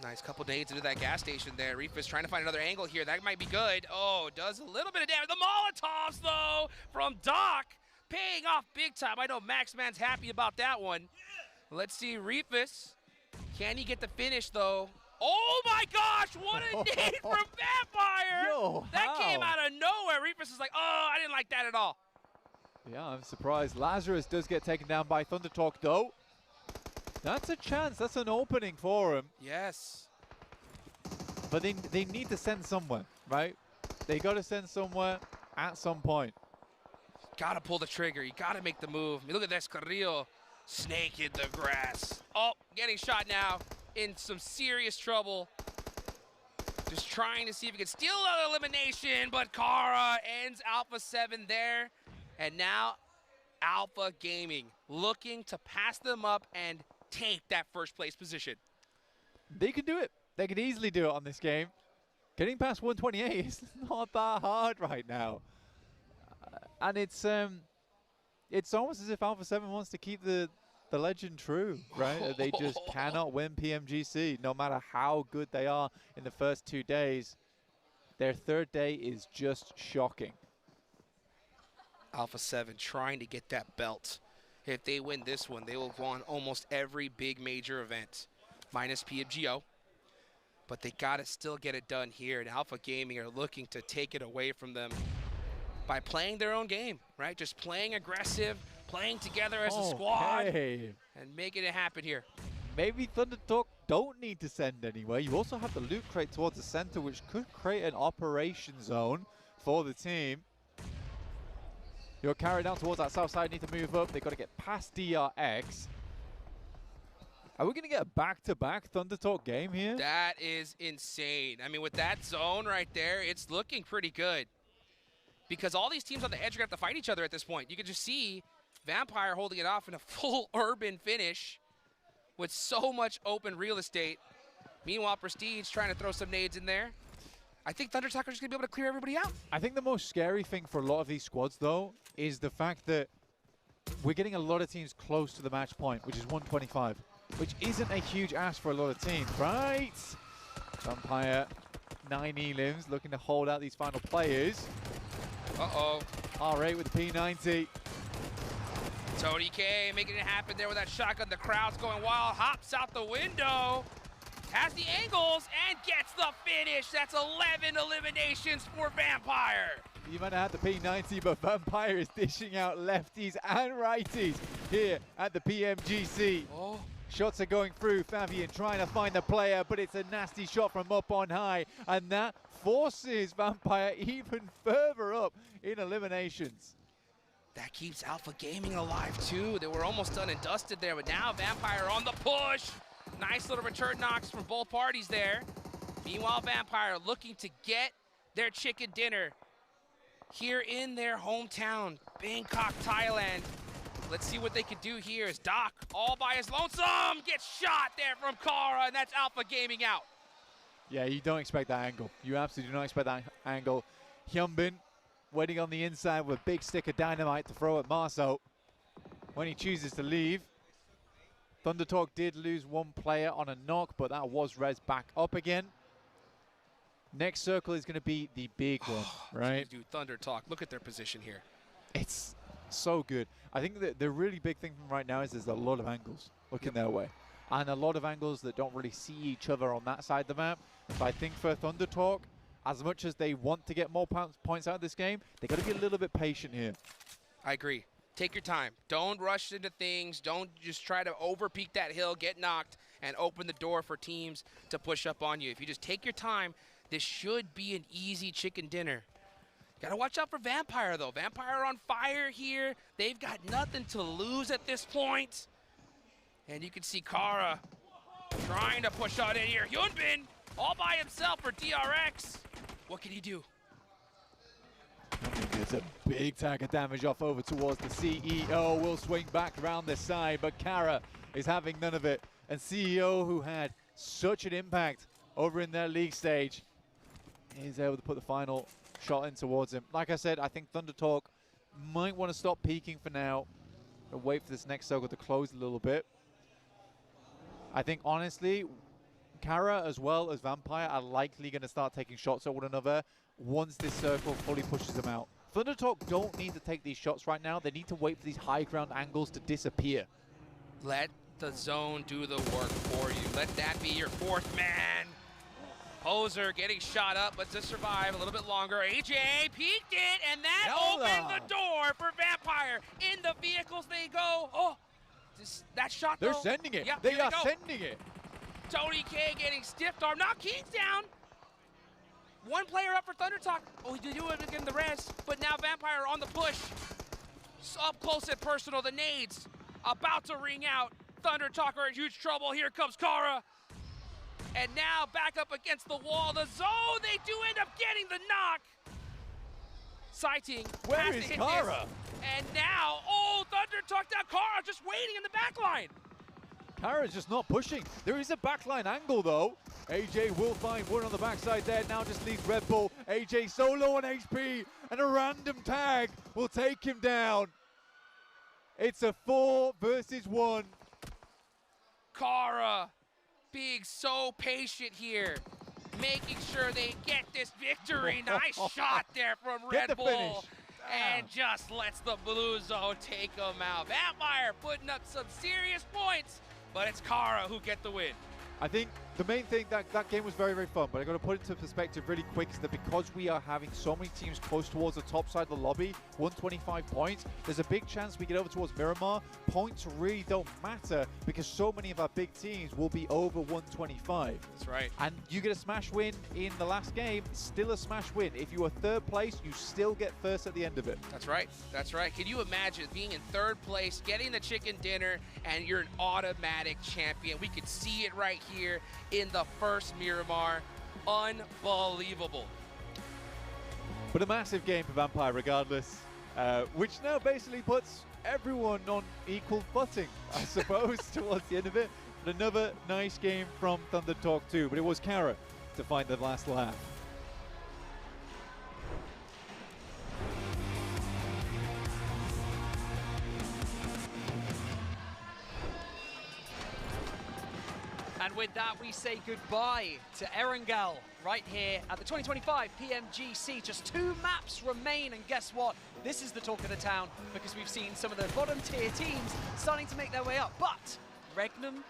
Nice couple nades into that gas station there. Reef is trying to find another angle here. That might be good. Oh, does a little bit of damage. The Molotovs, though, from Doc, paying off big time. I know Maxman's happy about that one. Let's see, Reefus. Can he get the finish, though? Oh, my gosh, what a nade from Vampire. Yo, that came out of nowhere. Reefus is like, oh, I didn't like that at all. Yeah, I'm surprised. Lazarus does get taken down by Thunder Talk, though. That's a chance. That's an opening for him. Yes. But they need to send somewhere, right? They got to send somewhere at some point. Got to pull the trigger. You got to make the move. I mean, look at this, Carrillo. Snake in the grass. Oh, getting shot now. In some serious trouble. Just trying to see if he can steal another elimination, but Kara ends Alpha 7 there. And now Alpha Gaming looking to pass them up and take that first place position. They could do it. They could easily do it on this game. Getting past 128 is not that hard right now. And it's almost as if Alpha 7 wants to keep the legend true, right? They just cannot win PMGC, no matter how good they are in the first 2 days. Their third day is just shocking. Alpha 7 trying to get that belt. If they win this one, they will have won almost every big major event, minus PMGO. But they got to still get it done here, and Alpha Gaming are looking to take it away from them by playing their own game, right? Just playing aggressive, playing together as a squad, and making it happen here. Maybe Thunder Talk don't need to send anywhere. You also have the loot crate towards the center, which could create an operation zone for the team. You're carried down towards that south side, need to move up. They've got to get past DRX. Are we going to get a back-to-back Thunder Talk game here? That is insane. I mean, with that zone right there, it's looking pretty good. Because all these teams on the edge are going to have to fight each other at this point. You can just see Vampire holding it off in a full urban finish with so much open real estate. Meanwhile, Prestige trying to throw some nades in there. I think Thunder Talk are just going to be able to clear everybody out. I think the most scary thing for a lot of these squads, though, is the fact that we're getting a lot of teams close to the match point, which is 125, which isn't a huge ask for a lot of teams, right? Vampire, 9 elims, looking to hold out these final players. Uh-oh. R8 with the P90. Tony K making it happen there with that shotgun. The crowd's going wild. Hops out the window. Has the angles and gets the finish. That's 11 eliminations for Vampire. You might have had the P90, but Vampire is dishing out lefties and righties here at the PMGC. Oh. Shots are going through. Fabian trying to find the player, but it's a nasty shot from up on high, and that forces Vampire even further up in eliminations. That keeps Alpha Gaming alive too. They were almost done and dusted there, but now Vampire on the push. Nice little return knocks from both parties there. Meanwhile, Vampire looking to get their chicken dinner here in their hometown, Bangkok, Thailand. Let's see what they can do here as Doc, all by his lonesome, gets shot there from Kara, and that's Alpha Gaming out. Yeah, you don't expect that angle. You absolutely do not expect that angle. Hyunbin waiting on the inside with a big stick of dynamite to throw at Marceau when he chooses to leave. Thunder Talk did lose one player on a knock, but that was res back up again. Next circle is going to be the big one, right? Dude, Thunder Talk. Look at their position here. It's so good. I think that the really big thing from right now is there's a lot of angles looking their way. And a lot of angles that don't really see each other on that side of the map. So I think for Thunder Talk, as much as they want to get more points out of this game, they got to be a little bit patient here. I agree. Take your time. Don't rush into things. Don't just try to overpeak that hill, get knocked, and open the door for teams to push up on you. If you just take your time, this should be an easy chicken dinner. Gotta watch out for Vampire, though. Vampire on fire here. They've got nothing to lose at this point. And you can see Kara trying to push out in here. Hyunbin all by himself for DRX. What can he do? It's a big tag of damage off over towards the CEO. Will swing back around this side, but Kara is having none of it. And CEO, who had such an impact over in their league stage, is able to put the final shot in towards him. Like I said, I think Thunder Talk might want to stop peeking for now and wait for this next circle to close a little bit. I think, honestly, Kara as well as Vampire are likely going to start taking shots at one another once this circle fully pushes them out. Thunder Talk don't need to take these shots right now. They need to wait for these high ground angles to disappear. Let the zone do the work for you. Let that be your fourth man. Poser getting shot up, but to survive a little bit longer. AJ peeked it, and that opened the door for Vampire. In the vehicles they go. Oh, that shot, They're though. sending it. Yep, they are sending it. Tony K getting stiffed arm. Now King's down. One player up for Thunder Talk. Oh, he did do it again, the rest. But now Vampire on the push. Up close and personal. The nades about to ring out. Thunder Talk are in huge trouble. Here comes Kara. And now back up against the wall. The zone, they do end up getting the knock. Sighting. Where is Kara? And now, oh, Thunder Talk down. Kara just waiting in the back line. Kara's just not pushing. There is a backline angle, though. AJ will find one on the backside there. Now just leaves Red Bull. AJ solo on HP, and a random tag will take him down. It's a 4 versus 1. Kara being so patient here, making sure they get this victory. Nice shot there from Red Bull. And just lets the blue zone take them out. Vampire putting up some serious points, but it's Kara who get the win. I think the main thing, that game was very, very fun, but I got to put it into perspective really quick, is that because we are having so many teams close towards the top side of the lobby, 125 points, there's a big chance we get over towards Miramar. Points really don't matter because so many of our big teams will be over 125. That's right. And you get a smash win in the last game, still a smash win. If you are third place, you still get first at the end of it. That's right. That's right. Can you imagine being in third place, getting the chicken dinner, and you're an automatic champion? We could see it right here in the first Miramar. Unbelievable. But a massive game for Vampire regardless, which now basically puts everyone on equal footing, I suppose, towards the end of it. But another nice game from Thunder Talk 2, but it was Kara to find the last laugh. And with that, we say goodbye to Erangel right here at the 2025 PMGC. Just 2 maps remain, and guess what? This is the talk of the town because we've seen some of the bottom tier teams starting to make their way up. But Regnum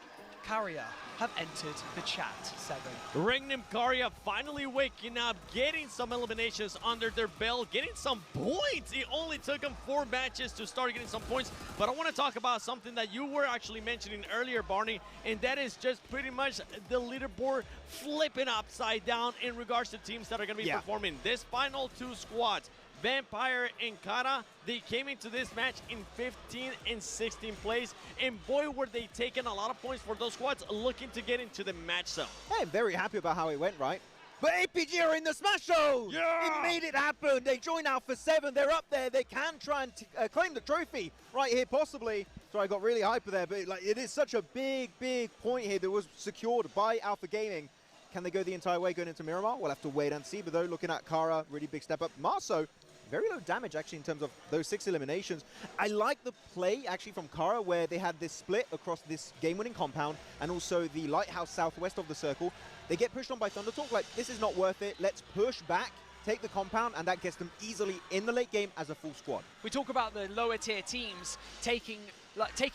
Carrier have entered the chat, 7. Regnum Carrier finally waking up, getting some eliminations under their belt, getting some points. It only took them 4 matches to start getting some points. But I want to talk about something that you were actually mentioning earlier, Barney, and that is just pretty much the leaderboard flipping upside down in regards to teams that are going to be performing. This final 2 squads, Vampire and Kara, they came into this match in 15 and 16th place, and boy were they taking a lot of points for those squads looking to get into the match zone. Hey, I'm very happy about how it went, right? But APG are in the Smash Zone! Yeah! It made it happen! They joined Alpha 7, they're up there, they can try and claim the trophy right here, possibly. Sorry, I got really hyper there, but like, it is such a big, big point here that was secured by Alpha Gaming. Can they go the entire way going into Miramar? We'll have to wait and see, but though, looking at Kara, really big step up. Marso, very low damage actually in terms of those 6 eliminations. I like the play actually from Kara where they had this split across this game-winning compound and also the lighthouse southwest of the circle. They get pushed on by ThunderTalk, like this is not worth it, let's push back, take the compound, and that gets them easily in the late game as a full squad. We talk about the lower tier teams taking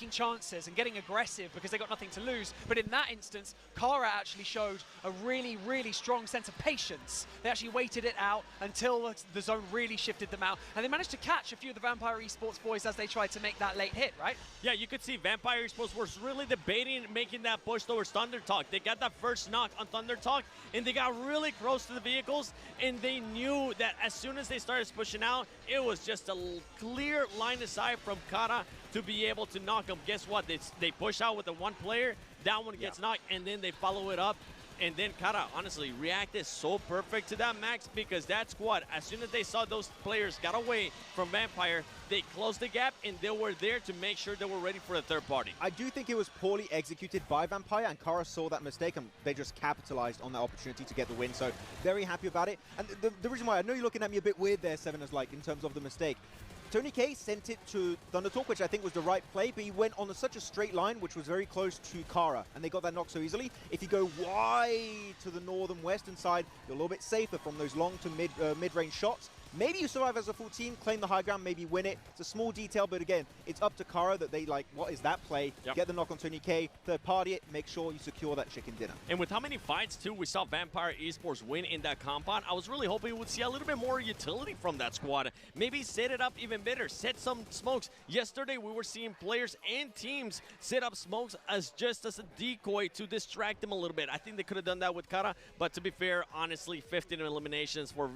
chances and getting aggressive because they got nothing to lose. But in that instance, Kara actually showed a really, really strong sense of patience. They actually waited it out until the zone really shifted them out. And they managed to catch a few of the Vampire Esports boys as they tried to make that late hit, right? Yeah, you could see Vampire Esports was really debating making that push towards ThunderTalk. They got that first knock on ThunderTalk, and they got really close to the vehicles, and they knew that as soon as they started pushing out, it was just a clear line of sight from Kara to be able to knock them. Guess what? They push out with the one player, that one gets knocked, and then they follow it up. And then Kara, honestly, reacted so perfect to that, Max, because that squad, as soon as they saw those players got away from Vampire, they closed the gap, and they were there to make sure they were ready for the third party. I do think it was poorly executed by Vampire, and Kara saw that mistake, and they just capitalized on that opportunity to get the win. So very happy about it. And the reason why, I know you're looking at me a bit weird there, Seven, is like in terms of the mistake. Tony K sent it to ThunderTalk, which I think was the right play, but he went on such a straight line, which was very close to Kara, and they got that knock so easily. If you go wide to the northern western side, you're a little bit safer from those long to mid-range shots. Maybe you survive as a full team, claim the high ground, maybe win it. It's a small detail, but again, it's up to Kara that they like, what is that play? Yep. Get the knock on Tony K, third party it, make sure you secure that chicken dinner. And with how many fights, too, we saw Vampire Esports win in that compound, I was really hoping we would see a little bit more utility from that squad. Maybe set it up even better, set some smokes. Yesterday, we were seeing players and teams set up smokes as just as a decoy to distract them a little bit. I think they could have done that with Kara, but to be fair, honestly, 15 eliminations for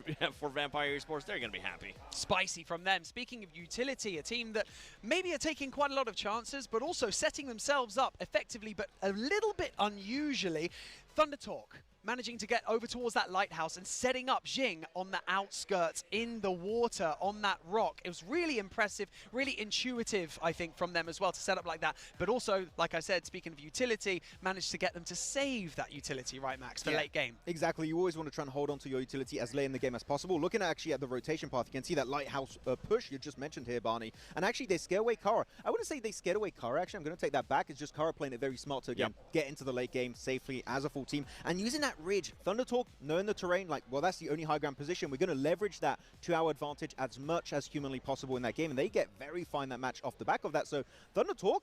Vampire Esports, they're going to be happy. Spicy from them. Speaking of utility, a team that maybe are taking quite a lot of chances, but also setting themselves up effectively, but a little bit unusually. ThunderTalk managing to get over towards that lighthouse and setting up Jing on the outskirts in the water on that rock. It was really impressive, really intuitive, I think, from them as well to set up like that. But also, like I said, speaking of utility, managed to get them to save that utility, right, Max, for late game. Exactly. You always want to try and hold on to your utility as late in the game as possible. Looking actually at the rotation path, you can see that lighthouse push you just mentioned here, Barney. And actually, they scare away Kara. I wouldn't say they scared away Kara, actually. I'm going to take that back. It's just Kara playing it very smart to, again, get into the late game safely as a full team. And using that ridge, ThunderTalk, knowing the terrain, like, well, that's the only high ground position. We're going to leverage that to our advantage as much as humanly possible in that game. And they get very fine that match off the back of that. So ThunderTalk,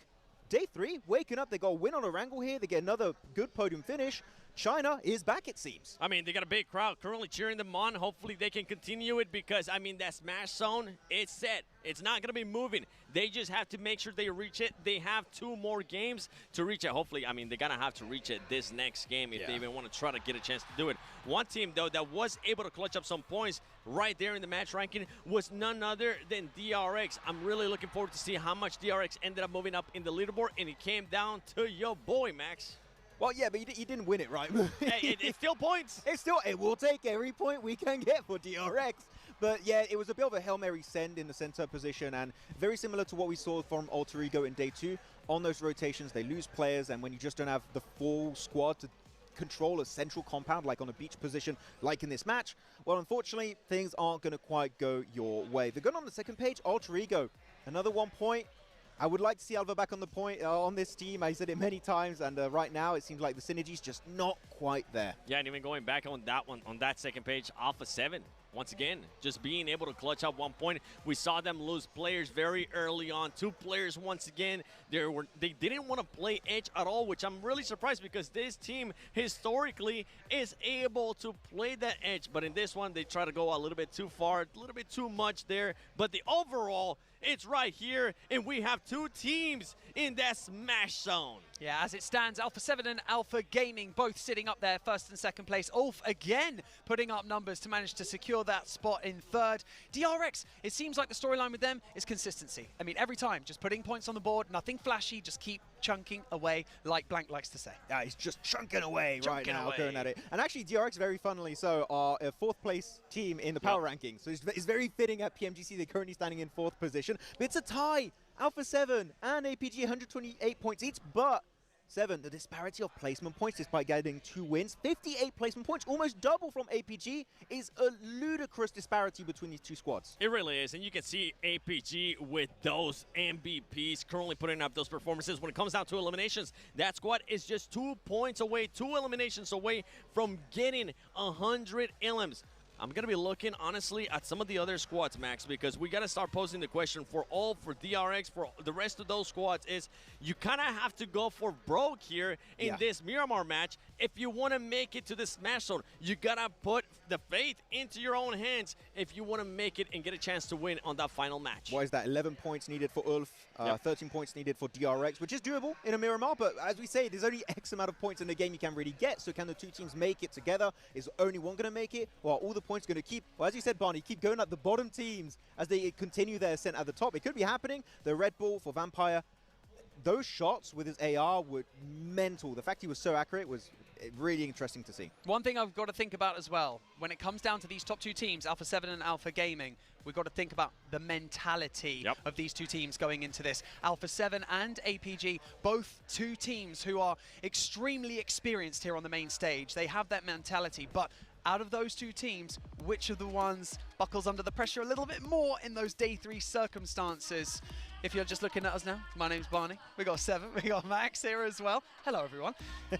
day 3, waking up. They got a win on a wrangle here. They get another good podium finish. China is back, it seems. I mean, they got a big crowd currently cheering them on. Hopefully they can continue it because, I mean, that smash zone, it's set. It's not going to be moving. They just have to make sure they reach it. They have 2 more games to reach it. Hopefully, I mean, they're going to have to reach it this next game if they even want to try to get a chance to do it. One team, though, that was able to clutch up some points right there in the match ranking was none other than DRX. I'm really looking forward to see how much DRX ended up moving up in the leaderboard, and it came down to your boy, Max. Well, yeah, but he didn't win it, right? Hey, it's still points. It will take every point we can get for DRX. But yeah, it was a bit of a Hail Mary send in the center position, and very similar to what we saw from Alter Ego in day 2. On those rotations, they lose players, and when you just don't have the full squad to control a central compound, like on a beach position, like in this match, well, unfortunately, things aren't going to quite go your way. They're going on the second page, Alter Ego, another 1 point. I would like to see Alva back on the point on this team. I said it many times, and right now it seems like the synergy's just not quite there. Yeah, and even going back on that one, on that second page, Alpha 7. Once again, just being able to clutch up 1 point. We saw them lose players very early on. 2 players once again. They didn't want to play edge at all, which I'm really surprised because this team historically is able to play that edge. But in this one, they try to go a little bit too far, a little bit too much there. But the overall, it's right here, and we have 2 teams in that smash zone. Yeah, as it stands, Alpha 7 and Alpha Gaming both sitting up there, first and second place. Ulf again putting up numbers to manage to secure that spot in third. DRX, it seems like the storyline with them is consistency. I mean, every time, just putting points on the board, nothing flashy, just keep chunking away, like Blank likes to say. Yeah, he's just chunking away right now, going at it. And actually, DRX, very funnily so, are a 4th place team in the power rankings. So it's very fitting at PMGC. They're currently standing in 4th position. But it's a tie. Alpha 7 and APG, 128 points each, but 7, the disparity of placement points despite getting 2 wins, 58 placement points, almost double from APG, is a ludicrous disparity between these two squads. It really is, and you can see APG with those MVPs currently putting up those performances. When it comes down to eliminations, that squad is just 2 points away, 2 eliminations away from getting 100 elims. I'm going to be looking, honestly, at some of the other squads, Max, because we got to start posing the question for DRX, for the rest of those squads, is you kind of have to go for broke here in this Miramar match if you want to make it to the Smash Zone. You got to put the faith into your own hands if you want to make it and get a chance to win on that final match. What is that? 11 points needed for Ulf, 13 points needed for DRX, which is doable in a Miramar, but as we say, there's only X amount of points in the game you can really get, so can the two teams make it together? Is only one going to make it? Or are all the points going to keep, well, as you said, Barney, keep going at the bottom teams as they continue their ascent at the top? It could be happening. The Red Bull for Vampire, those shots with his AR were mental. The fact he was so accurate was really interesting to see. One thing I've got to think about as well, when it comes down to these top 2 teams, Alpha 7 and Alpha Gaming, we've got to think about the mentality of these 2 teams going into this. Alpha 7 and APG, both 2 teams who are extremely experienced here on the main stage. They have that mentality, but out of those 2 teams, which of the ones buckles under the pressure a little bit more in those day 3 circumstances? If you're just looking at us now, my name's Barney. We got 7, we got Max here as well. Hello, everyone.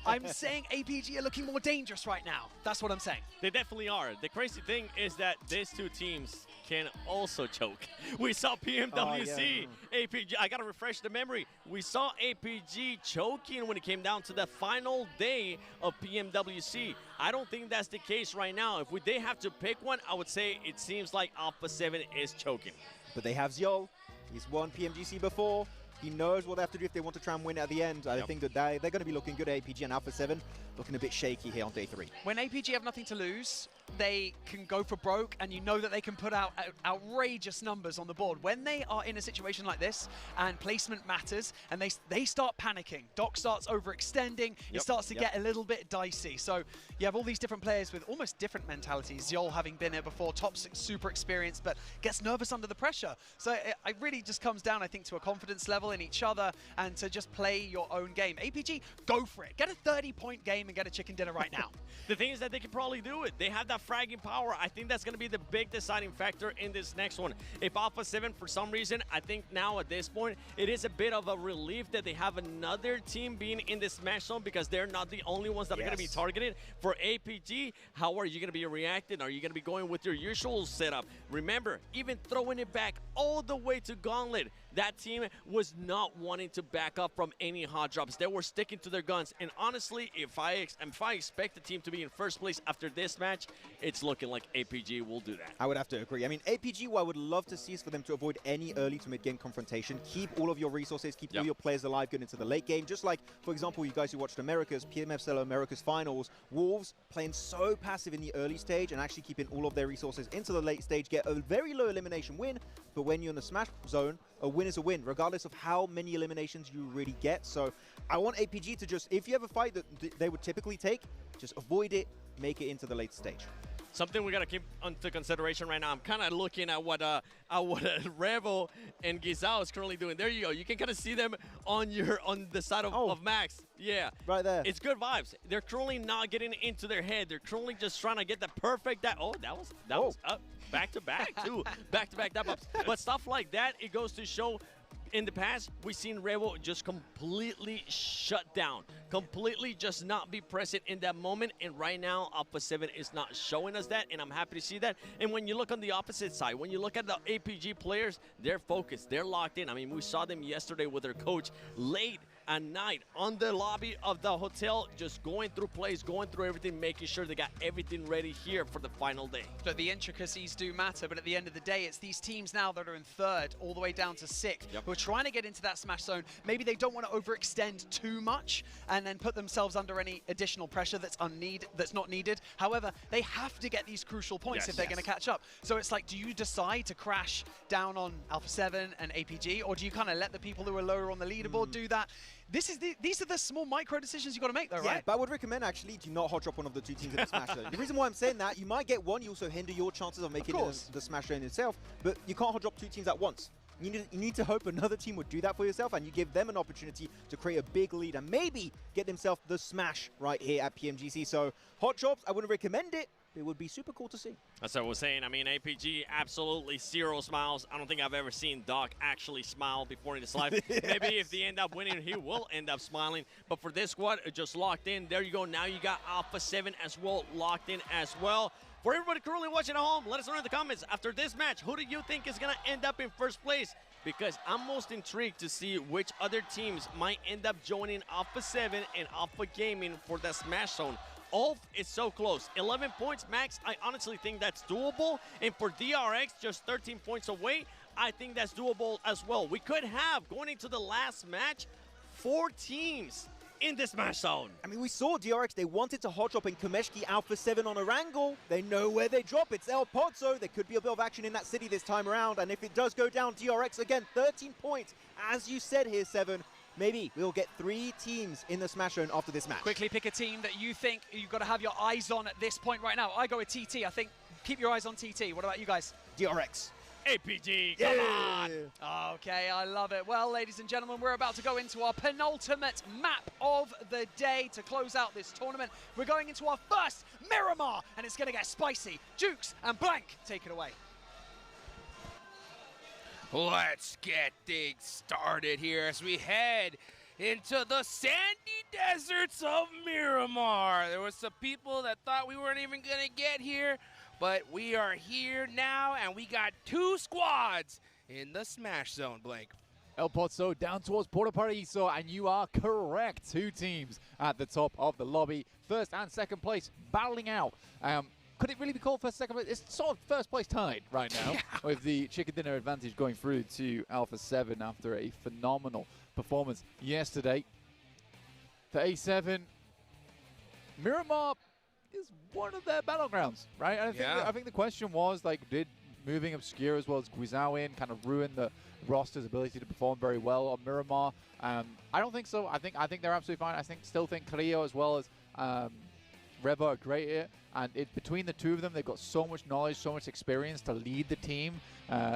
I'm saying APG are looking more dangerous right now. That's what I'm saying. They definitely are. The crazy thing is that these 2 teams can also choke. We saw PMWC, APG. I got to refresh the memory. We saw APG choking when it came down to the final day of PMWC. I don't think that's the case right now. If they have to pick one, I would say it seems like Alpha 7 is choking. But they have Zyo. He's won PMGC before. He knows what they have to do if they want to try and win at the end. I think that they're going to be looking good at APG, and Alpha 7 looking a bit shaky here on day 3. When APG have nothing to lose, they can go for broke, and you know that they can put out outrageous numbers on the board. When they are in a situation like this, and placement matters, and they start panicking, Doc starts overextending, it starts to get a little bit dicey. So you have all these different players with almost different mentalities. Yol having been here before, top 6, super experienced, but gets nervous under the pressure. So it really just comes down, I think, to a confidence level in each other and to just play your own game. APG, go for it. Get a 30-point game and get a chicken dinner right now. The thing is that they can probably do it. They have that fragging power. I think that's going to be the big deciding factor in this next one. If Alpha 7, for some reason, I think now at this point, it is a bit of a relief that they have another team being in the Smash Zone because they're not the only ones that are going to be targeted. For APG, how are you going to be reacting? Are you going to be going with your usual setup? Remember, even throwing it back all the way to Gauntlet, that team was not wanting to back up from any hot drops. They were sticking to their guns. And honestly, if I expect the team to be in first place after this match, it's looking like APG will do that. I would have to agree. I mean, APG, what I would love to see is for them to avoid any early to mid-game confrontation. Keep all of your resources, keep all your players alive going into the late game. Just like, for example, you guys who watched PMFCL America's Finals, Wolves playing so passive in the early stage and actually keeping all of their resources into the late stage, get a very low elimination win. But when you're in the Smash Zone, a win is a win, regardless of how many eliminations you really get. So I want APG to just, if you have a fight that they would typically take, just avoid it, make it into the late stage. Something we got to keep into consideration right now. I'm kind of looking at what Revo and Gizao is currently doing. There you go. You can kind of see them on the side of Max. Yeah. Right there. It's good vibes. They're currently not getting into their head. They're currently just trying to get the perfect that was up back to back too. Back to back that ups. But stuff like that, it goes to show. In the past, we've seen Revo just completely shut down, completely just not be present in that moment. And right now, Alpha 7 is not showing us that, and I'm happy to see that. And when you look on the opposite side, when you look at the APG players, they're focused, they're locked in. I mean, we saw them yesterday with their coach late at night on the lobby of the hotel, just going through plays, going through everything, making sure they got everything ready here for the final day. So the intricacies do matter, but at the end of the day, it's these teams now that are in 3rd all the way down to 6th who are trying to get into that Smash Zone. Maybe they don't want to overextend too much and then put themselves under any additional pressure that's not needed. However, they have to get these crucial points if they're going to catch up. So it's like, do you decide to crash down on Alpha 7 and APG, or do you kind of let the people who are lower on the leaderboard do that? These are the small micro decisions you got to make, though, right? But I would recommend actually do not hot drop one of the 2 teams in the Smash Zone. The reason why I'm saying that, you might get one, you also hinder your chances of making the Smash Zone itself, but you can't hot drop 2 teams at once. You need to hope another team would do that for yourself, and you give them an opportunity to create a big lead and maybe get themselves the smash right here at PMGC. So Hot Chops, I wouldn't recommend it. It would be super cool to see. That's what we're saying. I mean, APG, absolutely 0 smiles. I don't think I've ever seen Doc actually smile before in his life. Yes. Maybe if they end up winning, he will end up smiling. But for this squad, just locked in. There you go. Now you got Alpha 7 as well, locked in as well. For everybody currently watching at home, let us know in the comments, after this match, who do you think is going to end up in first place? Because I'm most intrigued to see which other teams might end up joining Alpha 7 and Alpha Gaming for the Smash Zone. Ulf is so close. 11 points max. I honestly think that's doable. And for DRX, just 13 points away, I think that's doable as well. We could have, going into the last match, 4 teams in this Smash Zone. I mean, we saw DRX. They wanted to hot drop in Kameshki Alpha 7 on Erangel. They know where they drop. It's El Pozo. There could be a bit of action in that city this time around. And if it does go down, DRX, again, 13 points. As you said here, 7. Maybe we'll get 3 teams in the Smash Zone after this match. Quickly pick a team that you think you've got to have your eyes on at this point right now. I go with TT. I think keep your eyes on TT. What about you guys? DRX. APG, come on. Okay, I love it. Well, ladies and gentlemen, we're about to go into our penultimate map of the day to close out this tournament. We're going into our first Miramar, and it's going to get spicy. Jukes and Blank, take it away. Let's get things started here as we head into the sandy deserts of Miramar. There were some people that thought we weren't even going to get here, but we are here now, and we got 2 squads in the Smash Zone, Blake. El Pozo down towards Puerto Paraíso, and you are correct. 2 teams at the top of the lobby. First and second place battling out. Could it really be called first, second place? It's sort of first place tied right now, with the chicken dinner advantage going through to Alpha 7 after a phenomenal performance yesterday. For A7, Miramar is one of their battlegrounds, right? And I think the question was, like, did moving Obscure as well as Guizhou in kind of ruin the roster's ability to perform very well on Miramar? I don't think so. I think they're absolutely fine. Still think Carrillo as well as Revo are great here. And between the 2 of them, they've got so much knowledge, so much experience to lead the team,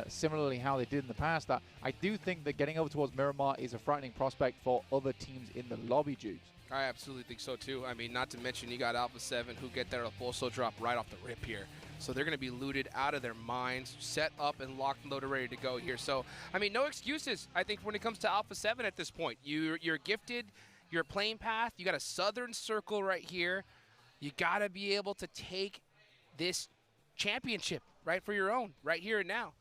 similarly how they did in the past, that I do think that getting over towards Miramar is a frightening prospect for other teams in the lobby, Jukes. I absolutely think so, too. I mean, not to mention you got Alpha 7 who get their Pulso drop right off the rip here. So they're going to be looted out of their minds, set up and locked and loaded, ready to go here. So, I mean, no excuses, I think, when it comes to Alpha 7 at this point. You're gifted your playing path. You got a southern circle right here. You got to be able to take this championship, right, for your own, right here and now.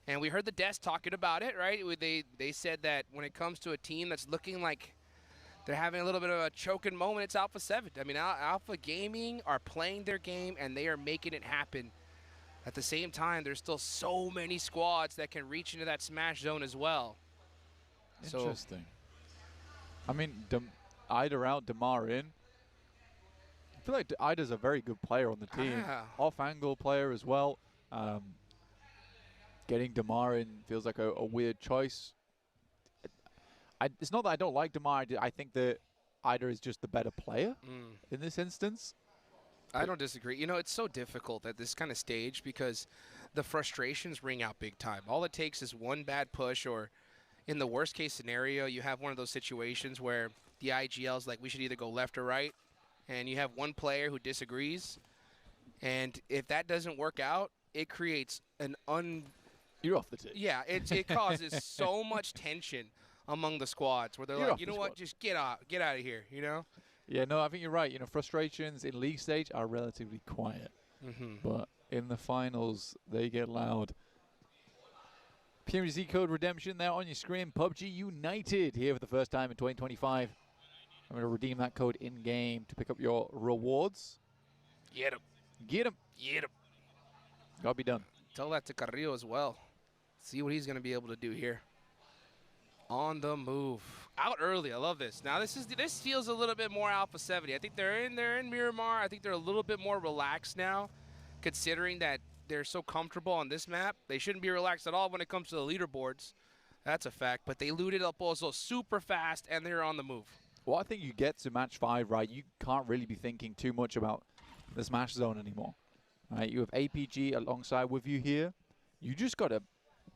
And we heard the Des talking about it, right? They said that when it comes to a team that's looking like they're having a little bit of a choking moment, it's Alpha 7. I mean, Alpha Gaming are playing their game, and they are making it happen. At the same time, there's still so many squads that can reach into that Smash Zone as well. Interesting. I mean, Ida out, Damar in. I feel like Ida's a very good player on the team. Off-angle player as well. Getting Damar in feels like a weird choice. It's not that I don't like Damar. I think that Ida is just the better player in this instance. I don't disagree. You know, it's so difficult at this kind of stage because the frustrations ring out big time. All it takes is one bad push, or in the worst case scenario, you have one of those situations where the IGL's like, we should either go left or right. And you have one player who disagrees, and if that doesn't work out, it creates an You're off the tee. Yeah, it causes so much tension among the squads where they're like, you know what, just get out of here, you know? Yeah, no, I think you're right. You know, frustrations in league stage are relatively quiet, but in the finals, they get loud. PMGC code redemption there on your screen. PUBG United here for the first time in 2025. I'm going to redeem that code in-game to pick up your rewards. Get him. Get him. Get him. Got to be done. Tell that to Carrillo as well. See what he's going to be able to do here. On the move. Out early. I love this. Now, this feels a little bit more Alpha 70. I think they're in Miramar. I think they're a little bit more relaxed now, considering that they're so comfortable on this map. They shouldn't be relaxed at all when it comes to the leaderboards. That's a fact. But they looted El Pozo super fast, and they're on the move. Well, I think you get to match 5, right? You can't really be thinking too much about the Smash Zone anymore. Right? You have APG alongside with you here. You just got to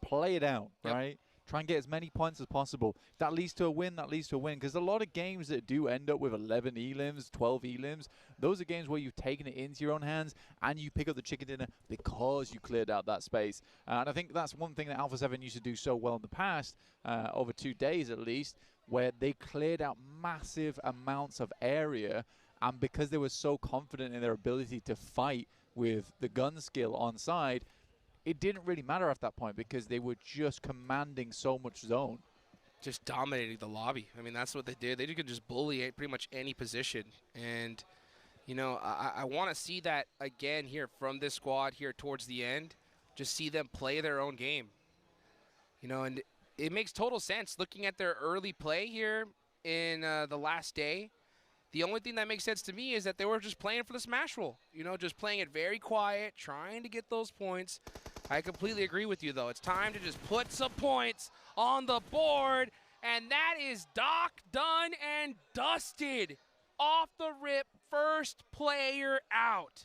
play it out, right? Try and get as many points as possible. If that leads to a win, that leads to a win. Because a lot of games that do end up with 11 elims, 12 elims, those are games where you've taken it into your own hands and you pick up the chicken dinner because you cleared out that space. And I think that's one thing that Alpha 7 used to do so well in the past, over 2 days at least, where they cleared out massive amounts of area. And because they were so confident in their ability to fight with the gun skill on side, it didn't really matter at that point because they were just commanding so much zone. Just dominating the lobby. I mean, that's what they did. They could just bully pretty much any position. And, you know, I want to see that again here from this squad here towards the end. Just see them play their own game. You know, and it makes total sense looking at their early play here in the last day. The only thing that makes sense to me is that they were just playing for the smash roll. You know, just playing it very quiet, trying to get those points. I completely agree with you, though. It's time to just put some points on the board. And that is Doc done and dusted. Off the rip, first player out.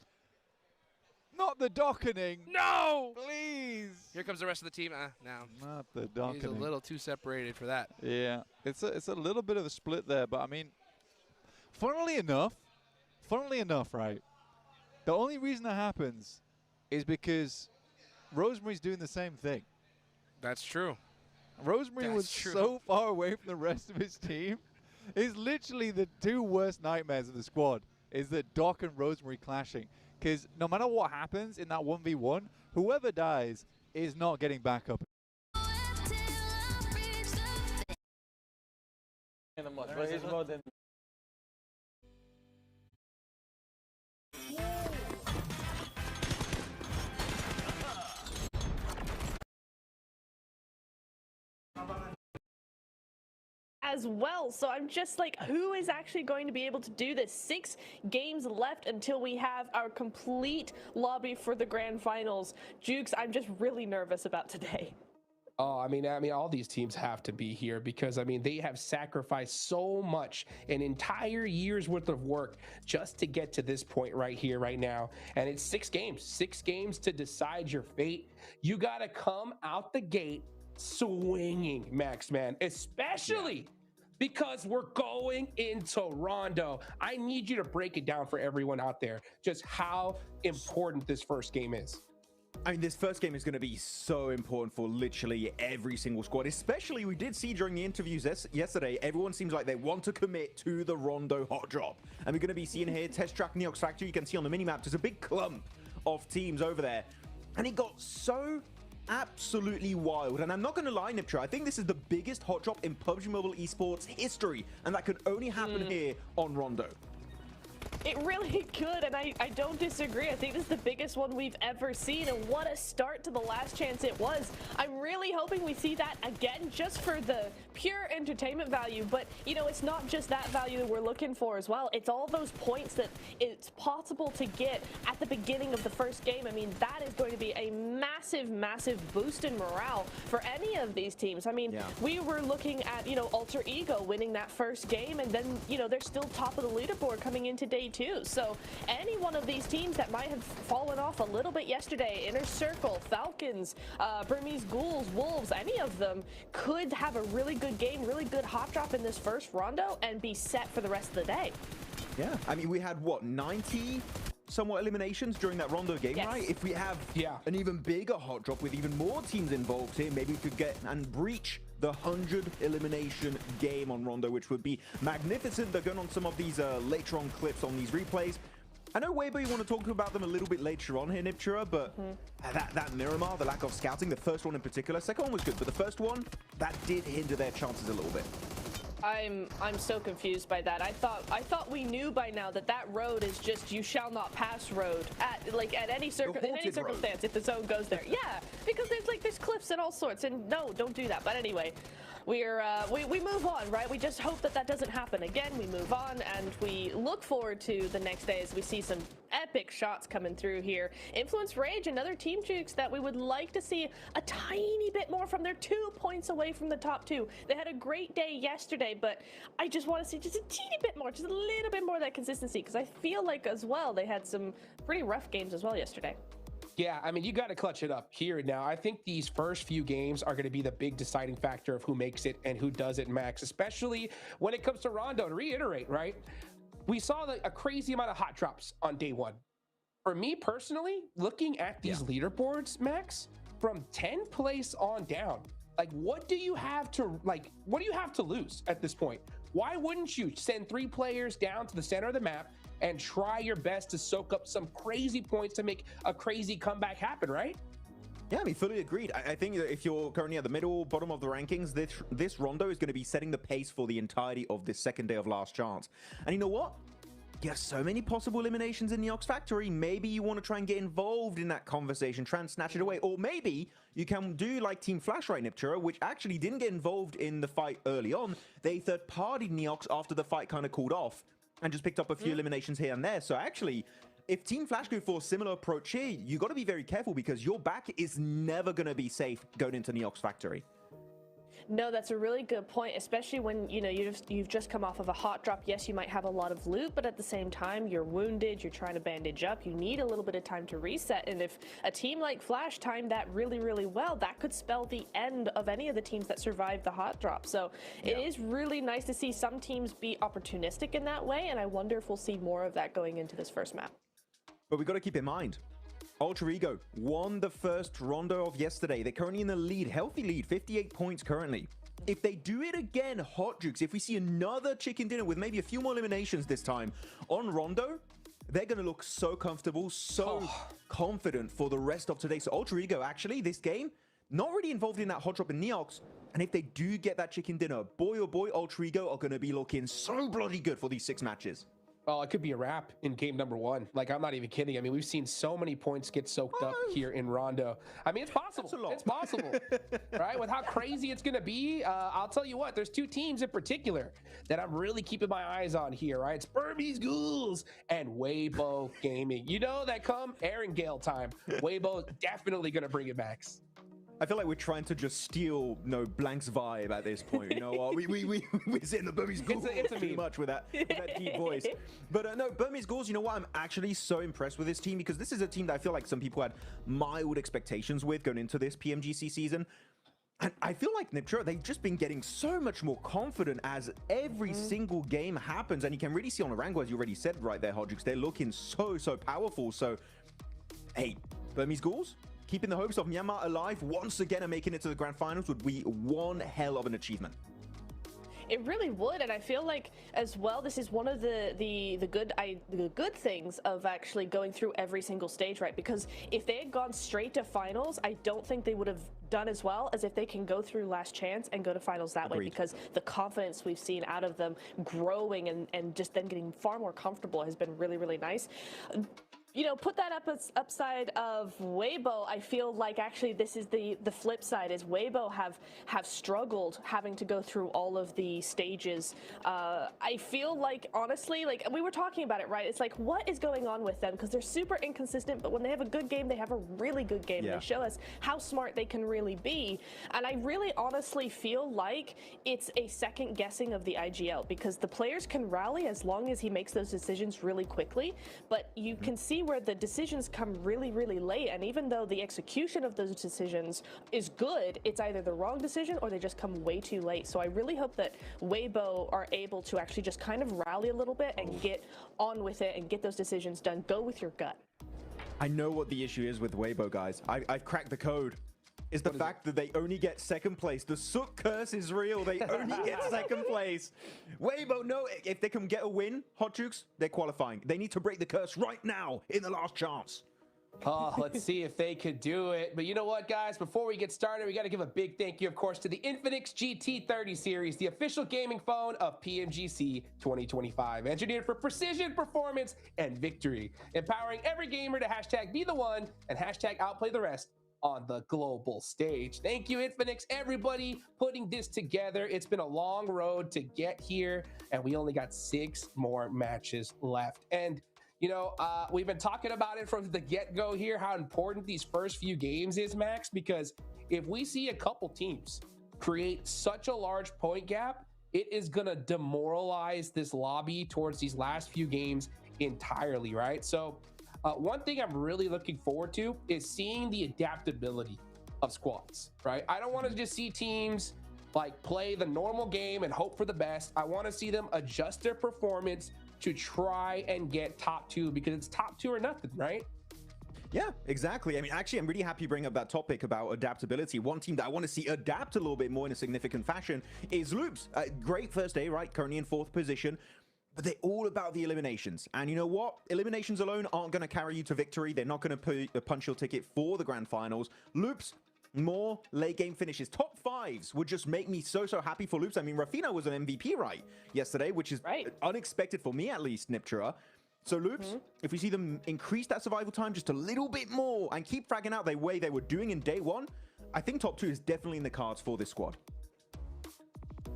Not the dockening. No! Please. Here comes the rest of the team. No. Not the dockening. He's a little too separated for that. Yeah, it's a little bit of a split there, but I mean, funnily enough, right, the only reason that happens is because Rosemary's doing the same thing. That's true. Rosemary was so far away from the rest of his team. It's literally the 2 worst nightmares of the squad, is that Doc and Rosemary clashing. Because no matter what happens in that 1v1, whoever dies is not getting back up. As well, so I'm just like, who is actually going to be able to do this? 6 games left until we have our complete lobby for the grand finals. Jukes, I'm just really nervous about today. Oh, I mean, all these teams have to be here because, I mean, they have sacrificed so much, an entire year's worth of work just to get to this point right here, right now. And it's 6 games to decide your fate. You got to come out the gate swinging, Max, man, especially because we're going into Rondo. I need you to break it down for everyone out there, just how important this first game is. I mean, this first game is going to be so important for literally every single squad, especially we did see during the interviews yesterday, everyone seems like they want to commit to the Rondo hot drop. And we're going to be seeing here, Test Track Neox Factory, you can see on the minimap, there's a big clump of teams over there. And it got so absolutely wild. And I'm not going to lie, Niptra, I think this is the biggest hot drop in PUBG Mobile esports history. And that could only happen here on Rondo. It really could, and I don't disagree. I think this is the biggest one we've ever seen, and what a start to the last chance it was. I'm really hoping we see that again just for the pure entertainment value, but, you know, it's not just that value that we're looking for as well. It's all those points that it's possible to get at the beginning of the first game. I mean, that is going to be a massive, massive boost in morale for any of these teams. I mean, we were looking at, you know, Alter Ego winning that first game, and then, you know, they're still top of the leaderboard coming into day 2. So any one of these teams that might have fallen off a little bit yesterday, Inner Circle, Falcons, Burmese Ghouls, Wolves, any of them could have a really good game, really good hot drop in this first Rondo and be set for the rest of the day. Yeah, I mean, we had, what, 90 somewhat eliminations during that Rondo game, right? If we have an even bigger hot drop with even more teams involved here, maybe we could get and breach the 100 elimination game on Rondo, which would be magnificent. They're going on some of these later on clips on these replays. I know, Weibo, you want to talk about them a little bit later on here, Niptura, but that Miramar, the lack of scouting, the first one in particular, second one was good, but the first one, that did hinder their chances a little bit. I'm so confused by that. I thought we knew by now that that road is just you shall not pass road at any circumstance if the zone goes there. Yeah, because there's cliffs and all sorts, and no, don't do that. But anyway, we move on, right? We just hope that that doesn't happen again. We move on, and we look forward to the next day as we see some epic shots coming through here. Influence Rage, another team, Jukes, that we would like to see a tiny bit more from. They're 2 points away from the top 2. They had a great day yesterday, but I just want to see just a teeny bit more, just a little bit more of that consistency, because I feel like as well they had some pretty rough games as well yesterday. Yeah, I mean, you got to clutch it up here and now. I think these first few games are going to be the big deciding factor of who makes it and who doesn't, Max, especially when it comes to Rondo. To reiterate, right? We saw a crazy amount of hot drops on day one. For me personally, looking at these leaderboards, Max, from 10th place on down, like what do you have to lose at this point? Why wouldn't you send 3 players down to the center of the map and try your best to soak up some crazy points to make a crazy comeback happen, right? Yeah, I mean, fully agreed. I think that if you're currently at the bottom of the rankings, this Rondo is going to be setting the pace for the entirety of this second day of Last Chance. And you know what? You have so many possible eliminations in the Ox Factory. Maybe you want to try and get involved in that conversation, try and snatch it away. Or maybe you can do like Team Flash, right, Niptura, which actually didn't get involved in the fight early on. They third-partied Neox after the fight kind of cooled off and just picked up a few eliminations here and there. So actually, if Team Flash go for a similar approach here, you got to be very careful because your back is never going to be safe going into Neox Factory. No, that's a really good point, especially when, you know, you've just come off of a hot drop. Yes, you might have a lot of loot, but at the same time, you're wounded, you're trying to bandage up, you need a little bit of time to reset. And if a team like Flash timed that really, really well, that could spell the end of any of the teams that survived the hot drop. So it is really nice to see some teams be opportunistic in that way, and I wonder if we'll see more of that going into this first map. But we got to keep in mind, Ultra Ego won the first Rondo of yesterday. They're currently in the lead, healthy lead, 58 points currently. If they do it again, Hot Jukes, if we see another chicken dinner with maybe a few more eliminations this time on Rondo, they're going to look so comfortable, so confident for the rest of today. So Ultra Ego, actually, this game, not really involved in that hot drop in Neox. And if they do get that chicken dinner, boy oh boy, Ultra Ego are going to be looking so bloody good for these 6 matches. Well, it could be a wrap in game number 1. Like, I'm not even kidding. I mean, we've seen so many points get soaked up here in Rondo. I mean, it's possible. It's possible, right? With how crazy it's going to be, I'll tell you what, there's 2 teams in particular that I'm really keeping my eyes on here, right? It's Burmese Ghouls and Weibo Gaming. You know that come Aaron Gale time, Weibo definitely going to bring it back. I feel like we're trying to just steal Blank's vibe at this point. You know what? We're sitting the Burmese Ghouls too much with that deep voice. But no, Burmese Ghouls, you know what? I'm actually so impressed with this team because this is a team that I feel like some people had mild expectations with going into this PMGC season. And I feel like Niptura, they've just been getting so much more confident as every single game happens. And you can really see on the Rango, as you already said right there, Hodgix, they're looking so powerful. So, hey, Burmese Ghouls, keeping the hopes of Myanmar alive once again and making it to the grand finals would be one hell of an achievement. It really would, and I feel like as well this is one of the good things of actually going through every single stage, right? Because if they had gone straight to finals, I don't think they would have done as well as if they can go through Last Chance and go to finals that way, because the confidence we've seen out of them growing and just then getting far more comfortable has been really, really nice. You know, put that upside of Weibo. I feel like actually this is the flip side, is Weibo have struggled having to go through all of the stages. I feel like, honestly, like we were talking about it, right? It's like, what is going on with them? Because they're super inconsistent, but when they have a good game, they have a really good game. Yeah. They show us how smart they can really be. And I really honestly feel like it's a second guessing of the IGL, because the players can rally as long as he makes those decisions really quickly, but you can see where the decisions come really, really late, and even though the execution of those decisions is good, it's either the wrong decision or they just come way too late. So I really hope that Weibo are able to actually just kind of rally a little bit and get on with it and get those decisions done. Go with your gut. I know what the issue is with Weibo, guys. I've cracked the code. Is the fact that they only get second place. The Sook curse is real. They only get second place. Weibo, no, if they can get a win, Hot Jukes, they're qualifying. They need to break the curse right now in the Last Chance. Oh, let's see if they could do it. But you know what, guys? Before we get started, we got to give a big thank you, of course, to the Infinix GT30 series, the official gaming phone of PMGC 2025. Engineered for precision, performance, and victory. Empowering every gamer to hashtag be the one and hashtag outplay the rest on the global stage. Thank you, Infinix, everybody putting this together. It's been a long road to get here, and we only got 6 more matches left. And you know, we've been talking about it from the get-go here, how important these first few games is, Max, because if we see a couple teams create such a large point gap, it is going to demoralize this lobby towards these last few games entirely, right? So One thing I'm really looking forward to is seeing the adaptability of squads, right? I don't want to just see teams like play the normal game and hope for the best. I want to see them adjust their performance to try and get top 2, because it's top 2 or nothing, right? Yeah, exactly. I mean, actually, I'm really happy you bring up that topic about adaptability. One team that I want to see adapt a little bit more in a significant fashion is Loops. Great first day, right? Currently in 4th position. But they're all about the eliminations. And you know what? Eliminations alone aren't going to carry you to victory. They're not going to punch your ticket for the grand finals. Loops, more late game finishes. Top 5s would just make me so happy for Loops. I mean, Rafina was an MVP yesterday, which is unexpected for me, at least, Niptura. So Loops, if we see them increase that survival time just a little bit more and keep fragging out the way they were doing in day 1, I think top 2 is definitely in the cards for this squad.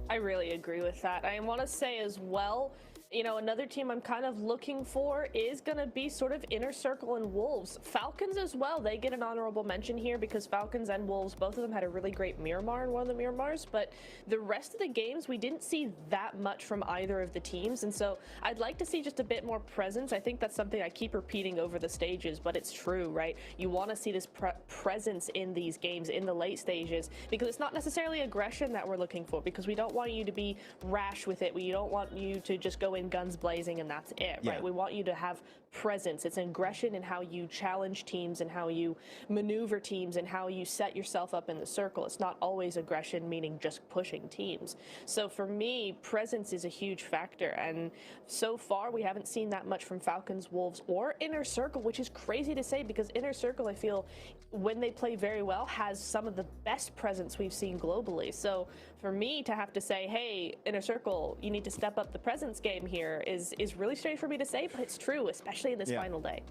I really agree with that. I want to say as well, you know, another team I'm kind of looking for is going to be sort of Inner Circle and Wolves. Falcons as well, they get an honorable mention here because Falcons and Wolves, both of them had a really great Miramar in one of the Miramars, but the rest of the games, we didn't see that much from either of the teams, and so I'd like to see just a bit more presence. I think that's something I keep repeating over the stages, but it's true, right? You want to see this presence in these games, in the late stages, because it's not necessarily aggression that we're looking for, because we don't want you to be rash with it. We don't want you to just go in guns blazing and that's it, right? We want you to have presence. It's aggression in how you challenge teams and how you maneuver teams and how you set yourself up in the circle. It's not always aggression, meaning just pushing teams. So for me, presence is a huge factor, and so far we haven't seen that much from Falcons, Wolves, or Inner Circle, which is crazy to say because Inner Circle, I feel, when they play very well, has some of the best presence we've seen globally. So for me to have to say, hey, Inner Circle, you need to step up the presence game here is really strange for me to say, but it's true, especially in this final day.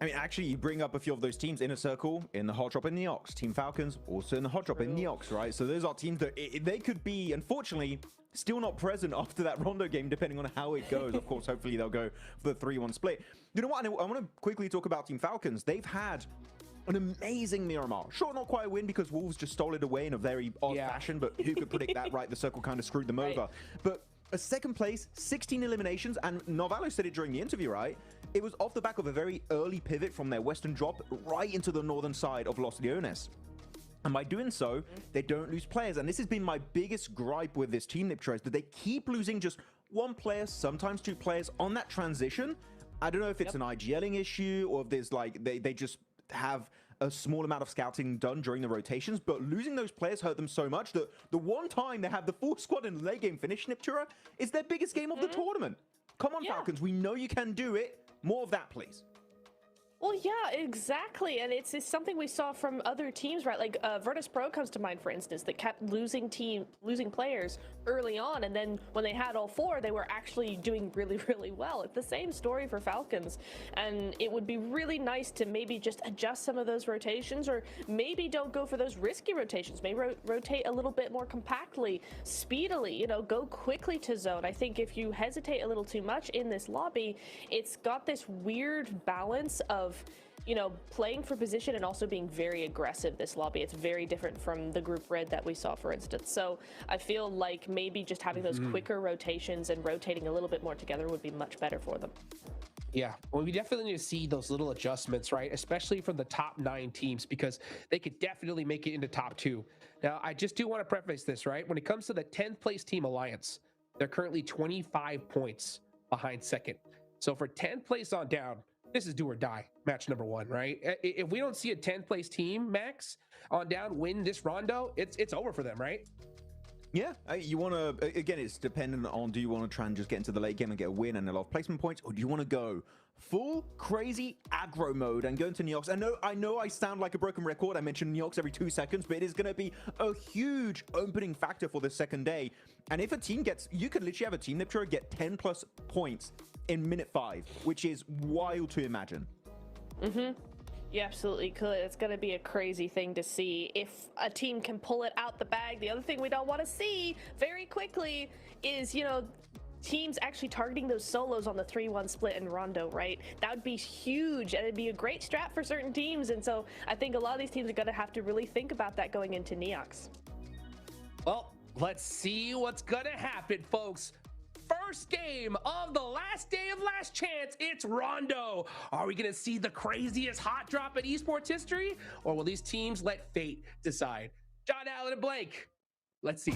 I mean, actually, you bring up a few of those teams. Inner Circle in the Hot Drop in Neox. Team Falcons also in the Hot Drop in Neox, right? So those are teams that they could be, unfortunately, still not present after that Rondo game, depending on how it goes. Of course, hopefully they'll go for the 3-1 split. You know what? I want to quickly talk about Team Falcons. They've had an amazing Miramar. Sure, not quite a win because Wolves just stole it away in a very odd fashion, but who could predict that, right? The circle kind of screwed them over. But a 2nd place, 16 eliminations, and Narvalo said it during the interview, right? It was off the back of a very early pivot from their western drop right into the northern side of Los Leones. And by doing so, they don't lose players. And this has been my biggest gripe with this team, Niptra, is that they keep losing just 1 player, sometimes 2 players on that transition. I don't know if it's an IGLing issue or if there's like, they just have a small amount of scouting done during the rotations, but losing those players hurt them so much that the one time they have the full squad in the late game finish, Niptura, is their biggest game of the tournament. Come on, Falcons, we know you can do it. More of that, please. Well, yeah, exactly. And it's something we saw from other teams, right? Like Virtus Pro comes to mind, for instance, that kept losing players early on. And then when they had all 4, they were actually doing really, really well. It's the same story for Falcons. And it would be really nice to maybe just adjust some of those rotations, or maybe don't go for those risky rotations. Maybe rotate a little bit more compactly, speedily, you know, go quickly to zone. I think if you hesitate a little too much in this lobby, it's got this weird balance of, you know, playing for position and also being very aggressive this lobby. It's very different from the group red that we saw, for instance. So I feel like maybe just having those quicker rotations and rotating a little bit more together would be much better for them. Yeah, well, we definitely need to see those little adjustments, right? Especially from the top 9 teams, because they could definitely make it into top 2. Now, I just do want to preface this, right? When it comes to the 10th place team Alliance, they're currently 25 points behind 2nd. So for 10th place on down, this is do or die, match number 1, right? If we don't see a 10th place team, Max, on down win this Rondo, it's over for them, right? Yeah, you want to, again, it's dependent on, do you want to try and just get into the late game and get a win and a lot of placement points, or do you want to go full crazy aggro mode and go into Neox? I know I sound like a broken record. I mention Neox every 2 seconds, but it is going to be a huge opening factor for the 2nd day. And if a team gets, you could literally have a team Niptura get 10 plus points in minute 5, which is wild to imagine. You absolutely could. It's going to be a crazy thing to see if a team can pull it out the bag. The other thing we don't want to see very quickly is, you know, teams actually targeting those solos on the 3-1 split in Rondo, right? That would be huge, and it'd be a great strat for certain teams. And so I think a lot of these teams are going to have to really think about that going into Neox. Well, let's see what's going to happen, folks. first game of the last day of Last Chance. It's Rondo. Are we going to see the craziest hot drop in esports history, or will these teams let fate decide? John Allen and Blake, let's see.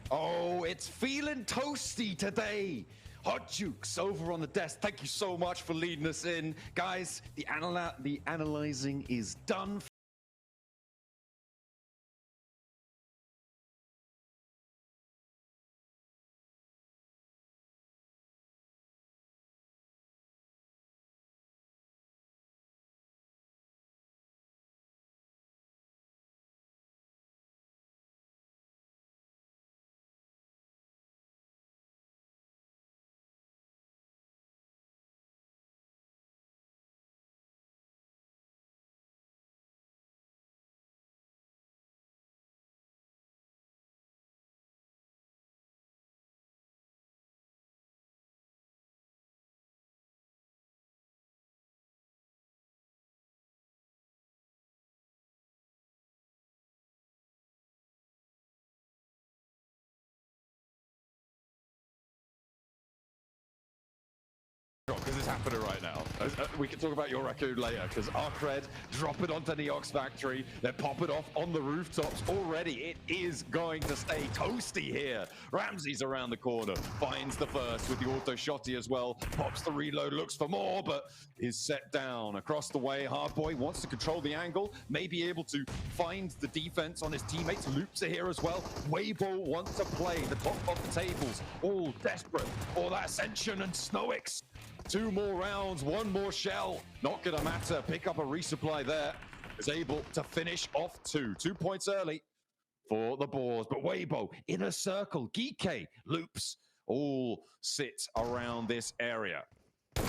Oh, it's feeling toasty today. Hot Jukes over on the desk. Thank you so much for leading us in. Guys, the analyzing is done. Because it's happening right now. We can talk about your record later, because Arcred drop it onto Neox Factory. They're popping off on the rooftops already. It is going to stay toasty here. Ramsey's around the corner, finds the first with the auto shotty as well. Pops the reload, looks for more, but is set down. Across the way, Hardboy wants to control the angle, may be able to find the defense on his teammates. Loops are here as well. Weibo wants to play the top of the tables, all desperate for that Ascension, and Snowix. 2 more rounds, 1 more shell. Not gonna matter. Pick up a resupply there. Is able to finish off 2 points early for the Boars. But Weibo in a circle. Geeke, Loops all sit around this area. You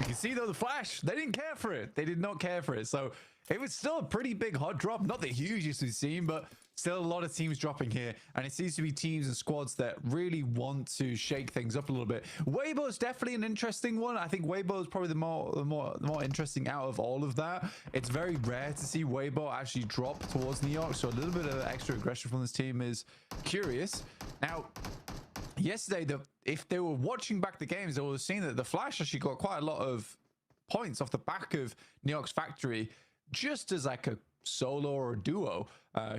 can see though the Flash, they didn't care for it. They did not care for it. So it was still a pretty big hot drop. Not the hugest we've seen, but still a lot of teams dropping here. And it seems to be teams and squads that really want to shake things up a little bit. Weibo is definitely an interesting one. I think Weibo is probably the more interesting out of all of that. It's very rare to see Weibo actually drop towards Neox. So a little bit of extra aggression from this team is curious. Now, yesterday, if they were watching back the games, they would have seen that the Flash actually got quite a lot of points off the back of Neox Factory, just as like a solo or a duo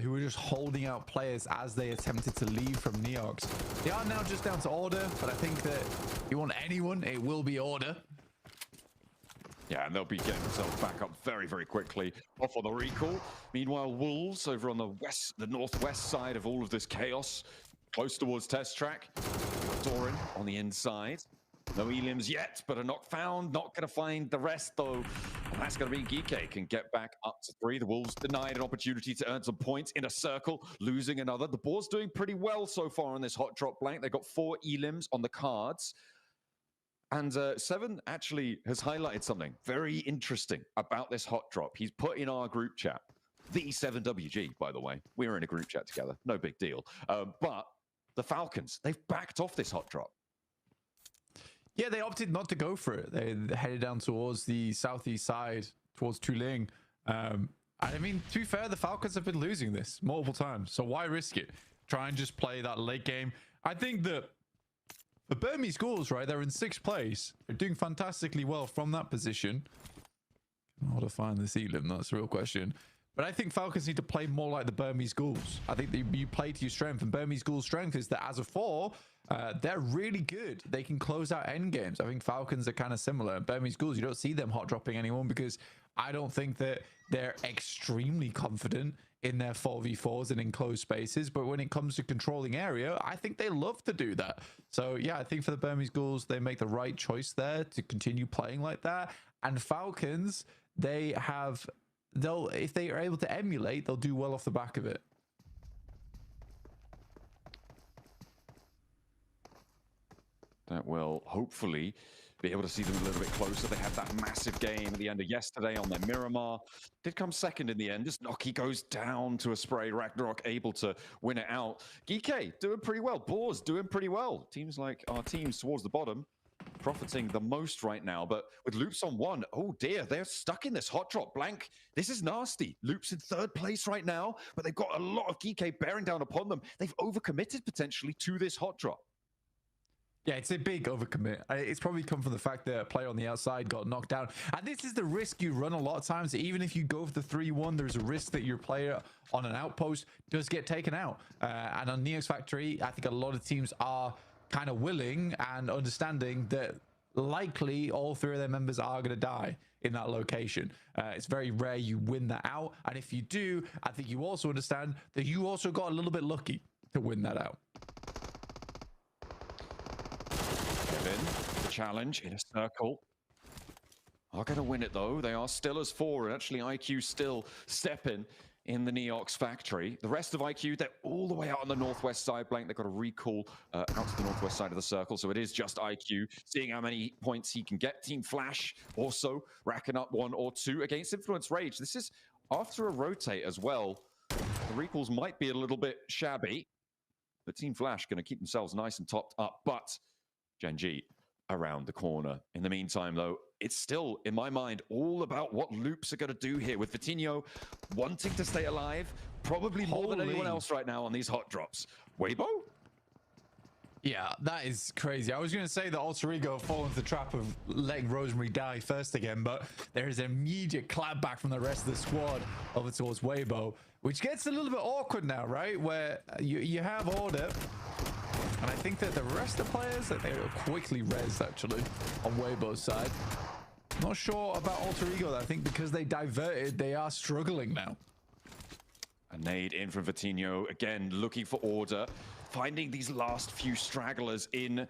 who were just holding out players as they attempted to leave from Neox. They are now just down to Order, but I think that if you want anyone, it will be Order. Yeah, and they'll be getting themselves back up very, very quickly off on the recall. Meanwhile, Wolves over on the northwest side of all of this chaos, close towards Test Track. Doran on the inside. No elims yet, but a knock found. Not going to find the rest, though. And that's going to be Geeke can get back up to 3. The Wolves denied an opportunity to earn some points in a circle, losing another. The Boars doing pretty well so far on this hot drop blank. They got 4 elims on the cards. And Seven actually has highlighted something very interesting about this hot drop. He's put in our group chat, the 7WG, by the way. We're in a group chat together. No big deal. But the Falcons, they've backed off this hot drop. Yeah, they opted not to go for it. They headed down towards the southeast side, towards Tuling. I mean, to be fair, the Falcons have been losing this multiple times. So why risk it? Try and just play that late game. I think that the Burmese Schools, right, they're in 6th place. They're doing fantastically well from that position. How to find this Elim? That's the real question. But I think Falcons need to play more like the Burmese Ghouls. I think that you play to your strength, and Burmese Ghouls' strength is that as a 4, they're really good. They can close out end games. I think Falcons are kind of similar. Burmese Ghouls, you don't see them hot dropping anyone because I don't think that they're extremely confident in their 4v4s and in closed spaces. But when it comes to controlling area, I think they love to do that. So yeah, I think for the Burmese Ghouls, they make the right choice there to continue playing like that. And Falcons, if they are able to emulate, they'll do well off the back of it. That will hopefully be able to see them a little bit closer. They had that massive game at the end of yesterday on their Miramar. Did come second in the end. Just Noki goes down to a spray. Ragnarok able to win it out. Geeke doing pretty well. Boars doing pretty well. Teams like our teams towards the bottom profiting the most right now, but with Loops on 1, oh dear, they're stuck in this hot drop. Blank, this is nasty. Loops in 3rd place right now, but they've got a lot of GK bearing down upon them. They've overcommitted potentially to this hot drop. Yeah, it's a big overcommit. It's probably come from the fact that a player on the outside got knocked down. And this is the risk you run a lot of times. Even if you go for the 3-1, there's a risk that your player on an outpost does get taken out. And on Neox Factory, I think a lot of teams are kind of willing and understanding that likely all 3 of their members are going to die in that location. It's very rare you win that out. And if you do, I think you also understand that you also got a little bit lucky to win that out. The challenge in a circle. Are going to win it though. They are still as 4, and actually IQ still stepping in the Neox Factory. The rest of IQ, they're all the way out on the northwest side. Blank, they've got to recall out to the northwest side of the circle, so it is just IQ seeing how many points he can get. Team Flash also racking up 1 or 2 against Influence Rage. This is after a rotate as well. The recalls might be a little bit shabby, but Team Flash going to keep themselves nice and topped up, but Gen G around the corner. In the meantime, though, it's still, in my mind, all about what Loops are going to do here, with Vitinho wanting to stay alive, probably more than anyone else right now on these hot drops. Weibo? Yeah, that is crazy. I was going to say that Alter Ego fall into the trap of letting Rosemary die first again, but there is an immediate clap back from the rest of the squad over towards Weibo, which gets a little bit awkward now, right? Where you have order, and I think that the rest of the players, that they were quickly rezzed actually on Weibo's side. Not sure about Alter Ego, though. I think because they diverted, they are struggling now. A nade in from Vitinho, again looking for order. Finding these last few stragglers in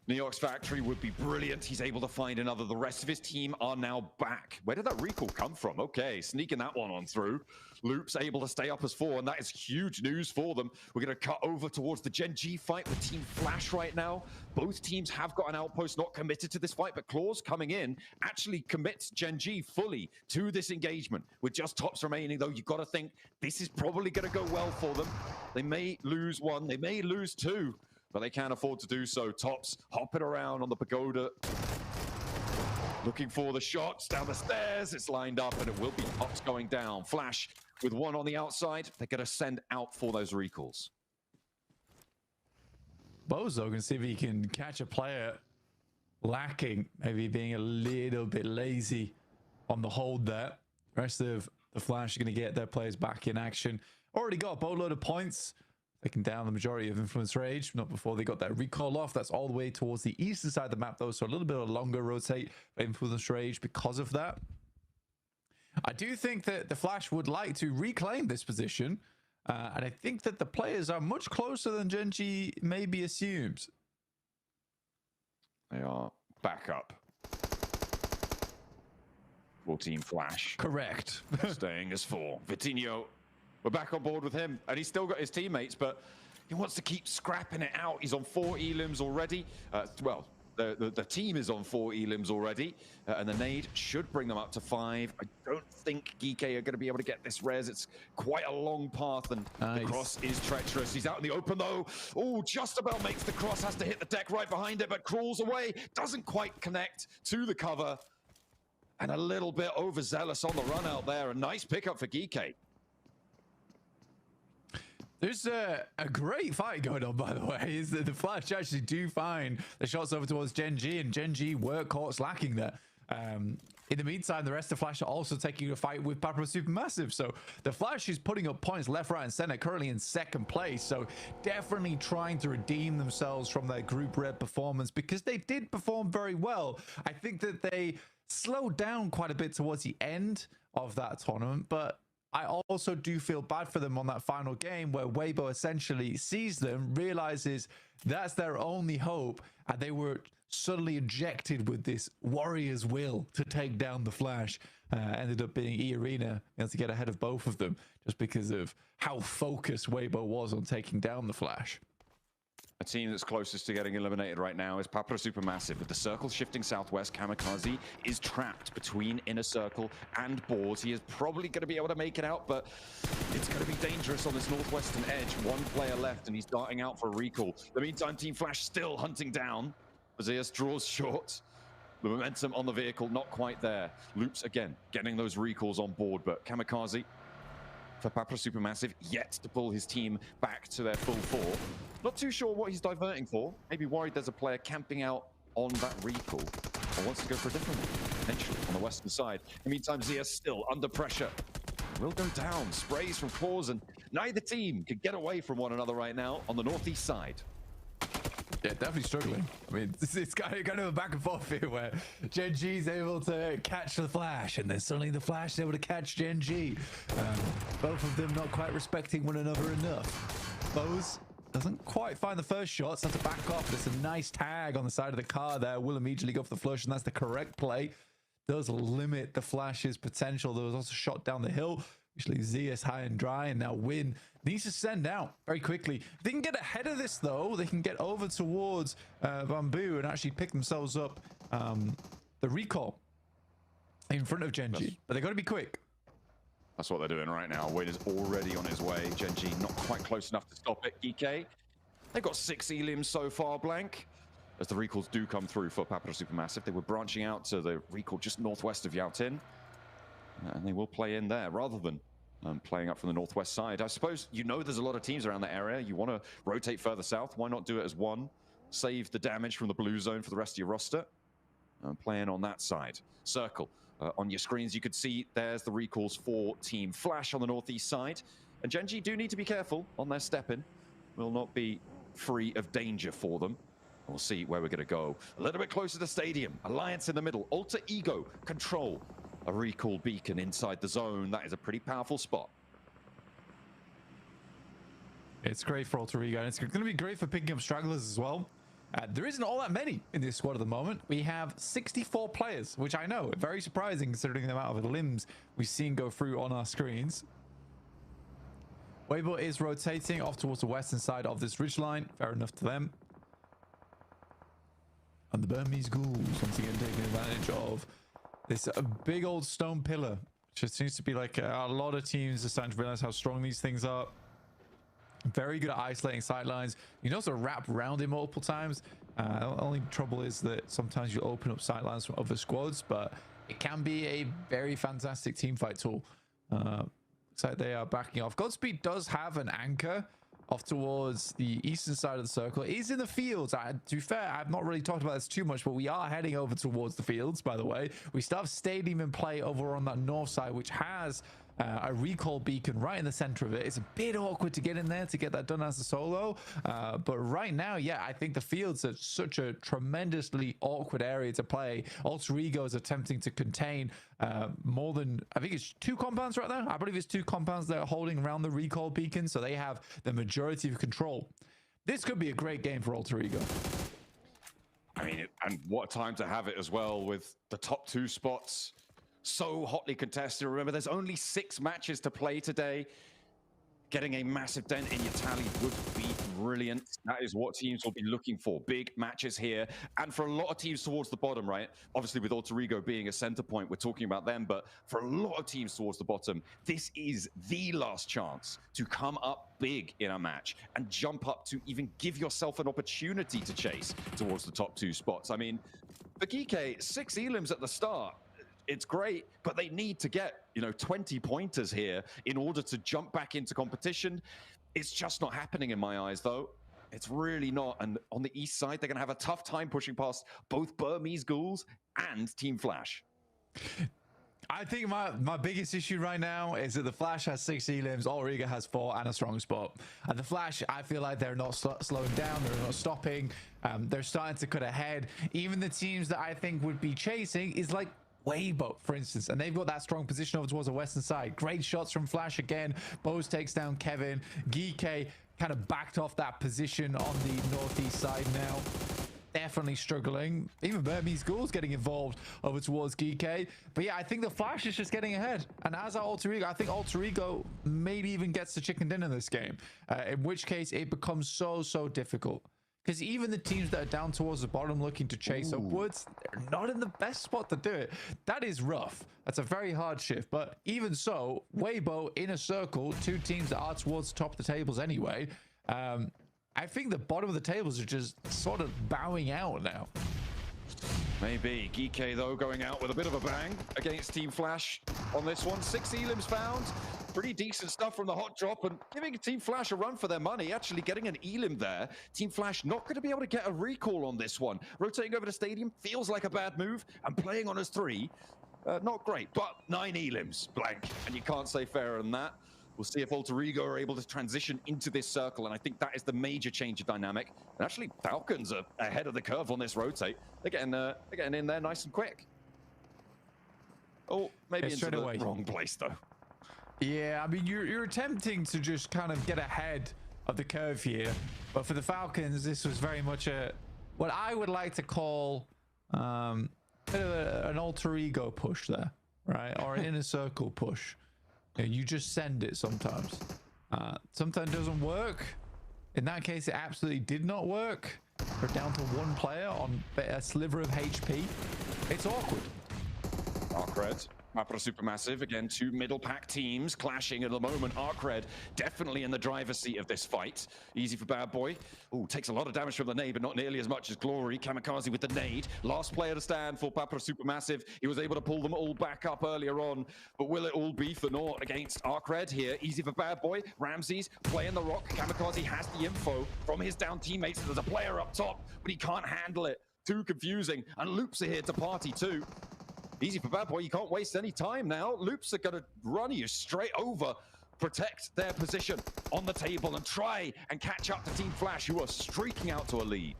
Neox Factory would be brilliant. He's able to find another. The rest of his team are now back. Where did that recall come from? Okay, sneaking that one on through. Loops able to stay up as 4, and that is huge news for them. We're going to cut over towards the Gen G fight with Team Flash right now. Both teams have got an outpost not committed to this fight, but Claws coming in actually commits Gen G fully to this engagement. With just tops remaining, though, you've got to think this is probably going to go well for them. They may lose 1, they may lose 2, but they can't afford to do so. Tops hopping around on the pagoda, looking for the shots down the stairs. It's lined up, and it will be Tops going down. Flash with 1 on the outside. They're going to send out for those recalls. Bozo can see if he can catch a player lacking, maybe being a little bit lazy on the hold there. The rest of the Flash are going to get their players back in action. Already got a boatload of points, taking down the majority of Influence Rage, not before they got that recall off. That's all the way towards the eastern side of the map, though, so a little bit of a longer rotate for Influence Rage because of that. I do think that the Flash would like to reclaim this position, and I think that the players are much closer than Gen G maybe assumes. They are back up. 14 Flash. Correct. Staying as 4. Vitinho, we're back on board with him, and he's still got his teammates, but he wants to keep scrapping it out. He's on 4 elims already. Well, the team is on 4 elims already, and the nade should bring them up to 5. I don't think Geeke are going to be able to get this res. It's quite a long path, and the cross is treacherous. He's out in the open, though. Oh, just about makes the cross, has to hit the deck right behind it, but crawls away. Doesn't quite connect to the cover, and a little bit overzealous on the run out there. A nice pickup for Geeke. There's a great fight going on, by the way. Is that the Flash actually do find the shots over towards Gen G, and Gen G were caught slacking there. In the meantime, the rest of Flash are also taking a fight with Papa Supermassive. So the Flash is putting up points left, right, and center, currently in 2nd place. So definitely trying to redeem themselves from their Group Red performance, because they did perform very well. I think that they slowed down quite a bit towards the end of that tournament, but I also do feel bad for them on that final game where Weibo essentially sees them, realizes that's their only hope, and they were suddenly injected with this warrior's will to take down the Flash. Ended up being E-Arena able to get ahead of both of them just because of how focused Weibo was on taking down the Flash. A team that's closest to getting eliminated right now is Papa Supermassive. With the circle shifting southwest, Kamikaze is trapped between Inner Circle and boards. He is probably going to be able to make it out, but it's going to be dangerous on this northwestern edge. 1 player left, and he's darting out for a recall. In the meantime, Team Flash still hunting down Zeus draws short. The momentum on the vehicle, not quite there. Loops again, getting those recalls on board, but Kamikaze for Papra Supermassive yet to pull his team back to their full four. Not too sure what he's diverting for. Maybe worried there's a player camping out on that recall, or wants to go for a different one, potentially on the western side. In the meantime, Zeus still under pressure. Will go down, sprays from claws, and neither team can get away from one another right now on the northeast side. Yeah, definitely struggling. I mean, it's kind of a back and forth here where Gen G's able to catch the Flash, and then suddenly the Flash is able to catch Gen G. Both of them not quite respecting one another enough. Bose doesn't quite find the first shot, so has to back off. There's a nice tag on the side of the car there. Will immediately go for the flush, and that's the correct play. Does limit the Flash's potential. There was also a shot down the hill, which leaves Zeus high and dry, and now Win needs to send out very quickly. If they can get ahead of this, though, they can get over towards Bamboo and actually pick themselves up the recall in front of Gen G. But they've got to be quick. That's what they're doing right now. Win is already on his way. Gen G not quite close enough to stop it. EK, they've got 6 elims so far, Blank. As the recalls do come through for Papra Supermassive. They were branching out to the recall just northwest of Yaotin. And they will play in there rather than playing up from the northwest side. I suppose you know there's a lot of teams around the area. You want to rotate further south. Why not do it as one? Save the damage from the blue zone for the rest of your roster. Playing on that side. Circle. On your screens, you could see there's the recalls for Team Flash on the northeast side. And Gen G do need to be careful on their step-in. Will not be free of danger for them. We'll see where we're going to go. A little bit closer to Stadium. Alliance in the middle. Alter Ego. Control. A recall beacon inside the zone. That is a pretty powerful spot. It's great for Alter Ego, and it's going to be great for picking up stragglers as well. There isn't all that many in this squad at the moment. We have 64 players, which I know, very surprising considering the amount of limbs we've seen go through on our screens. Weibo is rotating off towards the western side of this ridgeline. Fair enough to them. And the Burmese ghouls once again taking advantage of this big old stone pillar, which seems to be like a lot of teams are starting to realize how strong these things are. Very good at isolating sightlines. You can also wrap around it multiple times. Only trouble is that sometimes you open up sightlines from other squads, but it can be a very fantastic team fight tool. Looks like they are backing off. Godspeed does have an anchor off towards the eastern side of the circle. It is in the fields. To be fair, I've not really talked about this too much, but we are heading over towards the fields, by the way. We still have Stadium in play over on that north side, which has a recall beacon right in the center of it. It's a bit awkward to get in there to get that done as a solo, but right now, yeah, I think the fields are such a tremendously awkward area to play. Alter Ego is attempting to contain more than, I think it's 2 compounds right now. I believe it's 2 compounds that are holding around the recall beacon, so they have the majority of control. This could be a great game for Alter Ego. I mean, and what a time to have it as well, with the top 2 spots so hotly contested. Remember, there's only 6 matches to play today. Getting a massive dent in your tally would be brilliant. That is what teams will be looking for. Big matches here. And for a lot of teams towards the bottom, right? Obviously, with Alter Ego being a center point, we're talking about them. But for a lot of teams towards the bottom, this is the last chance to come up big in a match and jump up to even give yourself an opportunity to chase towards the top 2 spots. I mean, for Geeke, 6 elims at the start. It's great, but they need to get, 20 pointers here in order to jump back into competition. It's just not happening in my eyes, though. It's really not. And on the east side, they're going to have a tough time pushing past both Burmese ghouls and Team Flash. I think my biggest issue right now is that the Flash has 6 elims, Alter Ego has 4, and a strong spot. And the Flash, I feel like they're not slowing down, they're not stopping. They're starting to cut ahead. Even the teams that I think would be chasing is like Weibo, for instance, and they've got that strong position over towards the western side. Great shots from Flash again. Bose takes down Kevin. Geeke kind of backed off that position on the northeast side now. Definitely struggling. Even Burmese Ghouls getting involved over towards Geeke. But yeah, I think the Flash is just getting ahead. And as our Alter Ego, I think Alter Ego maybe even gets the chicken dinner in this game. In which case, it becomes so difficult. Because even the teams that are down towards the bottom looking to chase upwards, they're not in the best spot to do it. That is rough. That's a very hard shift. But even so, Weibo in a circle, 2 teams that are towards the top of the tables anyway. I think the bottom of the tables are just sort of bowing out now. Maybe. Geeke, though, going out with a bit of a bang against Team Flash on this one. 6 elims found. Pretty decent stuff from the hot drop and giving Team Flash a run for their money, actually getting an elim there. Team Flash not going to be able to get a recall on this one. Rotating over to Stadium feels like a bad move, and playing on as 3, not great, but 9 elims, blank, and you can't say fairer than that. We'll see if Alter Ego are able to transition into this circle, and I think that is the major change of dynamic. And actually, Falcons are ahead of the curve on this rotate. They're getting in there nice and quick. Oh, maybe into the wrong place, though. Yeah, I mean, you're attempting to just kind of get ahead of the curve here. But for the Falcons, this was very much what I would like to call a bit of an alter ego push there, right? Or an inner circle push. You just send it sometimes. Sometimes it doesn't work. In that case, it absolutely did not work. We're down to 1 player on a sliver of HP. It's awkward. Arcred, Mapra Supermassive, again, 2 middle pack teams clashing at the moment. Arcred definitely in the driver's seat of this fight. Easy for Bad Boy. Ooh, takes a lot of damage from the nade, but not nearly as much as Glory. Kamikaze with the nade. Last player to stand for Mapra Supermassive. He was able to pull them all back up earlier on, but will it all be for naught against Arcred here? Easy for Bad Boy. Ramses playing the rock. Kamikaze has the info from his down teammates. There's a player up top, but he can't handle it. Too confusing, and Loops are here to party too. Easy for Bad Boy, you can't waste any time now. Loops are going to run you straight over, protect their position on the table, and try and catch up to Team Flash, who are streaking out to a lead.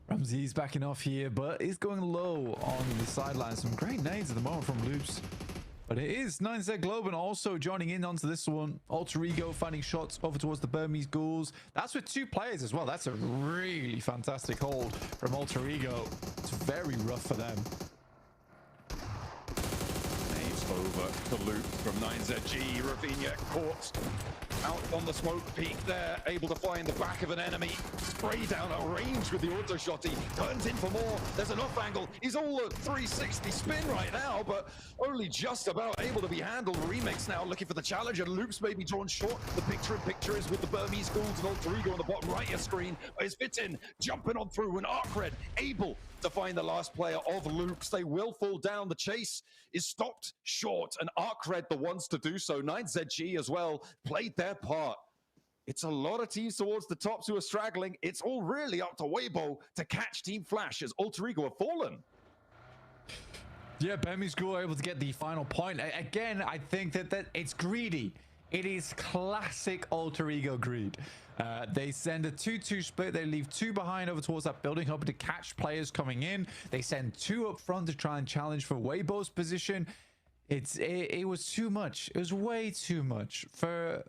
Ramsey's backing off here, but is going low on the sideline. Some great nades at the moment from Loops. But it is 9Z Globe and also joining in onto this one. Alter Ego finding shots over towards the Burmese Ghouls. That's with 2 players as well. That's a really fantastic hold from Alter Ego. It's very rough for them. Nades over the loop from 9ZG. Ravinia caught out on the smoke peak there, able to find the back of an enemy. Spray down at range with the auto shot. He turns in for more. There's an off angle. He's all a 360 spin right now, but only just about able to be handled. Remix now looking for the challenge, and Loops may be drawn short. The picture is with the Burmese Ghouls and Alter Ego on the bottom right of your screen. Is Fittin jumping on through, and Arcred able to find the last player of Loops. They will fall down. The chase is stopped short, and Arcred the ones to do so. 9ZG as well played their part. It's a lot of teams towards the tops who are straggling. It's all really up to Weibo to catch Team Flash as Alter Ego have fallen. Yeah, Burmese Ghoul able to get the final point. Again, I think that it's greedy. It is classic Alter Ego greed. They send a 2-2 split. They leave 2 behind over towards that building, hoping to catch players coming in. They send 2 up front to try and challenge for Weibo's position. It was too much. It was way too much for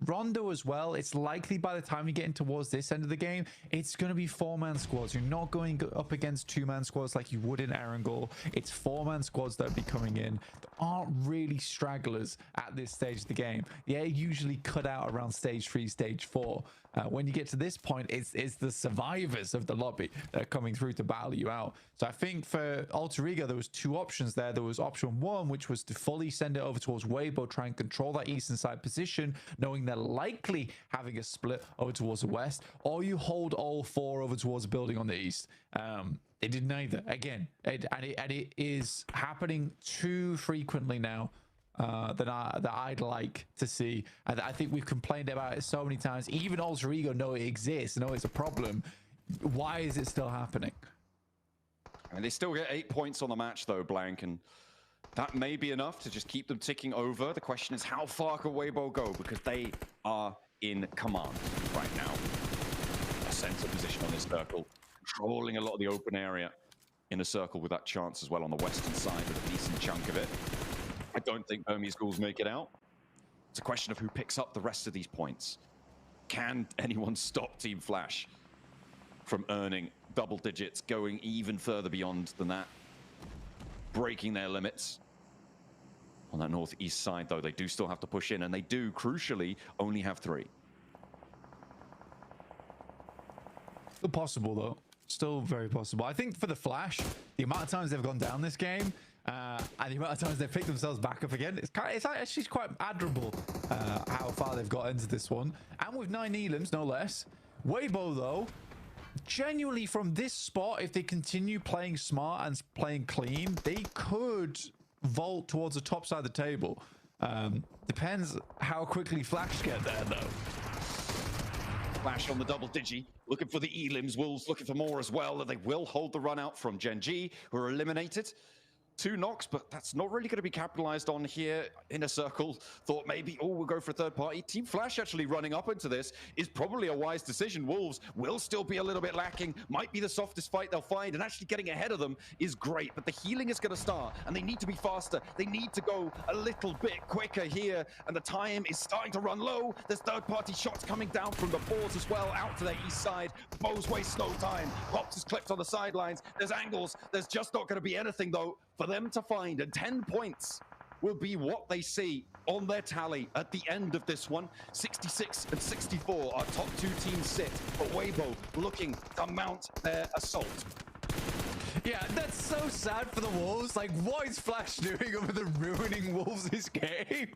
Rondo as well. It's likely by the time you get in towards this end of the game, it's going to be 4-man squads. You're not going up against 2-man squads like you would in Erangel. It's 4-man squads that will be coming in. There aren't really stragglers at this stage of the game. Yeah, usually cut out around stage 3, stage 4. When you get to this point, it's the survivors of the lobby that are coming through to battle you out. So I think for Alter Ego, there was 2 options there. There was option 1, which was to fully send it over towards Weibo, try and control that eastern side position, knowing they're likely having a split over towards the west, or you hold all 4 over towards the building on the east. They did neither. Again, and it is happening too frequently now. That I'd like to see. I think we've complained about it so many times. Even Alter Ego know it exists, know it's a problem. Why is it still happening? I mean, they still get 8 points on the match though, Blank, and that may be enough to just keep them ticking over. The question is, how far can Weibo go? Because they are in command right now. A center position on this circle, controlling a lot of the open area in a circle with that chance as well on the western side with a decent chunk of it. I don't think Burmese Ghouls make it out. It's a question of who picks up the rest of these points. Can anyone stop Team Flash from earning double digits, going even further beyond than that, breaking their limits? On that northeast side, though, they do still have to push in, and they do, crucially, only have 3. Still possible, though. Still very possible. I think for the Flash, the amount of times they've gone down this game, And the amount of times they pick themselves back up again, it's actually quite admirable how far they've got into this one. And with 9 elims, no less. Weibo, though, genuinely from this spot, if they continue playing smart and playing clean, they could vault towards the top side of the table. Depends how quickly Flash get there, though. Flash on the double digi, looking for the elims. Wolves looking for more as well. They will hold the run out from Gen G, who are eliminated. 2 knocks, but that's not really going to be capitalized on here. Inner Circle thought maybe, oh, we'll go for a third party. Team Flash actually running up into this is probably a wise decision. Wolves will still be a little bit lacking, might be the softest fight they'll find, and actually getting ahead of them is great, but the healing is going to start, and they need to be faster. They need to go a little bit quicker here, and the time is starting to run low. There's third party shots coming down from the boards as well, out to their east side. Bows waste no time. Pops is clipped on the sidelines. There's angles. There's just not going to be anything, though, for them to find, and 10 points will be what they see on their tally at the end of this one. 66 and 64 are top 2 teams sit, but Weibo looking to mount their assault. Yeah, that's so sad for the Wolves. Like, what is Flash doing over the ruining Wolves' game?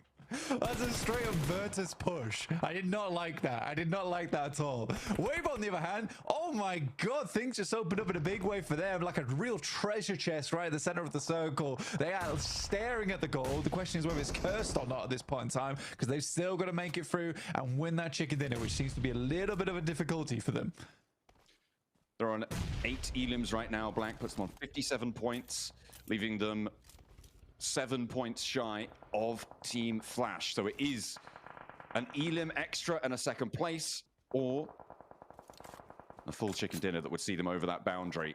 That's a straight up Virtus push. I did not like that. I did not like that at all. Weibo, on the other hand, oh my god, things just opened up in a big way for them, like a real treasure chest right at the center of the circle. They are staring at the goal. The question is whether it's cursed or not at this point in time, because they've still got to make it through and win that chicken dinner, which seems to be a little bit of a difficulty for them. They're on 8 elims right now. Blank puts them on 57 points, leaving them 7 points shy of Team Flash. So it is an elim extra and a second place, or a full chicken dinner that would see them over that boundary.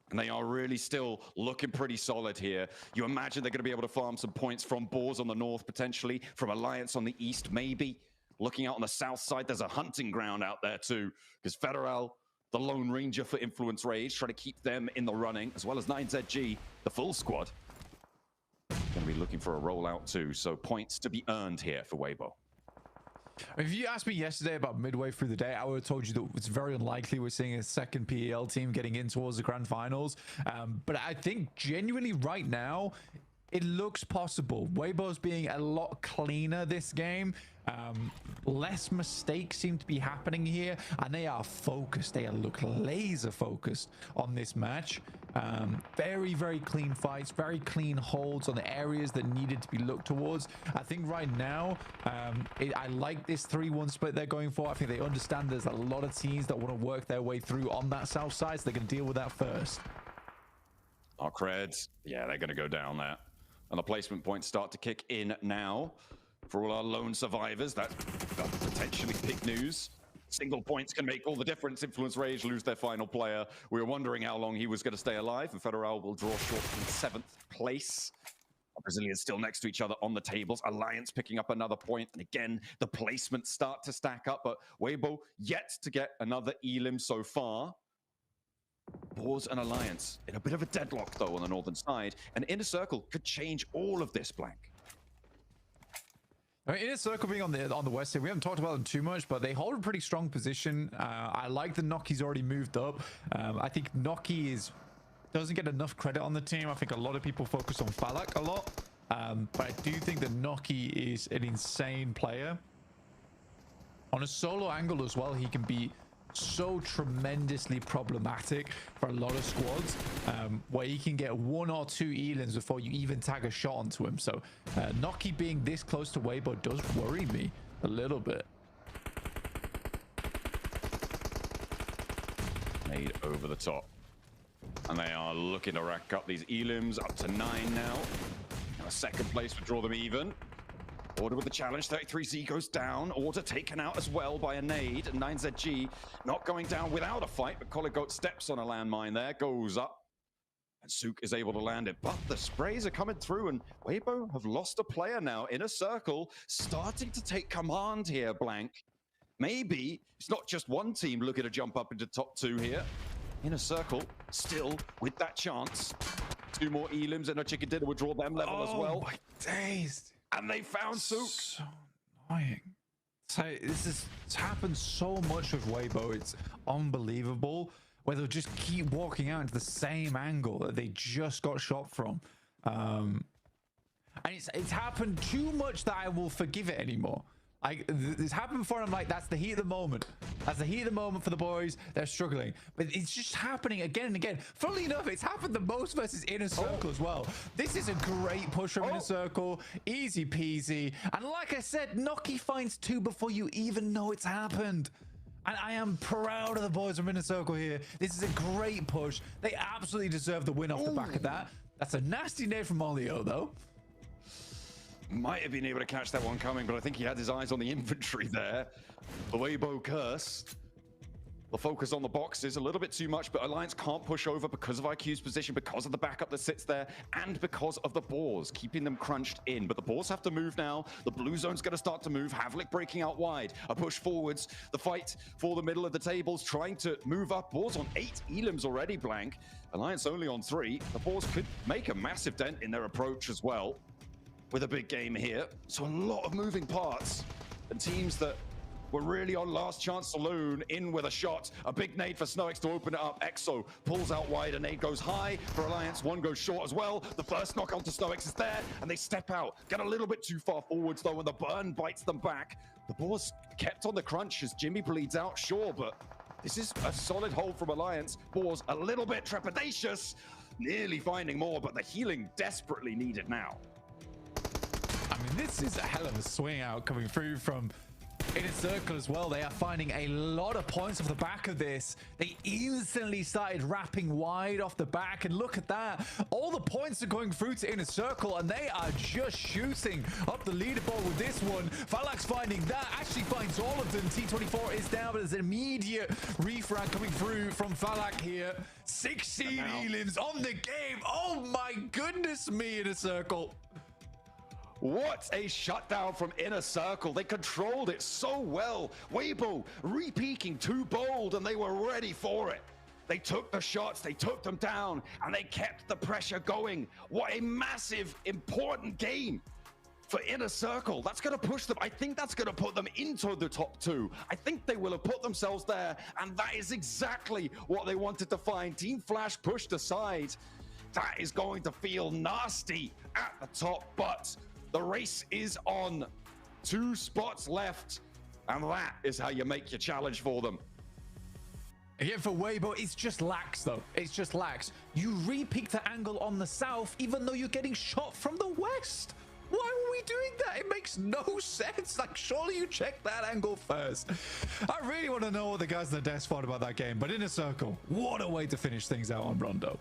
And they are really still looking pretty solid here. You imagine they're going to be able to farm some points from Boars on the north, potentially, from Alliance on the east, maybe. Looking out on the south side, there's a hunting ground out there too, because Federal, the Lone Ranger for Influence Rage, trying to keep them in the running, as well as 9ZG, the full squad. Going to be looking for a rollout too, so points to be earned here for Weibo. If you asked me yesterday about midway through the day, I would have told you that it's very unlikely we're seeing a second PEL team getting in towards the grand finals. But I think genuinely right now, it looks possible. Weibo's being a lot cleaner this game. Less mistakes seem to be happening here, and they are focused. They look laser focused on this match. Very, very clean fights, very clean holds on the areas that needed to be looked towards. I think right now, I like this 3-1 split they're going for. I think they understand there's a lot of teams that want to work their way through on that south side, so they're going to deal with that first. Our creds, yeah, they're going to go down there. And the placement points start to kick in now. For all our lone survivors, that's potentially big news. Single points can make all the difference. Influence Rage lose their final player. We were wondering how long he was going to stay alive, and Federal will draw short from 7th place. Our Brazilians still next to each other on the tables. Alliance picking up another point, and again, the placements start to stack up, but Weibo yet to get another elim so far. Boars and Alliance in a bit of a deadlock, though, on the northern side, and Inner Circle could change all of this, Blank. I mean, Inner Circle being on the west side, we haven't talked about them too much, but they hold a pretty strong position. I like the Noki's already moved up. I think Noki doesn't get enough credit on the team. I think a lot of people focus on Falak a lot, but I do think that Noki is an insane player. On a solo angle as well, he can be so tremendously problematic for a lot of squads, where you can get 1 or 2 elims before you even tag a shot onto him. So Noki being this close to Weibo does worry me a little bit. Made over the top, and they are looking to rack up these elims up to 9 now. And a second place would draw them even. Order with the challenge, 33Z goes down. Order taken out as well by a nade, and 9ZG not going down without a fight, but Colligoat steps on a landmine there, goes up, and Sook is able to land it. But the sprays are coming through, and Weibo have lost a player now. Inner Circle starting to take command here, Blank. Maybe it's not just one team looking to jump up into top 2 here. Inner Circle still with that chance. 2 more elims and a chicken dinner would draw them level as well. Oh my days. And they found Sook. So annoying. So it's happened so much with Weibo. It's unbelievable. Where they'll just keep walking out into the same angle that they just got shot from. And it's happened too much that I will forgive it anymore. It's happened before. I'm like, that's the heat of the moment. That's the heat of the moment for the boys. They're struggling, but it's just happening again and again. Funnily enough, it's happened the most versus Inner Circle as well. This is a great push from Inner Circle, easy peasy. And like I said, Noki finds 2 before you even know it's happened. And I am proud of the boys from Inner Circle here. This is a great push. They absolutely deserve the win off the back of that. That's a nasty nade from Olio though. Might have been able to catch that one coming, but I think he had his eyes on the infantry there. The Weibo curse. The focus on the boxes a little bit too much, but Alliance can't push over because of IQ's position, because of the backup that sits there, and because of the boars, keeping them crunched in. But the boars have to move now. The blue zone's going to start to move. Havlik breaking out wide. A push forwards. The fight for the middle of the tables, trying to move up. Boars on 8 elims already, Blank. Alliance only on 3. The boars could make a massive dent in their approach as well, with a big game here. So a lot of moving parts, and teams that were really on last chance saloon in with a shot. A big nade for Snowix to open it up. Exo pulls out wide, a nade goes high for Alliance. One goes short as well. The first knock onto Snowix is there, and they step out. Get a little bit too far forwards though, and the burn bites them back. The boars kept on the crunch as Jimmy bleeds out, sure, but this is a solid hold from Alliance. Boars a little bit trepidatious, nearly finding more, but the healing desperately needed now. I mean, this is a hell of a swing out coming through from Inner Circle as well. They are finding a lot of points off the back of this. They instantly started wrapping wide off the back, and look at that. All the points are going through to Inner Circle, and they are just shooting up the leaderboard with this one. Falak's finding that, actually finds all of them. T24 is down, but there's an immediate refrag coming through from Falak here. 16 elims on the game. Oh my goodness me, Inner Circle. What a shutdown from Inner Circle. They controlled it so well. Weibo re-peaking too bold, and they were ready for it. They took the shots, they took them down, and they kept the pressure going. What a massive, important game for Inner Circle. That's going to push them. I think that's going to put them into the top 2. I think they will have put themselves there, and that is exactly what they wanted to find. Team Flash pushed aside. That is going to feel nasty at the top, but the race is on. 2 spots left, and that is how you make your challenge for them. Again, for Weibo, it's just lax, though. It's just lax. You re-peak the angle on the south, even though you're getting shot from the west. Why were we doing that? It makes no sense. Like, surely you check that angle first. I really want to know what the guys at the desk thought about that game, but Inner Circle, what a way to finish things out on Rondo.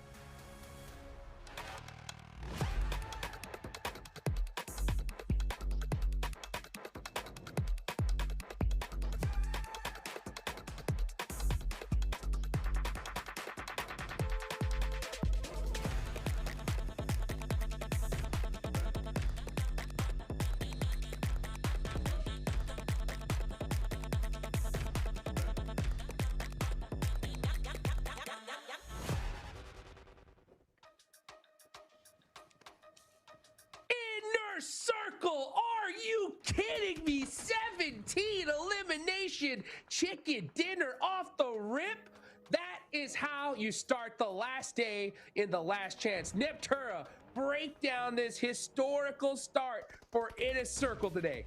Circle, are you kidding me? 17 elimination chicken dinner off the rip. That is how you start the last day in the last chance. Neptura, break down this historical start for Inner Circle today.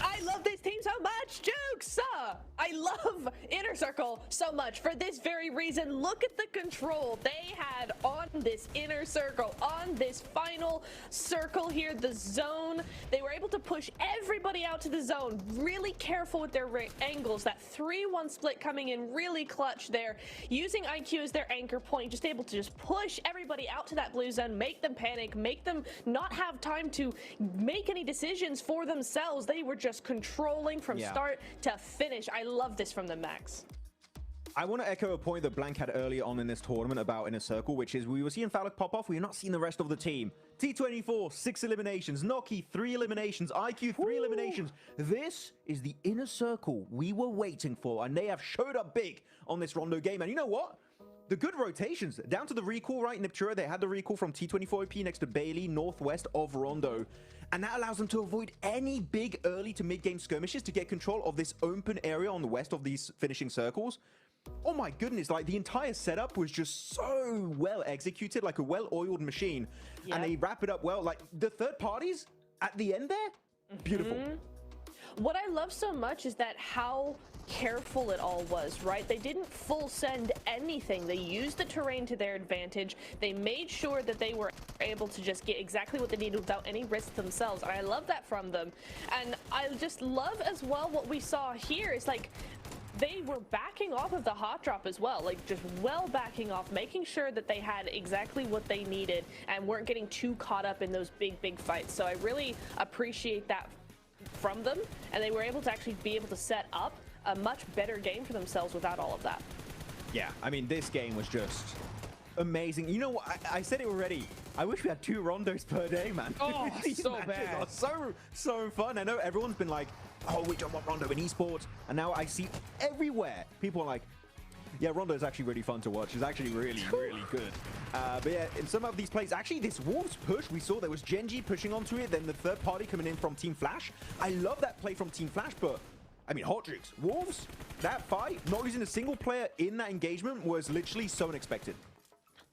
I love this team so much, Jukes! I love Inner Circle so much for this very reason. Look at the control they had on this Inner Circle, on this final circle here, the zone. They were able to push everybody out to the zone, really careful with their angles. That 3-1 split coming in really clutch there, using IQ as their anchor point, just able to just push everybody out to that blue zone, make them panic, make them not have time to make any decisions for themselves. They were just controlling from start to finish. I love this from the Max. I want to echo a point that Blank had earlier on in this tournament about Inner Circle, which is we were seeing Falak pop off, we were not seeing the rest of the team. T24, 6 eliminations. Noki, 3 eliminations. IQ, 3 eliminations. This is the Inner Circle we were waiting for, and they have showed up big on this Rondo game. And you know what? The good rotations, down to the recall, right? Neptura, they had the recall from T24 OP next to Bailey, northwest of Rondo. And that allows them to avoid any big early to mid-game skirmishes to get control of this open area on the west of these finishing circles. oh my goodness, like the entire setup was just so well executed, like a well-oiled machine. And they wrap it up well. Like the third parties at the end there, beautiful. What I love so much is that how careful it all was, right? They didn't full send anything. They used the terrain to their advantage. They made sure that they were able to just get exactly what they needed without any risk themselves. And I love that from them. And I just love as well what we saw here is like they were backing off of the hot drop as well, like just well backing off, making sure that they had exactly what they needed and weren't getting too caught up in those big fights. So I really appreciate that from them, and they were able to actually be able to set up a much better game for themselves without all of that. Yeah, I mean, this game was just amazing. You know what? I said it already. I wish we had 2 rondos per day, man. Oh, These so matches bad. are so fun. I know everyone's been like, oh, we don't want rondo in esports. And now I see everywhere people are like, yeah, Rondo is actually really fun to watch. It's actually really good. But yeah, in some of these plays, actually this Wolves push, we saw there was Genji pushing onto it, then the third party coming in from Team Flash. I love that play from Team Flash, but I mean, Hot Drinks, Wolves, that fight, not using a single player in that engagement was literally so unexpected.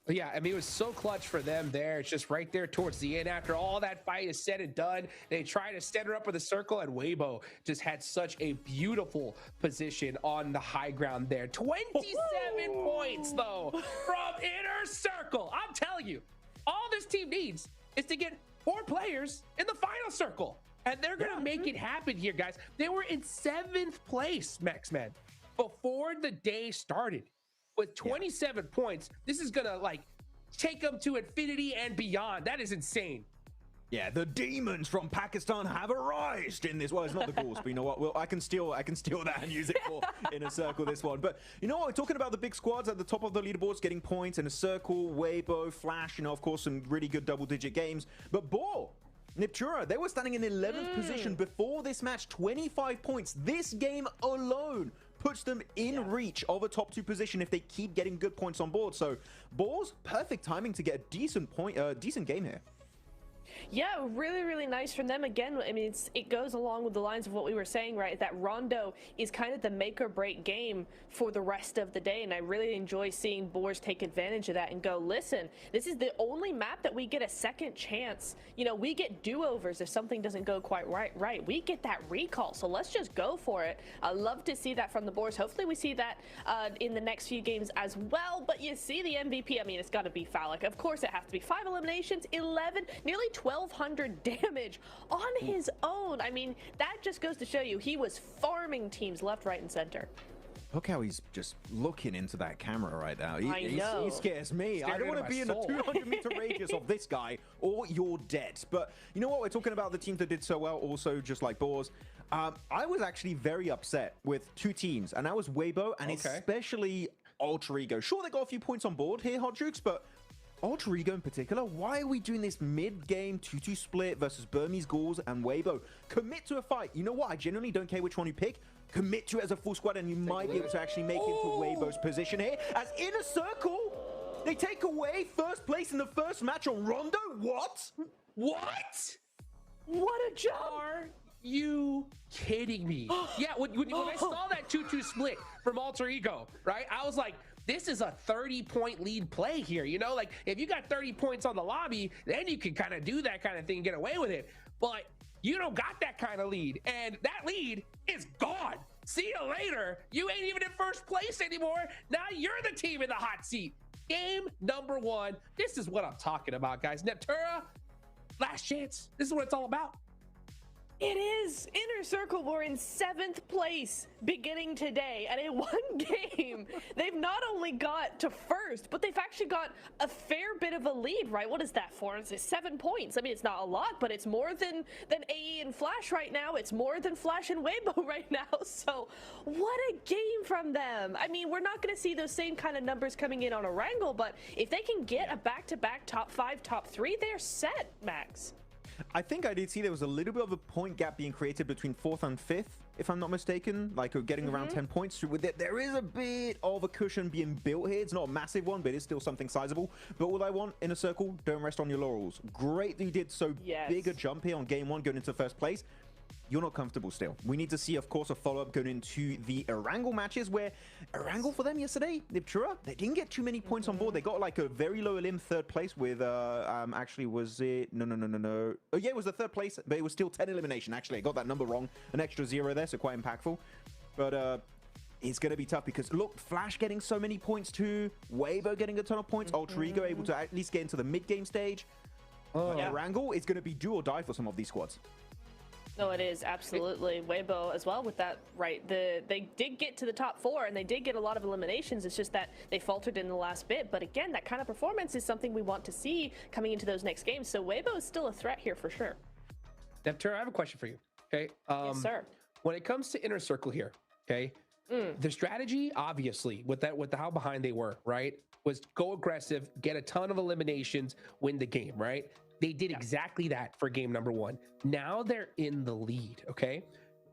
Yeah, I mean, it was so clutch for them there. It's just right there towards the end. After all that fight is said and done, they try to stand her up with a circle, and Weibo just had such a beautiful position on the high ground there. 27 points, though, from inner circle. I'm telling you, all this team needs is to get 4 players in the final circle. And they're going to make it happen here, guys. They were in 7th place, Maxman, before the day started. With 27 points, this is gonna like take them to infinity and beyond. That is insane. Yeah, the demons from Pakistan have arisen in this. Well, it's not the Gauls, but you know what? Well, I can steal that and use it for Inner Circle this one. But you know what? We're talking about the big squads at the top of the leaderboards getting points. Inner Circle, Weibo, Flash. You know, of course, some really good double-digit games. But Boar, Niptura, they were standing in 11th position before this match. 25 points. This game alone puts them in reach of a top 2 position if they keep getting good points on board. So Boar's perfect timing to get a decent game here. Yeah, really nice from them. Again, I mean, it goes along with the lines of what we were saying, right? That Rondo is kind of the make or break game for the rest of the day, and I really enjoy seeing Boars take advantage of that and go, listen, this is the only map that we get a second chance. You know, we get do-overs if something doesn't go quite right. We get that recall, so let's just go for it. I love to see that from the Boars. Hopefully we see that in the next few games as well, but you see the MVP, I mean, it's got to be phallic. Of course it has to be. 5 eliminations, 11, nearly 1,200 damage on his own. I mean, that just goes to show you he was farming teams left, right, and center. Look how he's just looking into that camera right now. He scares me. I don't want to be in the 200-meter radius of this guy, or you're dead. But you know what? We're talking about the teams that did so well, also just like Boars. I was actually very upset with 2 teams, and that was Weibo and especially Alter Ego. Sure, they got a few points on board here, Hot Jukes, but Alter Ego in particular, why are we doing this mid-game 2-2 split versus Burmese Gauls and Weibo? Commit to a fight. You know what? I genuinely don't care which one you pick. Commit to it as a full squad, and you might be able to actually make it to Weibo's position here. As Inner Circle, they take away first place in the first match on Rondo? What? What? What a jump! Are you kidding me? Yeah, when I saw that 2-2 split from Alter Ego, right? I was like, this is a 30-point lead play here, you know? Like, if you got 30 points on the lobby, then you can kind of do that kind of thing and get away with it. But you don't got that kind of lead, and that lead is gone. See you later. You ain't even in first place anymore. Now you're the team in the hot seat. Game number 1. This is what I'm talking about, guys. Neptura, last chance. This is what it's all about. It is. Inner Circle were in 7th place beginning today, and in 1 game, they've not only got to first, but they've actually got a fair bit of a lead, right? What is that for? It's 7 points. I mean, it's not a lot, but it's more than AE and Flash right now. It's more than Flash and Weibo right now. So what a game from them. I mean, we're not going to see those same kind of numbers coming in on a wrangle, but if they can get a back-to-back top 5, top 3, they're set, Max. I think I did see there was a little bit of a point gap being created between 4th and 5th, if I'm not mistaken, like getting around 10 points. With it, there is a bit of a cushion being built here. It's not a massive one, but it's still something sizable. But all I want, Inner Circle, don't rest on your laurels. Great that you did so big a jump here on game 1 going into first place. you're not comfortable still. We need to see, of course, a follow-up going into the Erangel matches, where Erangel for them yesterday, Niptura, they didn't get too many points on board. They got like a very low elim third place with, actually, was it? No. Oh, yeah, it was the third place, but it was still 10 elimination. Actually, I got that number wrong. An extra 0 there, so quite impactful. But, it's going to be tough because, look, Flash getting so many points too, Weibo getting a ton of points, Alter Ego able to at least get into the mid-game stage. Erangel is going to be do or die for some of these squads. No, it is absolutely. Weibo as well with that, right? They did get to the top 4 and they did get a lot of eliminations. It's just that they faltered in the last bit. But again, that kind of performance is something we want to see coming into those next games. So Weibo is still a threat here for sure. Neptune, I have a question for you. Okay. Yes, sir. When it comes to Inner Circle here, okay, the strategy, obviously, with how behind they were, right, was go aggressive, get a ton of eliminations, win the game, right? They did exactly that for game number 1. Now they're in the lead, okay?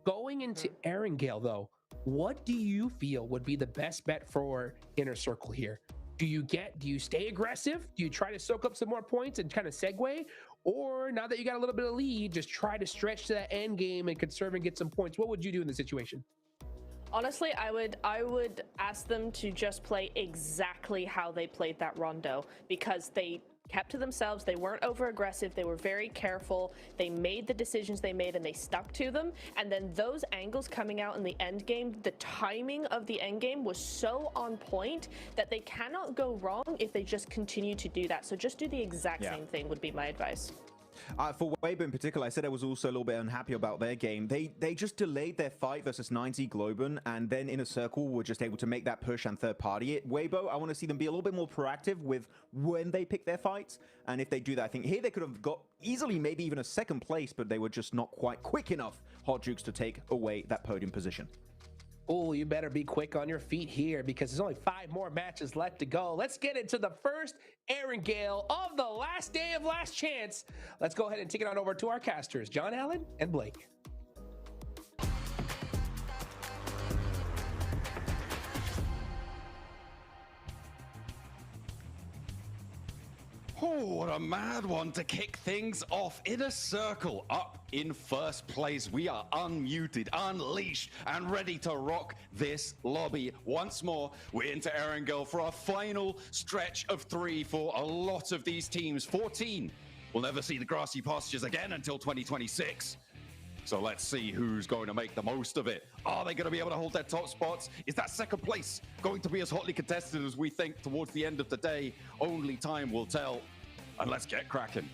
Going into Erangel, though, what do you feel would be the best bet for Inner Circle here? Do you stay aggressive? Do you try to soak up some more points and kind of segue? Or now that you got a little bit of lead, just try to stretch to that end game and conserve and get some points? What would you do in the situation? Honestly, I would ask them to just play exactly how they played that Rondo, because they kept to themselves. They weren't over aggressive. They were very careful. They made the decisions they made and they stuck to them. And then those angles coming out in the end game, the timing of the end game was so on point that they cannot go wrong if they just continue to do that. So just do the exact same thing would be my advice. For Weibo in particular, I said I was also a little bit unhappy about their game. They just delayed their fight versus 90 Globen, and then Inner Circle were just able to make that push and third party it. Weibo, I want to see them be a little bit more proactive with when they pick their fights, and if they do that, I think here they could have got easily maybe even a second place, but they were just not quite quick enough, Hot Jukes, to take away that podium position. Oh, you better be quick on your feet here because there's only 5 more matches left to go. Let's get into the first Erangel of the last day of Last Chance. Let's go ahead and take it on over to our casters, John Allen and Blake. Oh, what a mad one to kick things off. Inner Circle up in first place. We are unmuted, unleashed, and ready to rock this lobby once more. We're into Erangel for our final stretch of 3 for a lot of these teams. 14 will never see the grassy pastures again until 2026. So let's see who's going to make the most of it. Are they going to be able to hold their top spots? Is that second place going to be as hotly contested as we think towards the end of the day? Only time will tell. And let's get cracking.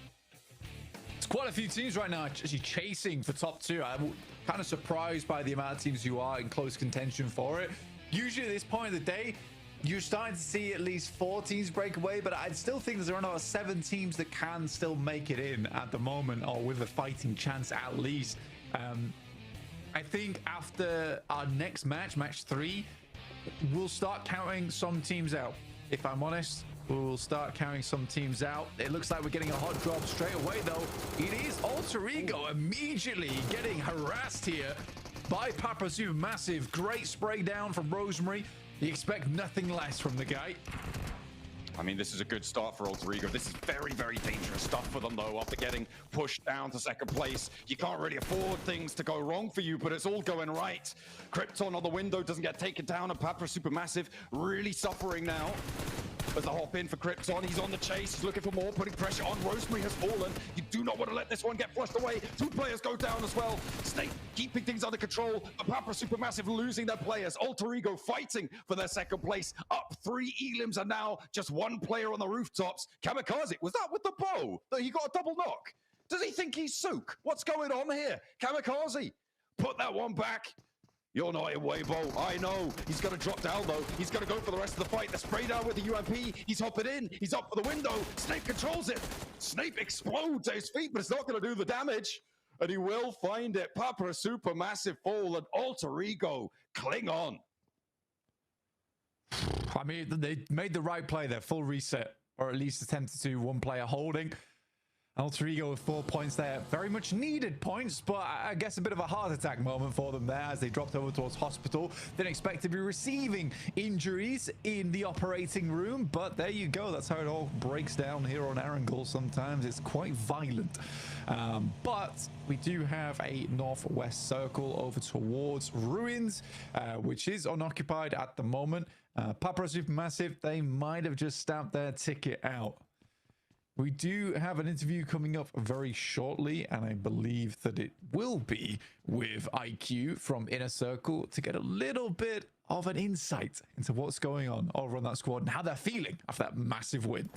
It's quite a few teams right now actually chasing for top 2. I'm kind of surprised by the amount of teams who are in close contention for it. Usually at this point of the day, you're starting to see at least 4 teams break away, but I still think there's around about 7 teams that can still make it in at the moment, or with a fighting chance at least. I think after our next match, match 3, we'll start counting some teams out. If I'm honest, we'll start counting some teams out. It looks like we're getting a hot drop straight away, though. It is Alter Ego immediately getting harassed here by Papazu. Massive, great spray down from Rosemary. You expect nothing less from the guy. I mean, this is a good start for Alter Ego. This is very, very dangerous stuff for them, though, after getting pushed down to second place. You can't really afford things to go wrong for you, but it's all going right. Krypton on the window doesn't get taken down, and Papa Supermassive really suffering now. As the hop in for Krypton, he's on the chase, he's looking for more, putting pressure on. Rosemary has fallen. You do not want to let this one get flushed away. 2 players go down as well. Snake keeping things under control, but Papa Supermassive losing their players. Alter Ego fighting for their second place. Up 3 elims are now just 1 player on the rooftops. Kamikaze, was that with the bow that he got a double knock? Does he think he's Sook? What's going on here? Kamikaze, put that one back. You're not in Weibo. I know. He's going to drop down, though. He's going to go for the rest of the fight. The spray down with the UMP. He's hopping in. He's up for the window. Snape controls it. Snape explodes at his feet, but it's not going to do the damage. And he will find it. Papa Supermassive fall and Alter Ego cling on. I mean, they made the right play there. Full reset, or at least attempted to 1 player holding. Alter Ego with 4 points there. Very much needed points, but I guess a bit of a heart attack moment for them there as they dropped over towards hospital. Didn't expect to be receiving injuries in the operating room, but there you go. That's how it all breaks down here on Erangel. Sometimes it's quite violent. But we do have a northwest circle over towards Ruins, which is unoccupied at the moment. Papra Supermassive, they might have just stamped their ticket out. We do have an interview coming up very shortly, and I believe that it will be with IQ from Inner Circle to get a little bit of an insight into what's going on over on that squad and how they're feeling after that massive win.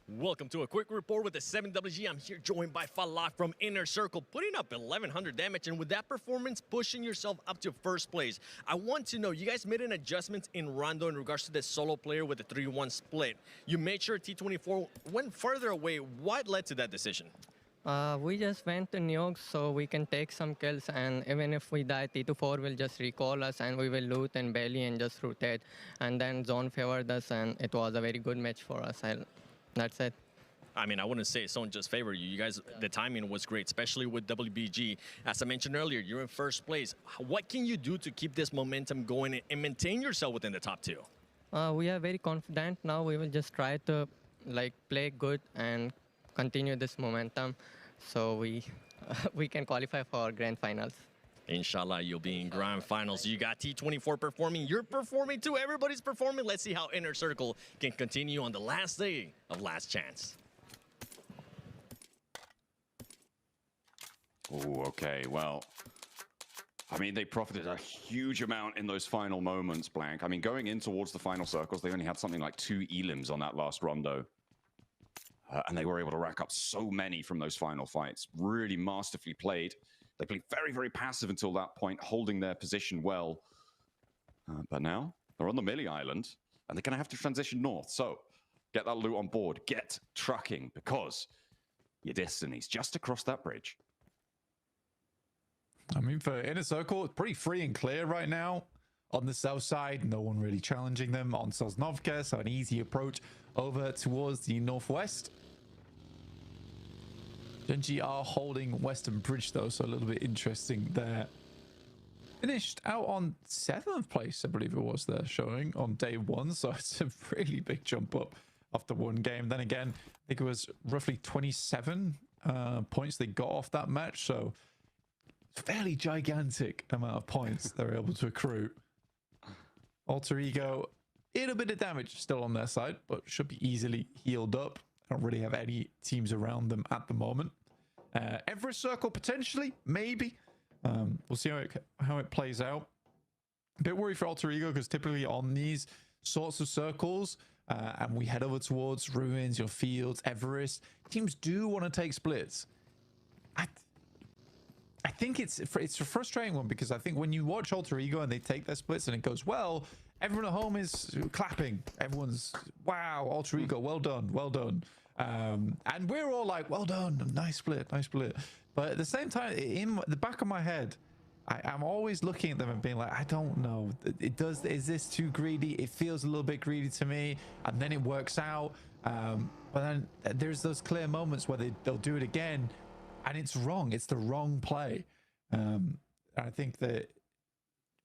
Welcome to a quick report with the 7WG. I'm here joined by Falak from Inner Circle, putting up 1,100 damage, and with that performance, pushing yourself up to first place. I want to know, you guys made an adjustment in Rondo in regards to the solo player with the 3-1 split. You made sure T24 went further away. What led to that decision? We just went to Nuke so we can take some kills, and even if we die, T24 will just recall us and we will loot and belly and just rotate. And then zone favored us, and it was a very good match for us. That's it. I mean, I wouldn't say Zone just favored you. You guys, the timing was great, especially with WBG. As I mentioned earlier, you're in first place. What can you do to keep this momentum going and maintain yourself within the top 2? We are very confident now. We will just try to play good and continue this momentum so we can qualify for grand finals. Inshallah, you'll be in grand finals. You got T24 performing. You're performing too. Everybody's performing. Let's see how Inner Circle can continue on the last day of Last Chance. Oh, okay. Well, I mean, they profited a huge amount in those final moments, Blank. I mean, going in towards the final circles, they only had something like 2 elims on that last rondo. And they were able to rack up so many from those final fights. Really masterfully played. They played very, very passive until that point, holding their position well. But now they're on the Millie Island, and they're going to have to transition north. So get that loot on board. Get trucking, because your destiny's just across that bridge. I mean, for Inner Circle, it's pretty free and clear right now. On the south side, no one really challenging them. On Sosnovka, so an easy approach over towards the northwest. Genji are holding Western Bridge, though, so a little bit interesting there. Finished out on 7th place, I believe it was, there showing on day 1, so it's a really big jump up after one game. Then again, I think it was roughly 27 points they got off that match, so fairly gigantic amount of points they were able to accrue. Alter Ego, a little bit of damage still on their side, but should be easily healed up. I don't really have any teams around them at the moment. Everest Circle, potentially, maybe. We'll see how it plays out. A bit worried for Alter Ego, because typically on these sorts of circles, and we head over towards Ruins, your Fields, Everest, teams do want to take splits. I think it's a frustrating one, because I think when you watch Alter Ego and they take their splits and it goes well, everyone at home is clapping. Everyone's, wow, Alter Ego, well done, well done. And we're all like, well done, nice split, nice split. But at the same time, in the back of my head, I'm always looking at them and being like, I don't know. Is this too greedy? It feels a little bit greedy to me. And then it works out. But then there's those clear moments where they'll do it again, and it's wrong. It's the wrong play. I think that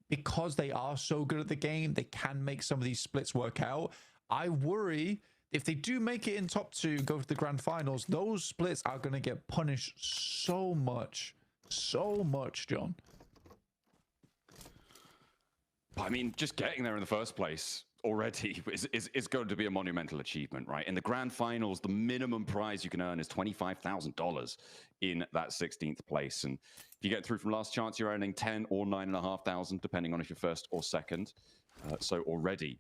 because they are so good at the game, they can make some of these splits work out. I worry if they do make it in top 2, go to the grand finals, those splits are going to get punished so much, John. I mean, just getting there in the first place already is going to be a monumental achievement, right? In the grand finals, the minimum prize you can earn is $25,000 in that 16th place. And if you get through from last chance, you're earning 10 or 9,500, depending on if you're first or second. So already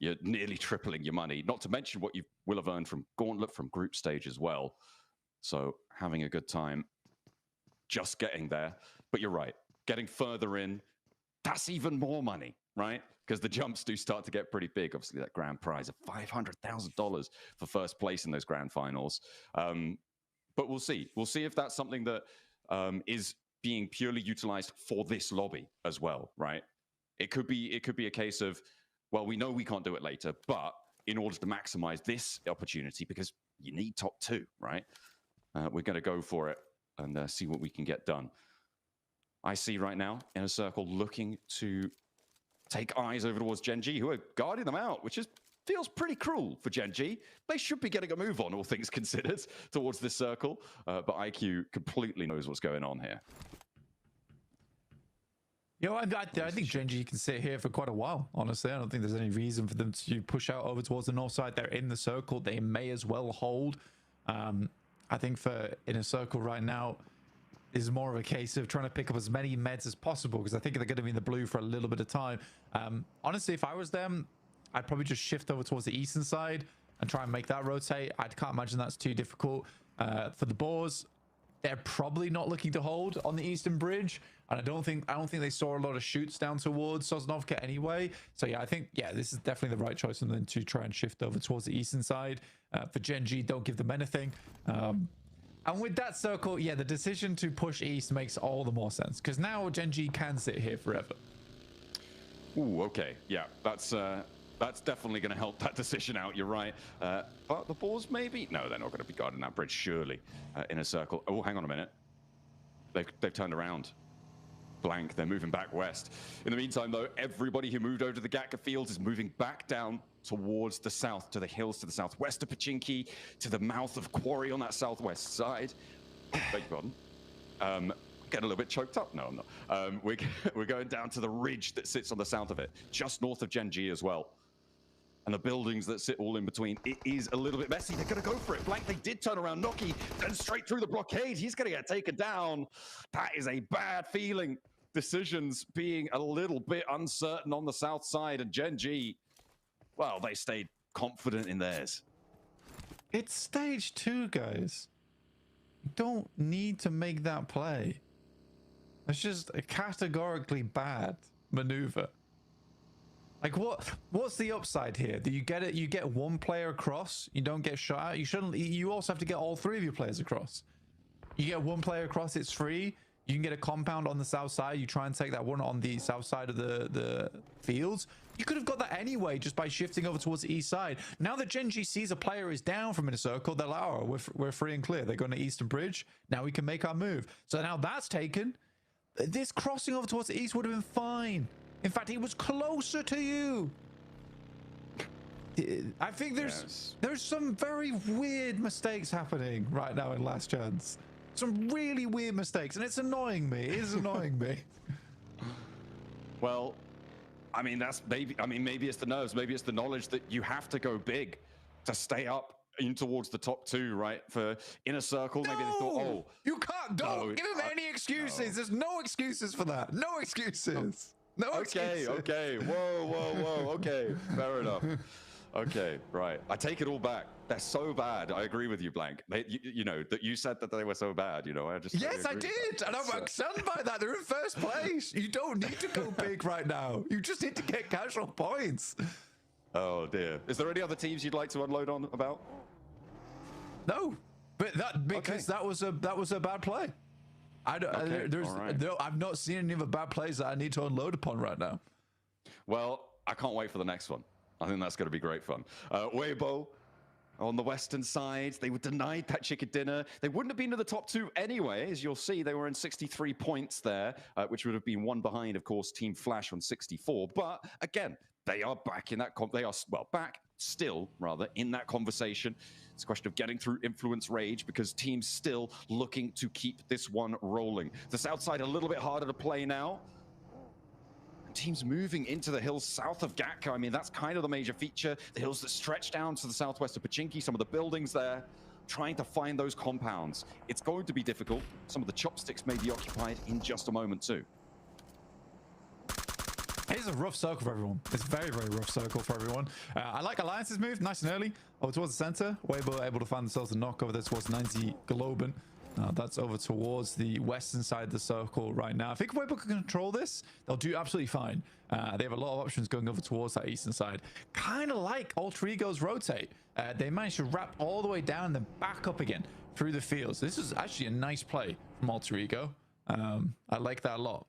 you're nearly tripling your money, not to mention what you will have earned from Gauntlet, from group stage as well. So having a good time just getting there. But you're right, getting further in, that's even more money, right? Because the jumps do start to get pretty big. Obviously, that grand prize of $500,000 for first place in those grand finals. But we'll see. We'll see if that's something that is being purely utilized for this lobby as well, right? It could be a case of, well, we know we can't do it later, but in order to maximize this opportunity, because you need top 2, right? We're going to go for it and see what we can get done. I see right now Inner Circle looking to take eyes over towards Gen G, who are guarding them out, which feels pretty cruel for Gen G. They should be getting a move on, all things considered, towards this circle. But IQ completely knows what's going on here. You know, I think Gen G can sit here for quite a while, honestly. I don't think there's any reason for them to push out over towards the north side. They're in the circle. They may as well hold. I think for Inner Circle right now is more of a case of trying to pick up as many meds as possible, because I think they're going to be in the blue for a little bit of time. Honestly, if I was them, I'd probably just shift over towards the eastern side and try and make that rotate. I can't imagine that's too difficult. For the Boars, they're probably not looking to hold on the eastern bridge, and I don't think they saw a lot of shoots down towards Sosnovka anyway. So yeah, I think this is definitely the right choice for them to try and shift over towards the eastern side. For Gen G, don't give them anything. And with that circle, yeah, the decision to push east makes all the more sense, because now Gen G can sit here forever. Ooh, okay, yeah, that's definitely going to help that decision out. You're right. But the Boars, maybe? No, they're not going to be guarding that bridge, surely. Inner Circle. Oh, hang on a minute. They've turned around. Blank. They're moving back west. In the meantime, though, everybody who moved over to the Gatka fields is moving back down towards the south, to the hills to the southwest of Pachinki, to the mouth of Quarry on that southwest side. Beg your pardon. Getting a little bit choked up. No, I'm not. We're going down to the ridge that sits on the south of it, just north of Gen G as well. And the buildings that sit all in between. It is a little bit messy. They're going to go for it. Blank, they did turn around. Noki, then straight through the blockade. He's going to get taken down. That is a bad feeling. Decisions being a little bit uncertain on the south side. And Gen G, well, they stayed confident in theirs. It's stage 2, guys. You don't need to make that play. It's just a categorically bad maneuver. Like, what's the upside here? Do you get it? You get one player across, you don't get shot out. You also have to get all 3 of your players across. You get one player across, it's free. You can get a compound on the south side. You try and take that one on the south side of the fields. You could have got that anyway just by shifting over towards the east side. Now that Gen G sees a player is down from Inner Circle, they're like, oh, we're free and clear. They're going to Eastern Bridge. Now we can make our move. So now that's taken. This crossing over towards the east would have been fine. In fact, he was closer to you. I think there's some very weird mistakes happening right now in Last Chance. Some really weird mistakes, and it's annoying me. It is annoying me. Well, I mean, maybe it's the nerves. Maybe it's the knowledge that you have to go big to stay up in towards the top 2, right? For Inner Circle, maybe they thought, oh, you can't. Don't give him any excuses. No. There's no excuses for that. No excuses. No excuses. Okay. Whoa. Okay, fair enough. Okay, right. I take it all back. They're so bad. I agree with you, Blank. You know, that you said that they were so bad, you know. Yes, I did. And I'm stunned by that. They're in first place. You don't need to go big right now. You just need to get casual points. Oh, dear. Is there any other teams you'd like to unload on about? No. But that was a bad play. I've not seen any of the bad plays that I need to unload upon right now. Well, I can't wait for the next one. I think that's going to be great fun. Weibo on the western side, they were denied that chicken dinner. They wouldn't have been to the top 2 anyway. As you'll see, they were in 63 points there, which would have been one behind, of course, Team Flash on 64. But again, they are back in that. Back still, rather, in that conversation. It's a question of getting through Influence Rage, because teams still looking to keep this one rolling. The south side a little bit harder to play now. Teams moving into the hills south of Gatka. I mean, that's kind of the major feature. The hills that stretch down to the southwest of Pachinki, some of the buildings there, trying to find those compounds. It's going to be difficult. Some of the chopsticks may be occupied in just a moment too. It's a rough circle for everyone. It's a very, very rough circle for everyone. I like Alliance's move, nice and early. Over towards the center. Weibo able to find themselves a knock over there towards 90 Globen. That's over towards the western side of the circle right now. I think if Weibo can control this, they'll do absolutely fine. They have a lot of options going over towards that eastern side. Kind of like Alter Ego's rotate. They managed to wrap all the way down and then back up again through the fields. This is actually a nice play from Alter Ego. I like that a lot.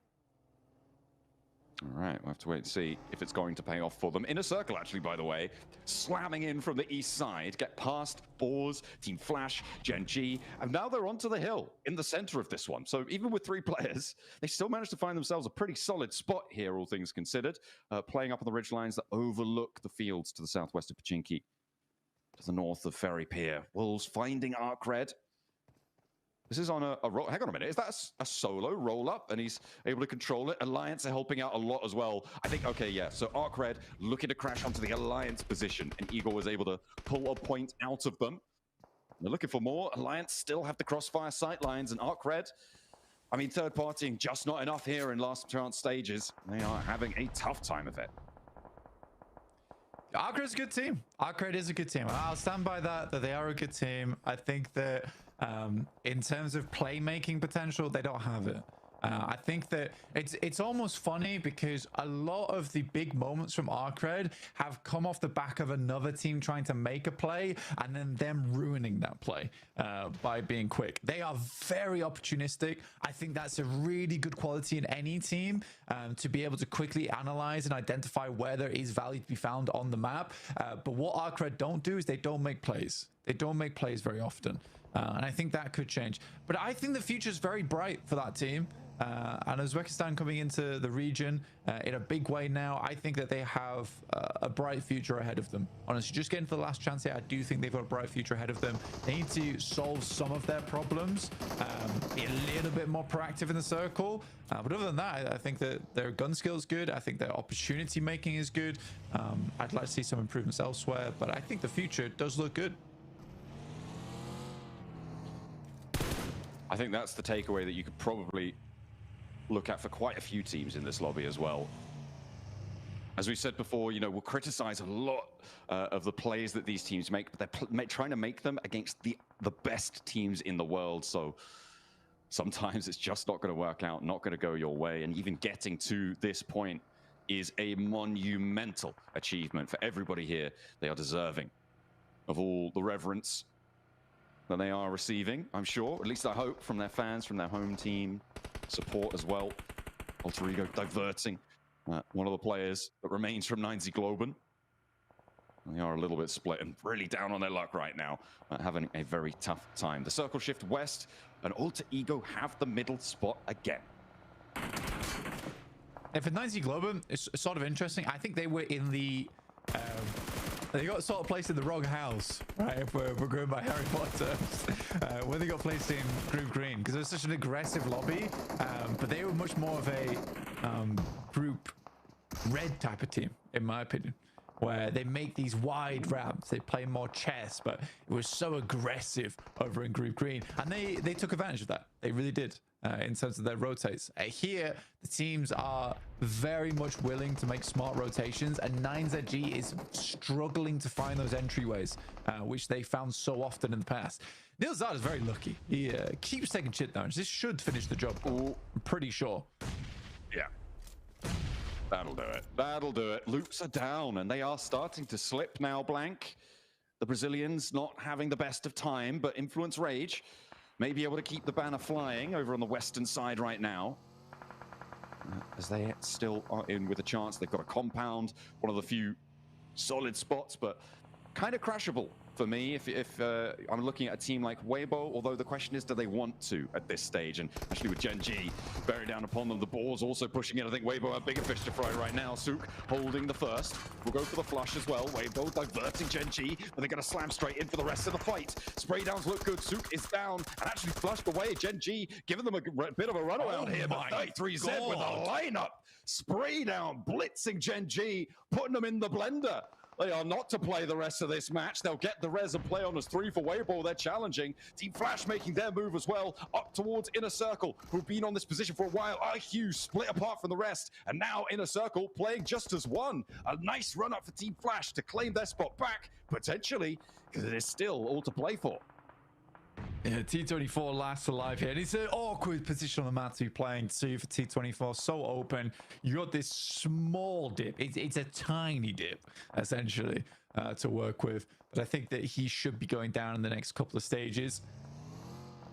All right, we'll have to wait and see if it's going to pay off for them. Inner Circle, actually, by the way, slamming in from the east side, get past Boars, Team Flash, Gen G, and now they're onto the hill in the center of this one. So even with 3 players, they still managed to find themselves a pretty solid spot here, all things considered, playing up on the ridge lines that overlook the fields to the southwest of Pachinki, to the north of Ferry Pier. Wolves finding Arc Red. This is on a roll. Hang on a minute. Is that a solo roll up? And he's able to control it. Alliance are helping out a lot as well. I think, okay, yeah. So Arc Red looking to crash onto the Alliance position. And Eagle was able to pull a point out of them. They're looking for more. Alliance still have the crossfire sight lines. And Arc Red, I mean, third partying just not enough here in last chance stages. They are having a tough time of it. Arc Red's a good team. Arc Red is a good team. I'll stand by that they are a good team. I think that in terms of playmaking potential, they don't have it. I think that it's almost funny because a lot of the big moments from Arc Red have come off the back of another team trying to make a play and then them ruining that play by being quick. They are very opportunistic. I think that's a really good quality in any team, to be able to quickly analyze and identify where there is value to be found on the map. But what Arc Red don't do is they don't make plays. They don't make plays very often. And I think that could change. But I think the future is very bright for that team. And Uzbekistan coming into the region in a big way now, I think that they have a bright future ahead of them. Honestly, just getting to the last chance here, I do think they've got a bright future ahead of them. They need to solve some of their problems, be a little bit more proactive in the circle. But other than that, I think that their gun skill is good. I think their opportunity making is good. I'd like to see some improvements elsewhere, but I think the future does look good. I think that's the takeaway that you could probably look at for quite a few teams in this lobby as well. As we said before, you know, we'll criticize a lot of the plays that these teams make, but they're trying to make them against the best teams in the world. So sometimes it's just not going to work out, not going to go your way. And even getting to this point is a monumental achievement for everybody here. They are deserving of all the reverence that they are receiving, I'm sure. At least I hope, from their fans, from their home team, support as well. Alter Ego diverting one of the players that remains from 90 Globen. They are a little bit split and really down on their luck right now, having a very tough time. The circle shift west, and Alter Ego have the middle spot again. And for 90 Globen, it's sort of interesting. I think they were in the... they got sort of placed in the wrong house, right? If we're going by Harry Potter, where they got placed in Group Green, because it was such an aggressive lobby, but they were much more of a Group Red type of team, in my opinion, where they make these wide ramps, they play more chess, but it was so aggressive over in Group Green, and they took advantage of that. They really did. In terms of their rotates. Here, the teams are very much willing to make smart rotations, and 9ZG is struggling to find those entryways, which they found so often in the past. Neil Zard is very lucky. He keeps taking shit down. This should finish the job, I'm pretty sure. Yeah. That'll do it. That'll do it. Loops are down, and they are starting to slip now, Blank. The Brazilians not having the best of time, but Influence Rage may be able to keep the banner flying over on the western side right now. As they still are in with a chance. They've got a compound, one of the few solid spots, but kind of crashable for me if I'm looking at a team like Weibo, although the question is, do they want to at this stage? And actually with Gen G bearing down upon them, the Boars also pushing in. I think Weibo have bigger fish to fry right now. Sook holding the first. We'll go for the flush as well. Weibo diverting Gen G, but they're going to slam straight in for the rest of the fight. Spray downs look good. Sook is down and actually flushed away. Gen G giving them a bit of a runaround here, but 93Z with a lineup. Spray down, blitzing Gen G, putting them in the blender. They are not to play the rest of this match. They'll get the res and play on as 3 for Weibo. They're challenging. Team Flash making their move as well, up towards Inner Circle, who've been on this position for a while. IQ split apart from the rest, and now Inner Circle playing just as one. A nice run up for Team Flash to claim their spot back, potentially, because it is still all to play for. Yeah, T24 last alive here. And it's an awkward position on the map to be playing too for T24. So open. You got this small dip. It's a tiny dip, essentially, to work with. But I think that he should be going down in the next couple of stages.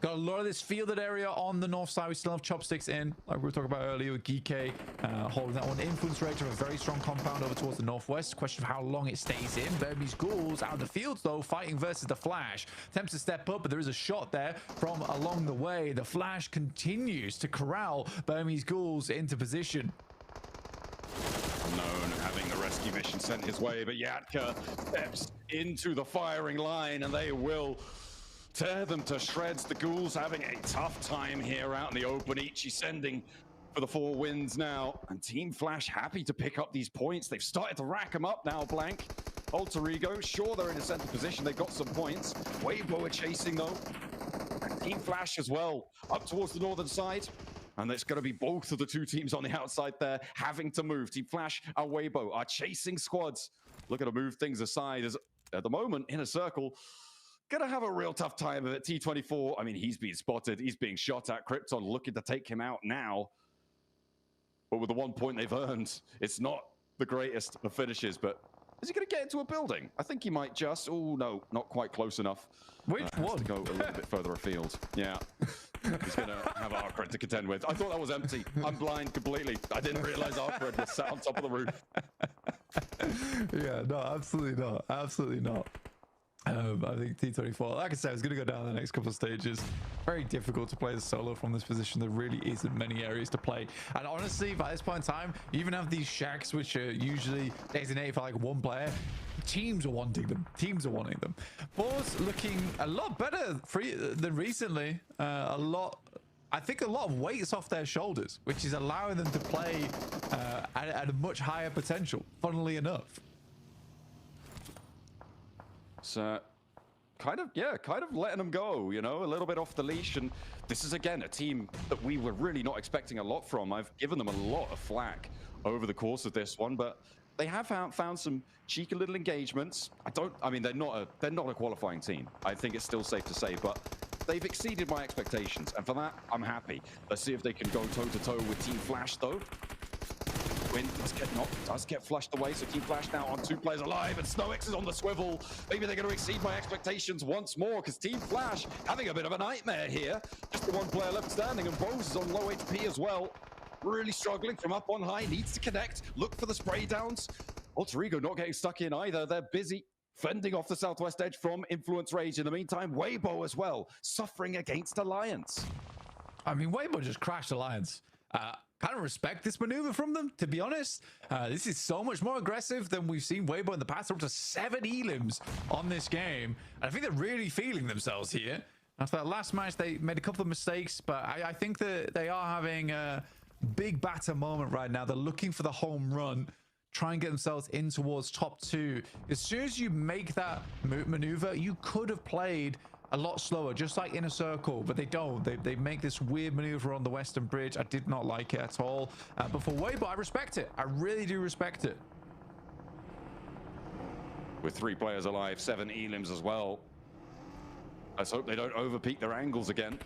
Got a lot of this fielded area on the north side. We still have Chopsticks in, like we were talking about earlier with Geek holding that one. Influence Rage of a very strong compound over towards the northwest. Question of how long it stays in. Burmese Ghouls out of the field though, fighting versus the Flash. Attempts to step up, but there is a shot there from along the way. The Flash continues to corral Burmese Ghouls into position. Known having the rescue mission sent his way, but Yatka steps into the firing line and they will tear them to shreds. The Ghouls having a tough time here out in the open. Ichi sending for the 4 wins now. And Team Flash happy to pick up these points. They've started to rack them up now, Blank. Alter Ego, sure, they're in a center position. They've got some points. Weibo are chasing, though. And Team Flash as well, up towards the northern side. And it's going to be both of the 2 teams on the outside there having to move. Team Flash and Weibo are chasing squads. Looking to move things aside as, at the moment, in a circle. Gonna have a real tough time of it. T24, I mean, he's being spotted. He's being shot at. Krypton looking to take him out now. But with the 1 point they've earned, it's not the greatest of finishes. But is he going to get into a building? I think he might just. Oh, no, not quite close enough. Which one? To go a little bit further afield. Yeah. He's going to have Arcred to contend with. I thought that was empty. I'm blind completely. I didn't realize Arcred was sat on top of the roof. Yeah, no, absolutely not. Absolutely not. I think T24, like I said, is going to go down the next couple of stages. Very difficult to play the solo from this position. There really isn't many areas to play. And honestly, by this point in time, you even have these shacks, which are usually designated for like 1 player. Teams are wanting them. Teams are wanting them. Boar's looking a lot better than recently. I think a lot of weight's off their shoulders, which is allowing them to play at a much higher potential, funnily enough. So kind of letting them go, you know, a little bit off the leash. And this is, again, a team that we were really not expecting a lot from. I've given them a lot of flack over the course of this one, but they have found some cheeky little engagements. I mean, they're not a qualifying team. I think it's still safe to say, but they've exceeded my expectations. And for that, I'm happy. Let's see if they can go toe-to-toe with Team Flash, though. Win does get flushed away, so Team Flash now on 2 players alive, and SnowX is on the swivel. Maybe they're going to exceed my expectations once more, because Team Flash having a bit of a nightmare here. Just the 1 player left standing, and Bose is on low HP as well. Really struggling from up on high, needs to connect, look for the spray downs. Alter Ego not getting stuck in either. They're busy fending off the southwest edge from Influence Rage. In the meantime, Weibo as well, suffering against Alliance. I mean, Weibo just crashed Alliance. Kind of respect this maneuver from them, to be honest. This is so much more aggressive than we've seen Weibo in the past. They're up to 7 elims on this game. And I think they're really feeling themselves here. After that last match, they made a couple of mistakes, but I think that they are having a big batter moment right now. They're looking for the home run, try and get themselves in towards top 2. As soon as you make that maneuver, you could have played a lot slower, just like in a circle, but they don't. They make this weird maneuver on the Western Bridge. I did not like it at all. But for Weibo, I respect it. I really do respect it. With 3 players alive, 7 elims as well. Let's hope they don't overpeak their angles again.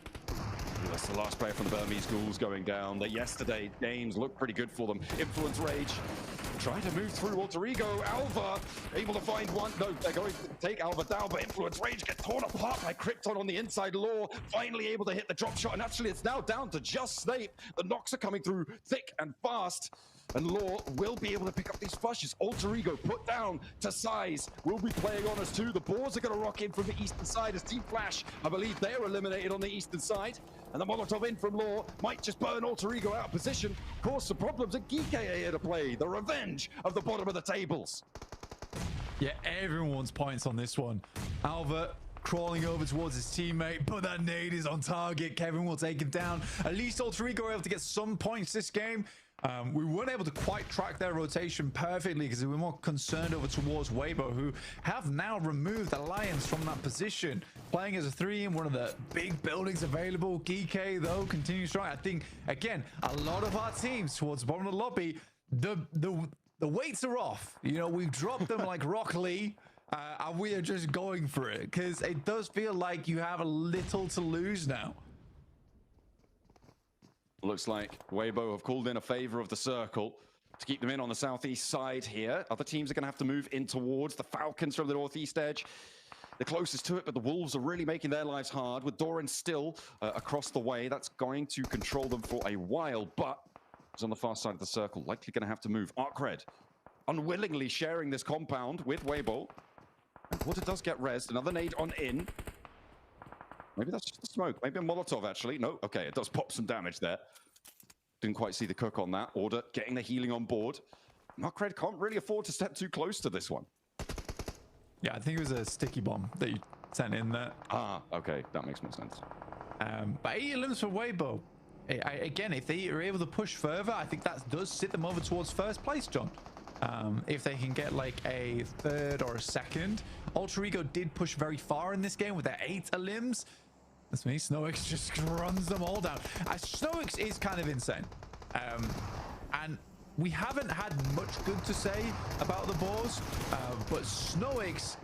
That's the last player from Burmese Ghouls going down. That yesterday games looked pretty good for them. Influence Rage trying to move through Alter Ego. Alva able to find one. No, they're going to take Alva down, but Influence Rage get torn apart by Krypton on the inside. Law finally able to hit the drop shot, and actually it's now down to just Snape. The knocks are coming through thick and fast, and Law will be able to pick up these flushes. Alter Ego put down to Size. Will be playing on us too. The Boars are going to rock in from the eastern side as Team Flash, I believe they're eliminated on the eastern side. And the Molotov in from Law might just burn Alter Ego out of position, cause some problems, and Geek are here to play the revenge of the bottom of the tables. Yeah, everyone wants points on this one. Alva crawling over towards his teammate, but that nade is on target. Kevin will take him down. At least Alter Ego were able to get some points this game. We weren't able to quite track their rotation perfectly because we were more concerned over towards Weibo, who have now removed Alliance from that position, playing as a 3 in one of the big buildings available. Geek, though, continues strong. I think, again, a lot of our teams towards the bottom of the lobby, the weights are off. You know, we've dropped them like Rock Lee, and we are just going for it because it does feel like you have a little to lose now. Looks like Weibo have called in a favor of the circle to keep them in on the southeast side here. Other teams are going to have to move in towards the Falcons from the northeast edge. the closest to it, but the Wolves are really making their lives hard with Doran still across the way. That's going to control them for a while, but he's on the far side of the circle, likely going to have to move. Arcred unwillingly sharing this compound with Weibo. And Water does get rezzed. Another nade on in. Maybe that's just the smoke. Maybe a Molotov, actually. No, okay, it does pop some damage there. Didn't quite see the cook on that. Order getting the healing on board. Arcred can't really afford to step too close to this one. Yeah, I think it was a sticky bomb that you sent in there. Ah, okay, that makes more sense. But 80 limbs for Weibo. Again, if they are able to push further, I think that does sit them over towards first place, John. If they can get like a third or a second. Alter Ego did push very far in this game with their 8 limbs. That's me. SnowX just runs them all down. SnowX is kind of insane. And we haven't had much good to say about the Boars, but SnowX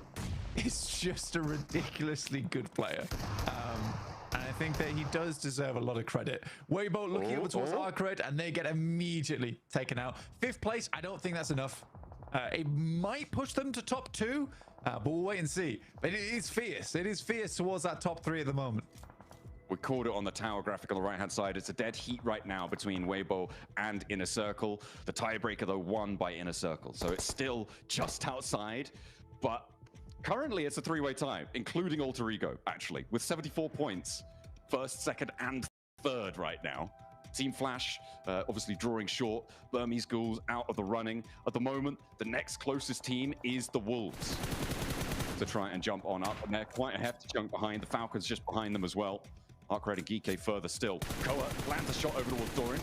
is just a ridiculously good player. And I think that he does deserve a lot of credit. Weibo looking over towards Arcred, and they get immediately taken out. 5th place, I don't think that's enough. It might push them to top 2, but we'll wait and see. But it is fierce. It is fierce towards that top 3 at the moment. We called it on the tower graphic on the right-hand side. It's a dead heat right now between Weibo and Inner Circle. The tiebreaker, though, won by Inner Circle. So it's still just outside, but currently it's a 3-way tie, including Alter Ego, actually, with 74 points. 1st, 2nd, and 3rd right now. Team Flash, obviously drawing short. Burmese Ghouls out of the running. At the moment, the next closest team is the Wolves to try and jump on up, and they're quite a hefty chunk behind. The Falcons just behind them as well. Arcred and Geeke further still. Koa lands a shot over towards Doran.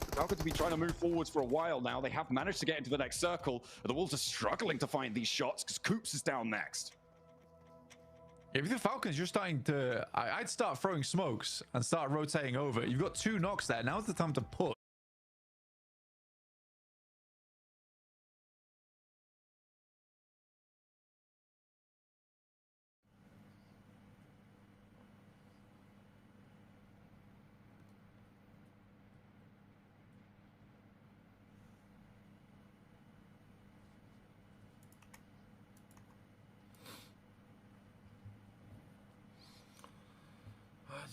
The Falcons have been trying to move forwards for a while now. They have managed to get into the next circle, but the Wolves are struggling to find these shots because Coops is down next. If the Falcons, you're starting to... I'd start throwing smokes and start rotating over. You've got 2 knocks there. Now's the time to push.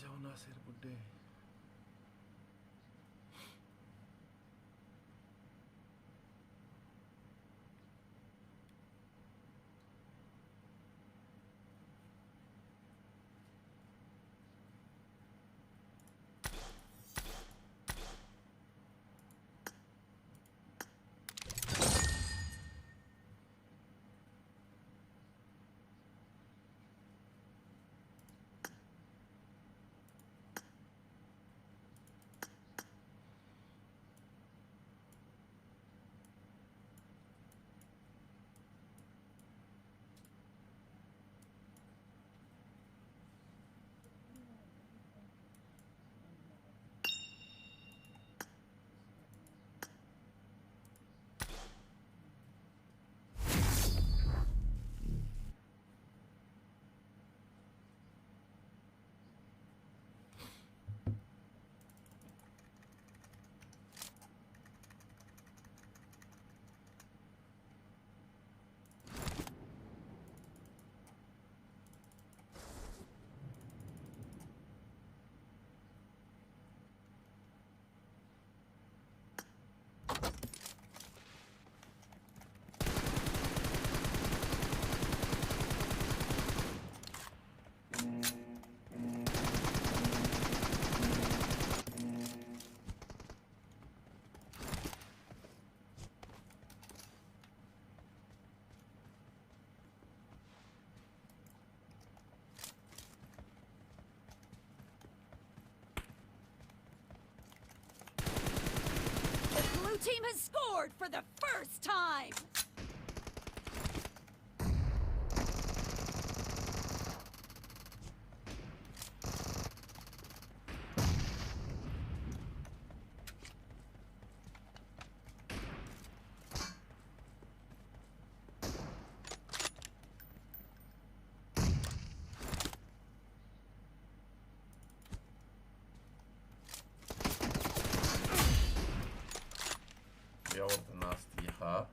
Jauh Nasir Bude. Team has scored for the first time! يا ورد الناس تيها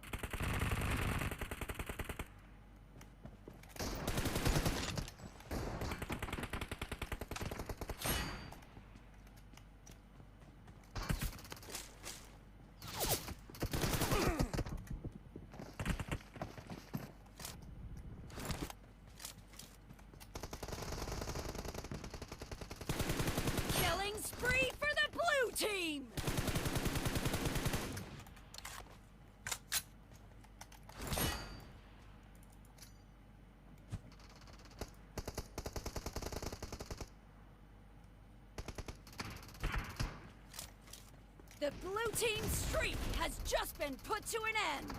The blue team's streak has just been put to an end.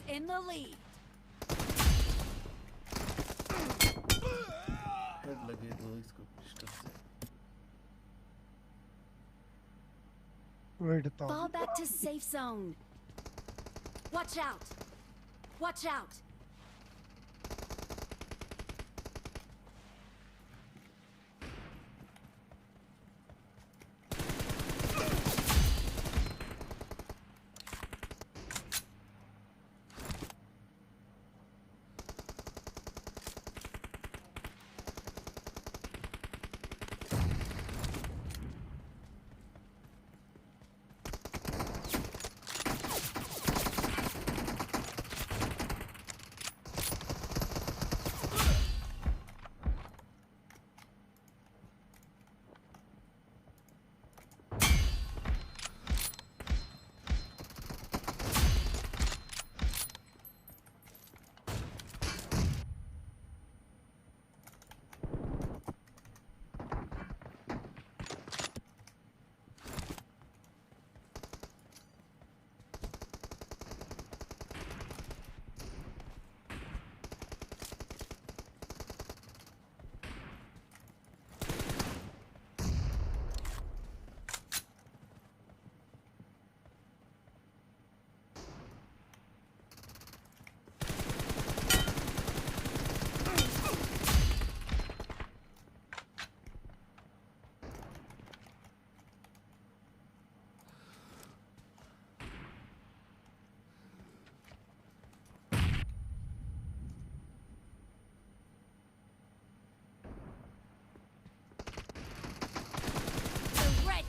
In the lead. Fall back to safe zone. Watch out. Watch out.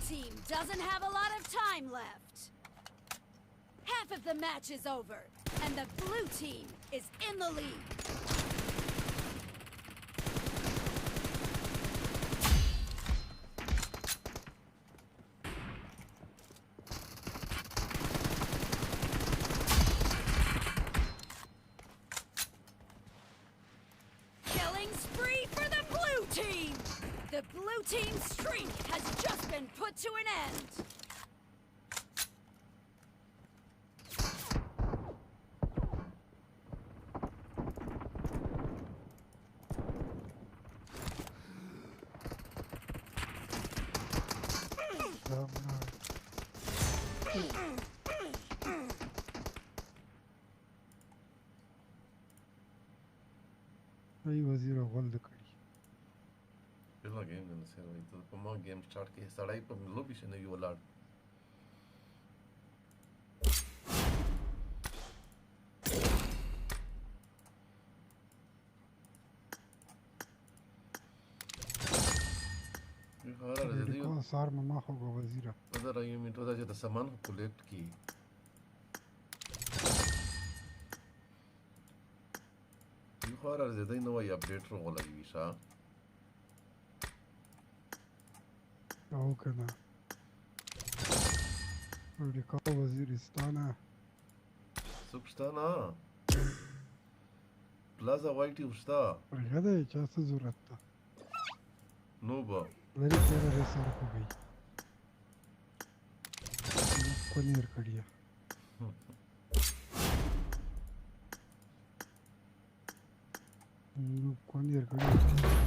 Team doesn't have a lot of time left. Half of the match is over, and the blue team is in the lead. Killing spree for the blue team! The blue team's streak has just been put to an end. Aí وزیر اول د کړی بلا گیم نه سره وای ته په ما گیم سٹارټ کې سړی په لوبي شنه یو لاړ یو سار ما خو وزیره دا رایم انټو دا چې د سامان کلیکټ کی یو خو راځي نو وای اپډیټ وروغلای ویشا او کنه امریکا وزیرستان Substana. Plaza Whitey usta. Brigade chasa zuratta. Nuba. Very clear racer ko gayi. Clear kadiya. Clear kadiya.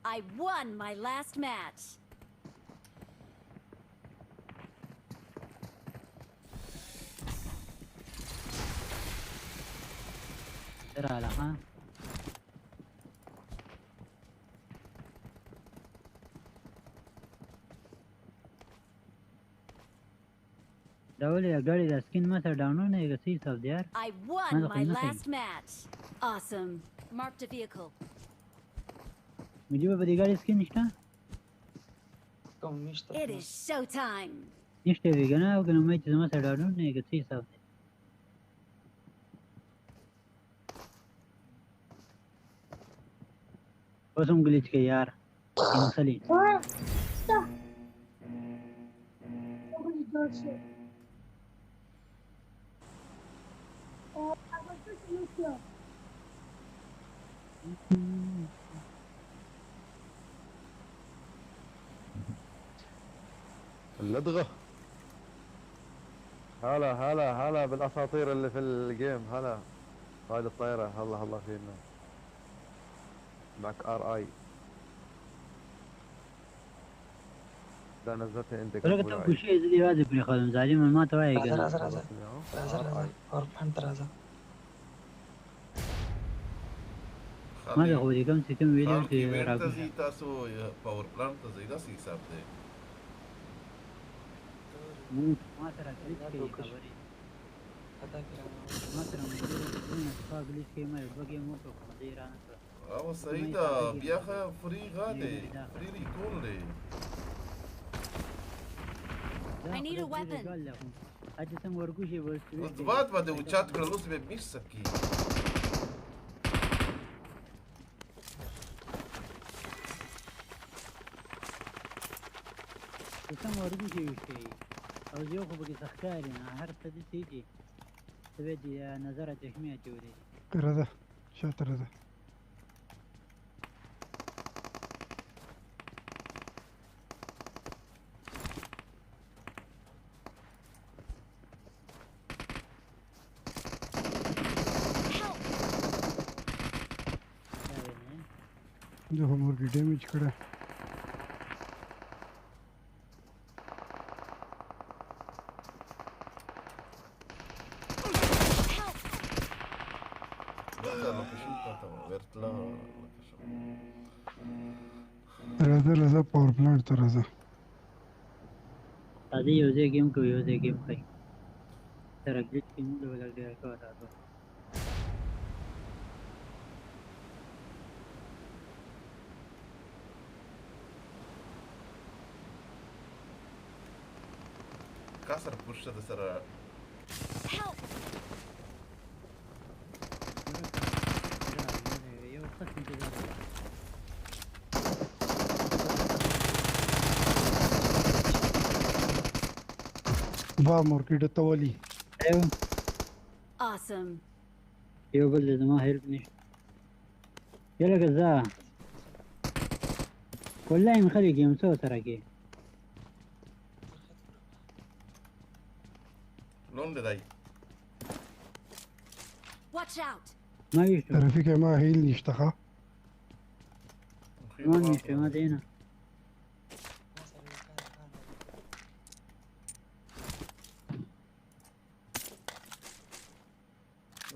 I won my last match. ترى ها دولي اگاڑی دا سکین ما سره ډاونلوډ نه کیږي صاحب دیار I won my last match. Awesome. Marked a vehicle. مجھے په دې ګاډي سکین نشته It is showtime. نشته وی کنه او کنه مې چې ما سره ډاونلوډ نه کیږي صاحب اوس هم ګلیچ کې یار انسلي اللدغة هلا هلا هلا بالاساطير اللي في الجيم هلا قائد الطائرة هلا هلا فينا معك ار اي ده نزلتها انت ولكن كل شيء زي واجب يا خالد زعلان ما تواعي راza اور فهمت راza ما ده هو دي كم سي كم ویډیو چې راغلی تاسو پاور پلانټ ته ځئ دا څه حساب دی ما سره کلیک کوي خبري ما سره موږ په ګلیچ کې مې بګي مو په دې رانه او صحیح ده بیا خو فری غاده فری ریکول دی I need a weapon. اته څنګه ورګوشي ورته اوس بعد باندې اوچات کړل اوس به میس سکی څنګه ورګوشي وشي او یو خو به ښکاري نه هر څه دي چې څه دي نظر چشمه چوري راځه شاته راځه जो हम और damage करा राजा power plant तो राजा आदि यूजे game को यूजे game खाई तेरा glitch की मुझे लग गया का राजा kasar push da sara वाह मोरकिड तवली Awesome. يو بل ما هيلبني يلا كذا والله مخلي جيم سو تراكي ¿Dónde da ahí? Watch out. ما يشتو رفيق ما هيل نشتخا ما نشتو ما دينا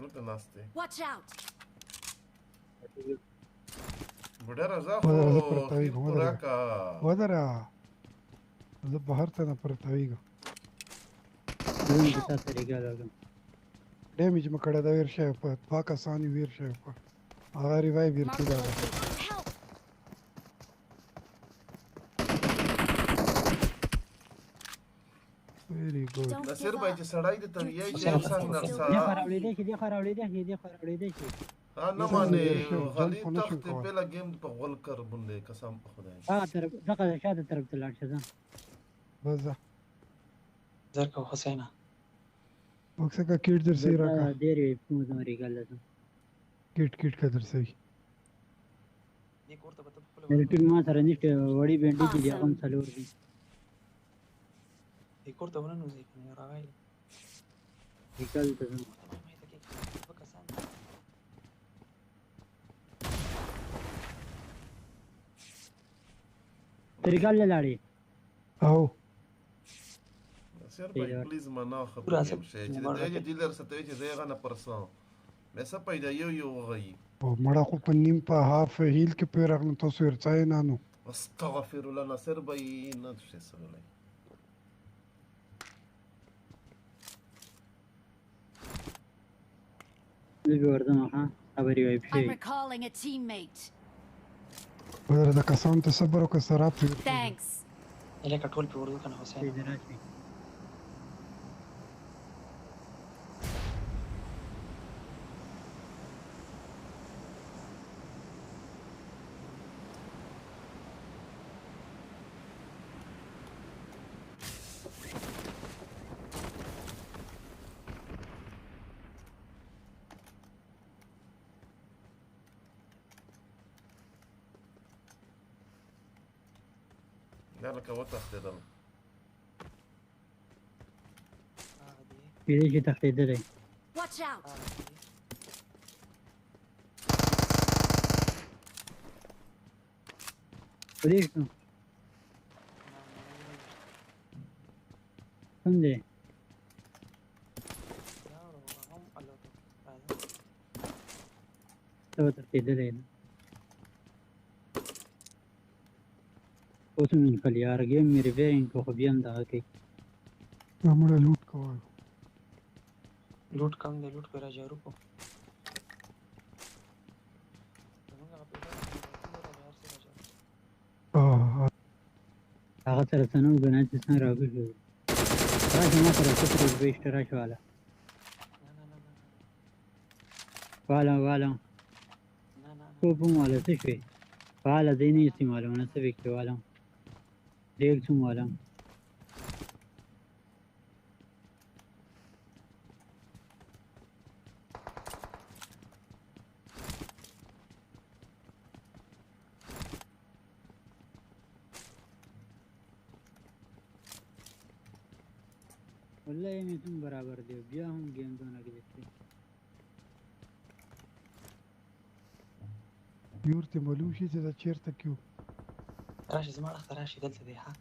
No te naste. Watch out. Buda raza ودرا ho پرتاوی puraka. ودرا زه بهر ته نه پرتاوی دون kita طریقہ لگا ډیمیج مکړه دا ویر شي په پاکستاني ویر شي په هغه ریوایو ویر کیدا Very good. نصیر بھائی چې سړی د طبیعي Dia جیل څنګه kharaulide shi, dia kharaulide shi. ها نه مانه غلی تخت بلا گیم په غول کر بنده قسم په خدای دغه شاده طرف ته لاړ شه ځه. بس ځه. زرکه حسینه وکسه کا کیټ در سي راکا. ډېر وي په زمري ګل ده. کیټ کا در سي. ټیک ما سره نشته وړي بینډیج دي هغه هم څلور دي. کور ته ورننه ځي کنه راغلی. وکړل ته ځم. طریقه لاړې او نصیر بھائی پلیز منا خبر یم شي چې د ډیلر ستوي چې زه غنه پرسان مې څه پیدا یو غي او مړه خو په نیم په هاف هیل کې په راغلم تاسو ورځای نه نو استغفر الله نصیر بھائی نه څه سره I'm recalling a teammate. ودر د کسان ته صبر او کسره پیر. Thanks. الکه ټول په ورته کنه حسین. لکه وتښتېدل کېدای شي تښتېدلی. Watch out. پدې شو کوم دی ته تښتېدلی نه اوس مې خپل یار ګیم مې ریپیرینګ کو خو بیا هم دغه کوي همړه لوټ کوو لوټ کم دی لوټ کرا جارو کو هغه سره څه نه وو ګناه چې څنګه راوګرځېدو راشه ما سره 70 روپۍ شته راشه والا کوپ هم والا څه شوې والا ځای نه استعمالونه څه وکړې والا ډېر څوم والا والله مې څوم برابر دی بیا هم ګیم دونه کې دي یور ته معلوم شي چې دا چیرته کیو راشي زما اخته راشي دلته دی ها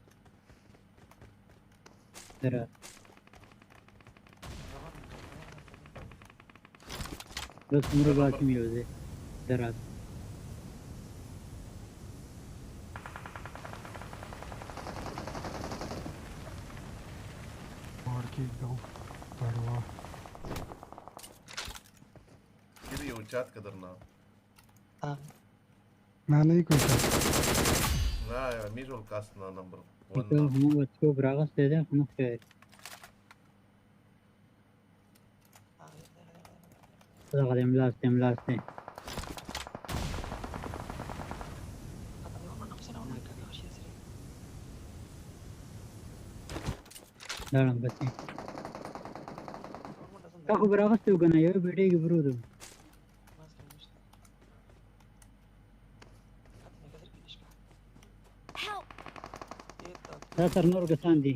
درا بس مره باقي مې وځي درا کېږدو پړوا کړي یو چات قدرنا نه نه کوم نه میرول کاست نه نمبر 1 ته مو وڅو براغسته ده خو نه ښه دا غلم لاسته دارم بسې تا خو براغسته و کنه یو بیټېږي برودو دا تر نور کسان دي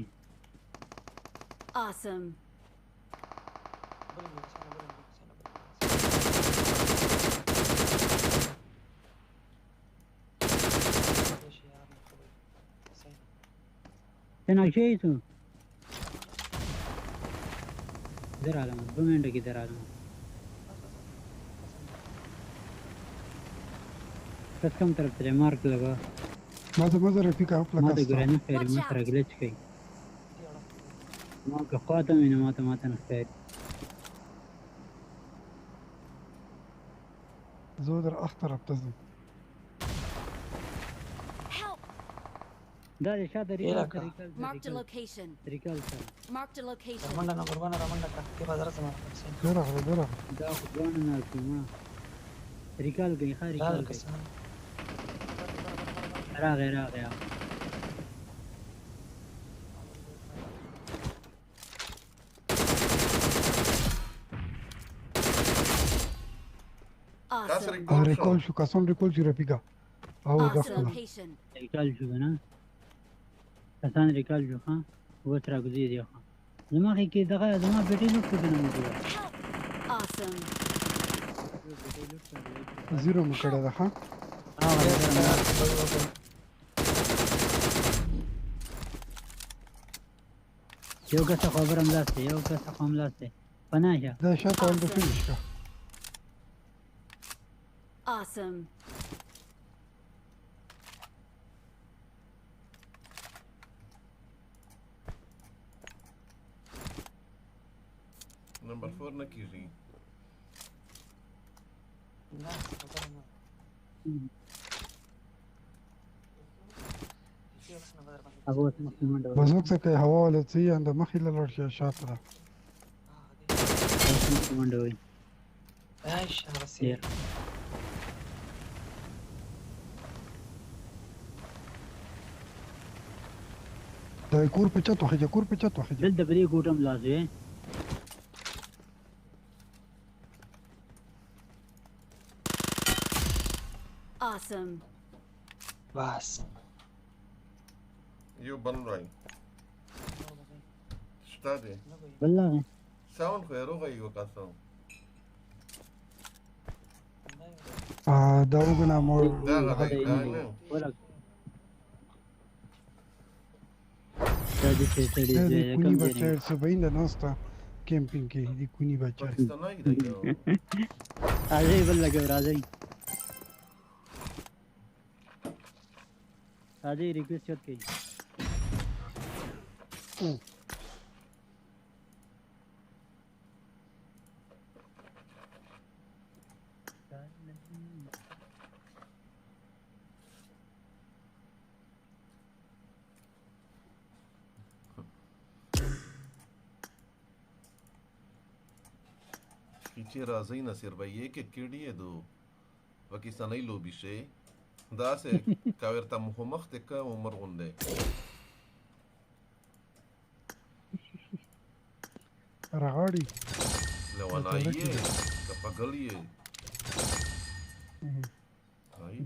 Awesome. تناکشی تو در عالم 2 منټه کې در عالم کس کم طرف ته مارک لگا ماذا رفيق أفلك ما تقول أنا خير ما ترى قلت كي ما كخاتم من ما تنخير زودر أخطر ابتزم ده شاطر ريكال Marked a location. ريكال Marked a location. رماندا قربانا رماندا كيف هذا رسمه درع درع ده قربانا ناكل ريكال جاي خارج ريكال راغي ريكول شو كاسون ريكول شو رفيقة أو دخل ريكال شو أنا كاسان ريكال شو ها هو ترى جديد يا خا زمان كي دقة زمان بيتي لوك كنا موجود Awesome. زيرو مكرر ده ها يو كاسا خبر ملاسته يو كاسا خبر ملاسته فناشا ده شاطر عنده فينش كا Awesome. Number 4 na kiri. بزوك سكي هوا ولا تسي عند مخي للرشا شاطرة ايش رسير ده كور بيتشات وخجا كور بيتشات وخجا دل دبري قوتم لازم Awesome. بس You ban rai. Stade. والله Sound khairu gai yo kasam. ده وقنا مور Da gai da. ولا دي كوني بچه 70 ناستا كامپینگ کې دي کونی بچه Pakistanai da yo. راځي بل لګو راځي راځي ریکویسټ چت کوي Kichi razai Nasir bhai ye ke kidi hai do. Pakistanai lobby she. Da se kaverta muhammad te ka umar gunde. راغاړي Lewanaiye ka pagaliye.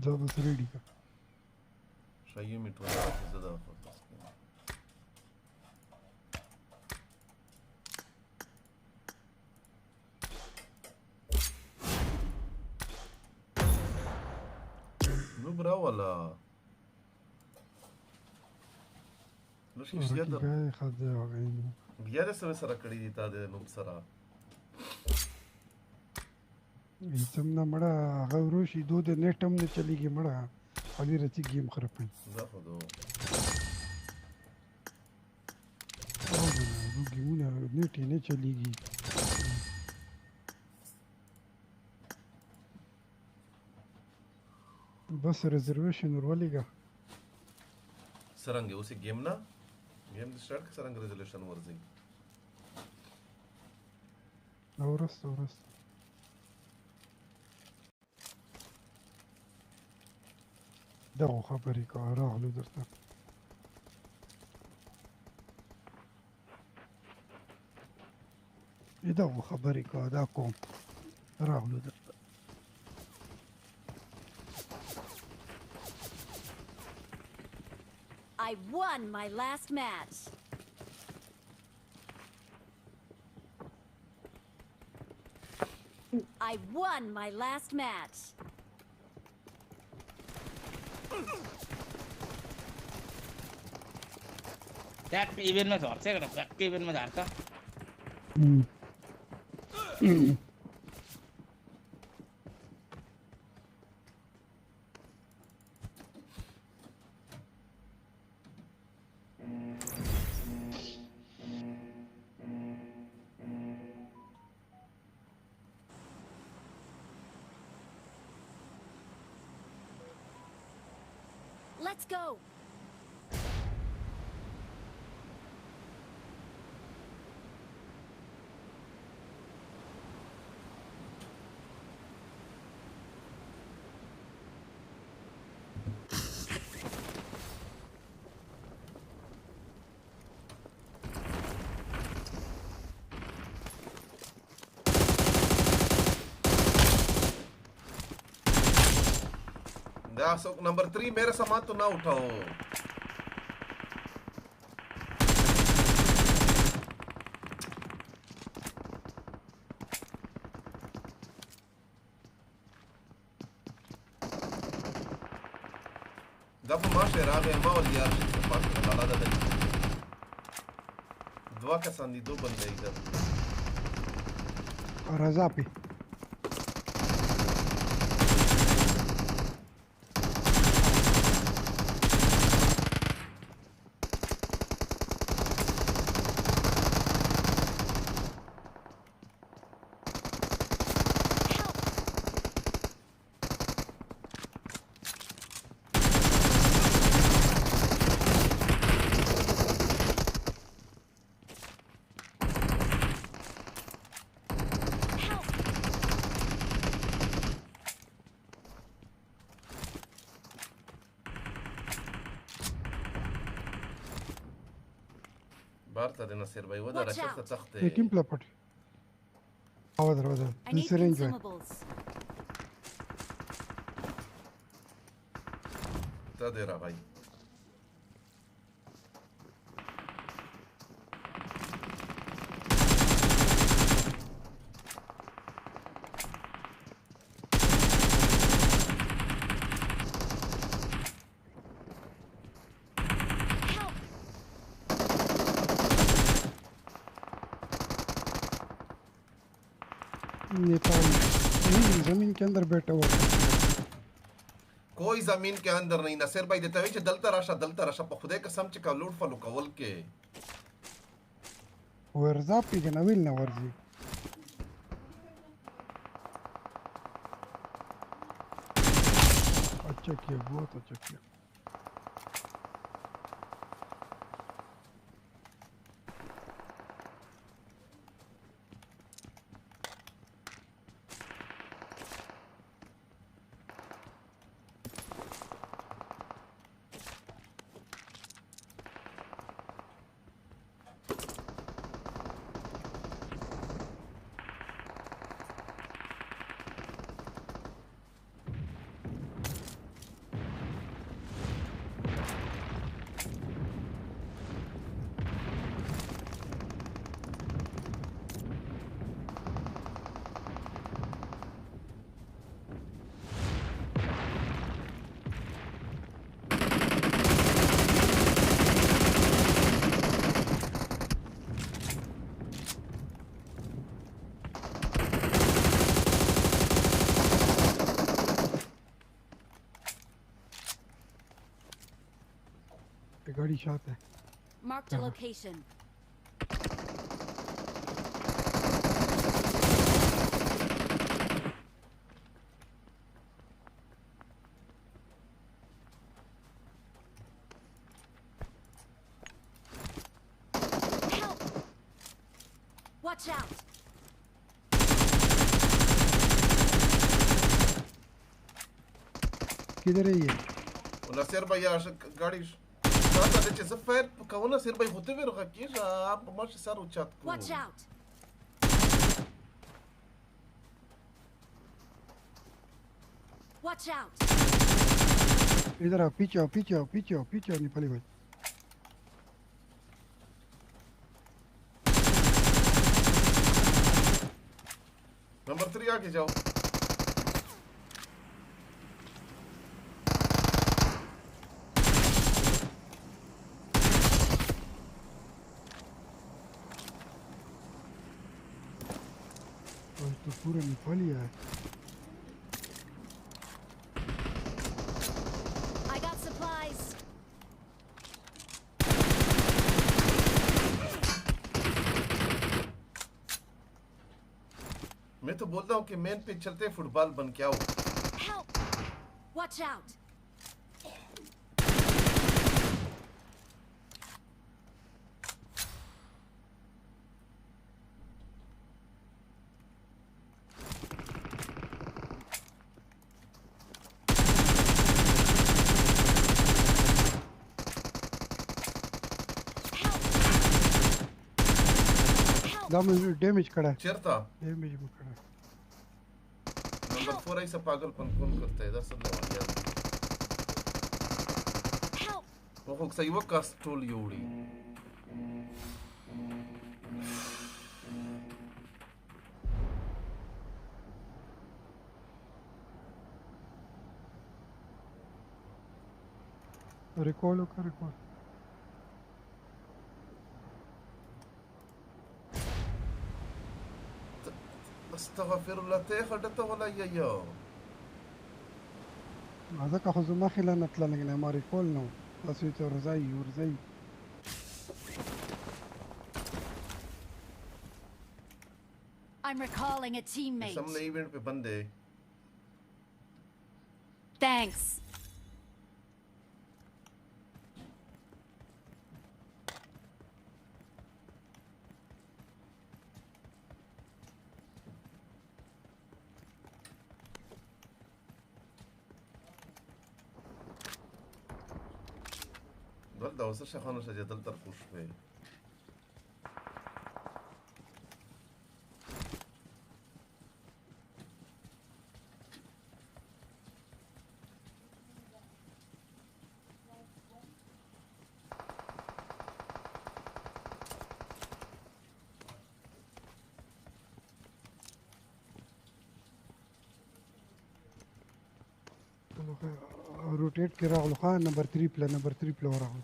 دا بس ریډي کا شایي می ټول زدا نو برا ولا نو شي زیاده ګای خدای وغینو بیا د سره کړی دي تا د نو سره ایتم نه مړه هغه وروشي دو د نیټ هم نه چلیږي مړه علي رتی گیم خرابوي زه خو دو دو گیمونه نیټ یې نه چلیږي بس ریزرویشن ورولېږه څرنګه اوس گیم نه گیم د سٹارټ څرنګه ریزولوشن ورځي ورسته دغه خبرې کوه راغلو درته دغه خبرې کوه دا کوم راغلو درته I won my last match. I won my last match. That even में धोर से कर back even में धार का Let's go. या so number 3 मेरा सामान तो ना उठाओ دب ما شراغ ما ولي يا فاكر على هذا دوا كسان دي دو بندے ادھر رضا پہ بارتا دي نصير باي ودا رشفت تخت تیم پلاپٹ اودر I دل need سرنج consumables. تا دي را भाई नेपाल जमीन के अंदर बैठा हुआ कोई जमीन के अंदर नहीं नसीर भाई देता है दलता राशा पर खुदे कसम चिका लूट फलू कवल के ورزا پی که نویل نه ورزي अच्छा किया बहुत अच्छा किया गाड़ी शॉट है Marked a location. Help! Watch out! किधर है ये ونصير باي गाड़ी هذا اللي تزفر كونه سير باي خوتي غير غكيش ماشي صار وشات Watch out! Watch out! इधर आओ पीछे आओ पीछे आओ पीछे आओ पीछे आओ नेपाली भाई नंबर 3 आगे जाओ तो पूरा नेपाली है I got supplies. मैं तो बोलता हूँ कि मेन पे चलते फुटबॉल बन के आओ Help! Watch out! डैमेज खड़ा है चेरता डैमेज में खड़ा है नंबर 4 ऐसा पागलपन कौन करता है इधर सब लोग यार وخوك سيوقع ستول يوري ريكول وكا ريكول استغفر الله تاخدت ولا يا ځکه خو زما خیله نه تللی نه ما ریکول نه و تاسو ته ورځئ I'm recalling a teammate. सामने इवेंट पे बंदे Thanks. دول ده وصل شخانة شجدل ترفوش فيه रोटेट के राहुल खान नंबर 3 प्ले हो राहुल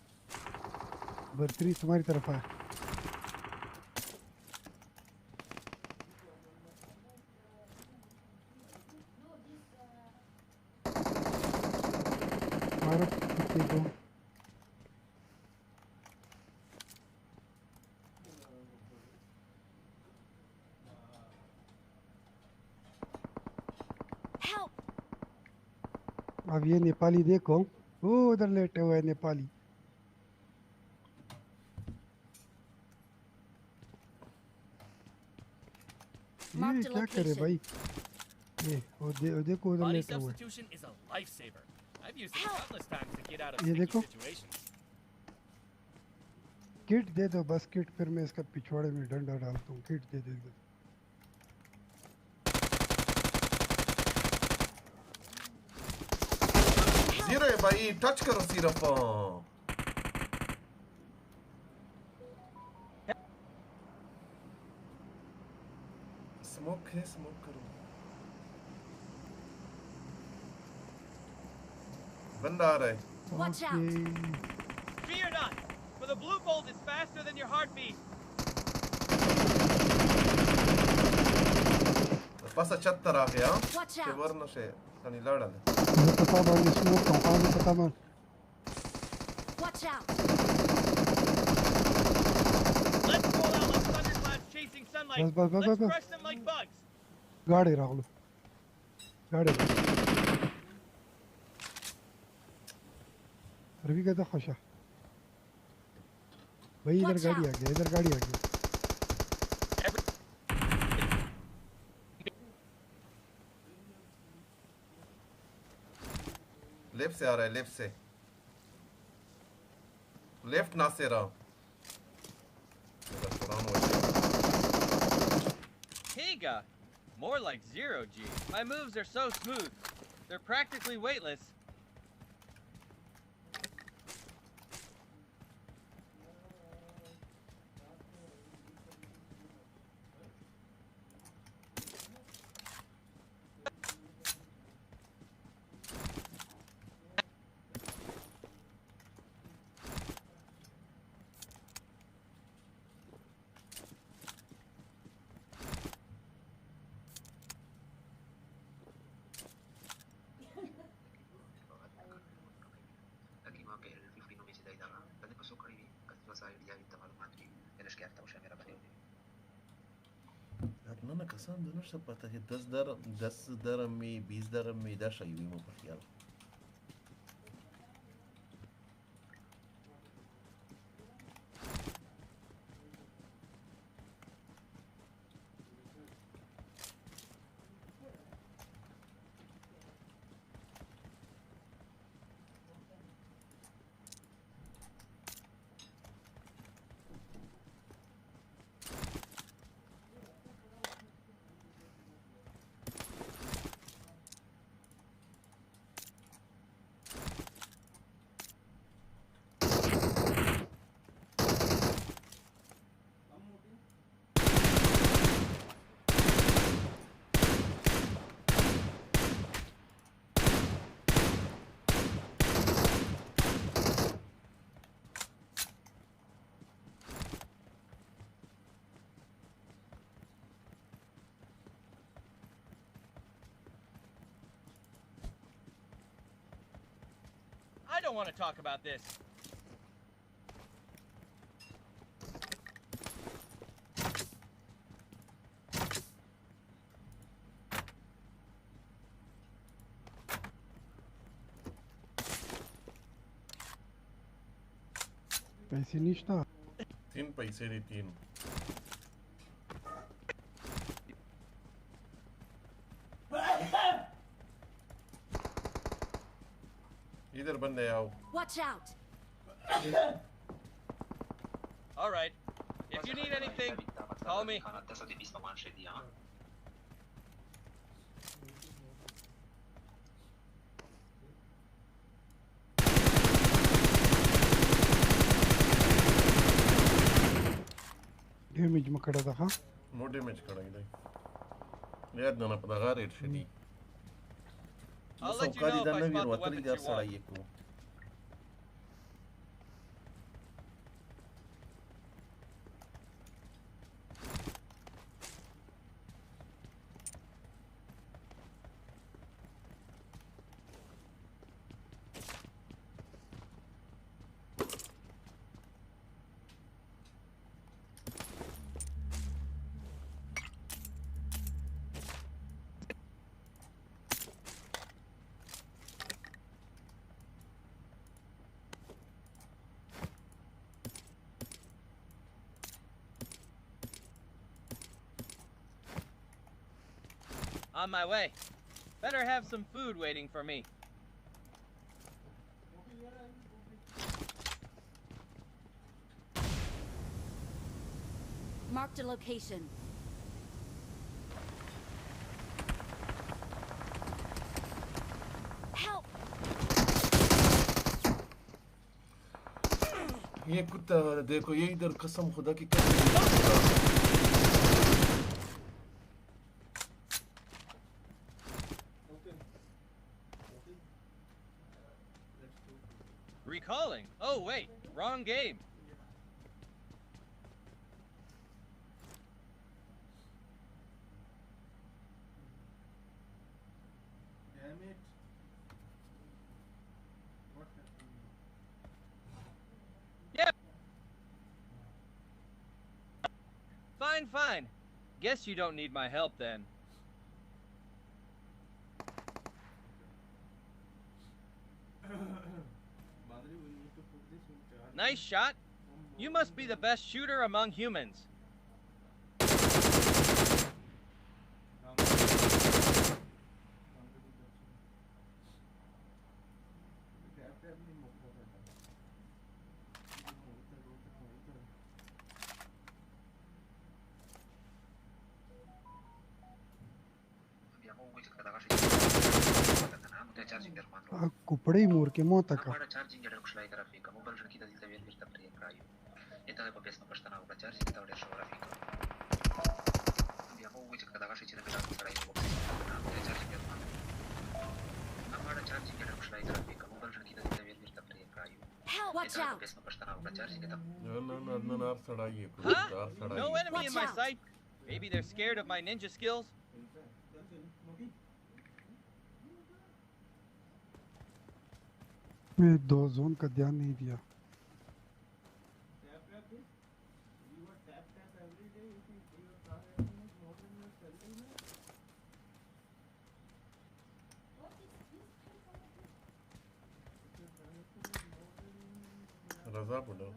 नंबर 3 तुम्हारी तरफ है मारो कितने को अब ये नेपाली देखो वो उधर लेटे हुए है नेपाली ये क्या करे भाई ये वो देखो उधर लेटे हुए ये देखो किट दे दो बस किट फिर मैं इसका पिछवाड़े में डंडा डालता हूँ किट दे दो जीरो है भाई टच करो सिर्फ स्मोक है स्मोक करो बंदा आ रहा है Watch out. Fear not, for the blue bolt is faster than your heartbeat. بس اتشتر आ गया Watch out. वरना شيء ثاني لا لا طبعا اسمه طبعا Watch out. Let's roll out like thunderclouds chasing sunlight. बस Let's crush them like bugs. गाड़ी राहुल गाड़ी रवि का तो खुशा भाई इधर गाड़ी आ गया लेफ्ट से आ रहा है लेफ्ट से लेफ्ट ना से रहा Higa, more like 0G. My moves are so smooth. They're practically weightless. ना कसम दोनों सब पता है 10 दरम में 20 दरम में 10 आयु में पड़िया don't want to talk about this. पैसे निष्ठा 3 पैसे नहीं 3 इधर बंदे आओ Watch out! All right. If you need anything, call me. Damage में कड़ा था नो डैमेज करेंगे याद ना पता गा rate Shani I'll let you know if I spot the weapons you want. On my way. Better have some food waiting for me. Marked a location. Help! ये कुत्ता देखो ये इधर कसम खुदा की कैसे Recalling. Oh wait, wrong game. Damn it. What happened? Yep. Fine, fine. Guess you don't need my help then. Nice shot. You must be the best shooter among humans. कुपड़े मोर के मोता का Watch out! Huh? No enemy in my sight. Maybe they're scared of my ninja skills. मैं 2 zone का ध्यान नहीं दिया रजा पड़ा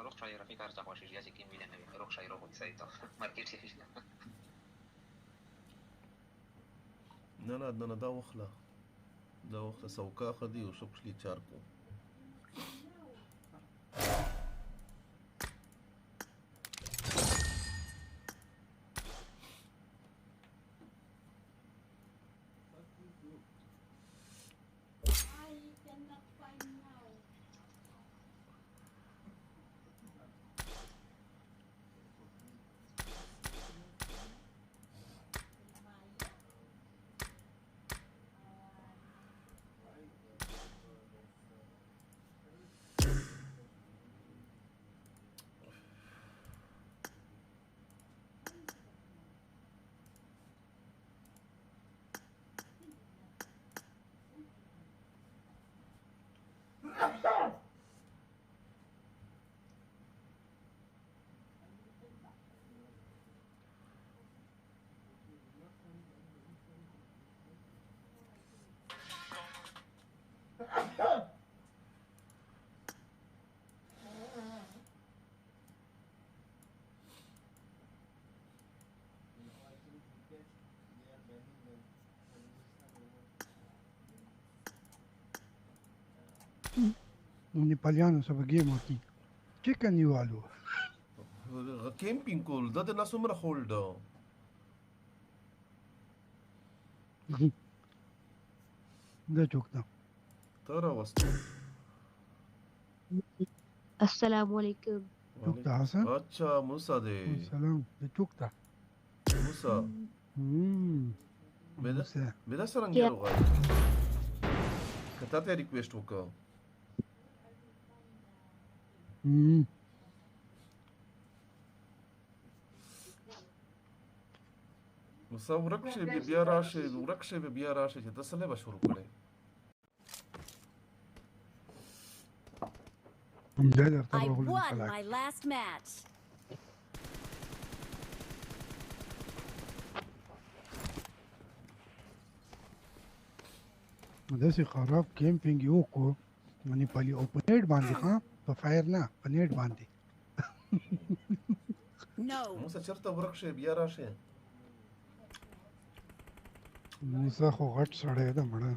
روح شوي رفيق ارجع واشي جياسي كيم بيدن نبي روح شوي روح ويسايتو ماركت شيء نه دا وخله سوکا خدي وشوكشلي تشاركو نو نیپالیانو سره گیم وکړي چکن نیوالو کیمپینګ کول د نه څومره هولډ دا چوکتا ترى وسط السلام عليكم چوکتا حسن اچھا موسا دے سلام ده چوکتا موسا بدا سرنګ Yeah. یو غواړي کته ته ریکویسټ وکړه موسا ورکشه بیا راشه چې تاسو له شروع کړئ I won my last match. داسې خراب کیمپینګ یو کو نیپالي او په نیټ باندې ها په فایر نه په نیټ باندې No. موسا چرته ورکشه بیا راشه موسا خو غټ سړی ده مړه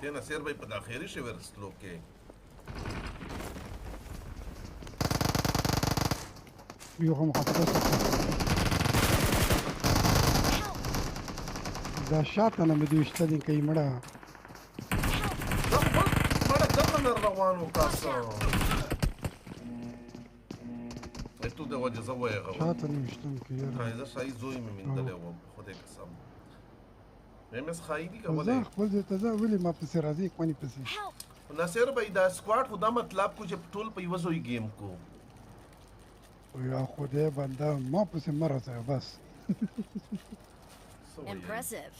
ته نصیر بھائی په داخلي شي ورسلو کې یو هم خطر دا شاته نه مې دوشته دي کوي مړه دغه روانو تاسو ته د وجه زوې غو شاته نه مشتم کې دا شای زوی مې مندلې و خدای قسم مس خایدی کوله زه خپل ته ځه ولې ما پسې راځي کوي پسې ناصر بھائی دا سکواډ خدا مطلب کو چې ټول په یو ځای گیم کو یا خدای بنده ما پسې مرزه بس Impressive.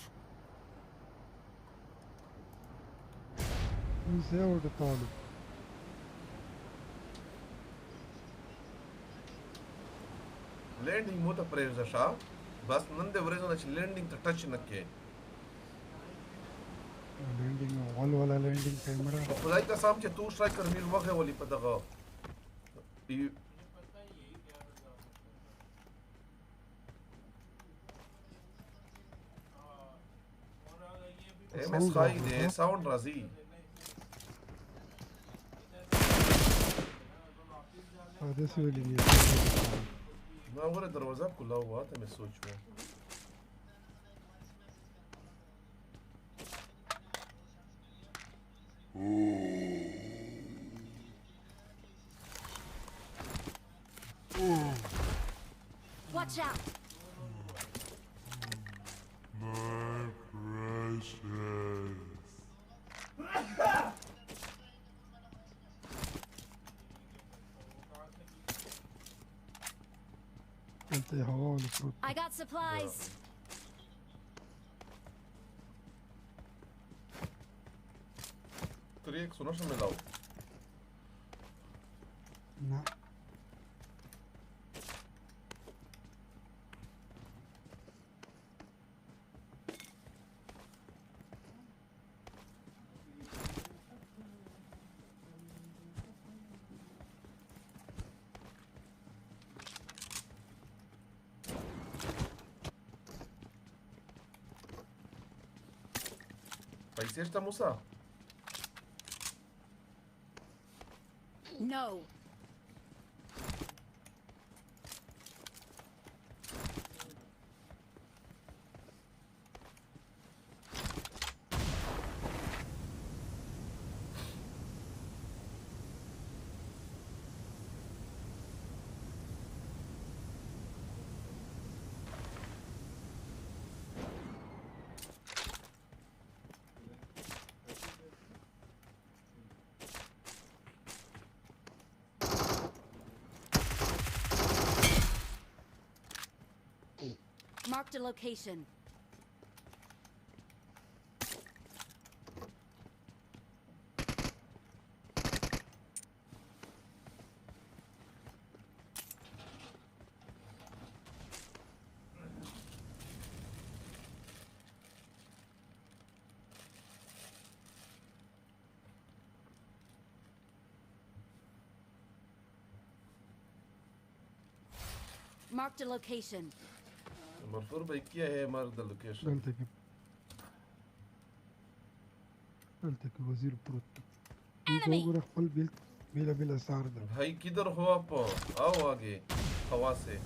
زه ورته طالب لینډینګ مو ته پرېږده شا بس نن د ورځې نه چې لینډینګ ته ټچ نه کې لینډینګ ولا لینډینګ کوي مړه خدای قسم چې تو سټرایکر میل وغه ولې په دغه MS خای دې ساوند راځي دا څه ولې نه ما ور دروازه کولا هوا ته مې سوچو Watch out! My precious. انت هوا المفروض I got supplies. طريق سوناش من الأول. نعم. पैसे está موسى. No. Marked a location. Marked a location. مرفور بيكيا هي مرد اللوكيشن. دلته وزير بروت. وګوره خپل بیل سار ده. भाई किधर हो आप? आओ आगे हवा से.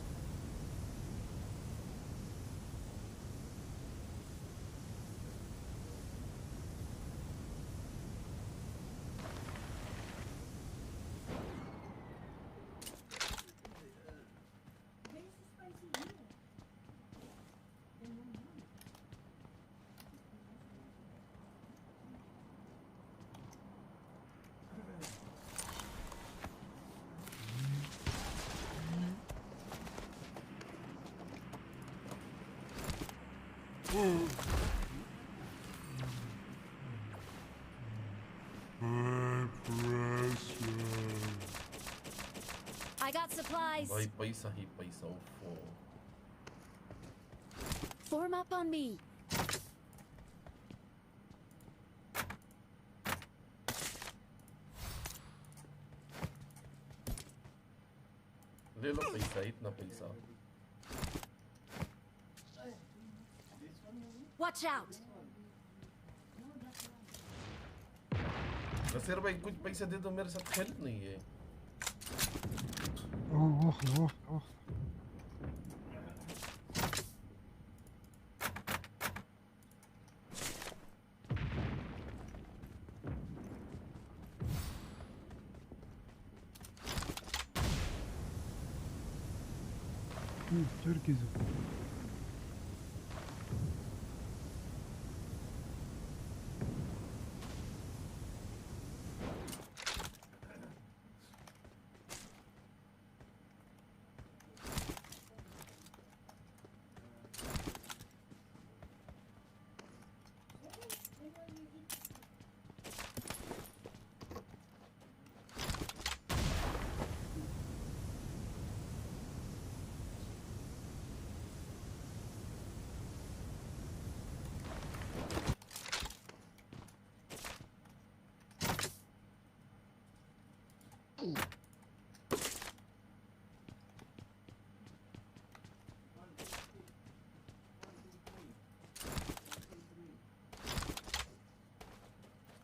My precious. I got supplies. भाई पैसा ही पैसा उफो. Form up on me. ले लो पैसा इतना पैसा. Watch out. नसीर भाई कुछ पैसे दे दो मेरे साथ हेल्प नहीं है. ओह. Turkiz.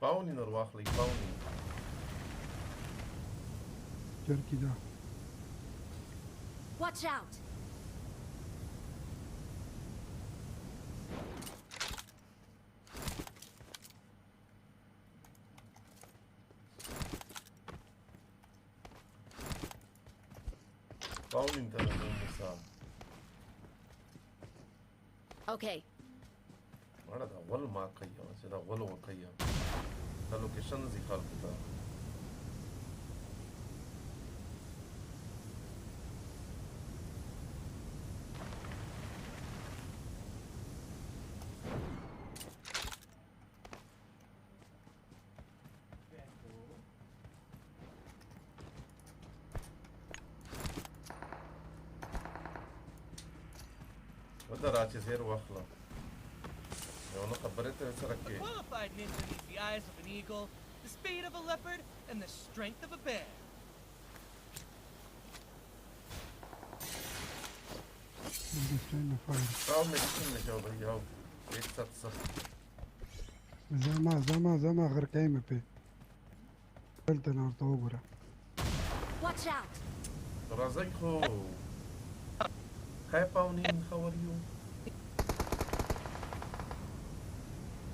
باوني نرواح لي باوني. Turkey da. Watch out. باوني انت موسى. Okay. وانا ده اول ما قيم سيدا اول ما قيم ده لوكيشن زي خالك ده وده راجع زير واخلا A qualified ninja needs the eyes of an eagle, the speed of a leopard, and the strength of a bear. زما غير كايمة بي قلت انا ارتوبرا Watch out. Razekho. Hi Paunin, how are you?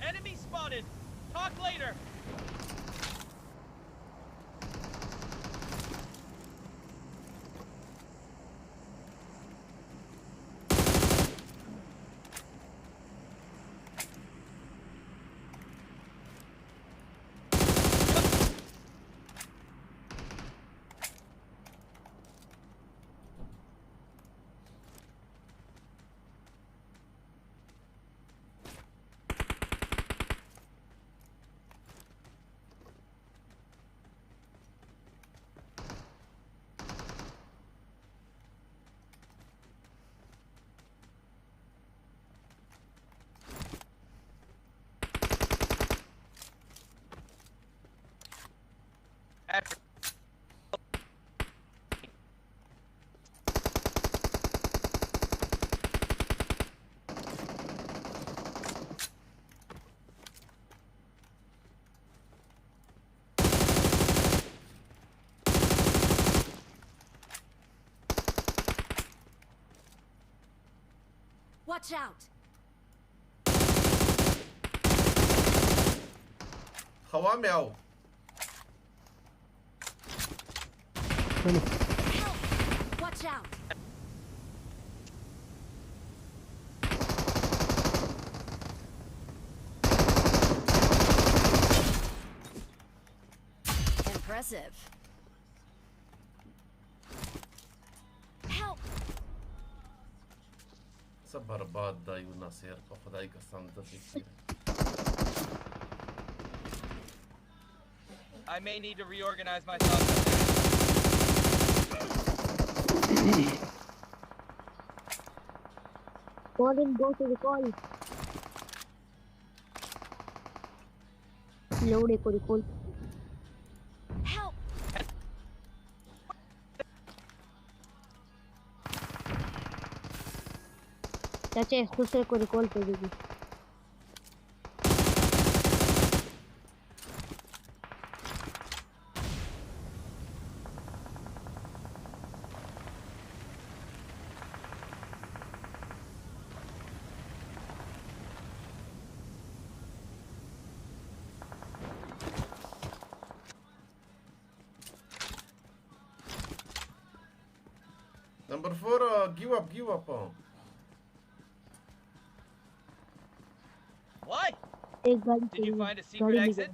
Enemy spotted! Talk later! Watch out. خواميو. Help! Watch out. Impressive. Help! صبر باد داي وناصير خداي قصان دفيك. I may need to reorganize my thoughts. Call him, go to the call. Load echo recall. Help! चाचा दूसरे को recall कर दीजिए Number 4, give up. What? एक गाड़ी Did you find a secret exit?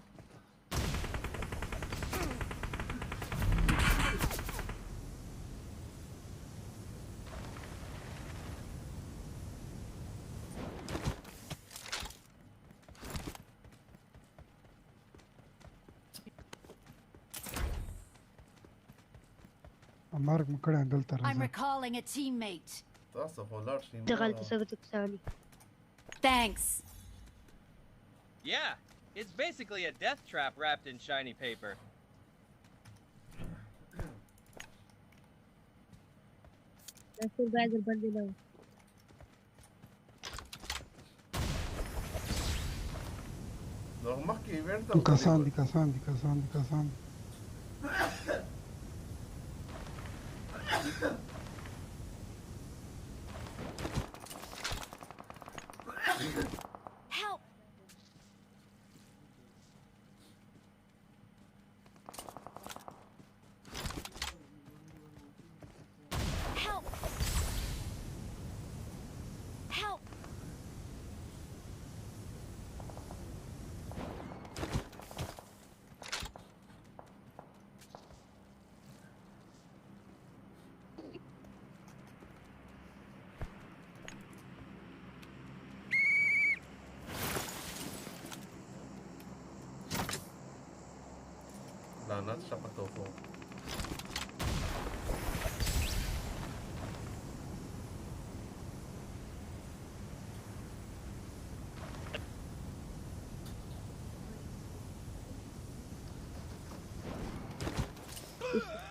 مارك مكړه دلته I'm راځه recalling a teammate. تاسو خو لاړ شئ دغلت سبتك ثاني Thanks. Yeah, it's basically a death trap wrapped in shiny paper. फिर bag बंद ना نو مخکې ایونت کسان دي Help! Help! Help! not Shapatofo.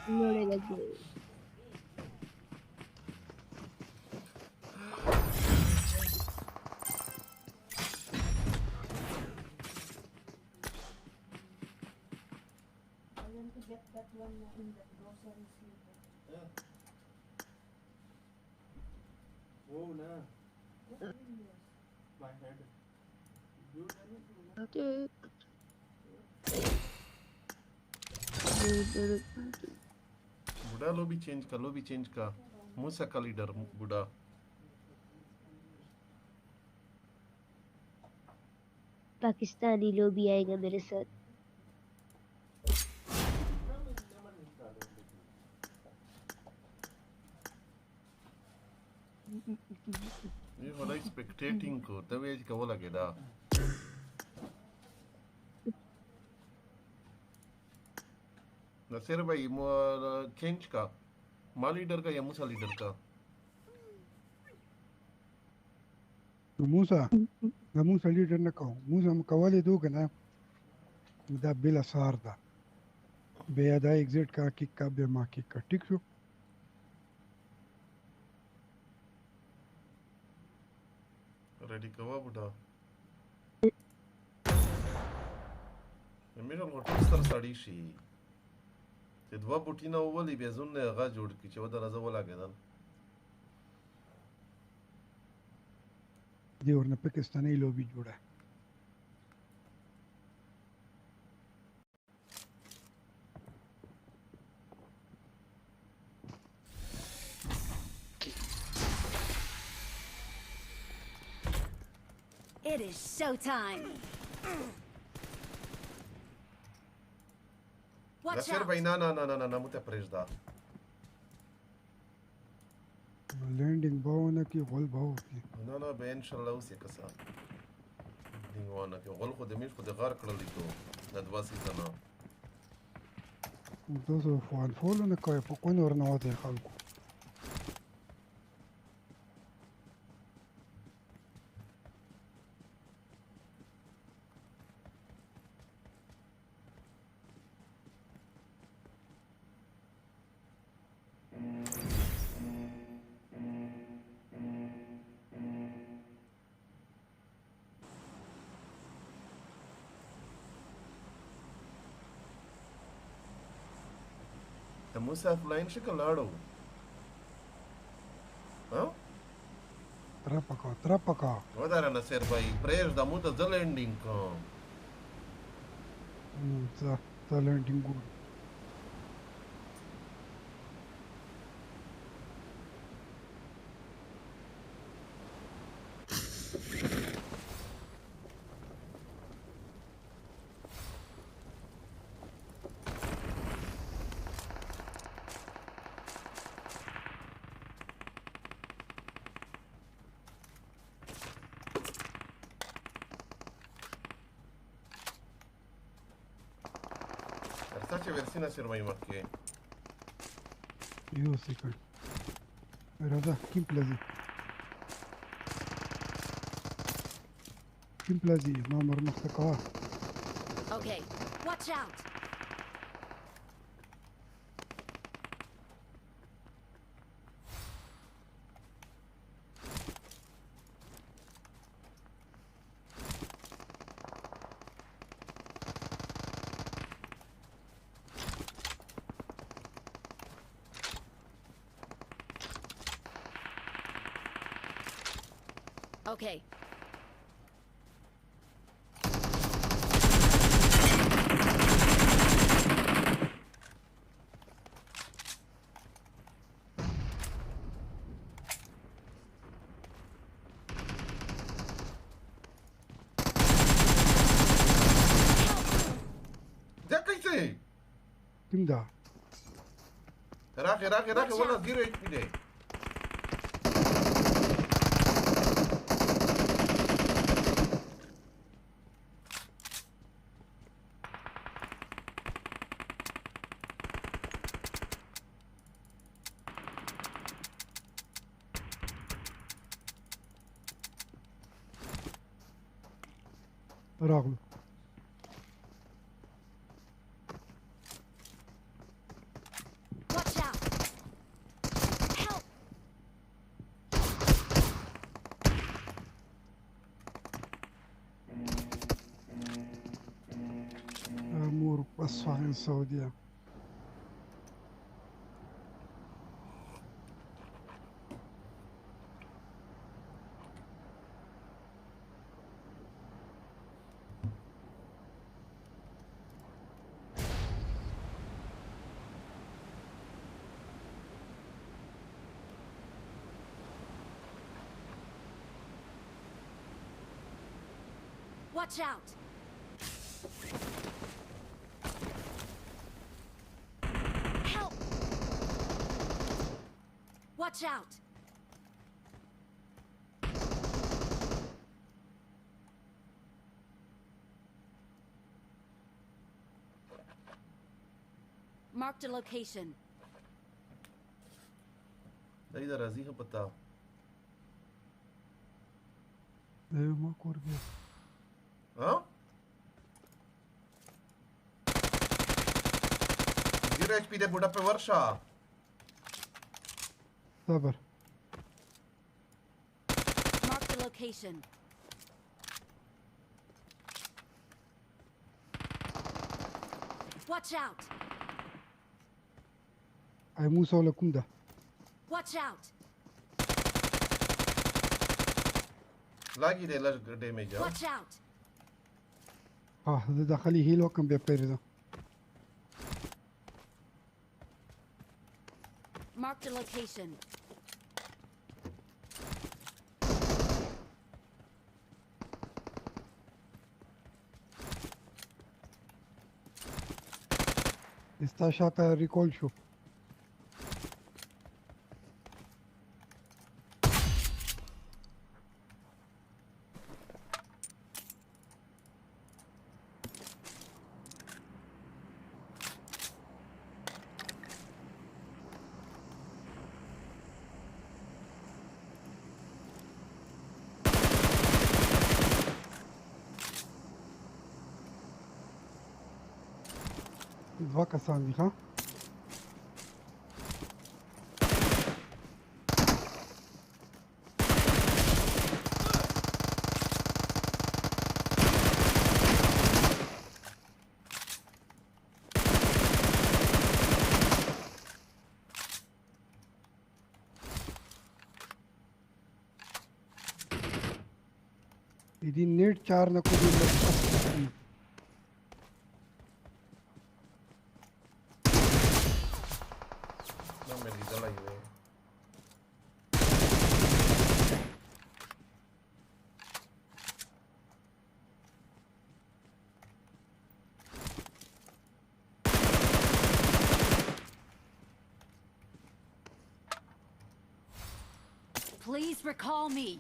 Loaded again. Oh, no. My head. बुढ़ा लो भी change का मूसा का leader बुढ़ा पाकिस्तानी लोग भी आएगा मेरे साथ ये वाला स्पेक्टेटिंग को तब ये क्या लगेगा नसीर भाई चेंज का माल लीडर का या मूसा लीडर का Musa leader na kao. Musa mkawali do kana. Da bila sarda. Be da exit ka kick ka be ma kick ka. ठीक शो. रेडी कवा बुढ़ा मेरा होटल सर साड़ी शी ते दवा बुटीना ओवली बेजुन ने गा जोड़ की चवदा रजा वला गेदल दे और न पाकिस्तानी लोग भी जोड़ा It is showtime. Watch Naseer out. भाई ना मुते प्रेजदा लैंडिंग भाव की गोल भाव की ना बे इंशाल्लाह उसे कसा दिंगवाना के गोल को दमीर को दगार कर ली तो नदवासी तना दोस्तों फोन फॉलो न कोई पकौन और ना होते खालको मूसा फ्लाइन शिकल आड़ो हाँ Trapaka. वदारा नसीर भाई प्रेज दा मुते द लैंडिंग का The landing good. Arsace versina sirmai makke. Io second. Raza, kim plazi? Kim plazi? Ma marmuk takawa. Okay, watch out. Okay. ده कैसे? Kim da? راك والله 0 HP ده. راغلو Watch out! Help! امور اصفهان السعوديه Watch out! Help! Watch out! Marked a location. ده इधर राजी है पता ما كوربي ها 0 HP ده बुढ़ा पे वर्षा صبر Marked a location. Watch out! اي موسى ولا كومدا Watch out! लागी रे लग डैमेज है Watch out! اه ده داخلي هيل وكم بيبير ده Marked a location. está شاطر ريكول شو Dva kasani, ha? Idi net 4 na kudi ना मेरी जलाई हुई Please recall me.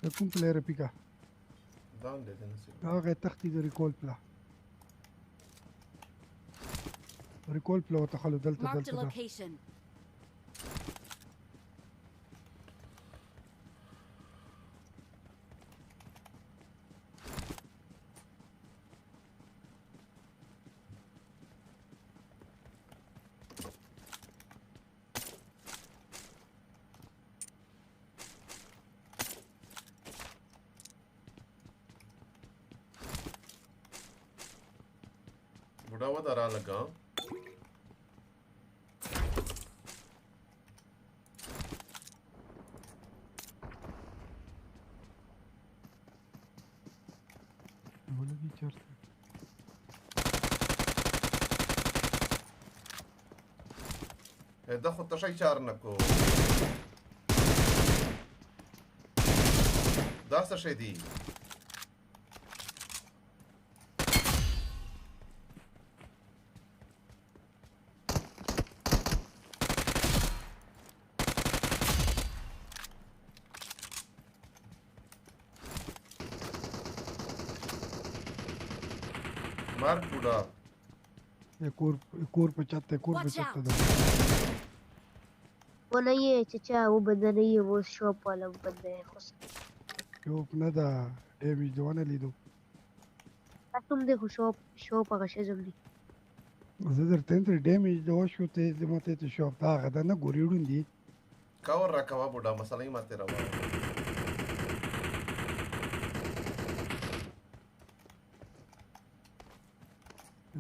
يكون بلاير بيكا दान दे देने से هاغي تختي دي ريكول بلا ريكول بلا وتخلو دلتا Marked a دلتا ده location. बुढ़ा हुआ दरा लगा ولا دي شرط ده خد شيء شارنكو ده شيء دي मार पूरा एक और पचाते दो वो नहीं है चचा वो बंदा नहीं है वो शॉप वाला बंदा है खुश شوف ندى डैमेज दोने लिदो तुम देखो शॉप आकाशजम दी زدر تنتر डैमेज दो شو ته د مته ته شوپ دا غدا نه ګوريډون دي Kawar rakawa buda masalah ini mati rawa.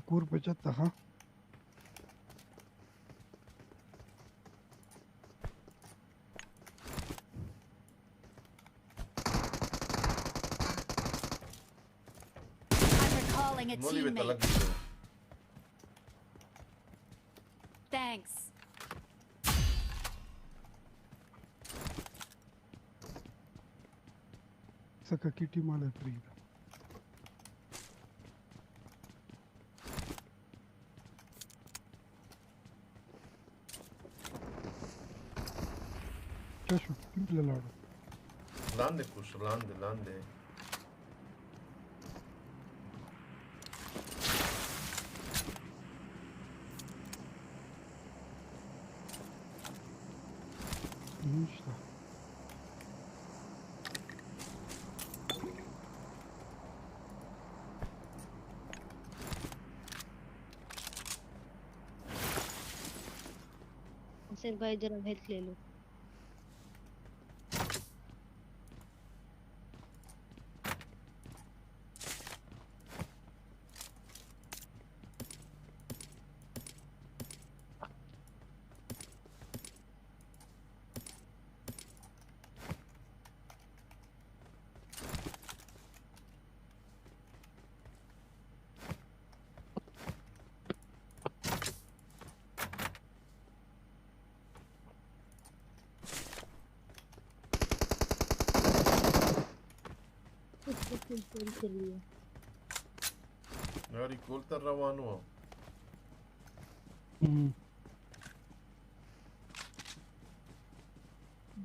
کور په چته ها I'm recalling a Moli beta teammate. lagi tu. Thanks. سکه کیټی مال پریدا چشو کیمپل لاړو Lande kush, lande. نشته sir भाई जरा हेल्थ ले लो Nari cool tar rawanu.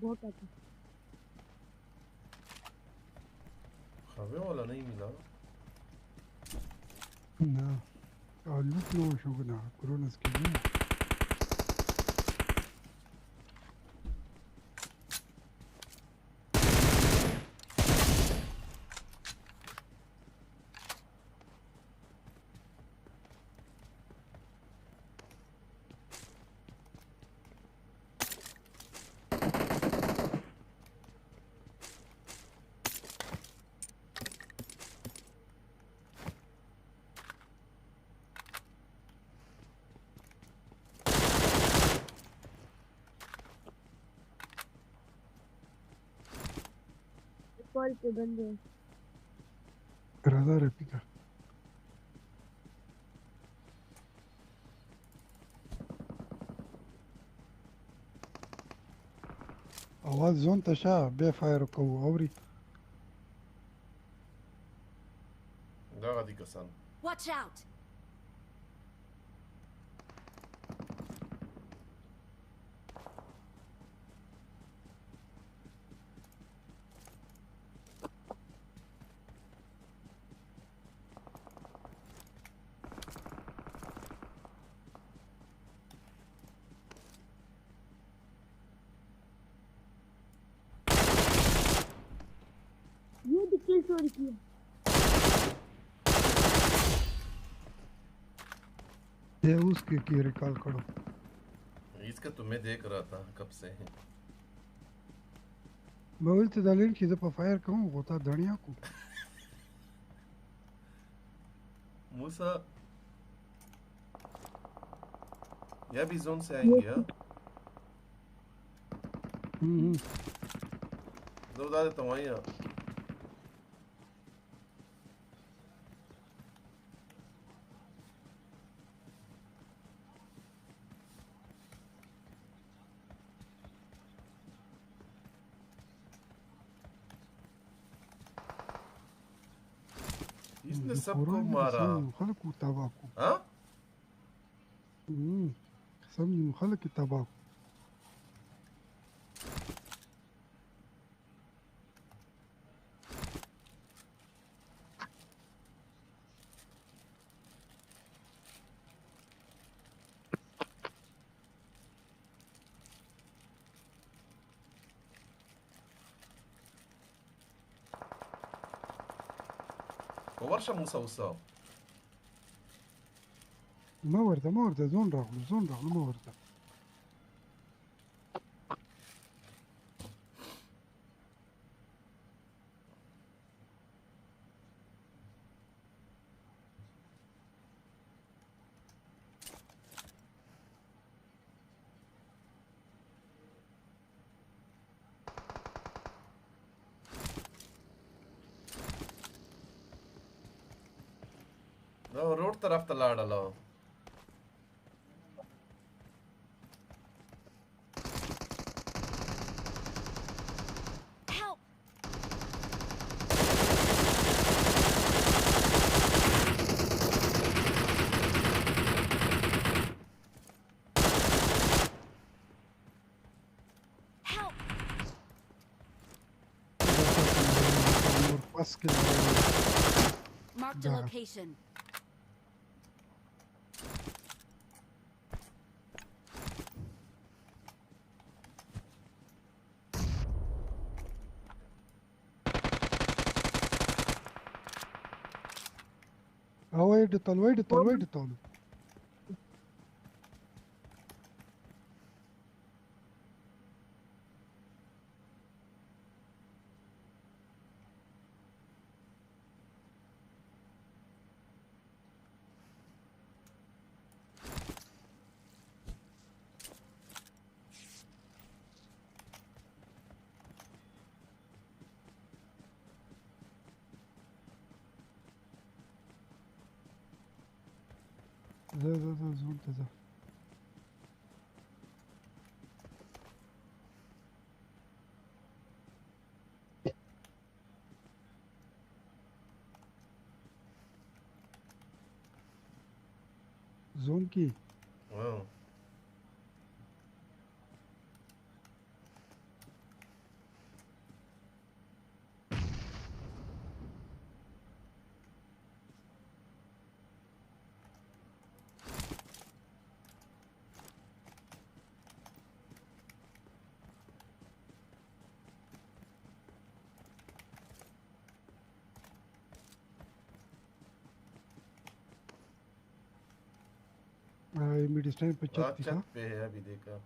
बहुत आता Khabe wala nahi mila. نه لوټ نو شو کنه کرونا سکین call पे बंदे राजा रेपिका आवाज زون ته شه به فایر کوو اوري Da gadi kasan. Watch out. ये किल चोरी किया ये उसके की रिकॉल करो इसका तुम्हें देख रहा था कब से. मैं बोलते दालिन की जब फायर कहूँ होता धनिया को Musa. या भी जोन से आएंगे हाँ. दो बता देता हूँ वहीं हाँ. इसने सबको मारा. خلق تباہ کو हाँ? سمجھ خلق تباہ کو ورشه موسى وسام ما ورده زون راغلو ما ورده روډ طرف ته لاړله Marked a location. ويد طول ذا زون ذا زون की मिड स्टाइल पे चेक दिखा पे है अभी देखा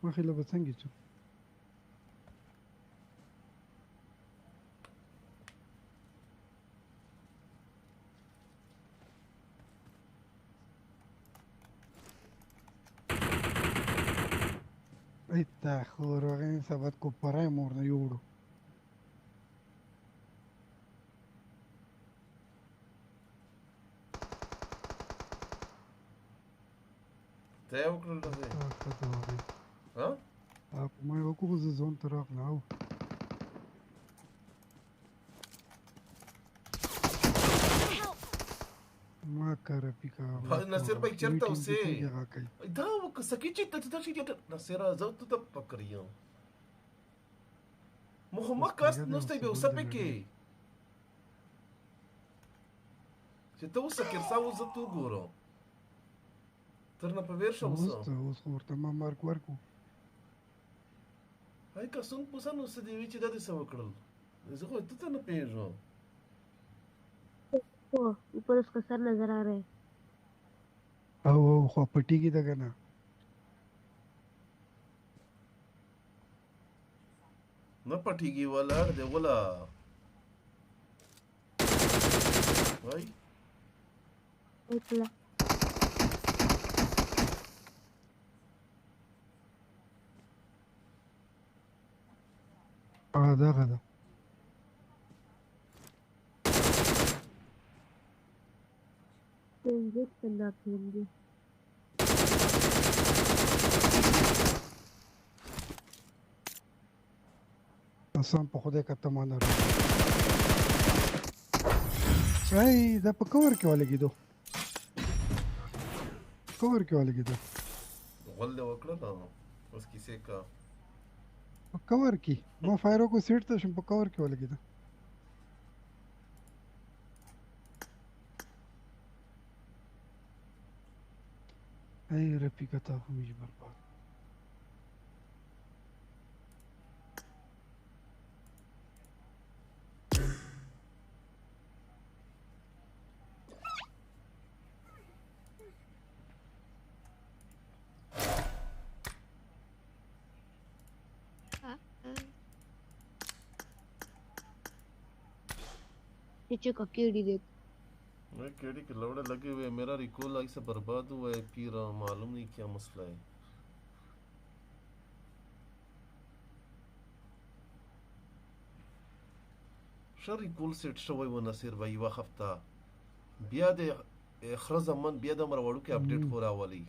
ما خلا بتسنجي شو ايتا خورغين سبت كوبراي مورنا يورو ته وکړل دې ها ما یو کوم زون طرف لاو ما کار پیکا نصیر भाई چرته اوسه دا وکسکی چې ته شي نصیر زو ته پکړیو مخه کاست نو ستې به اوسه پکې چې ته اوسه کړساو زه تو ګورو ترنه په ویر شو اوس ورته ما مارک ورکو هاي کسون پوسانو څه دی چې د دې څه وکړل زه خو ته نه پیژو ऊपर उसका सर नजर आ रहा है او خو پټی کی دغه نه نه پټیږي ولاړ دی ولا وای اطلع دغه ده څنګه پیږي سم په خوده کته مانه ای دا په کور کې ولګیدو کور کې ولګیدو غول له وکړه دا اوس کیسه کا په کور کې ما فایرو کو سیټ ته شم په کور کې ولګیدو ای رفیقتا خو مې برباد नीचे का केड़ी देख मैं केड़ी के लौड़े लगे हुए मेरा रिकॉल ऐसे बर्बाद हुआ है पीरा मालूम नहीं क्या मसला है شو recall set شوی و نصیر و یو هفته بیا د خره زمان بیا د مرواړو کې اپډیټ خو راولي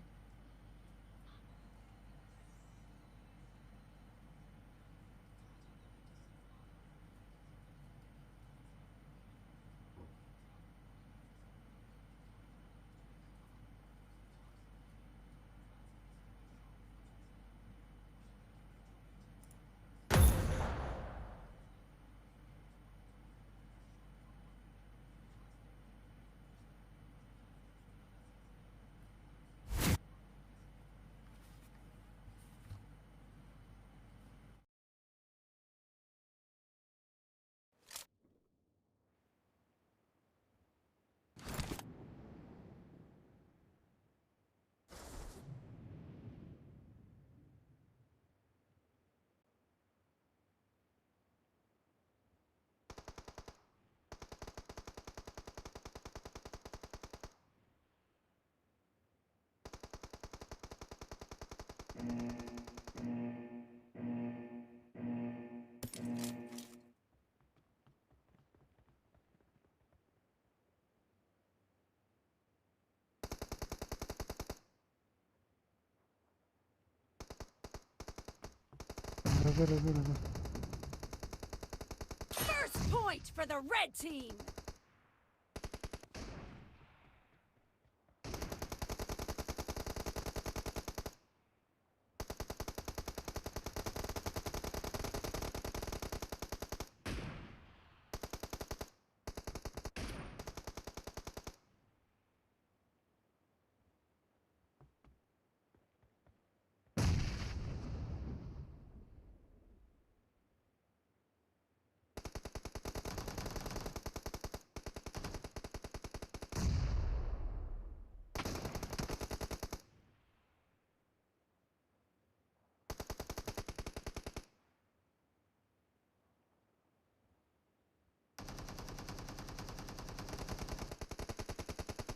First point for the red team.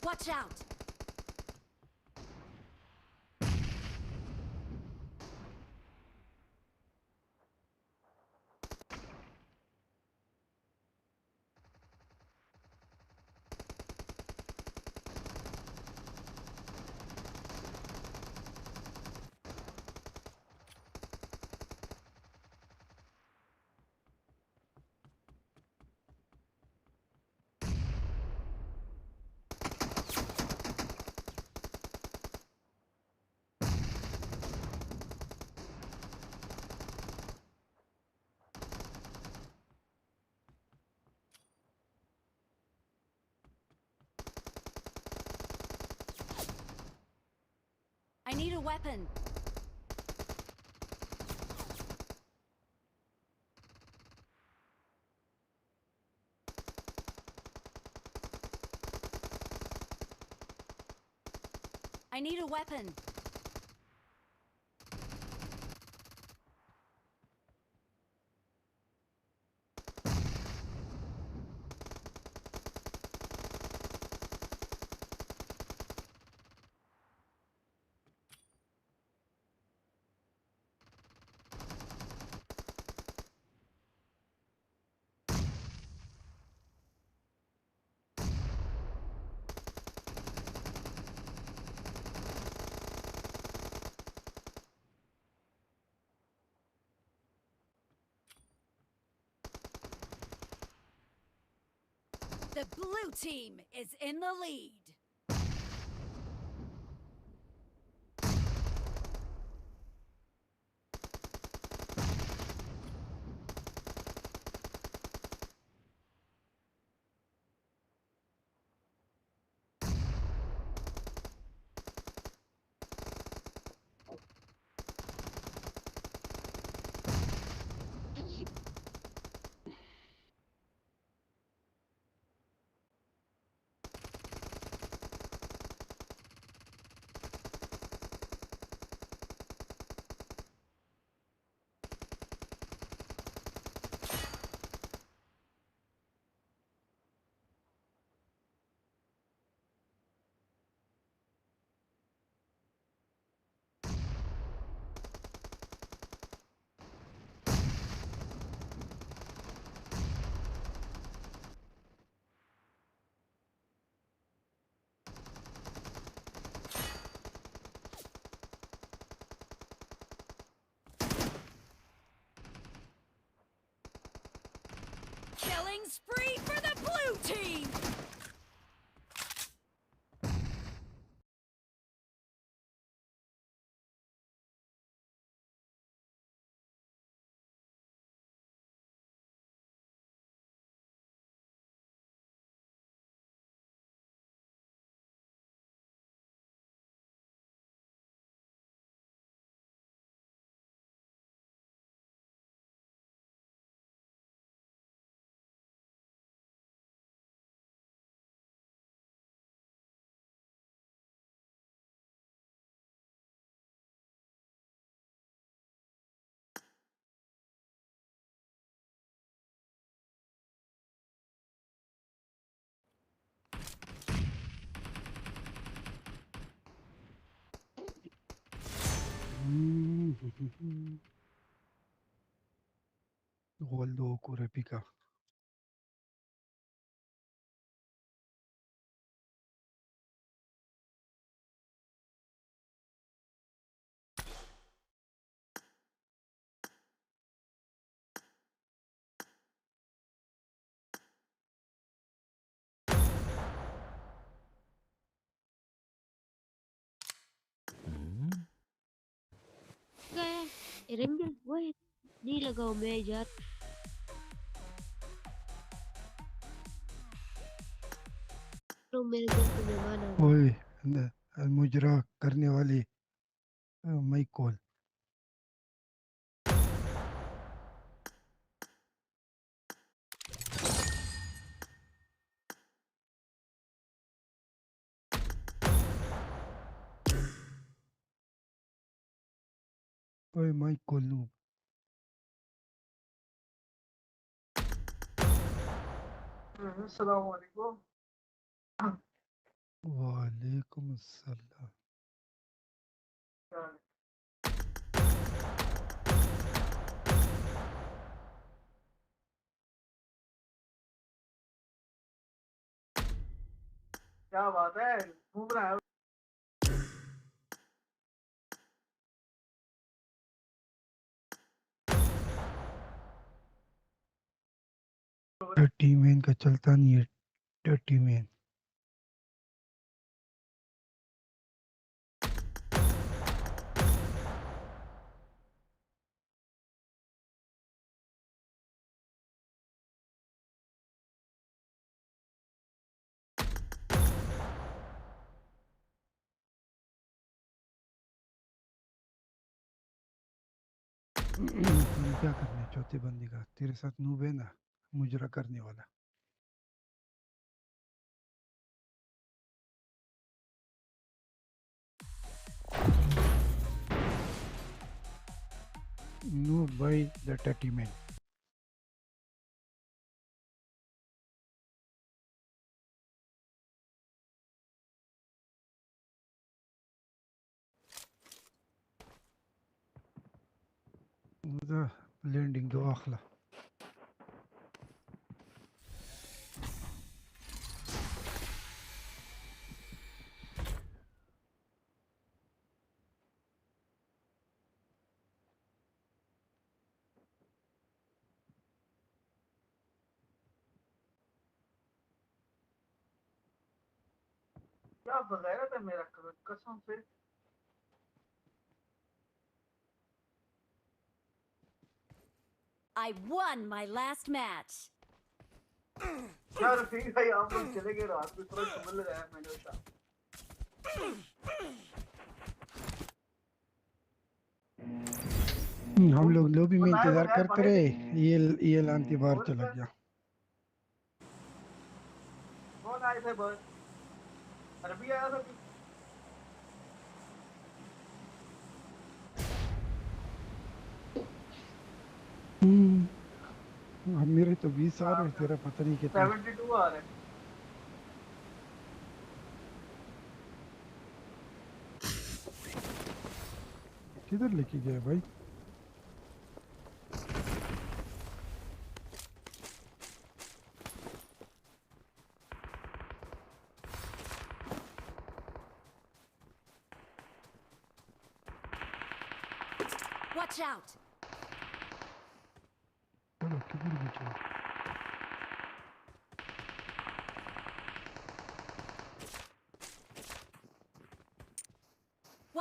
Watch out! I need a weapon. I need a weapon. The blue team is in the lead. Killing spree for the blue team! Gol do cu repica. गया ranger वो है नहीं लगाओ मैं यार तो मेरे घर पे मेहमान आ गए ओए मुजरा करने वाली माइक कॉल ओए माइक कॉल नू अस्सलाम वालेकुम वालेकुम अस्सलाम क्या बात है घूम रहा है 30 में इनका चलता नहीं है 30 में तुम क्या करने चौथे बंदी का तेरे साथ नूब है ना मुजरा करने वाला नूब भाई द 30 में وده ليندنج دو اخلا क्या बगैरत है मेरा कसम से I won my last match. यार ठीक है आप लोग चले गए रात को थोड़ा समझ रहा है मैंने शाम हम लोग लॉबी में इंतजार करते रहे ये लांती बाहर चला गया कौन आए थे बस अरबी आया था अब मेरे तो 20 आ रहे तेरा पता नहीं कितना 72 आ रहे किधर लेके गया भाई Watch out! चलो किधर भी चलो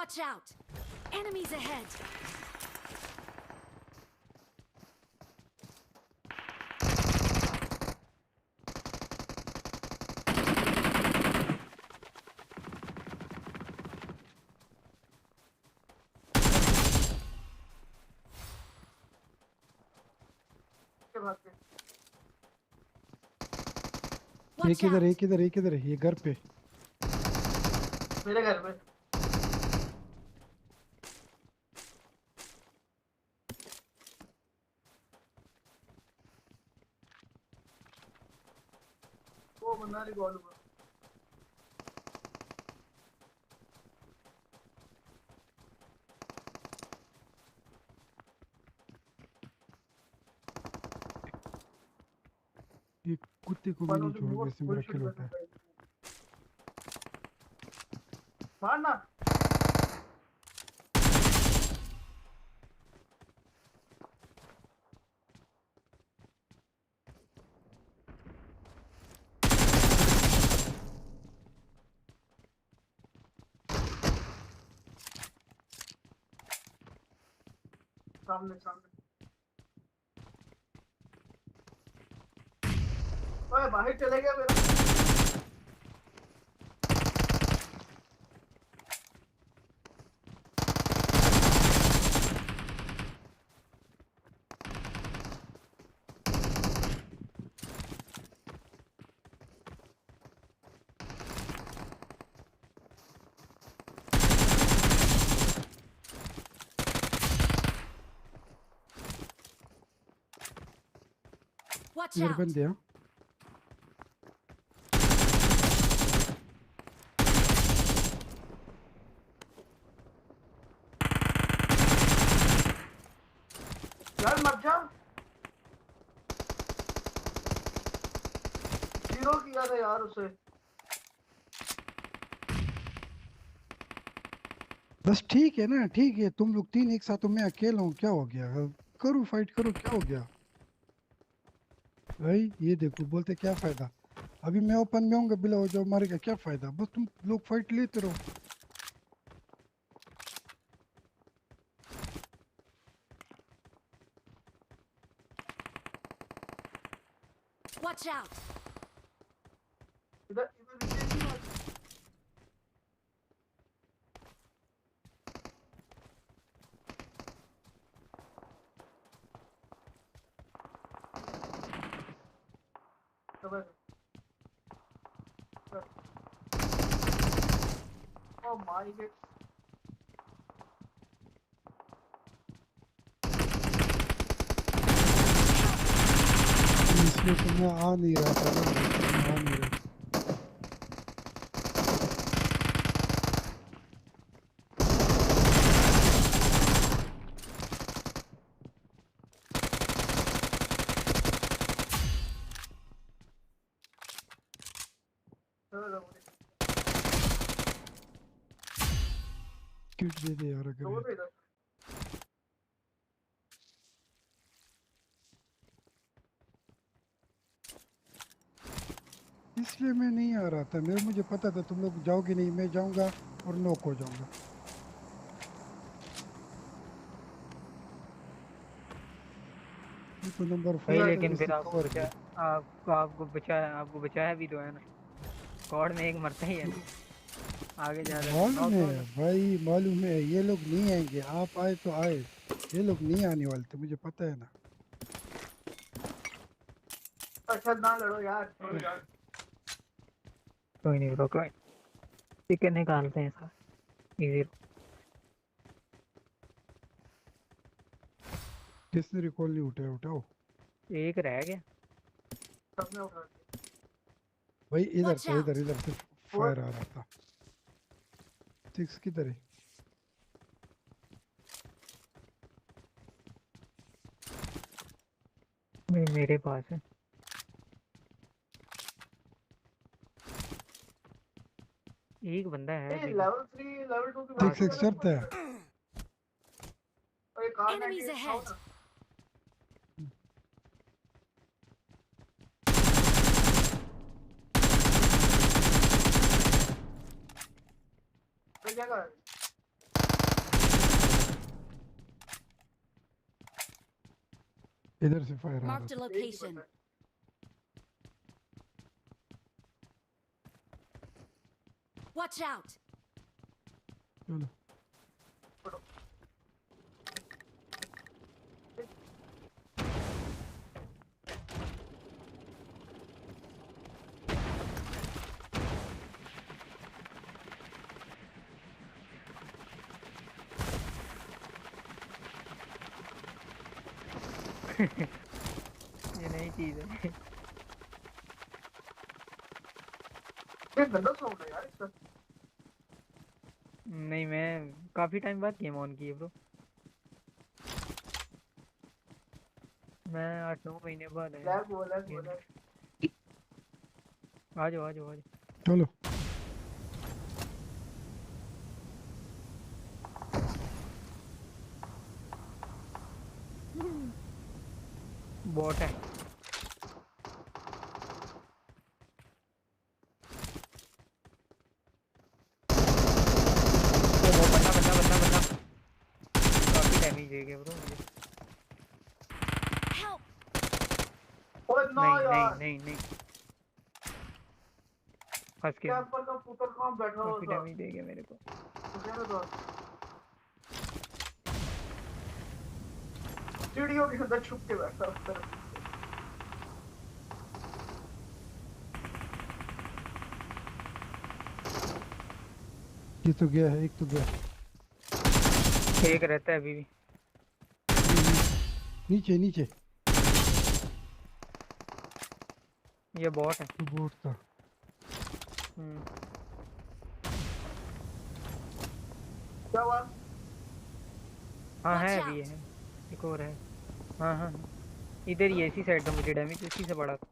Watch out! Enemies ahead! एक इधर एक इधर एक इधर ये घर पे मेरे घर पे वो बंदा रिकॉर्ड हुआ ये कुत्ते को भी नहीं छोड़ के मेरा किल होता है मारना सामने सामने ओए बाहर चले गया मेरा Watch इधर out! बंदे हैं यार मत जा जीरो किया था यार उसे बस ठीक है ना ठीक है तुम लोग तीन एक साथ तो मैं अकेला हूँ क्या हो गया करो फाइट करो क्या हो गया भाई ये देखो बोलते क्या फायदा अभी मैं ओपन में होऊंगा बिला हो जाओ मारेगा क्या फायदा बस तुम लोग फाइट लेते रहो Watch out! इधर इधर नीचे नहीं है। Oh my god. इसलिए तो मैं आ नहीं रहा था ना मैं आ नहीं रहा किट दे दे यार अगर है। इसलिए मैं नहीं आ रहा था मेरे मुझे पता था तुम लोग जाओगे नहीं मैं जाऊंगा और नॉक हो जाऊंगा ये तो नंबर 4 लेकिन फिर आपको बचाया भी तो है ना स्क्वाड में एक मरता ही है आगे जा रहा है मालूम है भाई मालूम है ये लोग नहीं आएंगे आप आए तो आए ये लोग नहीं आने वाले थे मुझे पता है ना अच्छा ना लड़ो यार कोई नहीं ब्रो कोई चिकन निकालते हैं सर इजी किसने रिकॉल नहीं उठाया उठाओ एक रह गया सबने उठा भाई इधर से इधर से फायर आ रहा था 6 किधर है मेरे पास है एक बंदा है लेवल 3 लेवल 2 की 6 चढ़ता है और ये कार Enemies ahead! क्या कर इधर से फायर आ रहा Marked a location. Watch out. चलो ये नई चीज है। ये गंदा साउंड है यार इसका। नहीं, मैं काफी टाइम बाद गेम ऑन की है ब्रो। मैं 8-9 महीने बाद है। लैग हो रहा है। आ जाओ आ जाओ आ जाओ। चलो बॉट है। वो बंदा काफी डैमेज दे गया ब्रो मुझे। ओए ना यार। नहीं फंस गया। कैंपर का पुत्र कहां बैठा हुआ काफी था? डैमेज दे गया मेरे को। सीढ़ियों के अंदर छुप के बैठा हुआ। ये तो गया है, एक तो गया। एक रहता है अभी भी। नीचे नीचे ये बॉट है। तो बोट था। क्या हुआ? हाँ है अभी है। एक और है। हाँ इधर ही ऐसी साइड था। मुझे डैमेज इसी से पड़ा था।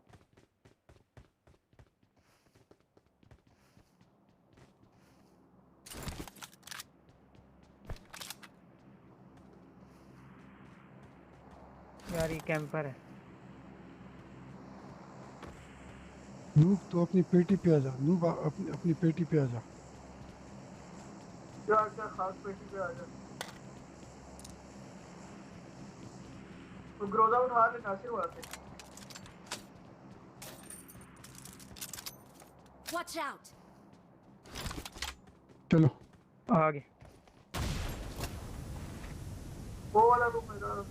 यार ये कैंपर है। नूब तो अपनी पेटी पे आ जा। नूब अपनी पेटी पे आ जा। क्या खास पेटी पे आ जा। तो ग्रोजा उठा ले नासिर वहां से। Watch out. चलो आगे। वो वाला रूम मेरा।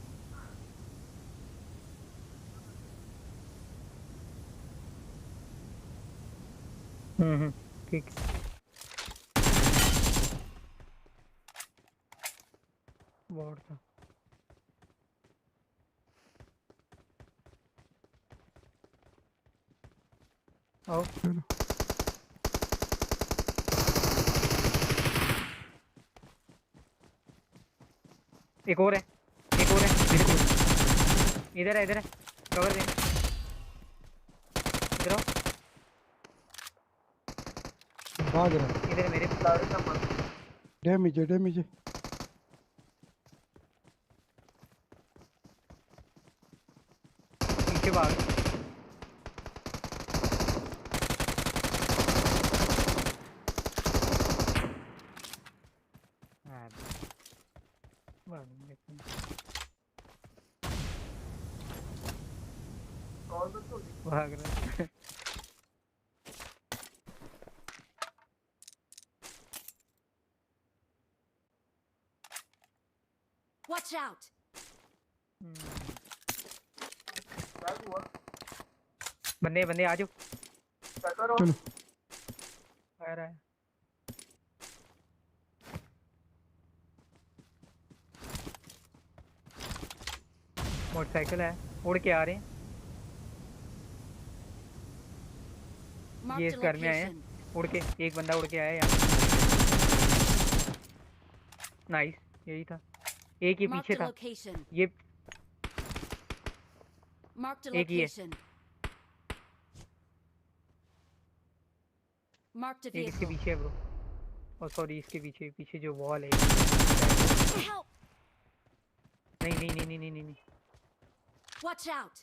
ठीक। बॉट था। आओ एक और है। इधर है कवर दे। इधर आओ। भाग रहा है। इधर मेरे डैमेज है पीछे भाग। भाग रहा है। Watch out. बंदे आ जाओ। चलो आ रहा है। मोटरसाइकिल है। उड़ के आ रहे हैं। ये इस घर में आए हैं उड़ के। एक बंदा उड़ के आया यहाँ। नाइस यही था। एक ही पीछे था। ये एक ही है। एक इसके पीछे है ब्रो। और सॉरी इसके पीछे जो वॉल है। नहीं। Watch out.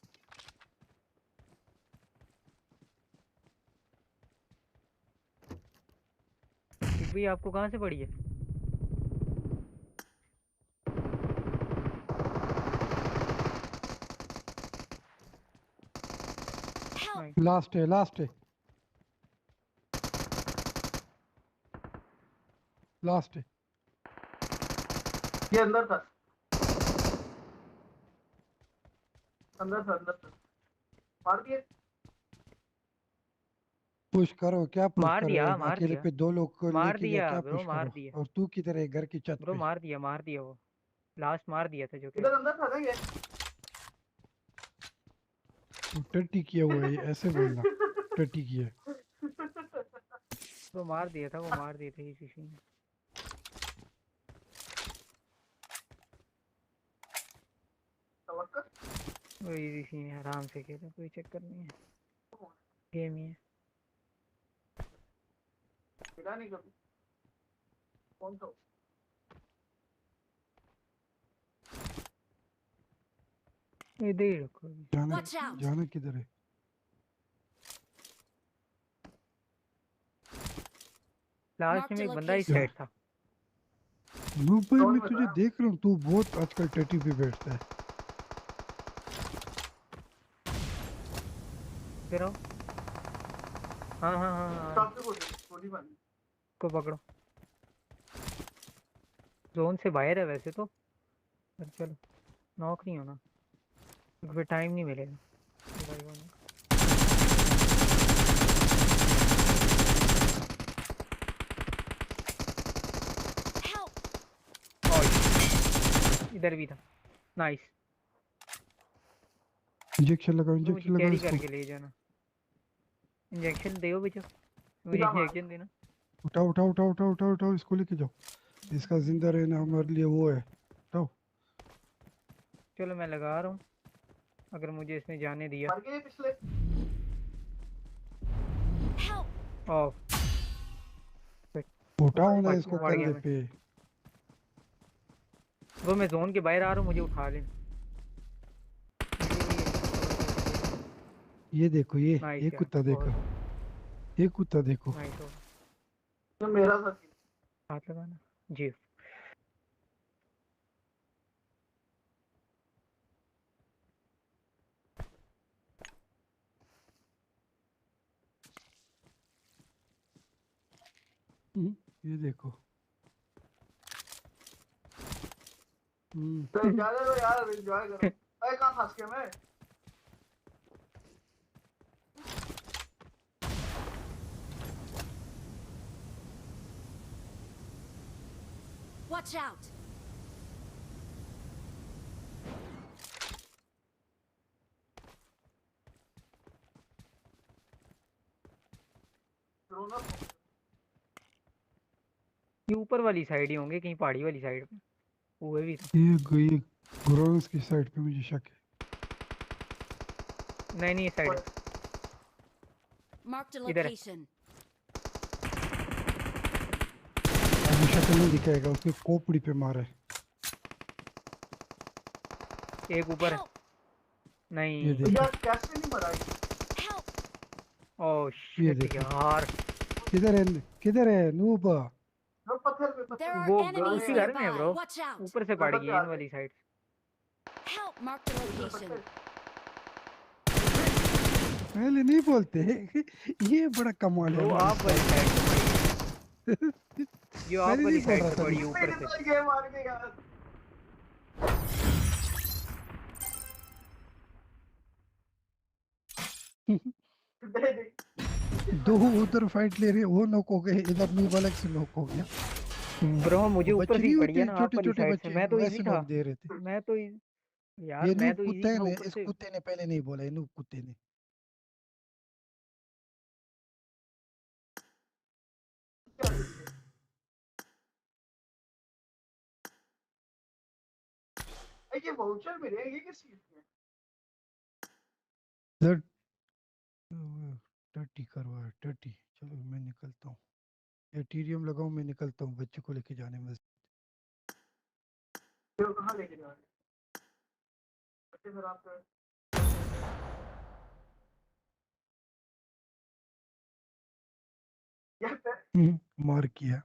भाई आपको कहाँ से पड़ी है? लास्ट है लास्ट है लास्ट है ये अंदर था अंदर था मार दिए पुश करो क्या पुश मार करो दिया अकेले पे दो लोग को मार लेके दिया क्या ब्रो, पुश मार करो दिया और तू किधर है घर की छत ब्रो, पे मार दिया वो लास्ट मार दिया था जो कि इधर अंदर था ना ये तू टट्टी किया हुआ है ऐसे बोलना टट्टी किया वो मार दिया था किसी ने वो इजी सी है, आराम से खेलो, कोई चक्कर नहीं है, गेम ही है। मिला नहीं कभी कौन था इधर ही रखो जाना जाना किधर है लास्ट में एक बंदा इस साइड था। नूब भाई मैं तुझे देख रहा हूँ तू बहुत आजकल टट्टी पे बैठता है फिर हाँ को पकड़ो, जोन से बाहर है वैसे तो, पर चलो नॉक नहीं होना, फिर टाइम नहीं मिलेगा। इधर भी था, नाइस। इंजेक्शन लगाओ इंजेक्शन लगाओ कैरी इसको करके ले जाना, इंजेक्शन दो बच्चों, मुझे इंजेक्शन देना। उठाओ उठाओ उठाओ उठाओ उठाओ उठाओ इसको लेके जाओ, इसका जिंदा रहना हमारे लिए वो है। उठाओ चलो मैं लगा रहा हूँ, अगर मुझे इसने जाने दिया। उठाओ ना इसको कंधे पे। वो मैं जोन के बाहर आ रहा हूँ, मुझे उठा लेना। ये देखो ये कुत्ता देखो, ये कुत्ता देखो। तो मेरा साथी हाथ लगाना जी। ये देखो जाने दो यार, एंजॉय करो। अरे कहाँ फंस गया मैं? Watch out! ये ऊपर वाली साइड ही होंगे, कहीं पहाड़ी वाली साइड पे हुए भी था। ये ग्रोन्स की साइड पे मुझे शक है। नहीं ये साइड Marked a location. शक्ल नहीं दिखाएगा, उसके कोपड़ी पे मारा है। एक ऊपर है, नहीं ये यार कैसे नहीं मरा ये? ओह शिट यार, किधर है नूब? वो उसी घर में है ब्रो, ऊपर से पड़ गई इन वाली साइड। Marked a location. पहले नहीं बोलते ये बड़ा कमाल है। वो आप वाली साइड जो आप वाली साइड से पड़ी ऊपर से। ये मार के यार दो उधर फाइट ले रहे, वो नॉक हो गए, इधर नूब अलग से नॉक हो गया। ब्रो मुझे ऊपर से पड़ी है ना, आप वाली छोटे साइड से। मैं तो वैसे इजी था, नॉक दे रहे थे। मैं तो यार ये मैं नूब तो इजी कुत्ते था ने, ऊपर इस से। कुत्ते ने पहले नहीं बोला, ये नूब कुत्ते ने। ये वाउचर मिले, ये किस चीज के? टट्टी करवा टट्टी। चलो मैं निकलता हूँ, एटीरियम लगाऊं, मैं निकलता हूँ बच्चे को लेके जाने में। तो कहाँ लेके जा रहे हैं? बच्चे फिर आप मार किया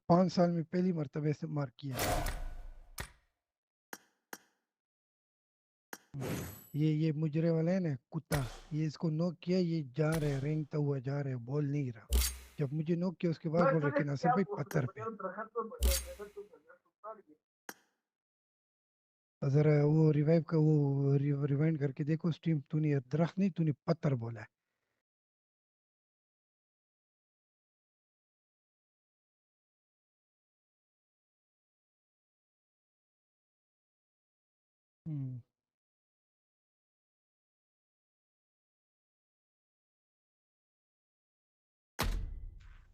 5 साल में पहली मर्तबे से मार किया। ये मुजरे वाला है ना कुत्ता, ये इसको नॉक किया, ये जा रहा है, रेंगता हुआ जा रहा है, बॉल नहीं रहा। जब मुझे नॉक किया उसके बाद बोल रहे कि नासिर भाई पत्थर पे। जरा वो रिवाइव का वो रिवाइंड करके देखो स्ट्रीम, तूने दरख्त नहीं तूने पत्थर बोला है।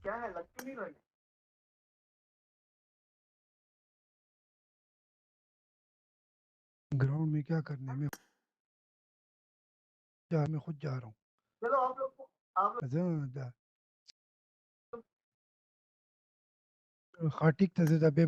क्या है, लग क्यों नहीं रही? ग्राउंड में क्या करने में, मैं खुद जा रहा हूँ। चलो आप लोग खाटिक तज़े बे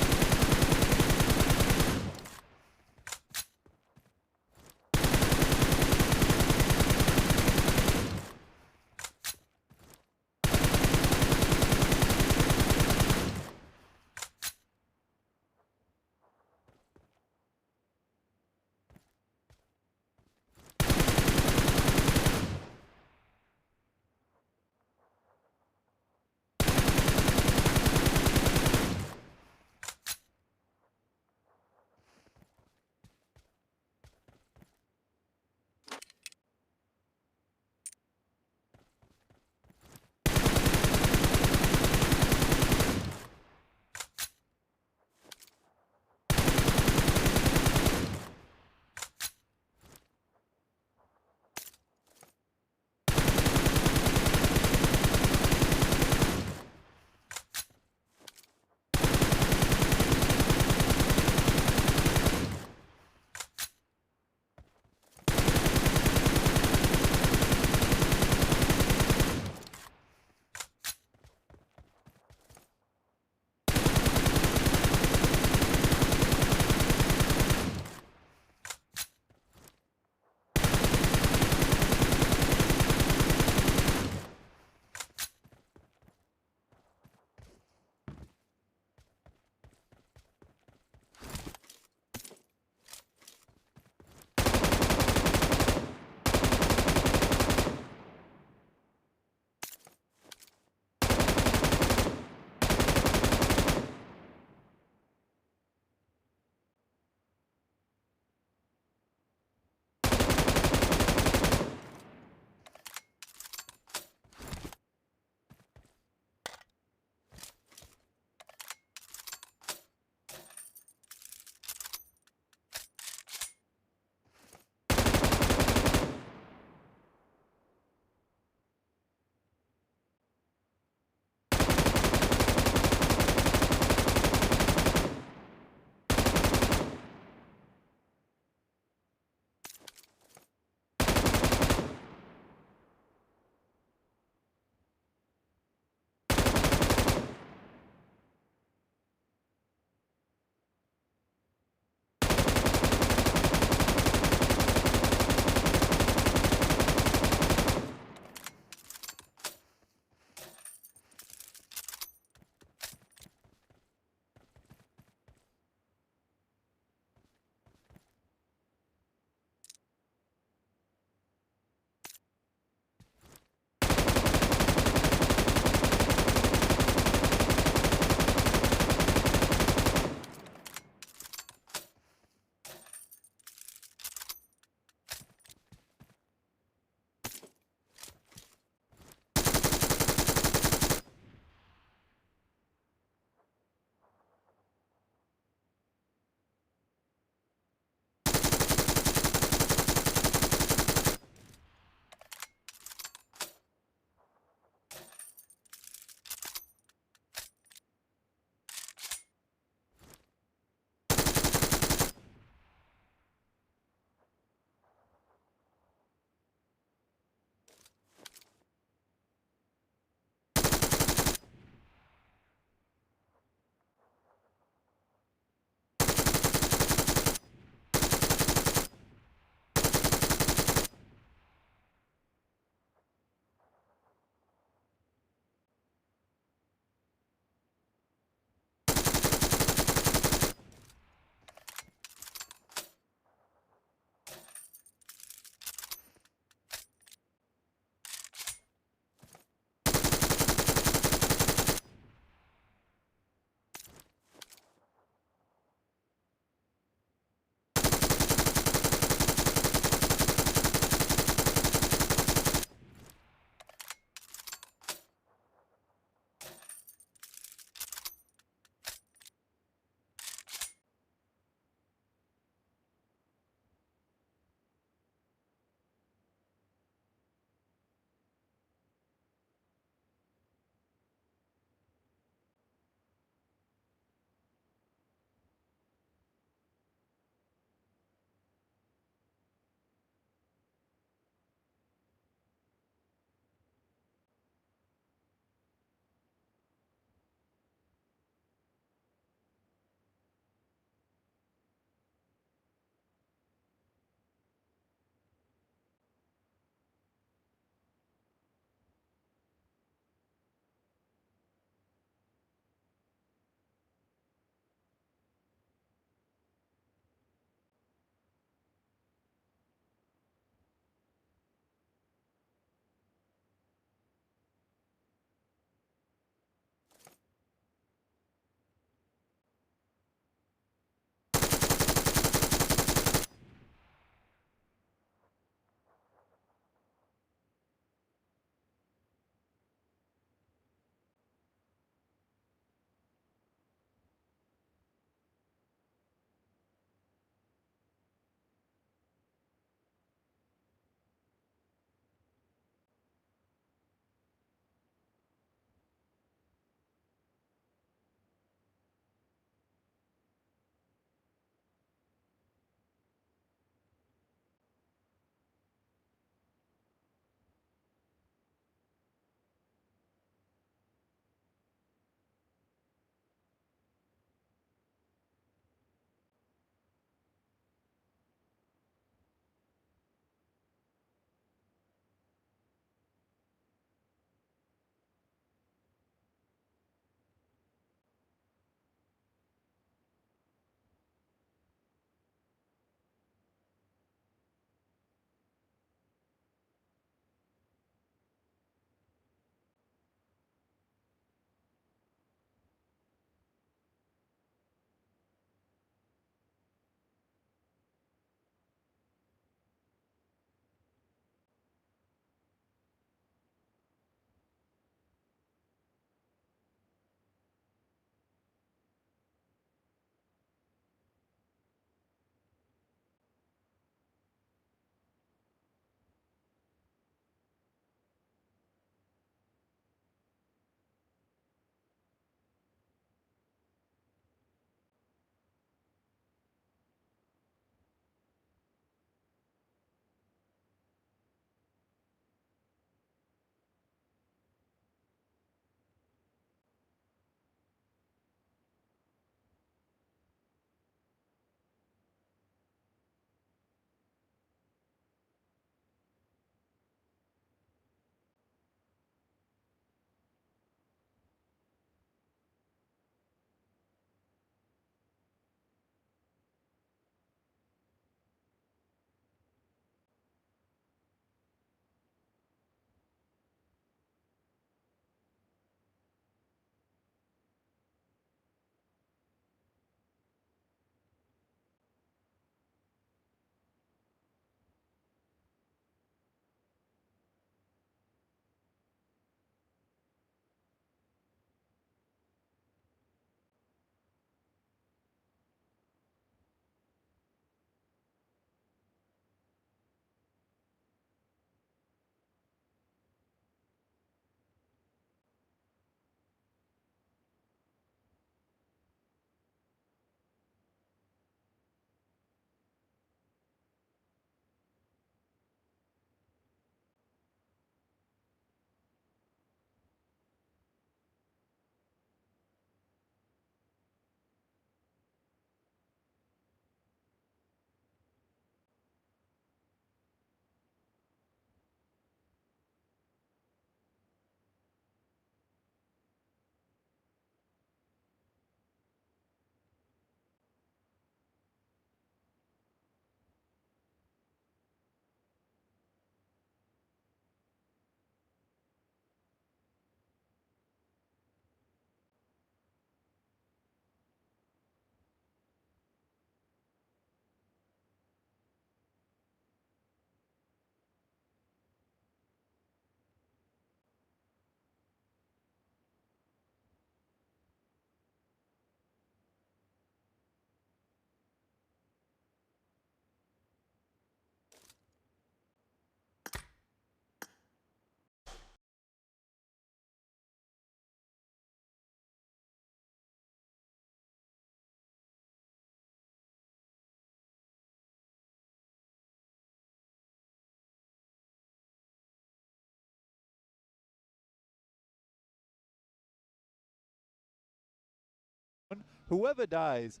Whoever dies.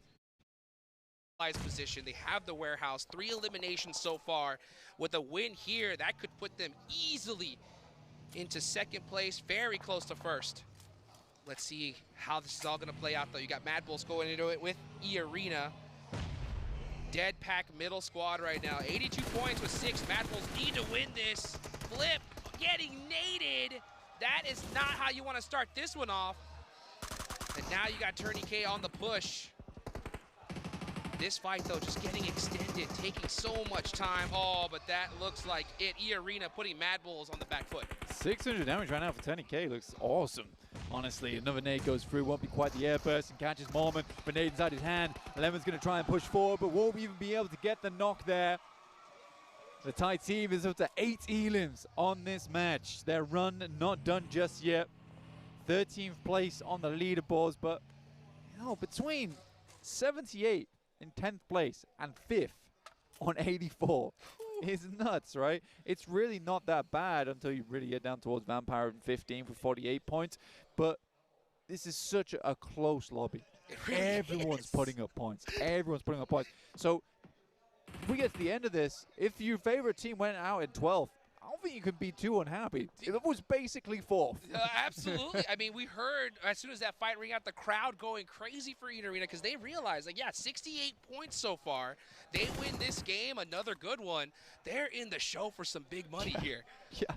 Position. They have the warehouse. 3 eliminations so far. With a win here, that could put them easily into second place, very close to first. Let's see how this is all going to play out, though. You got Mad Bulls going into it with E-Arena. Dead pack middle squad right now. 82 points with 6. Mad Bulls need to win this. Flip getting naded. That is not how you want to start this one off. And now you got Turney K on the push. This fight, though, just getting extended, taking so much time. Oh, but that looks like it. E-Arena putting Mad Bulls on the back foot. 600 damage right now for Turney K. Looks awesome. Honestly, another nade goes through. Won't be quite the air burst and catches Mormon. Grenade inside his hand. Lemon's going to try and push forward, but won't even be able to get the knock there. The Thai team is up to 8 elims on this match. Their run not done just yet. 13th place on the leaderboards, but you know, between 78 in 10th place and 5th on 84 is nuts, right? It's really not that bad until you really get down towards Vampire in 15 for 48 points, but this is such a close lobby. Really Everyone's putting up points. Everyone's putting up points. So if we get to the end of this, if your favorite team went out in 12th, I don't think you can be too unhappy. It was basically 4th. Absolutely. I mean, we heard as soon as that fight rang out, the crowd going crazy for E-Arena because they realized, like, yeah, 68 points so far. They win this game, another good one. They're in the show for some big money here. Yeah.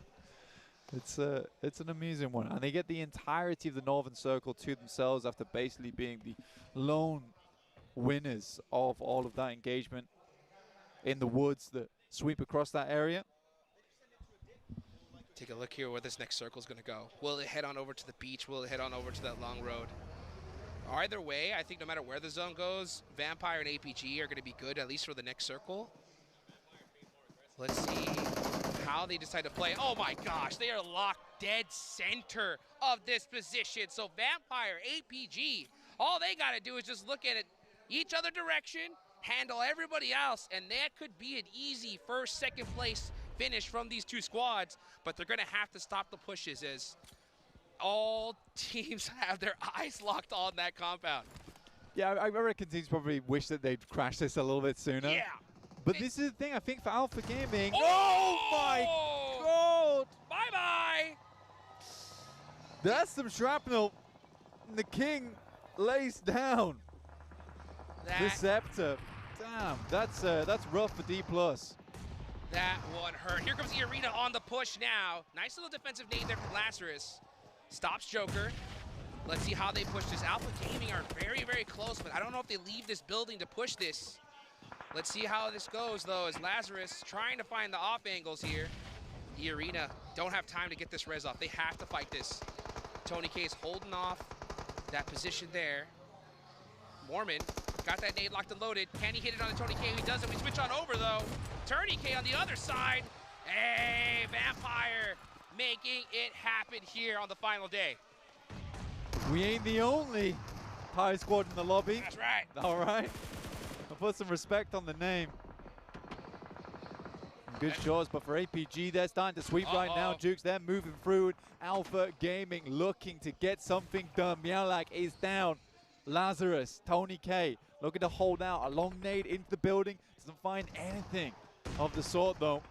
It's an amusing one. And they get the entirety of the Northern Circle to themselves after basically being the lone winners of all of that engagement in the woods that sweep across that area. Take a look here where this next circle is going to go. Will it head on over to the beach? Will it head on over to that long road? Either way, I think no matter where the zone goes, Vampire and APG are going to be good, at least for the next circle. Let's see how they decide to play. Oh my gosh, they are locked dead center of this position. So Vampire, APG, all they got to do is just look at it each other direction, handle everybody else, and that could be an easy first, second place finish from these two squads, but they're going to have to stop the pushes as all teams have their eyes locked on that compound. Yeah, I reckon teams probably wish that they'd crashed this a little bit sooner. Yeah. But this is the thing, I think, for Alpha Gaming. Oh, my God! Bye-bye! That's some shrapnel. And the King lays down the Scepter. Damn, that's rough for D+. That one hurt. Here comes E-Arena on the push now. Nice little defensive nade there from Lazarus. Stops Joker. Let's see how they push this. Alpha Gaming are very, very close, but I don't know if they leave this building to push this. Let's see how this goes, though, as Lazarus trying to find the off angles here. E-Arena don't have time to get this res off. They have to fight this. Tony K is holding off that position there. Mormon got that nade locked and loaded. Can he hit it on the Tony K? He doesn't. We switch on over, though. Turney K on the other side. Hey, Vampire making it happen here on the final day. We ain't the only Thai squad in the lobby. That's right. All right. I'll put some respect on the name. Good shots, but for APG, they're starting to sweep right now. Jukes, they're moving through. Alpha Gaming looking to get something done. Mialak is down. Lazarus, Tony K looking to hold out. A long nade into the building. Doesn't find anything of the sort, though.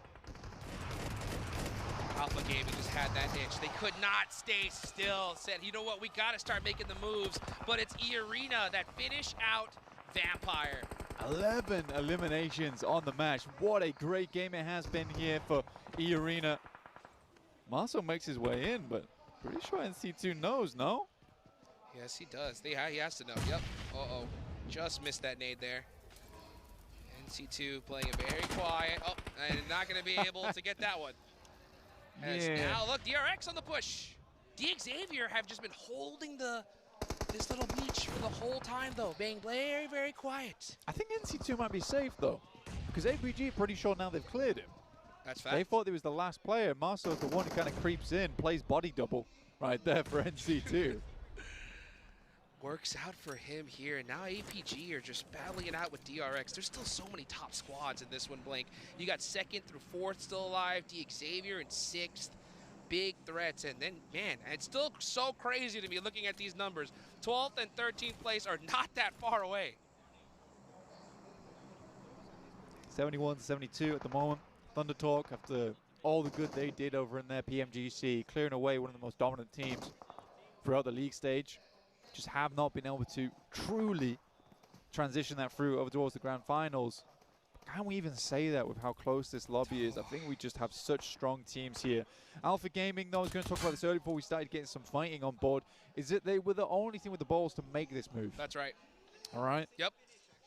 Alpha Gaming just had that itch. They could not stay still. Said, you know what, we got to start making the moves. But it's E-Arena that finish out Vampire. 11 eliminations on the match. What a great game it has been here for E-Arena. Marcel makes his way in, but pretty sure NC2 knows, no? Yes, he does. He has to know. Yep. Uh-oh. Just missed that nade there. NC2 playing it very quiet. Oh, and not going to be able to get that one. As now, look, DRX on the push. Xavier have just been holding this little beach for the whole time, though, being very, very quiet. I think NC2 might be safe, though, because APG pretty sure now they've cleared him. That's fact. They thought he was the last player. Marcel's the one who kind of creeps in, plays body double right there for NC2. Works out for him here, and now APG are just battling it out with DRX. There's still so many top squads in this one, Blink. You got 2nd through 4th still alive, Xavier in 6th. big threats. And then, man, it's still so crazy to me looking at these numbers. 12th and 13th place are not that far away. 71-72 at the moment. Thunder Talk, after all the good they did over in their PMGC, clearing away one of the most dominant teams throughout the league stage, just have not been able to truly transition that through over towards the grand finals. Can we even say that with how close this lobby is? I think we just have such strong teams here. Alpha Gaming, though, I was going to talk about this earlier before we started getting some fighting on board, is that they were the only team with the balls to make this move. That's right. All right? Yep.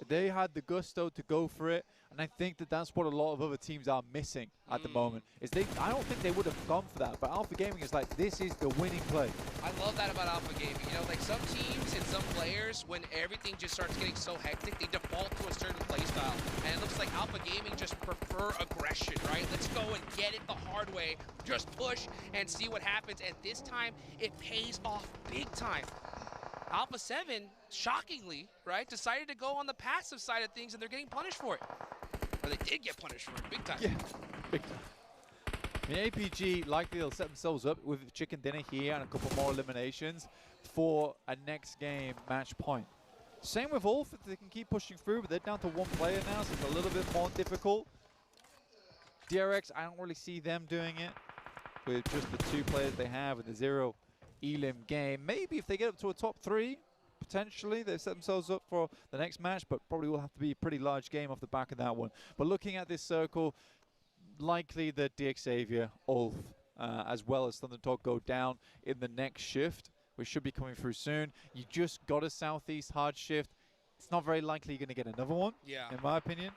They had the gusto to go for it, and I think that that's what a lot of other teams are missing at the moment. I don't think they would have gone for that, but Alpha Gaming is like, this is the winning play. I love that about Alpha Gaming. You know, like some teams and some players, when everything just starts getting so hectic, they default to a certain play style. And it looks like Alpha Gaming just prefer aggression, right? Let's go and get it the hard way. Just push and see what happens. And this time, it pays off big time. Alpha 7, shockingly, right, decided to go on the passive side of things, and they're getting punished for it. Or they did get punished for it, big time. Yeah, big time. I mean, APG, likely they'll set themselves up with chicken dinner here and a couple more eliminations for a next game match point. Same with Ulf, if they can keep pushing through, but they're down to one player now, so it's a little bit more difficult. DRX, I don't really see them doing it with just the two players they have in the 0 Elim game. Maybe if they get up to a top 3, potentially they've set themselves up for the next match, but probably will have to be a pretty large game off the back of that one. But looking at this circle, likely that DX Xavier, Ulf, as well as Thunder Talk go down in the next shift, which should be coming through soon. You just got a Southeast hard shift. It's not very likely you're going to get another one, in my opinion.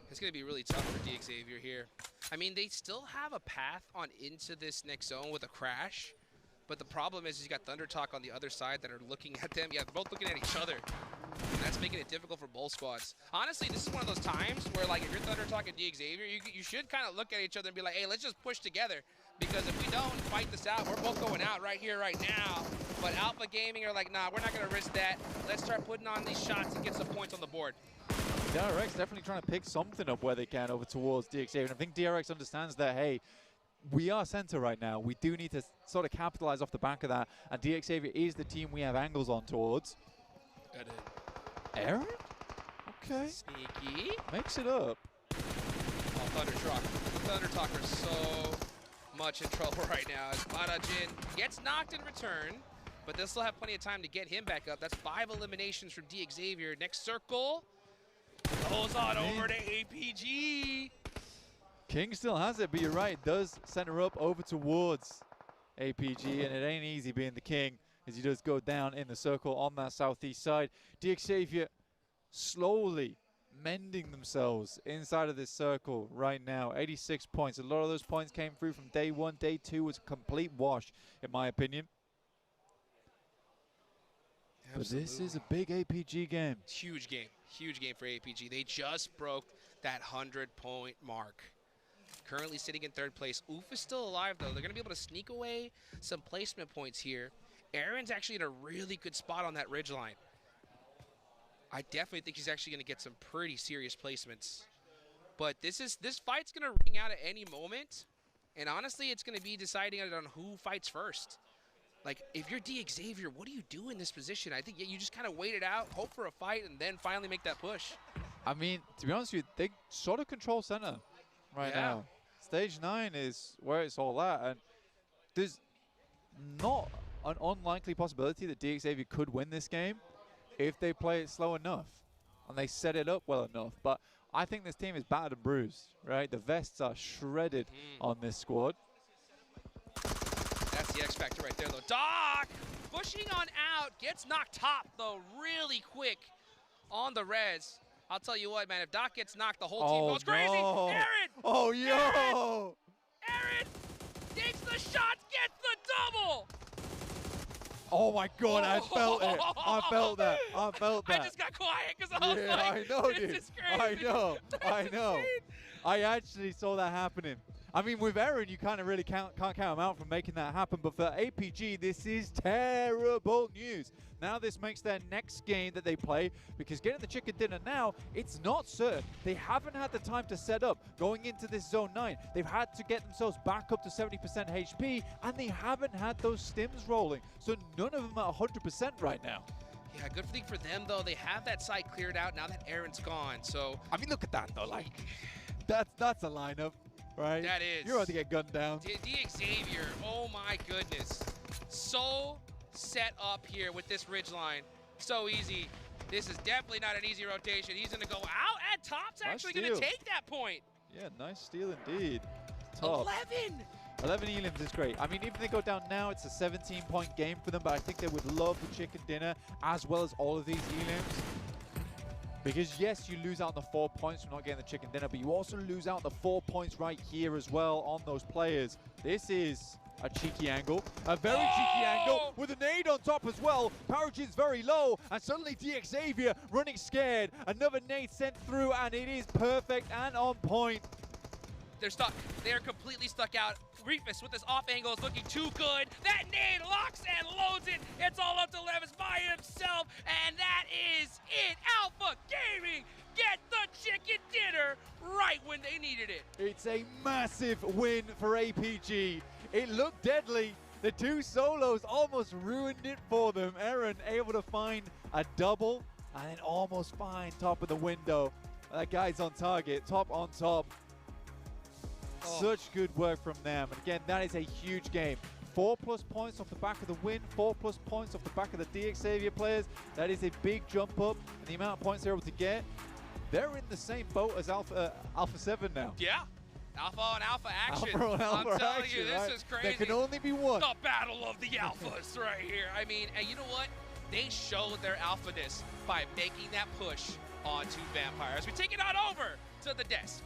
It's going to be really tough for DX Xavier here. I mean, they still have a path on into this next zone with a crash. But the problem is you got Thunder Talk on the other side that are looking at them. Yeah, they're both looking at each other. And that's making it difficult for both squads. Honestly, this is one of those times where, like, if you're Thunder Talk and DX Xavier, you should kind of look at each other and be like, hey, let's just push together. Because if we don't fight this out, we're both going out right here, right now. But Alpha Gaming are like, nah, we're not going to risk that. Let's start putting on these shots and get some points on the board. DRX definitely trying to pick something up where they can over towards DX Xavier. And I think DRX understands that, hey, we are center right now. We do need to sort of capitalize off the back of that. And DX Xavier is the team we have angles on towards. Aaron? Okay. Sneaky. Makes it up. Oh, Thunder Talk are so much in trouble right now. As Barajin gets knocked in return, but they'll still have plenty of time to get him back up. That's 5 eliminations from DX Xavier. Next circle goes on over to APG. King still has it, but you're right. It does center up over towards APG, and it ain't easy being the king as he does go down in the circle on that southeast side. DX Xavier slowly mending themselves inside of this circle right now. 86 points. A lot of those points came through from day 1. Day 2 was a complete wash, in my opinion. Absolutely. But this is a big APG game. Huge game for APG. They just broke that 100-point mark. Currently sitting in 3rd place. Oof is still alive, though. They're going to be able to sneak away some placement points here. Aaron's actually in a really good spot on that ridge line. I definitely think he's actually going to get some pretty serious placements. But this fight's going to ring out at any moment. And honestly, it's going to be deciding on who fights first. Like, if you're DX Xavier, what do you do in this position? I think you just kind of wait it out, hope for a fight, and then finally make that push. I mean, to be honest with you, they sort of control center right now. Stage 9 is where it's all at, and there's not an unlikely possibility that DX Xavier could win this game if they play it slow enough and they set it up well enough. But I think this team is battered and bruised, right? The vests are shredded on this squad. That's the X factor right there, though. Doc pushing on out, gets knocked top, though, really quick on the res. I'll tell you what, man, if Doc gets knocked, the whole team goes crazy. Aaron! Oh, yo! Aaron takes the shots, gets the double! Oh, my God, I felt it. I felt that. I felt that. I just got quiet because I was like, I know, this dude. is crazy. I know. I know. I actually saw that happening. I mean, with Eren, you kind of really can't count him out from making that happen. But for APG, this is terrible news. Now this makes their next game that they play, because getting the chicken dinner now, it's not certain. They haven't had the time to set up going into this Zone 9. They've had to get themselves back up to 70% HP, and they haven't had those stims rolling. So none of them are 100% right now. Yeah, good thing for them, though. They have that site cleared out now that Eren's gone. So I mean, look at that, though. Like, that's a lineup, right? That is. You're about to get gunned down. Xavier, oh my goodness. So set up here with this ridge line. So easy. This is definitely not an easy rotation. He's going to go out, and Top's actually going to take that point. Yeah, nice steal indeed. Top. 11 elims is great. I mean, even if they go down now, it's a 17-point game for them, but I think they would love the chicken dinner as well as all of these elims. Because yes, you lose out on the 4 points from not getting the chicken dinner, but you also lose out on the 4 points right here as well on those players. This is a cheeky angle, a very cheeky angle with a nade on top as well. Paragen's very low, and suddenly Xavier running scared. Another nade sent through, and it is perfect and on point. They're stuck. They're completely stuck out. Reefus with this off angle is looking too good. That nade locks and loads it. It's all up to Levis by himself, and that is it. Alpha Gaming get the chicken dinner right when they needed it. It's a massive win for APG. It looked deadly. The two solos almost ruined it for them. Eren able to find a double and then almost find top of the window. That guy's on target, top on top. Such good work from them. And again, that is a huge game. 4+ points off the back of the win, 4+ points off the back of the Xavier players. That is a big jump up in the amount of points they're able to get. They're in the same boat as Alpha 7 now. Yeah. Alpha on Alpha action. Alpha on Alpha I'm telling action, you, this right? is crazy. There can only be one. The battle of the alphas right here. I mean, and you know what? They showed their alphaness by making that push onto Vampire. As we take it on over to the desk.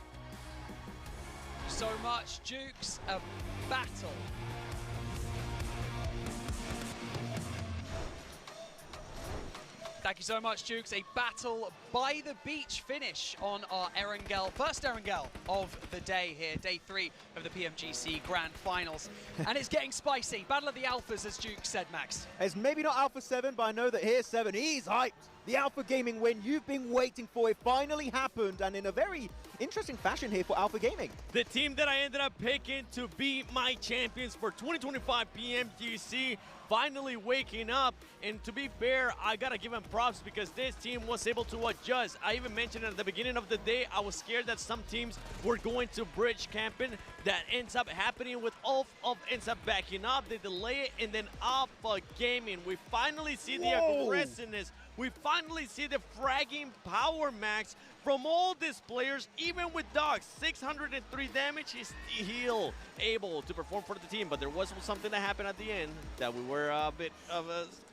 So much, Jukes, a battle. Thank you so much, Jukes. A battle by the beach finish on our Erangel, first Erangel of the day here, day 3 of the PMGC Grand Finals. And it's getting spicy. Battle of the Alphas, as Jukes said, Max. It's maybe not Alpha 7, but I know that here's 7. He's hyped. The Alpha Gaming win you've been waiting for, it finally happened, and in a very interesting fashion here for Alpha Gaming. The team that I ended up picking to be my champions for 2025 PMGC finally waking up, and to be fair, I gotta give them props because this team was able to adjust. I even mentioned at the beginning of the day, I was scared that some teams were going to bridge camping. That ends up happening with Ulf ends up backing up, they delay it, and then Alpha Gaming, we finally see the aggressiveness. We finally see the fragging power, Max, from all these players, even with Dogs. 603 damage, he's still able to perform for the team, but there was something that happened at the end that we were a bit of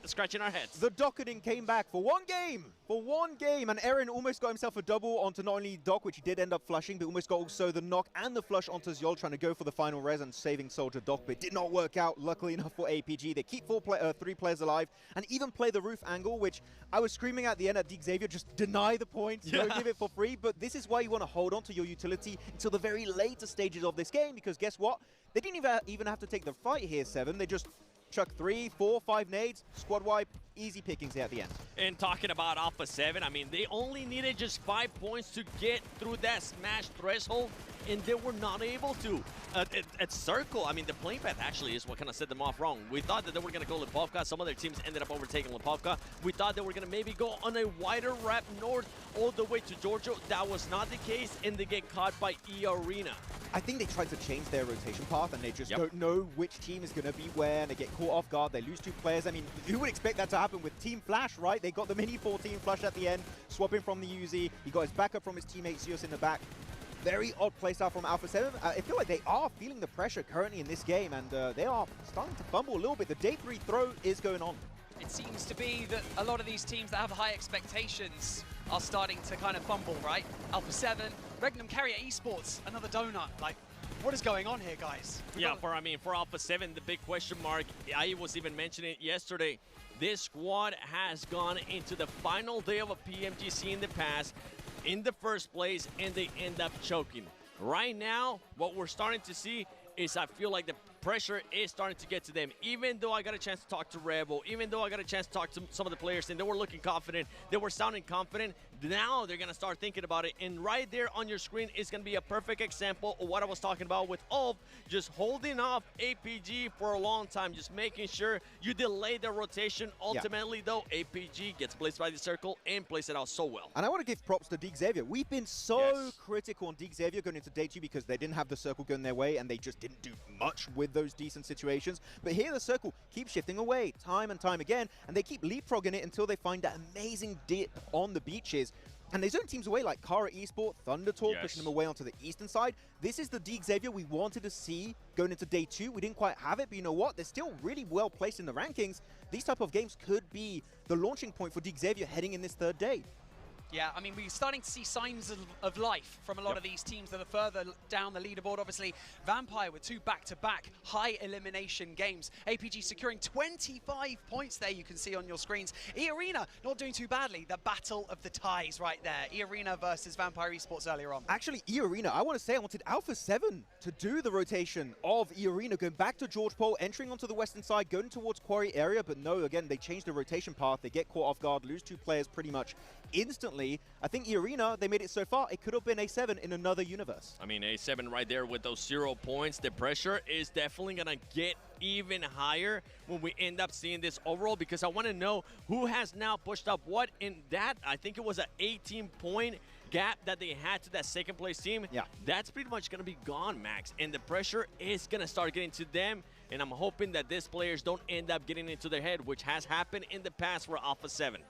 scratching our heads. The docketing came back for one game, and Eren almost got himself a double onto not only Doc, which he did end up flushing, but almost got also the knock and the flush onto Zjol, trying to go for the final res and saving Soldier Doc, but it did not work out, luckily enough for APG. They keep 3 players alive, and even play the roof angle, which I was screaming at the end at Xavier, just deny the points, don't give it for free, but this is why you want to hold on to your utility until the very later stages of this game, because guess what? They didn't even have to take the fight here, 7. They just chuck 3, 4, 5 nades, squad wipe, easy pickings here at the end. And talking about Alpha 7, I mean, they only needed just 5 points to get through that smash threshold, and they were not able to. At Circle, I mean, the playing path actually is what kind of set them off wrong. We thought that they were going to go Lipovka. Some other teams ended up overtaking Lipovka. We thought they were going to maybe go on a wider wrap north all the way to Georgia. That was not the case, and they get caught by E-Arena. I think they tried to change their rotation path, and they just don't know which team is going to be where, and they get caught off guard. They lose 2 players. I mean, who would expect that to happen with Team Flash, right? They got the mini 14 Flash at the end, swapping from the Uzi. He got his backup from his teammate Zeus in the back. Very odd playstyle from Alpha 7. I feel like they are feeling the pressure currently in this game, and they are starting to fumble a little bit. The day 3 throw is going on. It seems to be that a lot of these teams that have high expectations are starting to kind of fumble, right? Alpha 7, Regnum Carrier Esports, another donut. Like, what is going on here, guys? For Alpha 7, the big question mark, I was even mentioning it yesterday, this squad has gone into the final day of a PMGC in the past, in the first place, and they end up choking. Right now, what we're starting to see is I feel like the pressure is starting to get to them. Even though I got a chance to talk to Rebel, even though I got a chance to talk to some of the players and they were looking confident, they were sounding confident, now they're going to start thinking about it. And right there on your screen is going to be a perfect example of what I was talking about with Ulf, just holding off APG for a long time, just making sure you delay the rotation. Ultimately, though, APG gets placed by the circle and plays it out so well. And I want to give props to DXavier. We've been so critical on DXavier going into day 2 because they didn't have the circle going their way and they just didn't do much with those decent situations. But here the circle keeps shifting away time and time again, and they keep leapfrogging it until they find that amazing dip on the beaches. And they zone teams away like Kara Esport, Thundertalk, pushing them away onto the eastern side. This is the DXavier we wanted to see going into day 2. We didn't quite have it, but you know what? They're still really well placed in the rankings. These type of games could be the launching point for DXavier heading in this 3rd day. Yeah, I mean, we're starting to see signs of life from a lot of these teams that are further down the leaderboard. Obviously, Vampire with 2 back-to-back high elimination games. APG securing 25 points there, you can see on your screens. E-Arena not doing too badly. The battle of the ties right there. E-Arena versus Vampire Esports earlier on. Actually, E-Arena, I want to say I wanted Alpha 7 to do the rotation of E-Arena, going back to George Pole, entering onto the western side, going towards Quarry area, but no, again, they changed the rotation path. They get caught off guard, lose 2 players pretty much instantly. I think E-Arena, they made it so far, it could have been A7 in another universe. I mean, A7 right there with those 0 points. The pressure is definitely going to get even higher when we end up seeing this overall, because I want to know who has now pushed up what in that. I think it was an 18-point gap that they had to that 2nd place team. Yeah. That's pretty much going to be gone, Max. And the pressure is going to start getting to them. And I'm hoping that these players don't end up getting into their head, which has happened in the past for Alpha 7.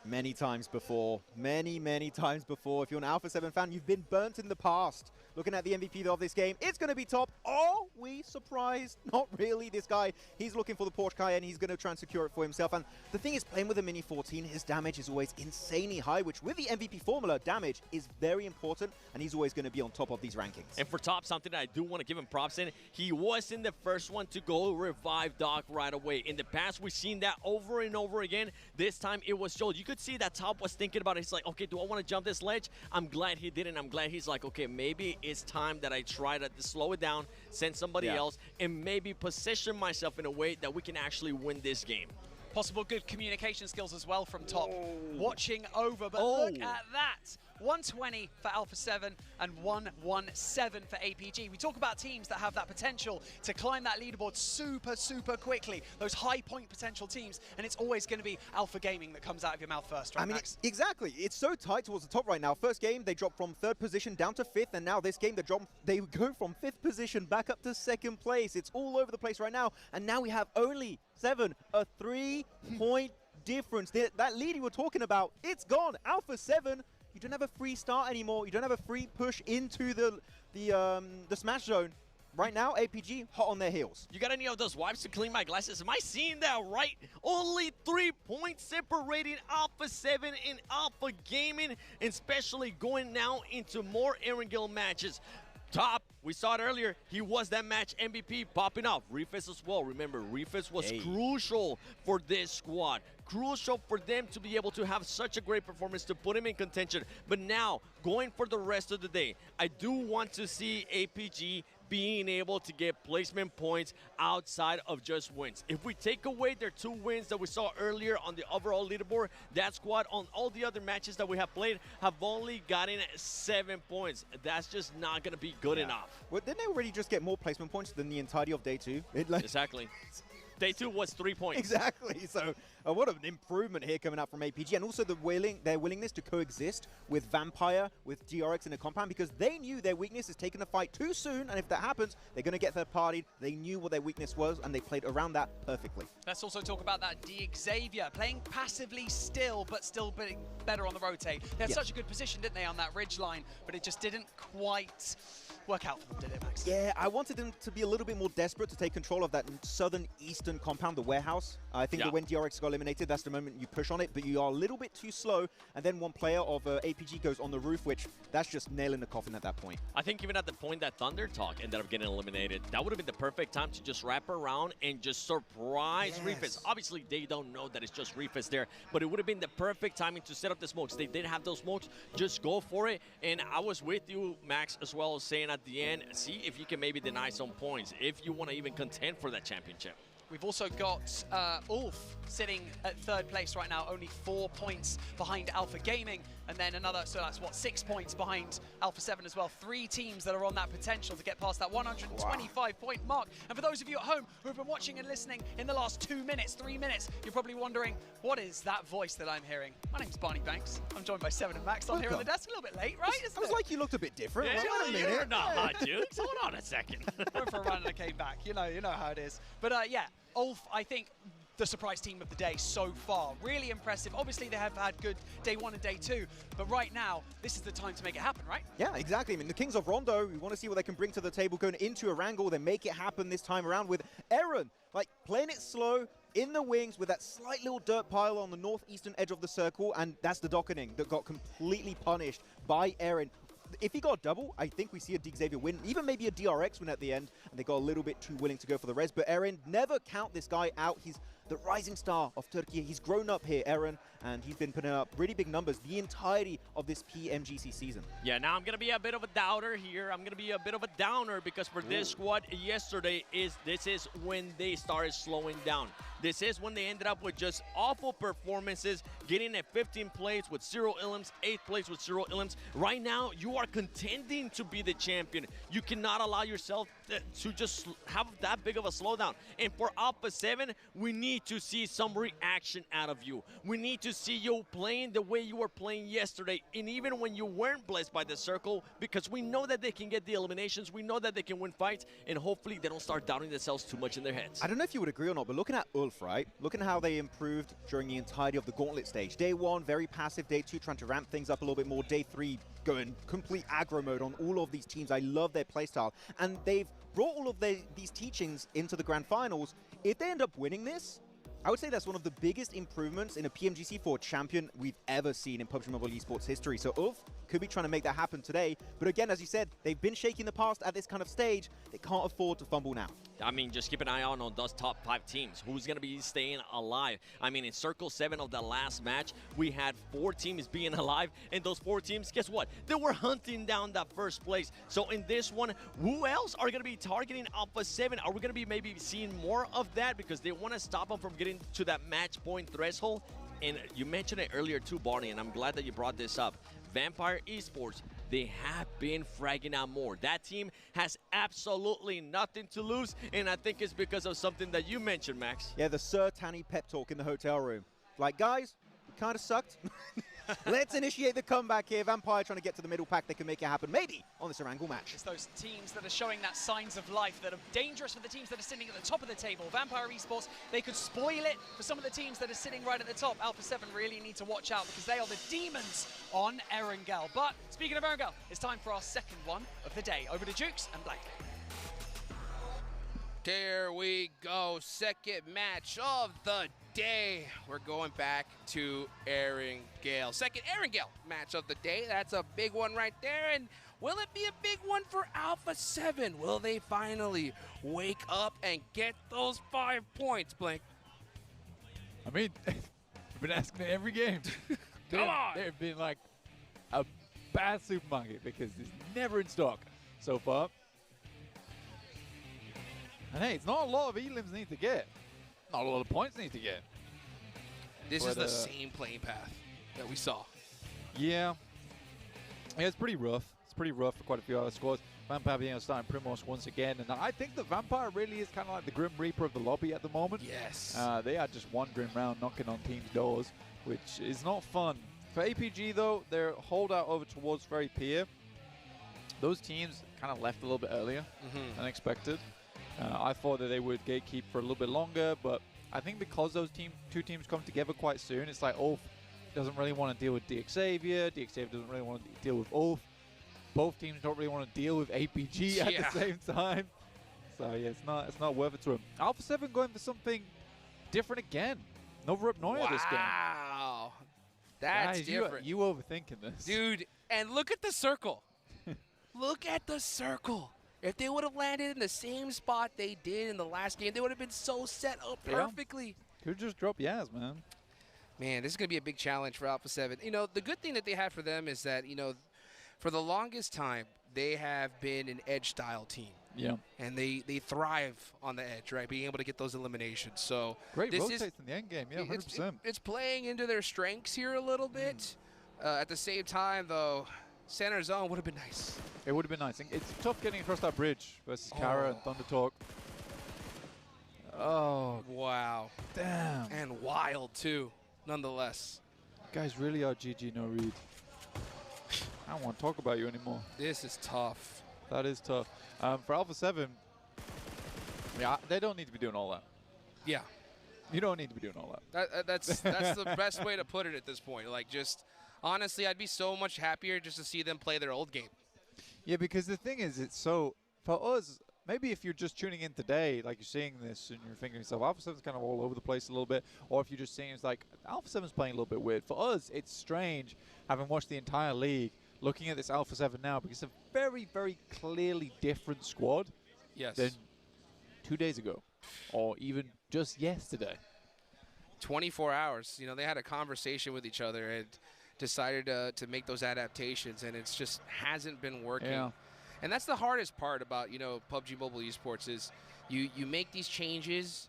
Many times before. Many times before. If you're an Alpha 7 fan, you've been burnt in the past. Looking at the MVP of this game, it's going to be top. Are we surprised? Not really. This guy, he's looking for the Porsche Cayenne. He's going to try and secure it for himself. And the thing is, playing with a Mini 14, his damage is always insanely high, which with the MVP formula, damage is very important, and he's always going to be on top of these rankings. And for top, something that I do want to give him props in, he wasn't the first one to go revive Doc right away. In the past, we've seen that over and over again. This time, it was Joel. You could see that Top was thinking about it. He's like, okay, do I want to jump this ledge? I'm glad he didn't. I'm glad he's like, okay, maybe it's time that I try to slow it down, send somebody else, and maybe position myself in a way that we can actually win this game. Possible good communication skills as well from Top. Watching over, but look at that. 120 for Alpha 7 and 117 for APG. We talk about teams that have that potential to climb that leaderboard super quickly. Those high point potential teams, and it's always going to be Alpha Gaming that comes out of your mouth first, right, I mean, Max? exactly. It's so tight towards the top right now. First game, they dropped from 3rd position down to 5th, and now this game, they go from 5th position back up to 2nd place. It's all over the place right now, and now we have only 7, a 3-point difference. That lead you were talking about, it's gone. Alpha 7, you don't have a free start anymore. You don't have a free push into the smash zone. Right now, APG hot on their heels. You got any of those wipes to clean my glasses? Am I seeing that right? Only 3 points separating Alpha 7 and Alpha Gaming, and especially going now into more Erangel matches. Top, we saw it earlier, he was that match MVP popping off. Refis as well. Remember, Refis was crucial for this squad. Crucial for them to be able to have such a great performance to put him in contention. But now, going for the rest of the day, I do want to see APG being able to get placement points outside of just wins. If we take away their 2 wins that we saw earlier on the overall leaderboard, that squad on all the other matches that we have played have only gotten 7 points. That's just not going to be good enough. Well, didn't they already just get more placement points than the entirety of day 2? Exactly. Day 2 was 3 points. Exactly. So what an improvement here coming out from APG. And also their willingness to coexist with Vampire, with DRX in a compound, because they knew their weakness is taking a fight too soon. And if that happens, they're going to get third-partied. They knew what their weakness was, and they played around that perfectly. Let's also talk about that DXavier, playing passively still, but still being better on the rotate. They had such a good position, didn't they, on that ridge line, but it just didn't quite work out for them, did it, Max? Yeah, I wanted them to be a little bit more desperate to take control of that southern east Eastern compound, the warehouse. I think Yeah. that when DRX got eliminated, that's the moment you push on it, but you are a little bit too slow, and then one player of APG goes on the roof, which that's just nailing the coffin at that point. I think even at the point that Thunder Talk ended up getting eliminated, that would have been the perfect time to just wrap around and just surprise Reefus. Obviously, they don't know that it's just Reefus there, but it would have been the perfect timing to set up the smokes. They did have those smokes, just go for it. And I was with you, Max, as well, saying at the end, see if you can maybe deny some points, if you want to even contend for that championship. We've also got Ulf sitting at 3rd place right now, only 4 points behind Alpha Gaming, and then another, so that's what, 6 points behind Alpha 7 as well. 3 teams that are on that potential to get past that 125-point mark. And for those of you at home who have been watching and listening in the last 2 minutes, 3 minutes, you're probably wondering, what is that voice that I'm hearing? My name's Barney Banks. I'm joined by Seven and Max on here on the desk. A little bit late, right? It was like you looked a bit different. Yeah, Wait a minute. you're not hot, dude. Hold on a second. Went for a run and I came back. You know how it is. But yeah, Ulf, I think, the surprise team of the day so far. Really impressive. Obviously, they have had good day 1 and day 2, but right now, this is the time to make it happen, right? Yeah, exactly. I mean, the Kings of Rondo, we want to see what they can bring to the table going into a wrangle. They make it happen this time around with Aaron, like, playing it slow, in the wings with that slight little dirt pile on the northeastern edge of the circle, and that's the docketing that got completely punished by Aaron. If he got a double, I think we see a Xavier win, even maybe a DRX win at the end, and they got a little bit too willing to go for the res. But Aaron, never count this guy out. He's the rising star of Turkey. He's grown up here, Aaron, and he's been putting up really big numbers the entirety of this PMGC season. Yeah, now I'm going to be a bit of a doubter here. I'm going to be a bit of a downer because for this squad yesterday, this is when they started slowing down. This is when they ended up with just awful performances, getting at 15 plays with 0 illims, 8th place with 0 illims. Right now, you are contending to be the champion. You cannot allow yourself to just have that big of a slowdown. And for Alpha 7, we need to see some reaction out of you. We need to see you playing the way you were playing yesterday, and even when you weren't blessed by the circle, because we know that they can get the eliminations, we know that they can win fights, and hopefully they don't start doubting themselves too much in their heads. I don't know if you would agree or not, but looking at Ulf, right? Looking at how they improved during the entirety of the Gauntlet stage. Day 1, very passive. Day 2, trying to ramp things up a little bit more. Day 3, going complete aggro mode on all of these teams. I love their playstyle. And they've brought all of these teachings into the Grand Finals. If they end up winning this, I would say that's one of the biggest improvements in a PMGC for champion we've ever seen in PUBG Mobile Esports history. So Ulf could be trying to make that happen today. But again, as you said, they've been shaking the past at this kind of stage. They can't afford to fumble now. I mean, just keep an eye on those top 5 teams. Who's going to be staying alive? I mean, in Circle 7 of the last match, we had 4 teams being alive. And those 4 teams, guess what? They were hunting down that first place. So in this one, who else are going to be targeting Alpha 7? Are we going to be maybe seeing more of that because they want to stop them from getting to that match point threshold? And you mentioned it earlier too, Barney, and I'm glad that you brought this up. Vampire Esports, they have been fragging out more. That team has absolutely nothing to lose, and I think it's because of something that you mentioned, Max. Yeah, the Sir Tanny pep talk in the hotel room. Like, guys, we kind of sucked. Let's initiate the comeback here. Vampire trying to get to the middle pack. They can make it happen, maybe, on this Erangel match. It's those teams that are showing that signs of life that are dangerous for the teams that are sitting at the top of the table. Vampire Esports, they could spoil it for some of the teams that are sitting right at the top. Alpha 7 really need to watch out because they are the demons on Erangel. But speaking of Erangel, it's time for our second one of the day. Over to Jukes and Blank. There we go. Second match of the day. We're going back to Erangel. Second Erangel match of the day. That's a big one right there. And will it be a big one for Alpha 7? Will they finally wake up and get those 5 points, Blink? I mean, I've been asking it every game. Come on! They've been like a bad supermarket because it's never in stock so far. And hey, it's not a lot of elims need to get. Not a lot of points need to get. This is the same playing path that we saw. Yeah. Yeah, it's pretty rough. It's pretty rough for quite a few other scores. Vampire being starting Primos once again. And I think the Vampire really is kind of like the Grim Reaper of the lobby at the moment. Yes. They are just wandering around knocking on teams' doors, which is not fun. For APG, though, their holdout over towards Very Pier, those teams kind of left a little bit earlier than expected. I thought that they would gatekeep for a little bit longer, but I think because those two teams come together quite soon, it's like Ulf doesn't really want to deal with DXavier, DXavier doesn't really want to deal with Ulf. Both teams don't really want to deal with APG at the same time. So yeah, it's not worth it to him. Alpha 7 going for something different again. No Rup Noya this game. Wow. That's Guys, different. You overthinking this. Dude, and look at the circle. Look at the circle. If they would have landed in the same spot they did in the last game, they would have been so set up perfectly. Could just drop Yaz, man. Man, this is going to be a big challenge for Alpha 7. You know, the good thing that they had for them is that, you know, for the longest time, they have been an edge-style team. Yeah. And they thrive on the edge, right? Being able to get those eliminations. So Great this rotates is, in the end game, yeah, 100%. It's playing into their strengths here a little bit. At the same time, though, center zone would have been nice. It would have been nice. It's tough getting across that bridge versus Kara and Thunder Talk. Oh. Wow. Damn. And wild, too, nonetheless. Guys really are GG no read. I don't want to talk about you anymore. This is tough. That is tough. For Alpha 7, yeah, they don't need to be doing all that. Yeah. You don't need to be doing all that. That's the best way to put it at this point. Like, just, honestly, I'd be so much happier just to see them play their old game. Yeah, because the thing is, it's so, for us, maybe if you're just tuning in today, like you're seeing this and you're thinking to yourself, Alpha 7's kind of all over the place a little bit, or if you're just seeing it's like, Alpha 7's playing a little bit weird. For us, it's strange, having watched the entire league, looking at this Alpha 7 now, because it's a very, very clearly different squad than 2 days ago, or even just yesterday. 24 hours. You know, they had a conversation with each other and decided to make those adaptations, and it's just hasn't been working. Yeah. And that's the hardest part about, you know, PUBG Mobile Esports is you make these changes,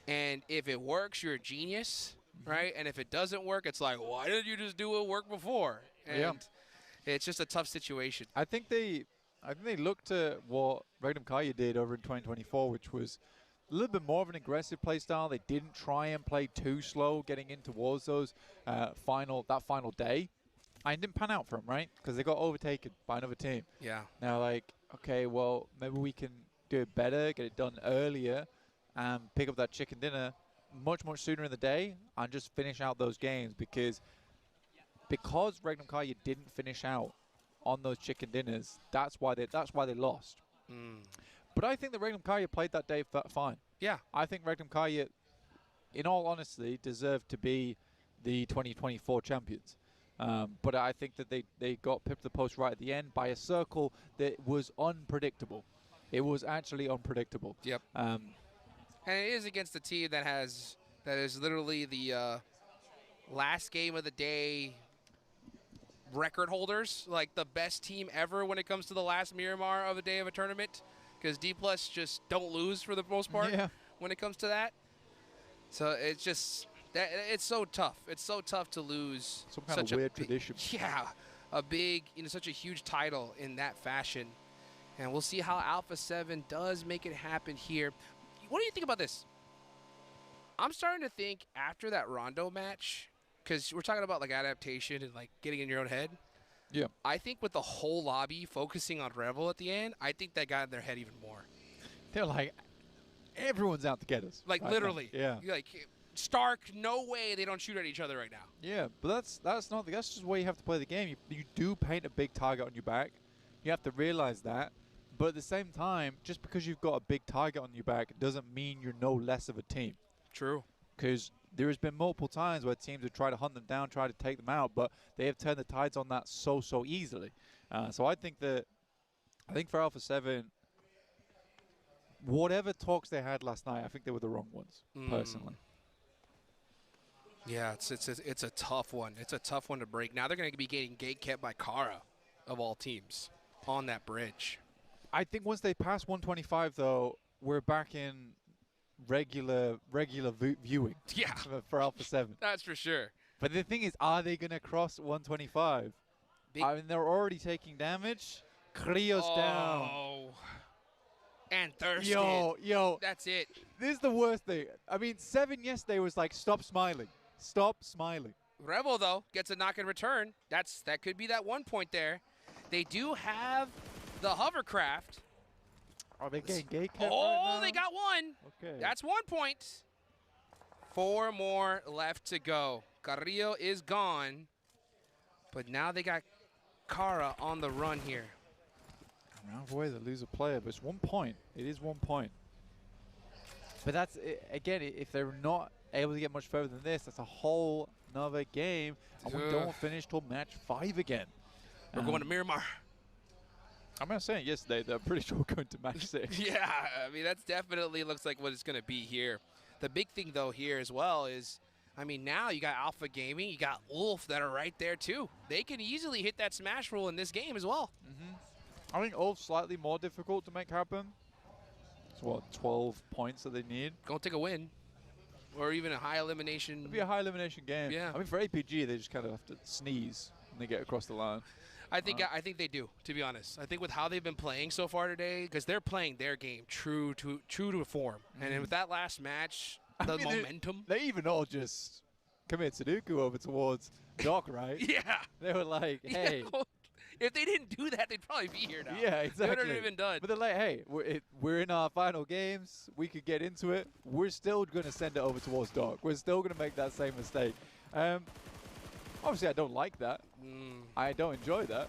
and if it works, you're a genius, right? And if it doesn't work, it's like, why didn't you just do what worked before? And it's just a tough situation. I think they looked at what Regnum Kaya did over in 2024, which was a little bit more of an aggressive play style. They didn't try and play too slow getting in towards those final day. And it didn't pan out for them, right? Because they got overtaken by another team. Yeah. Now, like, okay, well, maybe we can do it better, get it done earlier, and pick up that chicken dinner much, much sooner in the day and just finish out those games. Because Regnum Kaya didn't finish out on those chicken dinners, that's why they lost. But I think that Regnum Kaya played that day fine. Yeah. I think Regnum Kaya, in all honesty, deserved to be the 2024 champions. But I think that they got pipped to the post right at the end by a circle that was unpredictable. It was actually unpredictable. Yep. And it is against a team that is literally the last game of the day record holders, like the best team ever when it comes to the last Miramar of a day of a tournament, because D+ just don't lose for the most part when it comes to that. So it's just it's so tough. It's so tough to lose some kind such of weird a big, tradition. Yeah, a big, such a huge title in that fashion. And we'll see how Alpha 7 does make it happen here. What do you think about this? I'm starting to think after that Rondo match, because we're talking about like adaptation and like getting in your own head. Yeah. I think with the whole lobby focusing on Rebel at the end, I think that got in their head even more. They're like, everyone's out to get us. Like literally. Yeah. Like Stark, no way they don't shoot at each other right now. Yeah, but that's just the way you have to play the game. You do paint a big target on your back. You have to realize that. But at the same time, just because you've got a big target on your back doesn't mean you're no less of a team. True. Because there has been multiple times where teams have tried to hunt them down, try to take them out, but they have turned the tides on that so easily. So I think for Alpha 7, whatever talks they had last night, I think they were the wrong ones, personally. Yeah, it's a tough one. It's a tough one to break. Now they're going to be getting gate kept by Kara, of all teams, on that bridge. I think once they pass 125, though, we're back in regular viewing. Yeah. For Alpha 7. That's for sure. But the thing is, are they going to cross 125? I mean, they're already taking damage. Crio's down. And thirsty. Yo. That's it. This is the worst thing. I mean, 7 yesterday was like, stop smiling. Stop smiling. Rebel, though, gets a knock in return. That could be that 1 point there. They do have the hovercraft. Are they getting gate kept Oh, right now? they got one. Okay. That's 1 point. 4 more left to go. Carrillo is gone. But now they got Kara on the run here. Round away, they lose a player, but it's 1 point. It is 1 point. But that's, again, if they're not able to get much further than this, that's a whole nother game, and we don't finish till match 5 again. We're going to Miramar. I mean, I was saying yesterday that I'm pretty sure we're going to match 6. Yeah, I mean, that's definitely looks like what it's going to be here. The big thing, though, here as well is, I mean, now you got Alpha Gaming, you got Ulf that are right there, too. They can easily hit that smash rule in this game as well. I think Ulf's slightly more difficult to make happen. It's what, 12 points that they need? Go take a win. Or even a high elimination. It'd be a high elimination game. Yeah. I mean, for APG, they just kind of have to sneeze when they get across the line. I think they do, to be honest. I think with how they've been playing so far today, because they're playing their game true to form. And then with that last match, the momentum. They even all just commit Sudoku over towards Doc, right? Yeah. They were like, hey. Yeah, well, if they didn't do that, they'd probably be here now. Yeah, exactly. They would have even done. But they're like, hey, we're in our final games. We could get into it. We're still going to send it over towards Doc. We're still going to make that same mistake. Obviously, I don't like that. I don't enjoy that.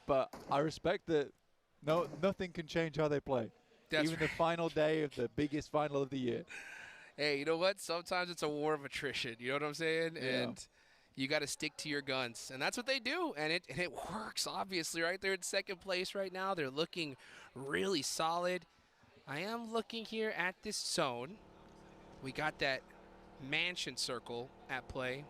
But I respect that nothing can change how they play. That's even the final day of the biggest final of the year. Hey, you know what? Sometimes it's a war of attrition. You know what I'm saying? Yeah. And you got to stick to your guns. And that's what they do. And it works, obviously, right? They're in second place right now. They're looking really solid. I am looking here at this zone. We got that mansion circle at play.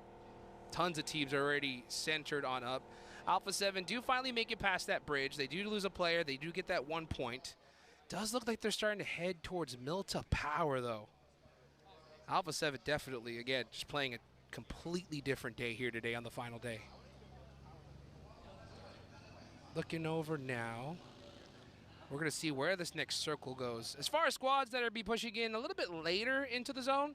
Tons of teams are already centered on up. Alpha 7 do finally make it past that bridge. They do lose a player. They do get that 1 point. Does look like they're starting to head towards Milta Power, though. Alpha 7 definitely, again, just playing a completely different day here today on the final day. Looking over now. We're going to see where this next circle goes. As far as squads that are be pushing in a little bit later into the zone,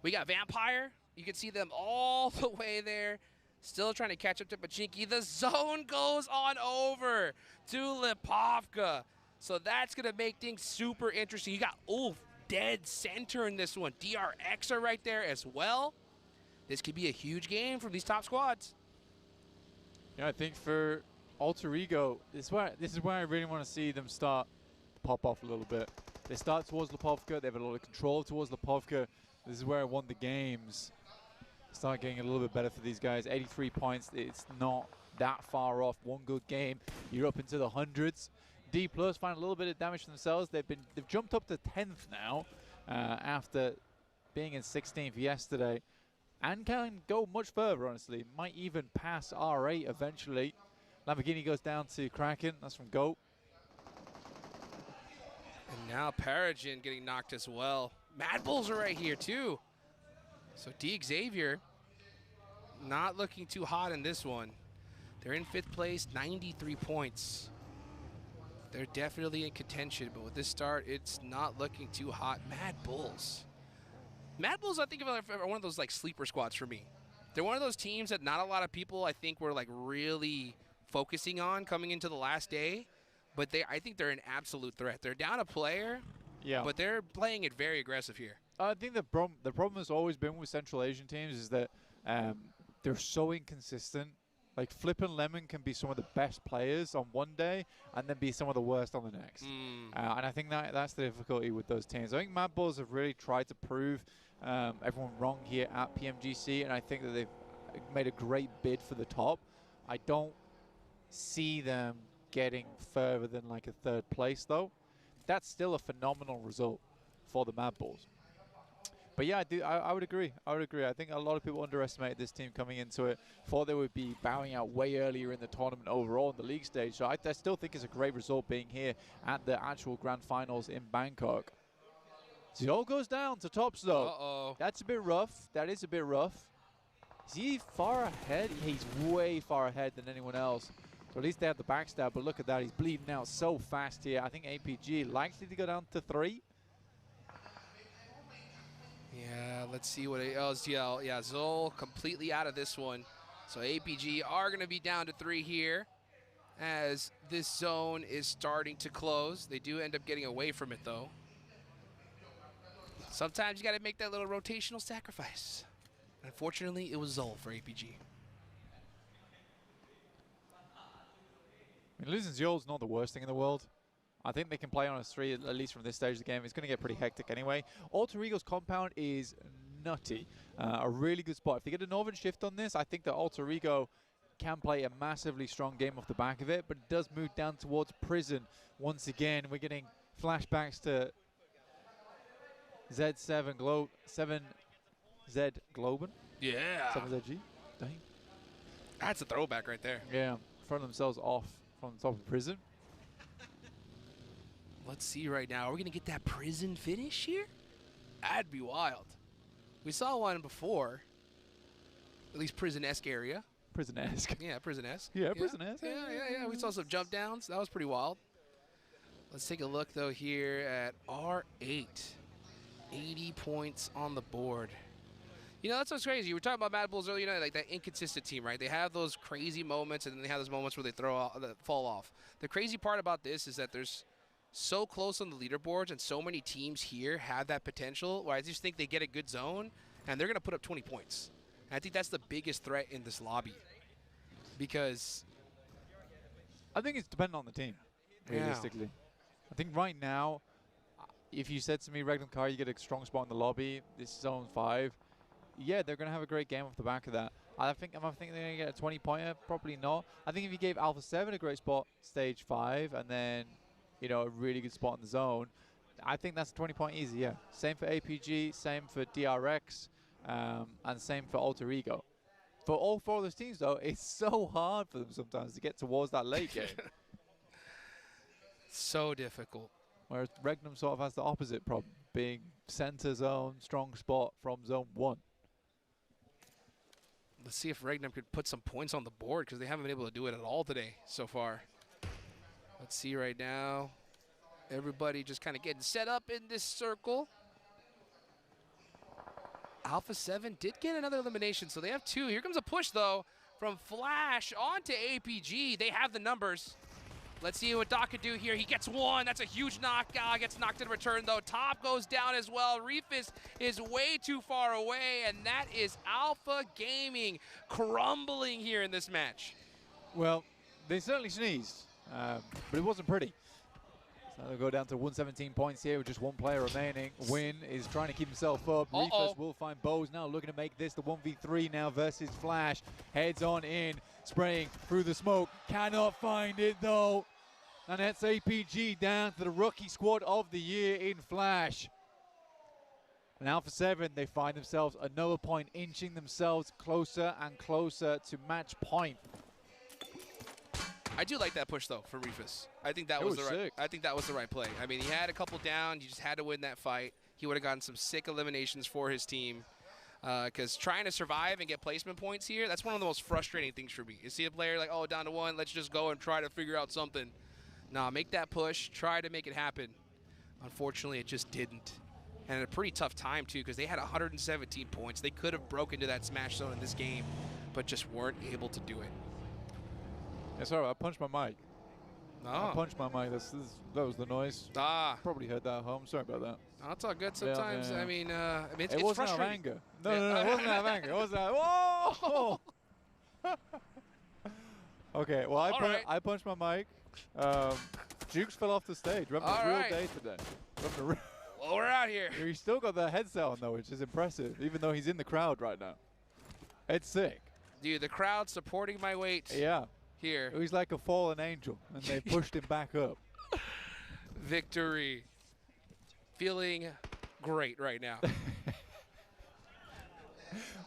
we got Vampire. You can see them all the way there. Still trying to catch up to Pachinki. The zone goes on over to Lipovka. So that's going to make things super interesting. You got Ulf dead center in this one. DRX are right there as well. This could be a huge game from these top squads. Yeah, I think for Alter Ego, this is where I really want to see them start to pop off a little bit. They start towards Lipovka. They have a lot of control towards Lipovka. This is where I want the games start getting a little bit better for these guys. 83 points. It's not that far off. One good game, you're up into the hundreds. D Plus find a little bit of damage for themselves. They've jumped up to 10th now after being in 16th yesterday, and can go much further. Honestly, might even pass R8 eventually. Lamborghini goes down to Kraken. That's from Goat. And now Paragin getting knocked as well. Mad Bulls are right here too. So D Xavier not looking too hot in this one. They're in 5th place, 93 points. They're definitely in contention, but with this start, it's not looking too hot. Mad Bulls. Mad Bulls, I think, are one of those like sleeper squads for me. They're one of those teams that not a lot of people, I think, were like really focusing on coming into the last day, but I think they're an absolute threat. They're down a player, but they're playing it very aggressive here. I think the problem has always been with Central Asian teams is that they're so inconsistent. Like Flip and Lemon can be some of the best players on one day and then be some of the worst on the next. And I think that's the difficulty with those teams. I think Mad Bulls have really tried to prove everyone wrong here at PMGC, and I think that they've made a great bid for the top. I don't see them getting further than like a 3rd place, though. That's still a phenomenal result for the Mad Bulls. But yeah, I would agree. I would agree. I think a lot of people underestimated this team coming into it. Thought they would be bowing out way earlier in the tournament overall in the league stage. So I still think it's a great result being here at the actual grand finals in Bangkok. Zio goes down to tops though. Uh-oh. That's a bit rough. That is a bit rough. Is he far ahead? He's way far ahead than anyone else. So at least they have the backstab, but look at that. He's bleeding out so fast here. I think APG likely to go down to 3. Yeah, let's see what LZL. Yeah, Zol completely out of this one. So APG are going to be down to 3 here as this zone is starting to close. They do end up getting away from it, though. Sometimes you got to make that little rotational sacrifice. Unfortunately, it was Zol for APG. I mean, losing Zol's not the worst thing in the world. I think they can play on a 3 at least from this stage of the game. It's going to get pretty hectic anyway. Alter Ego's compound is nutty. A really good spot. If they get a Northern Shift on this, I think that Alter Ego can play a massively strong game off the back of it, but it does move down towards Prison once again. We're getting flashbacks to Z7 7Z Globen. Yeah. 7ZG. Dang. That's a throwback right there. Yeah. Front themselves off from the top of Prison. Let's see right now. Are we going to get that Prison finish here? That'd be wild. We saw one before. At least Prison-esque area. Prison-esque. Yeah, Prison-esque. Yeah, Prison-esque. Yeah. We saw some jump downs. That was pretty wild. Let's take a look, though, here at R8. 80 points on the board. You know, that's what's crazy. You were talking about Mad Bulls earlier, you know, like that inconsistent team, right? They have those crazy moments, and then they have those moments where they fall off. The crazy part about this is that there's so close on the leaderboards, and so many teams here have that potential where I just think they get a good zone, and they're going to put up 20 points. And I think that's the biggest threat in this lobby, because I think it's dependent on the team, realistically. I think right now, if you said to me, Regnum Car, you get a strong spot in the lobby, this is zone 5, yeah, they're going to have a great game off the back of that. Am I thinking they're going to get a 20-pointer? Probably not. I think if you gave Alpha 7 a great spot, stage 5, and then, you know, a really good spot in the zone, I think that's a 20-point easy, yeah. Same for APG, same for DRX, and same for Alter Ego. For all 4 of those teams, though, it's so hard for them sometimes to get towards that late game. So difficult. Whereas Regnum sort of has the opposite problem, being center zone, strong spot from zone 1. Let's see if Regnum could put some points on the board, because they haven't been able to do it at all today so far. Let's see right now. Everybody just kind of getting set up in this circle. Alpha 7 did get another elimination, so they have 2. Here comes a push, though, from Flash onto APG. They have the numbers. Let's see what Doc could do here. He gets 1. That's a huge knock. Gets knocked in return, though. Top goes down as well. Reefus is way too far away, and that is Alpha Gaming crumbling here in this match. Well, they certainly sneezed, but it wasn't pretty. So they'll go down to 117 points here with just 1 player remaining. Win is trying to keep himself up. Reefus will find Bose now, looking to make this the 1v3 now versus Flash. Heads on in, spraying through the smoke. Cannot find it, though. And that's APG down to the rookie squad of the year in Flash. And Alpha 7, they find themselves another point, inching themselves closer and closer to match point. I do like that push, though, for Reefus. I think that was the right. I think that was the right play. I mean, he had a couple down. You just had to win that fight. He would have gotten some sick eliminations for his team. Because trying to survive and get placement points here, that's one of the most frustrating things for me. You see a player like, oh, down to 1, let's just go and try to figure out something. Nah, make that push. Try to make it happen. Unfortunately, it just didn't. And at a pretty tough time, too, because they had 117 points. They could have broken into that smash zone in this game, but just weren't able to do it. Yeah, sorry, I punched my mic. Oh. I punched my mic. That was the noise. Probably heard that at home. Sorry about that. Oh, that's all good sometimes. Yeah. I mean, it's it wasn't frustrating. out of anger. No, it wasn't out of anger. It wasn't out. Whoa! Okay, well, I punched my mic. Jukes fell off the stage. We're having a real day today. Well, we're out here. He's still got the headset on, though, which is impressive, even though he's in the crowd right now. It's sick. Dude, the crowd supporting my weight. Yeah. Here. He's like a fallen angel, and they pushed him back up. Victory. Feeling great right now.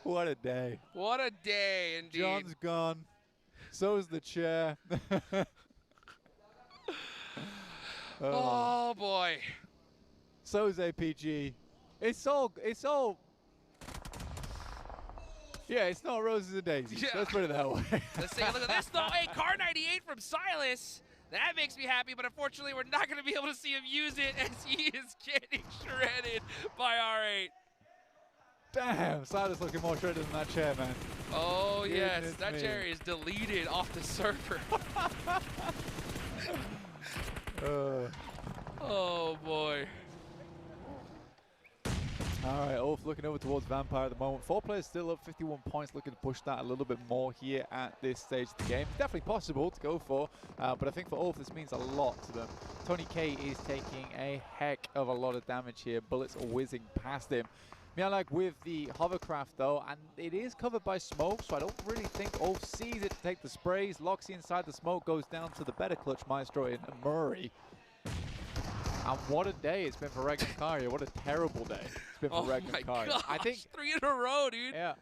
What a day. What a day, indeed. John's gone. So is the chair. Oh, boy. So is APG. It's all. Yeah, it's not roses and daisies. Yeah. Let's put it that way. Let's take a look at this, though. Hey, Car 98 from Silas. That makes me happy, but unfortunately, we're not going to be able to see him use it as he is getting shredded by R8. Damn, Silas looking more shredded than that chair, man. Oh, yes. Goodness That me. chair is deleted off the server. Oh, boy. All right, all looking over towards Vampire at the moment. 4 players still up, 51 points, looking to push that a little bit more here at this stage of the game. It's definitely possible to go for, but I think for Ulf this means a lot to them. Tony K is taking a heck of a lot of damage here. Bullets are whizzing past him. Mialag with the hovercraft though, and it is covered by smoke, so I don't really think Ulf sees it to take the sprays. Loxy inside the smoke, goes down to the better clutch Maestro in Murray. And what a day it's been for Ragnar. What a terrible day it's been for Ragnar. Gosh, I think 3 in a row, dude. Yeah,